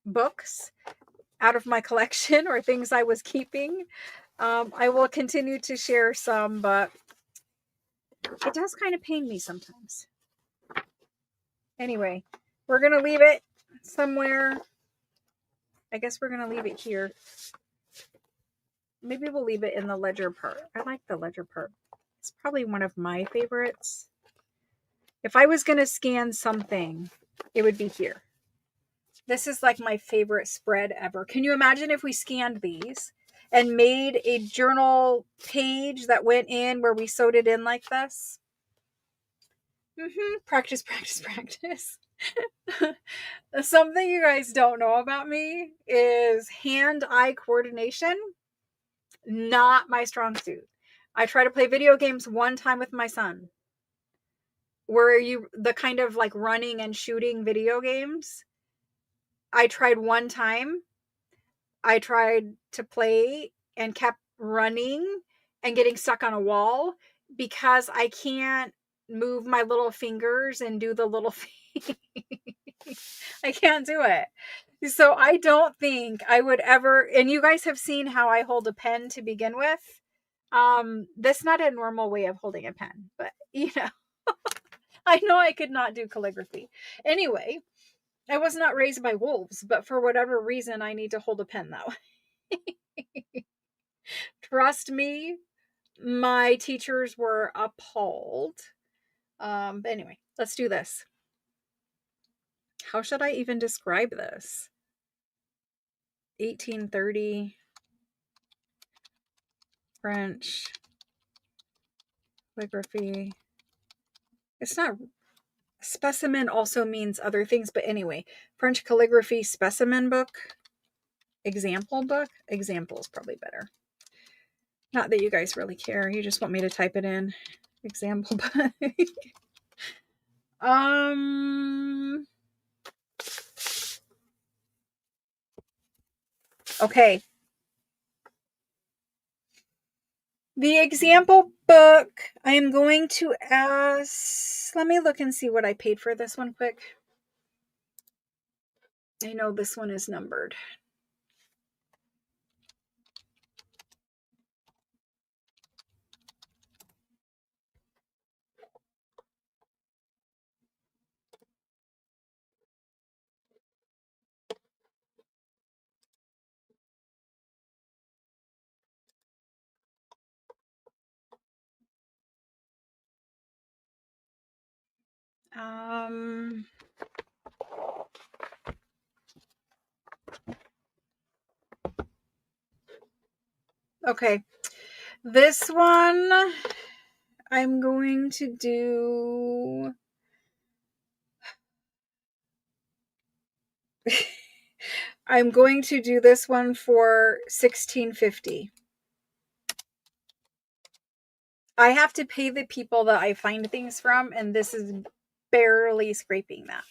books out of my collection or things I was keeping. I will continue to share some, but it does kind of pain me sometimes. Anyway, we're going to leave it somewhere. I guess we're going to leave it here. Maybe we'll leave it in the ledger part. I like the ledger part. It's probably one of my favorites. If I was going to scan something, it would be here. This is like my favorite spread ever. Can you imagine if we scanned these and made a journal page that went in where we sewed it in like this? Practice, practice, practice. Something you guys don't know about me is hand-eye coordination. Not my strong suit. I try to play video games one time with my son. Where the kind of like running and shooting video games. I tried one time. I tried to play and kept running and getting stuck on a wall because I can't move my little fingers and do the little thing. I can't do it. So I don't think I would ever, and you guys have seen how I hold a pen to begin with. That's not a normal way of holding a pen, but I know I could not do calligraphy. Anyway, I was not raised by wolves, but for whatever reason, I need to hold a pen that way. Trust me, my teachers were appalled. But anyway, let's do this. How should I even describe this? 1830 French calligraphy. It's not, specimen also means other things, but anyway, French calligraphy specimen book, example book. Example is probably better. Not that you guys really care. You just want me to type it in. Example book. Okay. The example book, I am going to ask, let me look and see what I paid for this one quick. I know this one is numbered. Okay. This one I'm going to do I'm going to do this one for $16.50. I have to pay the people that I find things from, and this is barely scraping that.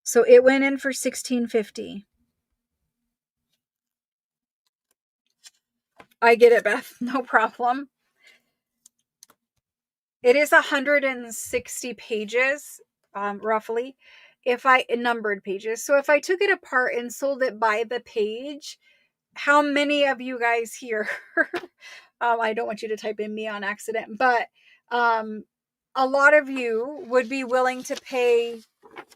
So it went in for $16.50. I get it, Beth. No problem. It is 160 pages, roughly, numbered pages. So if I took it apart and sold it by the page, how many of you guys here, I don't want you to type in me on accident, but a lot of you would be willing to pay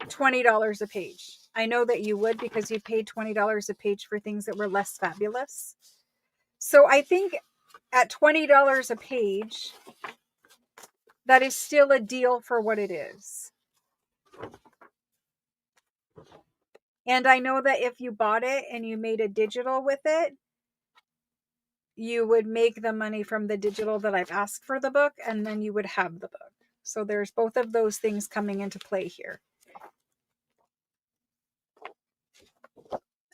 $20 a page. I know that you would, because you paid $20 a page for things that were less fabulous. So I think at $20 a page, that is still a deal for what it is. And I know that if you bought it and you made a digital with it, you would make the money from the digital that I've asked for the book, and then you would have the book. So there's both of those things coming into play here.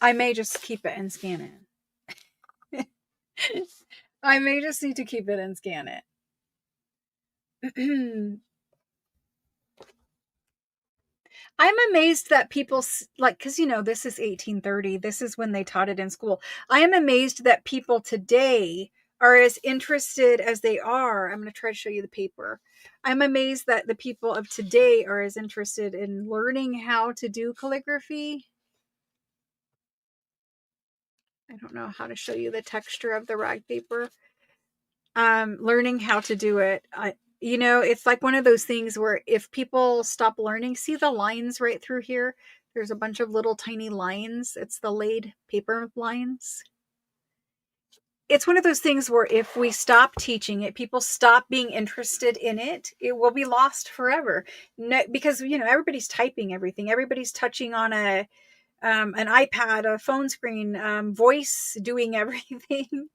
I may just keep it and scan it. I may just need to keep it and scan it. I'm amazed that people like, because this is 1830. This is when they taught it in school. I am amazed that people today are as interested as they are. I'm going to try to show you the paper. I'm amazed that the people of today are as interested in learning how to do calligraphy. I don't know how to show you the texture of the rag paper. Learning how to do it. It's like one of those things where if people stop learning, see the lines right through here? There's a bunch of little tiny lines. It's the laid paper lines. It's one of those things where if we stop teaching it, people stop being interested in it, it will be lost forever. No, because everybody's typing everything. Everybody's touching on an iPad, a phone screen, voice doing everything.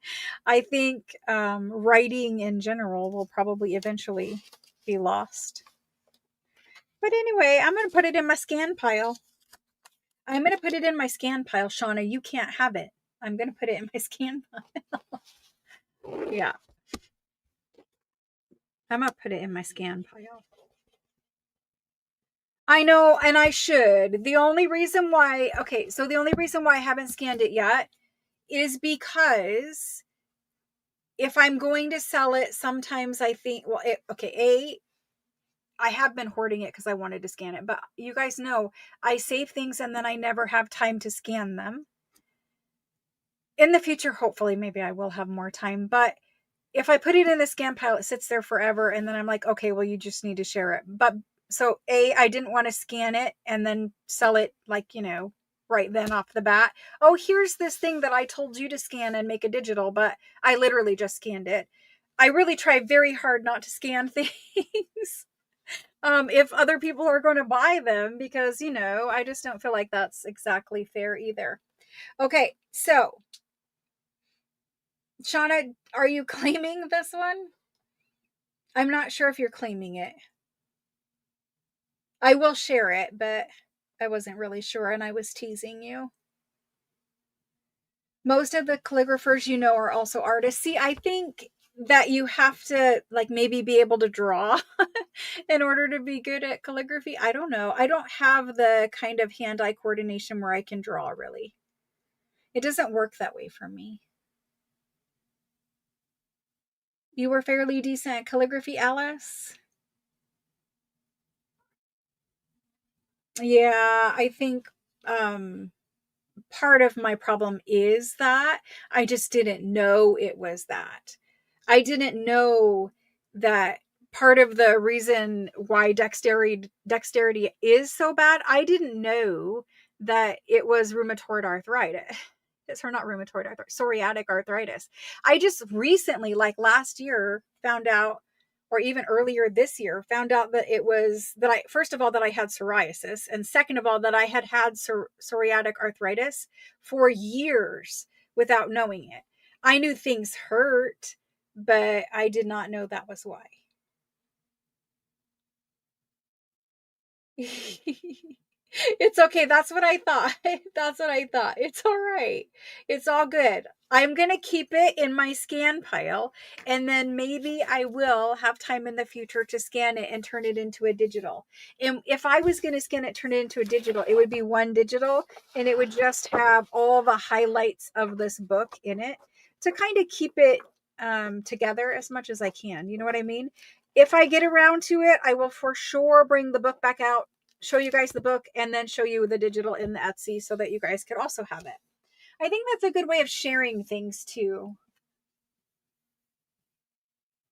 I think writing in general will probably eventually be lost. But anyway, I'm going to put it in my scan pile. I'm going to put it in my scan pile, Shauna. You can't have it. I'm going to put it in my scan pile. Yeah. I'm going to put it in my scan pile. I know, and I should. The only reason why I haven't scanned it yet is because if I'm going to sell it, sometimes I think, I have been hoarding it because I wanted to scan it, but you guys know I save things and then I never have time to scan them. In the future, hopefully, maybe I will have more time, but if I put it in the scan pile, it sits there forever, and then I'm like, okay, well, you just need to share it. But so I didn't want to scan it and then sell it right then off the bat. Oh, here's this thing that I told you to scan and make a digital, but I literally just scanned it. I really try very hard not to scan things. If other people are going to buy them, because I just don't feel like that's exactly fair either. Okay, so Shauna, are you claiming this one? I'm not sure if you're claiming it. I will share it, but I wasn't really sure and I was teasing you. Most of the calligraphers are also artists. See, I think that you have to maybe be able to draw in order to be good at calligraphy. I don't know. I don't have the kind of hand-eye coordination where I can draw really. It doesn't work that way for me. You were fairly decent at calligraphy, Alice? Yeah, I think part of my problem is that I just didn't know it was that. I didn't know that part of the reason why dexterity is so bad, I didn't know that it was rheumatoid arthritis. It's not rheumatoid arthritis, psoriatic arthritis. I just recently, like last year, found out, or even earlier this year, found out that it was that first of all, that I had psoriasis, and second of all, that I had psoriatic arthritis for years without knowing it. I knew things hurt, but I did not know that was why. It's okay. That's what I thought. That's what I thought. It's all right. It's all good. I'm going to keep it in my scan pile, and then maybe I will have time in the future to scan it and turn it into a digital. And if I was going to scan it, turn it into a digital, it would be one digital, and it would just have all the highlights of this book in it to kind of keep it together as much as I can. You know what I mean? If I get around to it, I will for sure bring the book back out, show you guys the book, and then show you the digital in the Etsy so that you guys could also have it. I think that's a good way of sharing things too.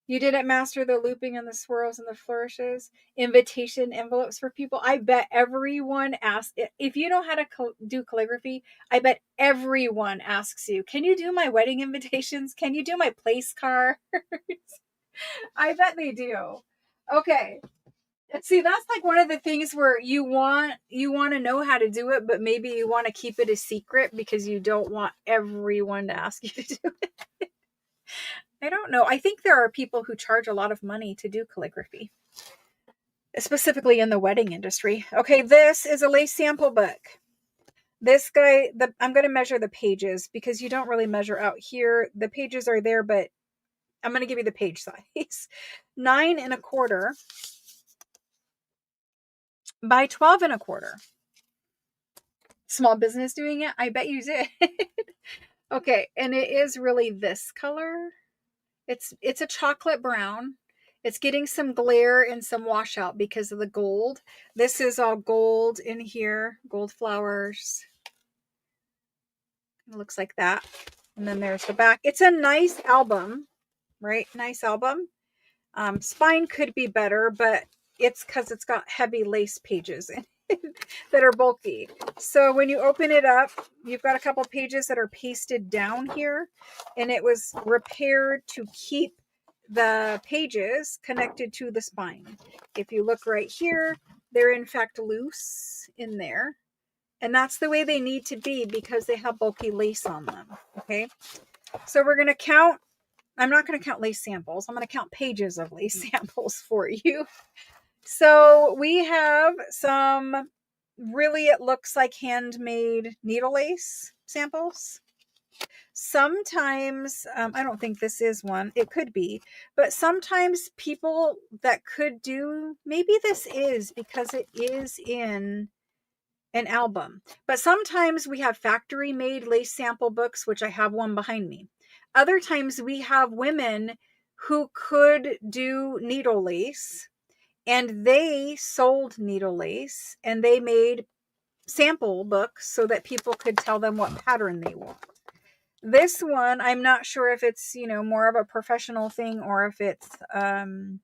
You didn't master the looping and the swirls and the flourishes. Invitation envelopes for people. I bet everyone asks, if you know how to do calligraphy, I bet everyone asks you, can you do my wedding invitations? Can you do my place cards? I bet they do. Okay. See, that's like one of the things where you want to know how to do it, but maybe you want to keep it a secret because you don't want everyone to ask you to do it. I don't know. I think there are people who charge a lot of money to do calligraphy, specifically in the wedding industry. Okay, this is a lace sample book. This guy, I'm going to measure the pages because you don't really measure out here. The pages are there, but I'm going to give you the page size. 9¼ by 12¼ Small business doing it? I bet you did. Okay, and it is really this color. It's a chocolate brown. It's getting some glare and some washout because of the gold. This is all gold in here, gold flowers. It looks like that. And then there's the back. It's a nice album, right? Nice album. Spine could be better, but it's because it's got heavy lace pages in it that are bulky. So when you open it up, you've got a couple pages that are pasted down here, and it was repaired to keep the pages connected to the spine. If you look right here, they're in fact loose in there. And that's the way they need to be because they have bulky lace on them. Okay. So we're going to count. I'm not going to count lace samples. I'm going to count pages of lace samples for you. So we have some really, it looks like handmade needle lace samples. Sometimes, I don't think this is one. It could be. But sometimes people that could do, maybe this is because it is in an album. But sometimes we have factory made lace sample books, which I have one behind me. Other times we have women who could do needle lace, and they sold needle lace, and they made sample books so that people could tell them what pattern they want. This one, I'm not sure if it's, more of a professional thing or if it's an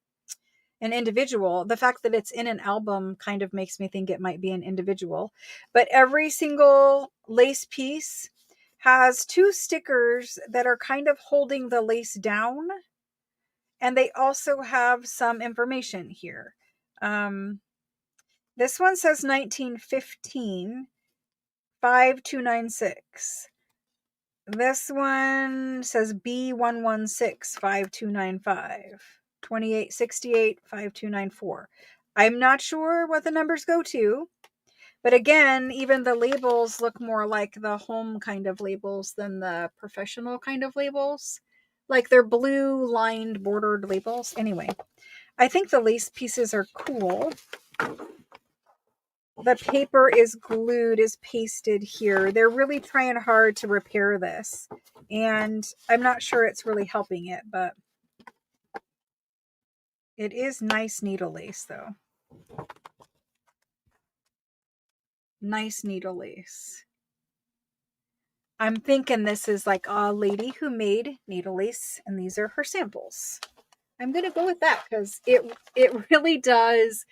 individual. The fact that it's in an album kind of makes me think it might be an individual. But every single lace piece has 2 stickers that are kind of holding the lace down. And they also have some information here. This one says 1915, 5296. This one says B116, 5295. 2868, 5294. I'm not sure what the numbers go to, but again, even the labels look more like the home kind of labels than the professional kind of labels. Like they're blue lined bordered labels. Anyway, I think the lace pieces are cool. The paper is glued, is pasted here. They're really trying hard to repair this, and I'm not sure it's really helping it, but it is nice needle lace though. Nice needle lace. I'm thinking this is like a lady who made needle lace, and these are her samples. I'm going to go with that because it really does.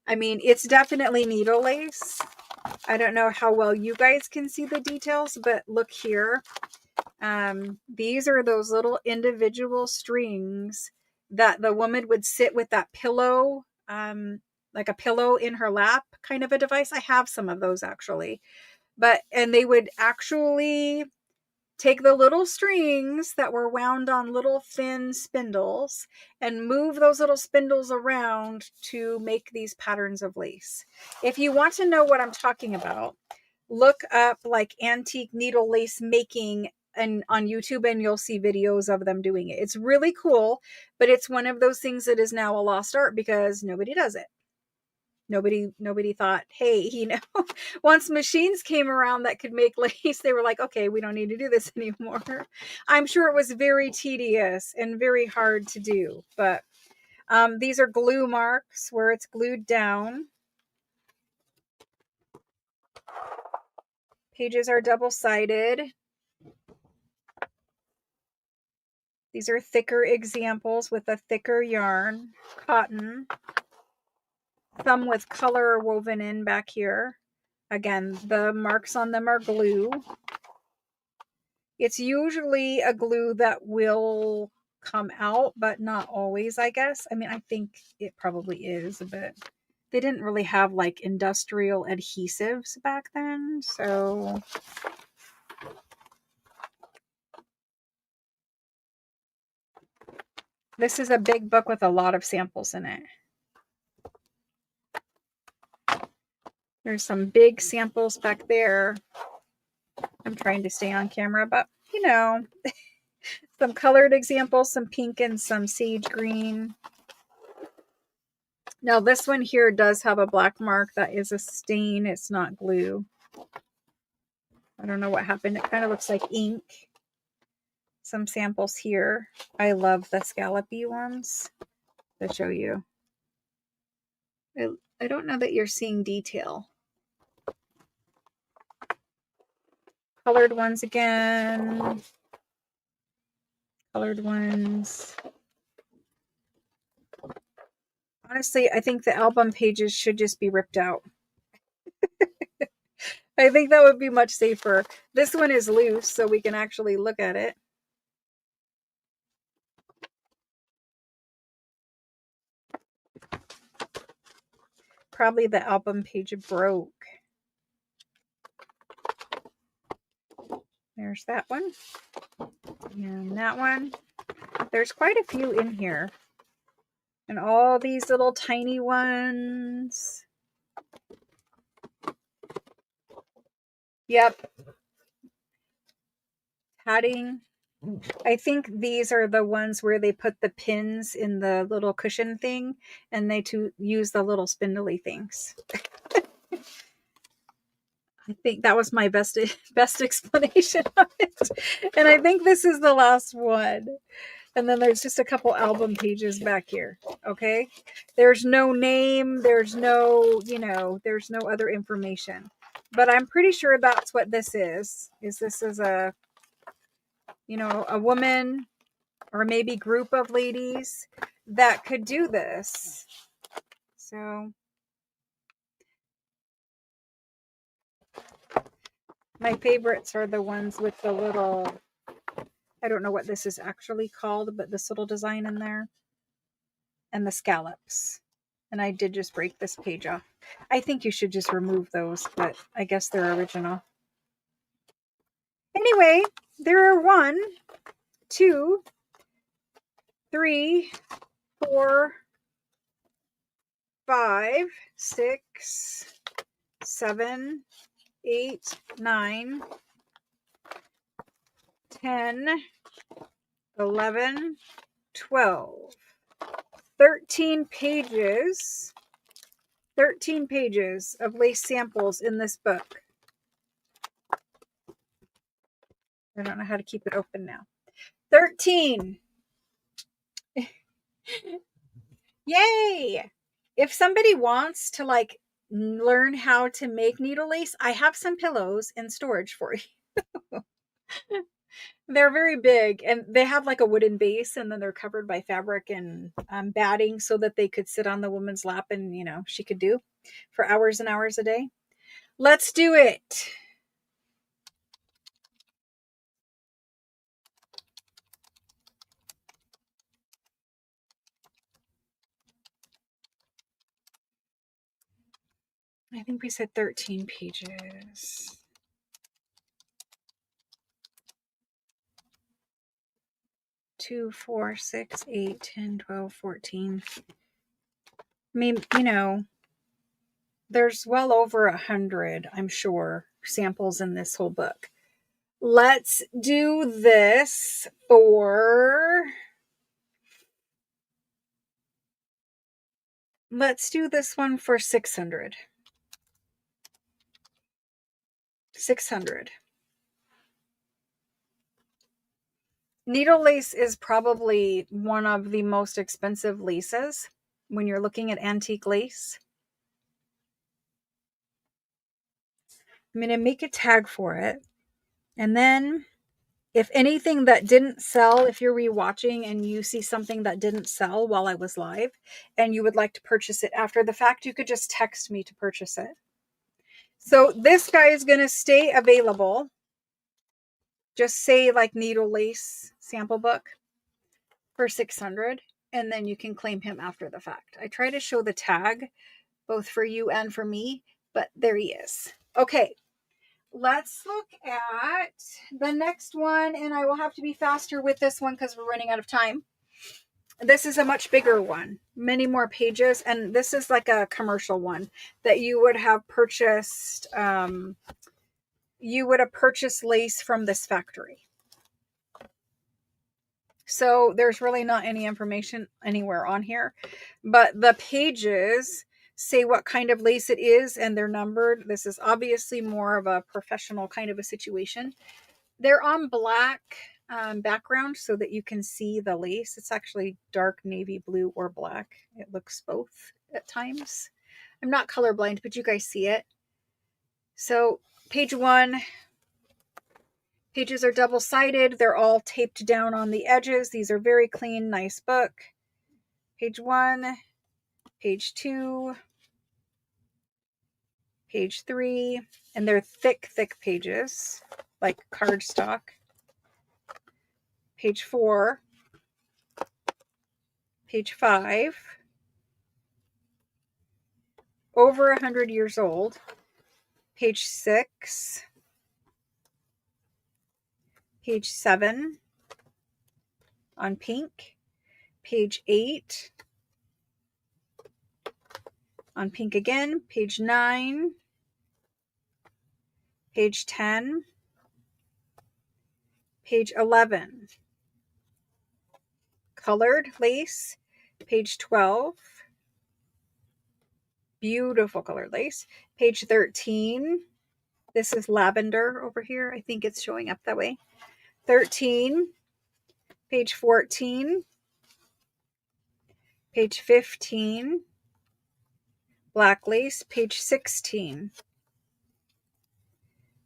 I mean, it's definitely needle lace. I don't know how well you guys can see the details, but look here. These are those little individual strings that the woman would sit with that pillow, like a pillow in her lap kind of a device. I have some of those actually. And they would actually take the little strings that were wound on little thin spindles and move those little spindles around to make these patterns of lace. If you want to know what I'm talking about, look up like antique needle lace making and on YouTube, and you'll see videos of them doing it. It's really cool, but it's one of those things that is now a lost art because nobody does it. Nobody thought, hey, once machines came around that could make lace, they were like, okay, we don't need to do this anymore. I'm sure it was very tedious and very hard to do, but these are glue marks where it's glued down. Pages are double-sided. These are thicker examples with a thicker yarn, cotton. Some with color woven in back here. Again, the marks on them are glue. It's usually a glue that will come out, but not always, I guess. I mean, I think it probably is, but they didn't really have like industrial adhesives back then. So this is a big book with a lot of samples in it. There's some big samples back there. I'm trying to stay on camera, but Some colored examples, some pink and some sage green. Now this one here does have a black mark. That is a stain. It's not glue. I don't know what happened. It kind of looks like ink. Some samples here. I love the scallopy ones. To show you. I don't know that you're seeing detail. Colored ones again. Colored ones. Honestly, I think the album pages should just be ripped out. I think that would be much safer. This one is loose, so we can actually look at it. Probably the album page broke. There's that one. And that one. There's quite a few in here. And all these little tiny ones. Yep. Padding. I think these are the ones where they put the pins in the little cushion thing and they use the little spindly things. I think that was my best explanation of it. And I think this is the last one. And then there's just a couple album pages back here. Okay. There's no name. There's no, there's no other information. But I'm pretty sure that's what this is. This is a woman or maybe group of ladies that could do this. So my favorites are the ones with the little, I don't know what this is actually called, but this little design in there. And the scallops. And I did just break this page off. I think you should just remove those, but I guess they're original. Anyway, there are 1, 2, 3, 4, 5, 6, 7, 8, 9, 10, 11, 12, 13 pages. 13 pages of lace samples in this book. I don't know how to keep it open now. 13. Yay! If somebody wants to learn how to make needle lace, I have some pillows in storage for you. They're very big and they have like a wooden base and then they're covered by fabric and batting so that they could sit on the woman's lap and, she could do for hours and hours a day. Let's do it. I think we said 13 pages. Two, 4, 6, 8, 10, 12, 14. I mean, there's well over 100, I'm sure, samples in this whole book. Let's do this for... Let's do this one for 600. 600. Needle lace is probably one of the most expensive laces when you're looking at antique lace. I'm going to make a tag for it. And then if anything that didn't sell, if you're rewatching and you see something that didn't sell while I was live and you would like to purchase it after the fact, you could just text me to purchase it. So this guy is going to stay available. Just say needle lace sample book for 600 and then you can claim him after the fact. I try to show the tag both for you and for me, but there he is. Okay. Let's look at the next one, and I will have to be faster with this one because we're running out of time. This is a much bigger one, many more pages, and this is like a commercial one that you would have purchased. You would have purchased lace from this factory. So there's really not any information anywhere on here, but the pages say what kind of lace it is and they're numbered. This is obviously more of a professional kind of a situation. They're on black background so that you can see the lace. It's actually dark navy blue or black. It looks both at times. I'm not colorblind, but you guys see it. So page 1, pages are double-sided. They're all taped down on the edges. These are very clean, nice book. Page 1, page 2, page 3, and they're thick, thick pages, like cardstock. Page 4, page 5, over 100 years old. Page 6, page 7 on pink, page 8 on pink again, page 9, page 10, page 11, colored lace, page 12, beautiful colored lace, page 13, this is lavender over here, I think it's showing up that way, 13, page 14, page 15, black lace, page 16,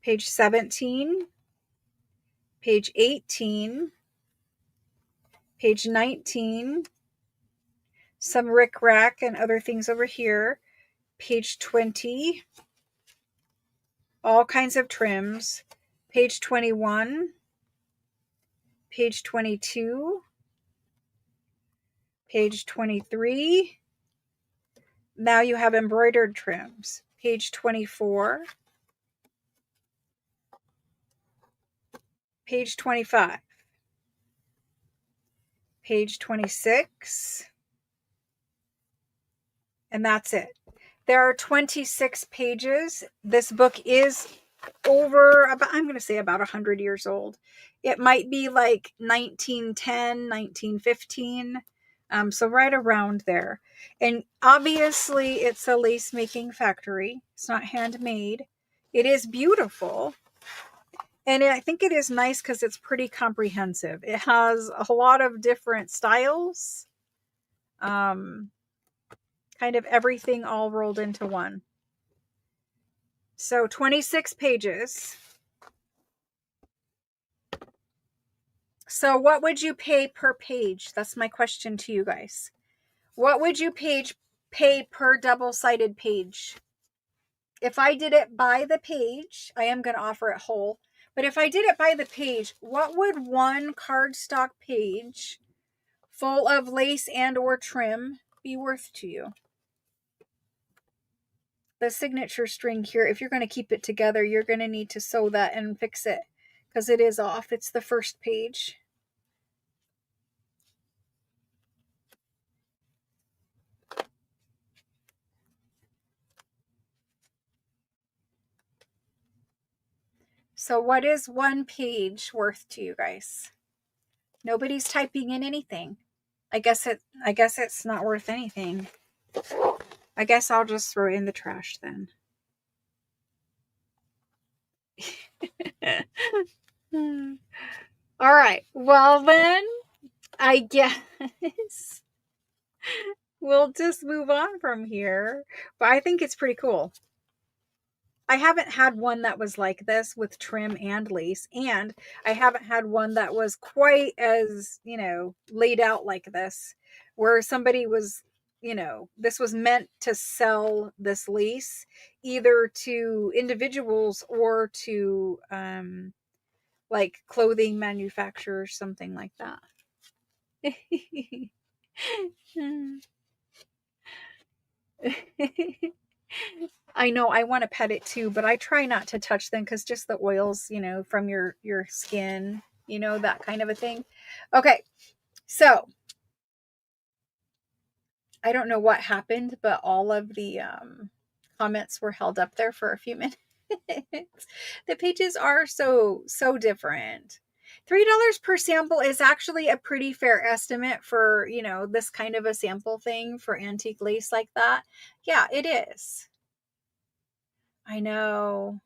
page 17, page 18, page 19, some rickrack and other things over here, page 20, all kinds of trims, page 21, page 22, page 23, now you have embroidered trims, page 24, page 25, page 26, and that's it. There are 26 pages. This book is over about, I'm going to say about 100 years old. It might be like 1910, 1915. So right around there. And obviously it's a lace making factory. It's not handmade. It is beautiful. And I think it is nice because it's pretty comprehensive. It has a lot of different styles. Kind of everything all rolled into one. So 26 pages. So what would you pay per page? That's my question to you guys. What would you pay per double-sided page? If I did it by the page, I am going to offer it whole. But if I did it by the page, what would one cardstock page full of lace and or trim be worth to you? The signature string here, if you're going to keep it together, you're going to need to sew that and fix it because it is off. It's the first page. So what is one page worth to you guys? Nobody's typing in anything. I guess it's not worth anything. I guess I'll just throw it in the trash then. All right. Well then, I guess we'll just move on from here. But I think it's pretty cool. I haven't had one that was like this with trim and lace, and I haven't had one that was quite as, laid out like this, where somebody was, this was meant to sell this lace either to individuals or to like clothing manufacturers, something like that. I know I want to pet it too, but I try not to touch them because just the oils, from your skin, that kind of a thing. Okay, so I don't know what happened, but all of the comments were held up there for a few minutes. The pages are so different. $3 per sample is actually a pretty fair estimate for, you know, this kind of a sample thing for antique lace like that. Yeah, it is. I know.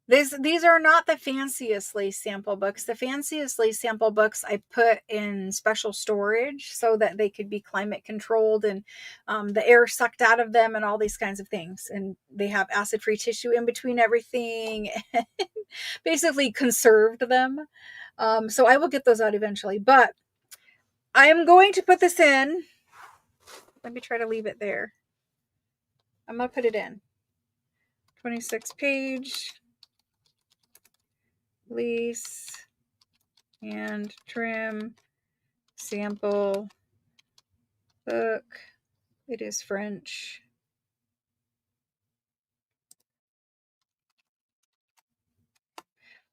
These are not the fanciest lace sample books. The fanciest lace sample books I put in special storage so that they could be climate controlled and the air sucked out of them and all these kinds of things. And they have acid-free tissue in between everything. Basically conserved them. So I will get those out eventually. But I am going to put this in. Let me try to leave it there. I'm going to put it in. 26 page. Lace and trim sample book. It is French.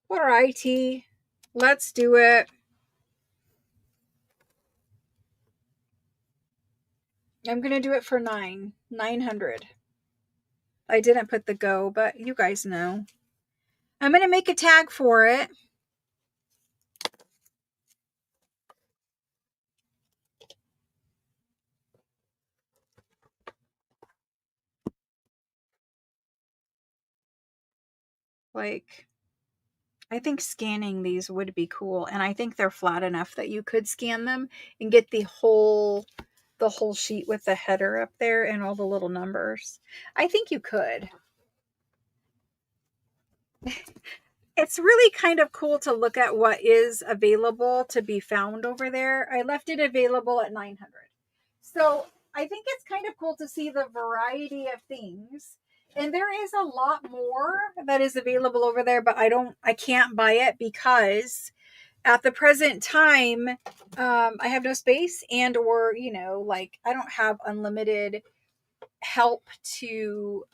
All righty, let's do it. I'm gonna do it for 900. I didn't put the go, but you guys know. I'm gonna make a tag for it. Like, I think scanning these would be cool, and I think they're flat enough that you could scan them and get the whole sheet with the header up there and all the little numbers. I think you could. It's really kind of cool to look at what is available to be found over there. I left it available at 900. So I think it's kind of cool to see the variety of things. And there is a lot more that is available over there, but I can't buy it because at the present time, I have no space and, or, you know, like I don't have unlimited help to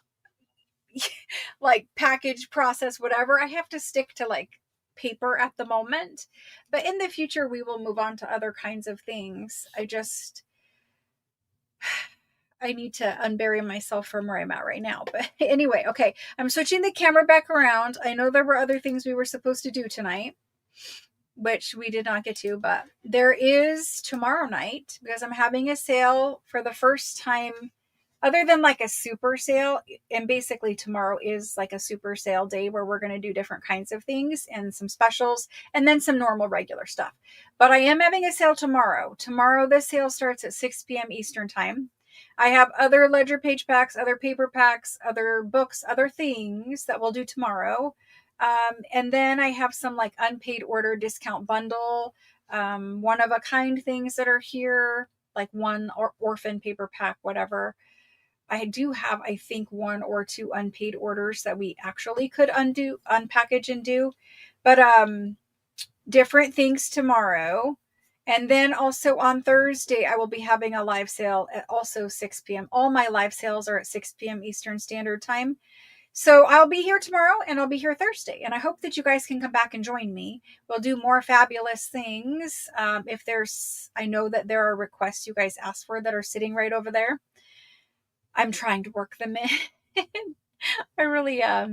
like package, process, whatever. I have to stick to like paper at the moment, but in the future we will move on to other kinds of things. I need to unbury myself from where I'm at right now. But anyway, okay, I'm switching the camera back around. I know there were other things we were supposed to do tonight, which we did not get to, but there is tomorrow night because I'm having a sale for the first time other than like a super sale. And basically tomorrow is like a super sale day where we're going to do different kinds of things and some specials and then some normal regular stuff. But I am having a sale tomorrow. Tomorrow the sale starts at 6 p.m. Eastern time. I have other ledger page packs, other paper packs, other books, other things that we'll do tomorrow. And then I have some like unpaid order discount bundle, one of a kind things that are here, like one orphan paper pack, whatever. I do have, I think, one or two unpaid orders that we actually could unpackage and do, but different things tomorrow. And then also on Thursday, I will be having a live sale at also 6 p.m. All my live sales are at 6 p.m. Eastern Standard Time. So I'll be here tomorrow and I'll be here Thursday. And I hope that you guys can come back and join me. We'll do more fabulous things. I know that there are requests you guys asked for that are sitting right over there. I'm trying to work them in. I really I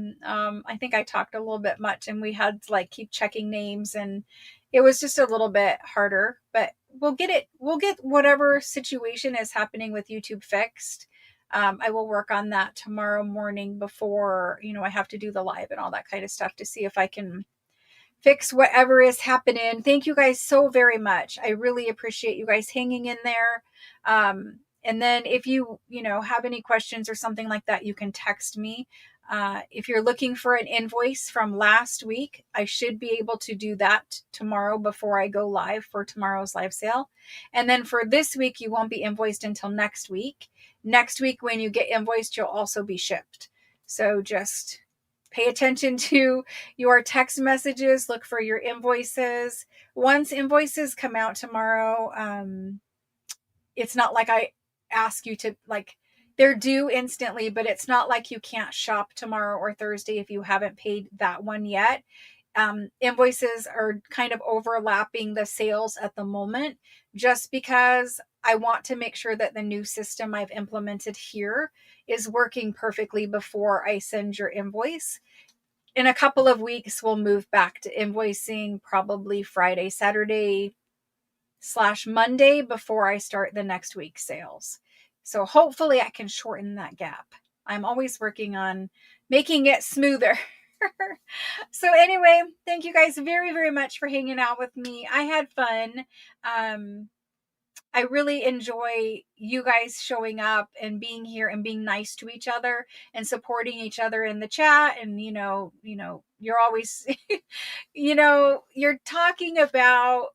think I talked a little bit much and we had to like keep checking names and it was just a little bit harder, but we'll get whatever situation is happening with YouTube fixed. I will work on that tomorrow morning before, you know, I have to do the live and all that kind of stuff to see if I can fix whatever is happening. Thank you guys so very much. I really appreciate you guys hanging in there. And then if you have any questions or something like that, you can text me. If you're looking for an invoice from last week, I should be able to do that tomorrow before I go live for tomorrow's live sale. And then for this week, you won't be invoiced until next week. Next week, when you get invoiced, you'll also be shipped. So just pay attention to your text messages. Look for your invoices. Once invoices come out tomorrow, it's not like I ask you to, like, they're due instantly, but it's not like you can't shop tomorrow or Thursday if you haven't paid that one yet. Invoices are kind of overlapping the sales at the moment, just because I want to make sure that the new system I've implemented here is working perfectly before I send your invoice. in a couple of weeks, we'll move back to invoicing probably Friday, Saturday / Monday before I start the next week's sales. So hopefully I can shorten that gap. I'm always working on making it smoother. So anyway, thank you guys very, very much for hanging out with me. I had fun. I really enjoy you guys showing up and being here and being nice to each other and supporting each other in the chat. And, you're always, you're talking about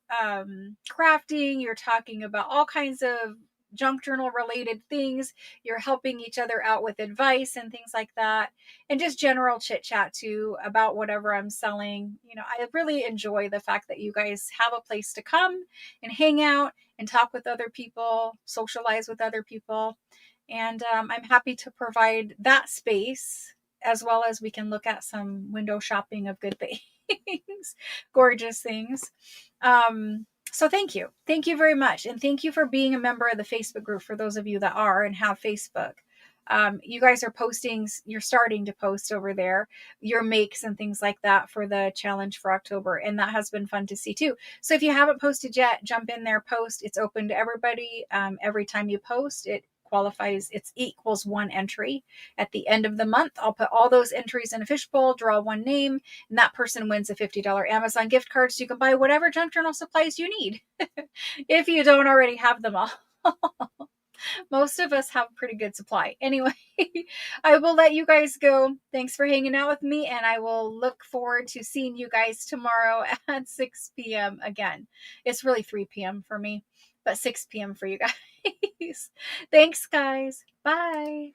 crafting, you're talking about all kinds of junk journal related things. You're helping each other out with advice and things like that. And just general chit chat too about whatever I'm selling. I really enjoy the fact that you guys have a place to come and hang out and talk with other people, socialize with other people. And I'm happy to provide that space, as well as we can look at some window shopping of good things, gorgeous things. So thank you. Thank you very much. And thank you for being a member of the Facebook group for those of you that are and have Facebook. You guys are posting, you're starting to post over there your makes and things like that for the challenge for October. And that has been fun to see too. So if you haven't posted yet, jump in there, post. It's open to everybody. Every time you post, it qualifies, it equals one entry. At the end of the month, I'll put all those entries in a fishbowl, draw one name, and that person wins a $50 Amazon gift card. So you can buy whatever junk journal supplies you need if you don't already have them all. Most of us have pretty good supply. Anyway, I will let you guys go. Thanks for hanging out with me, and I will look forward to seeing you guys tomorrow at 6 p.m. again. It's really 3 p.m. for me, but 6 p.m. for you guys. Thanks, guys. Bye.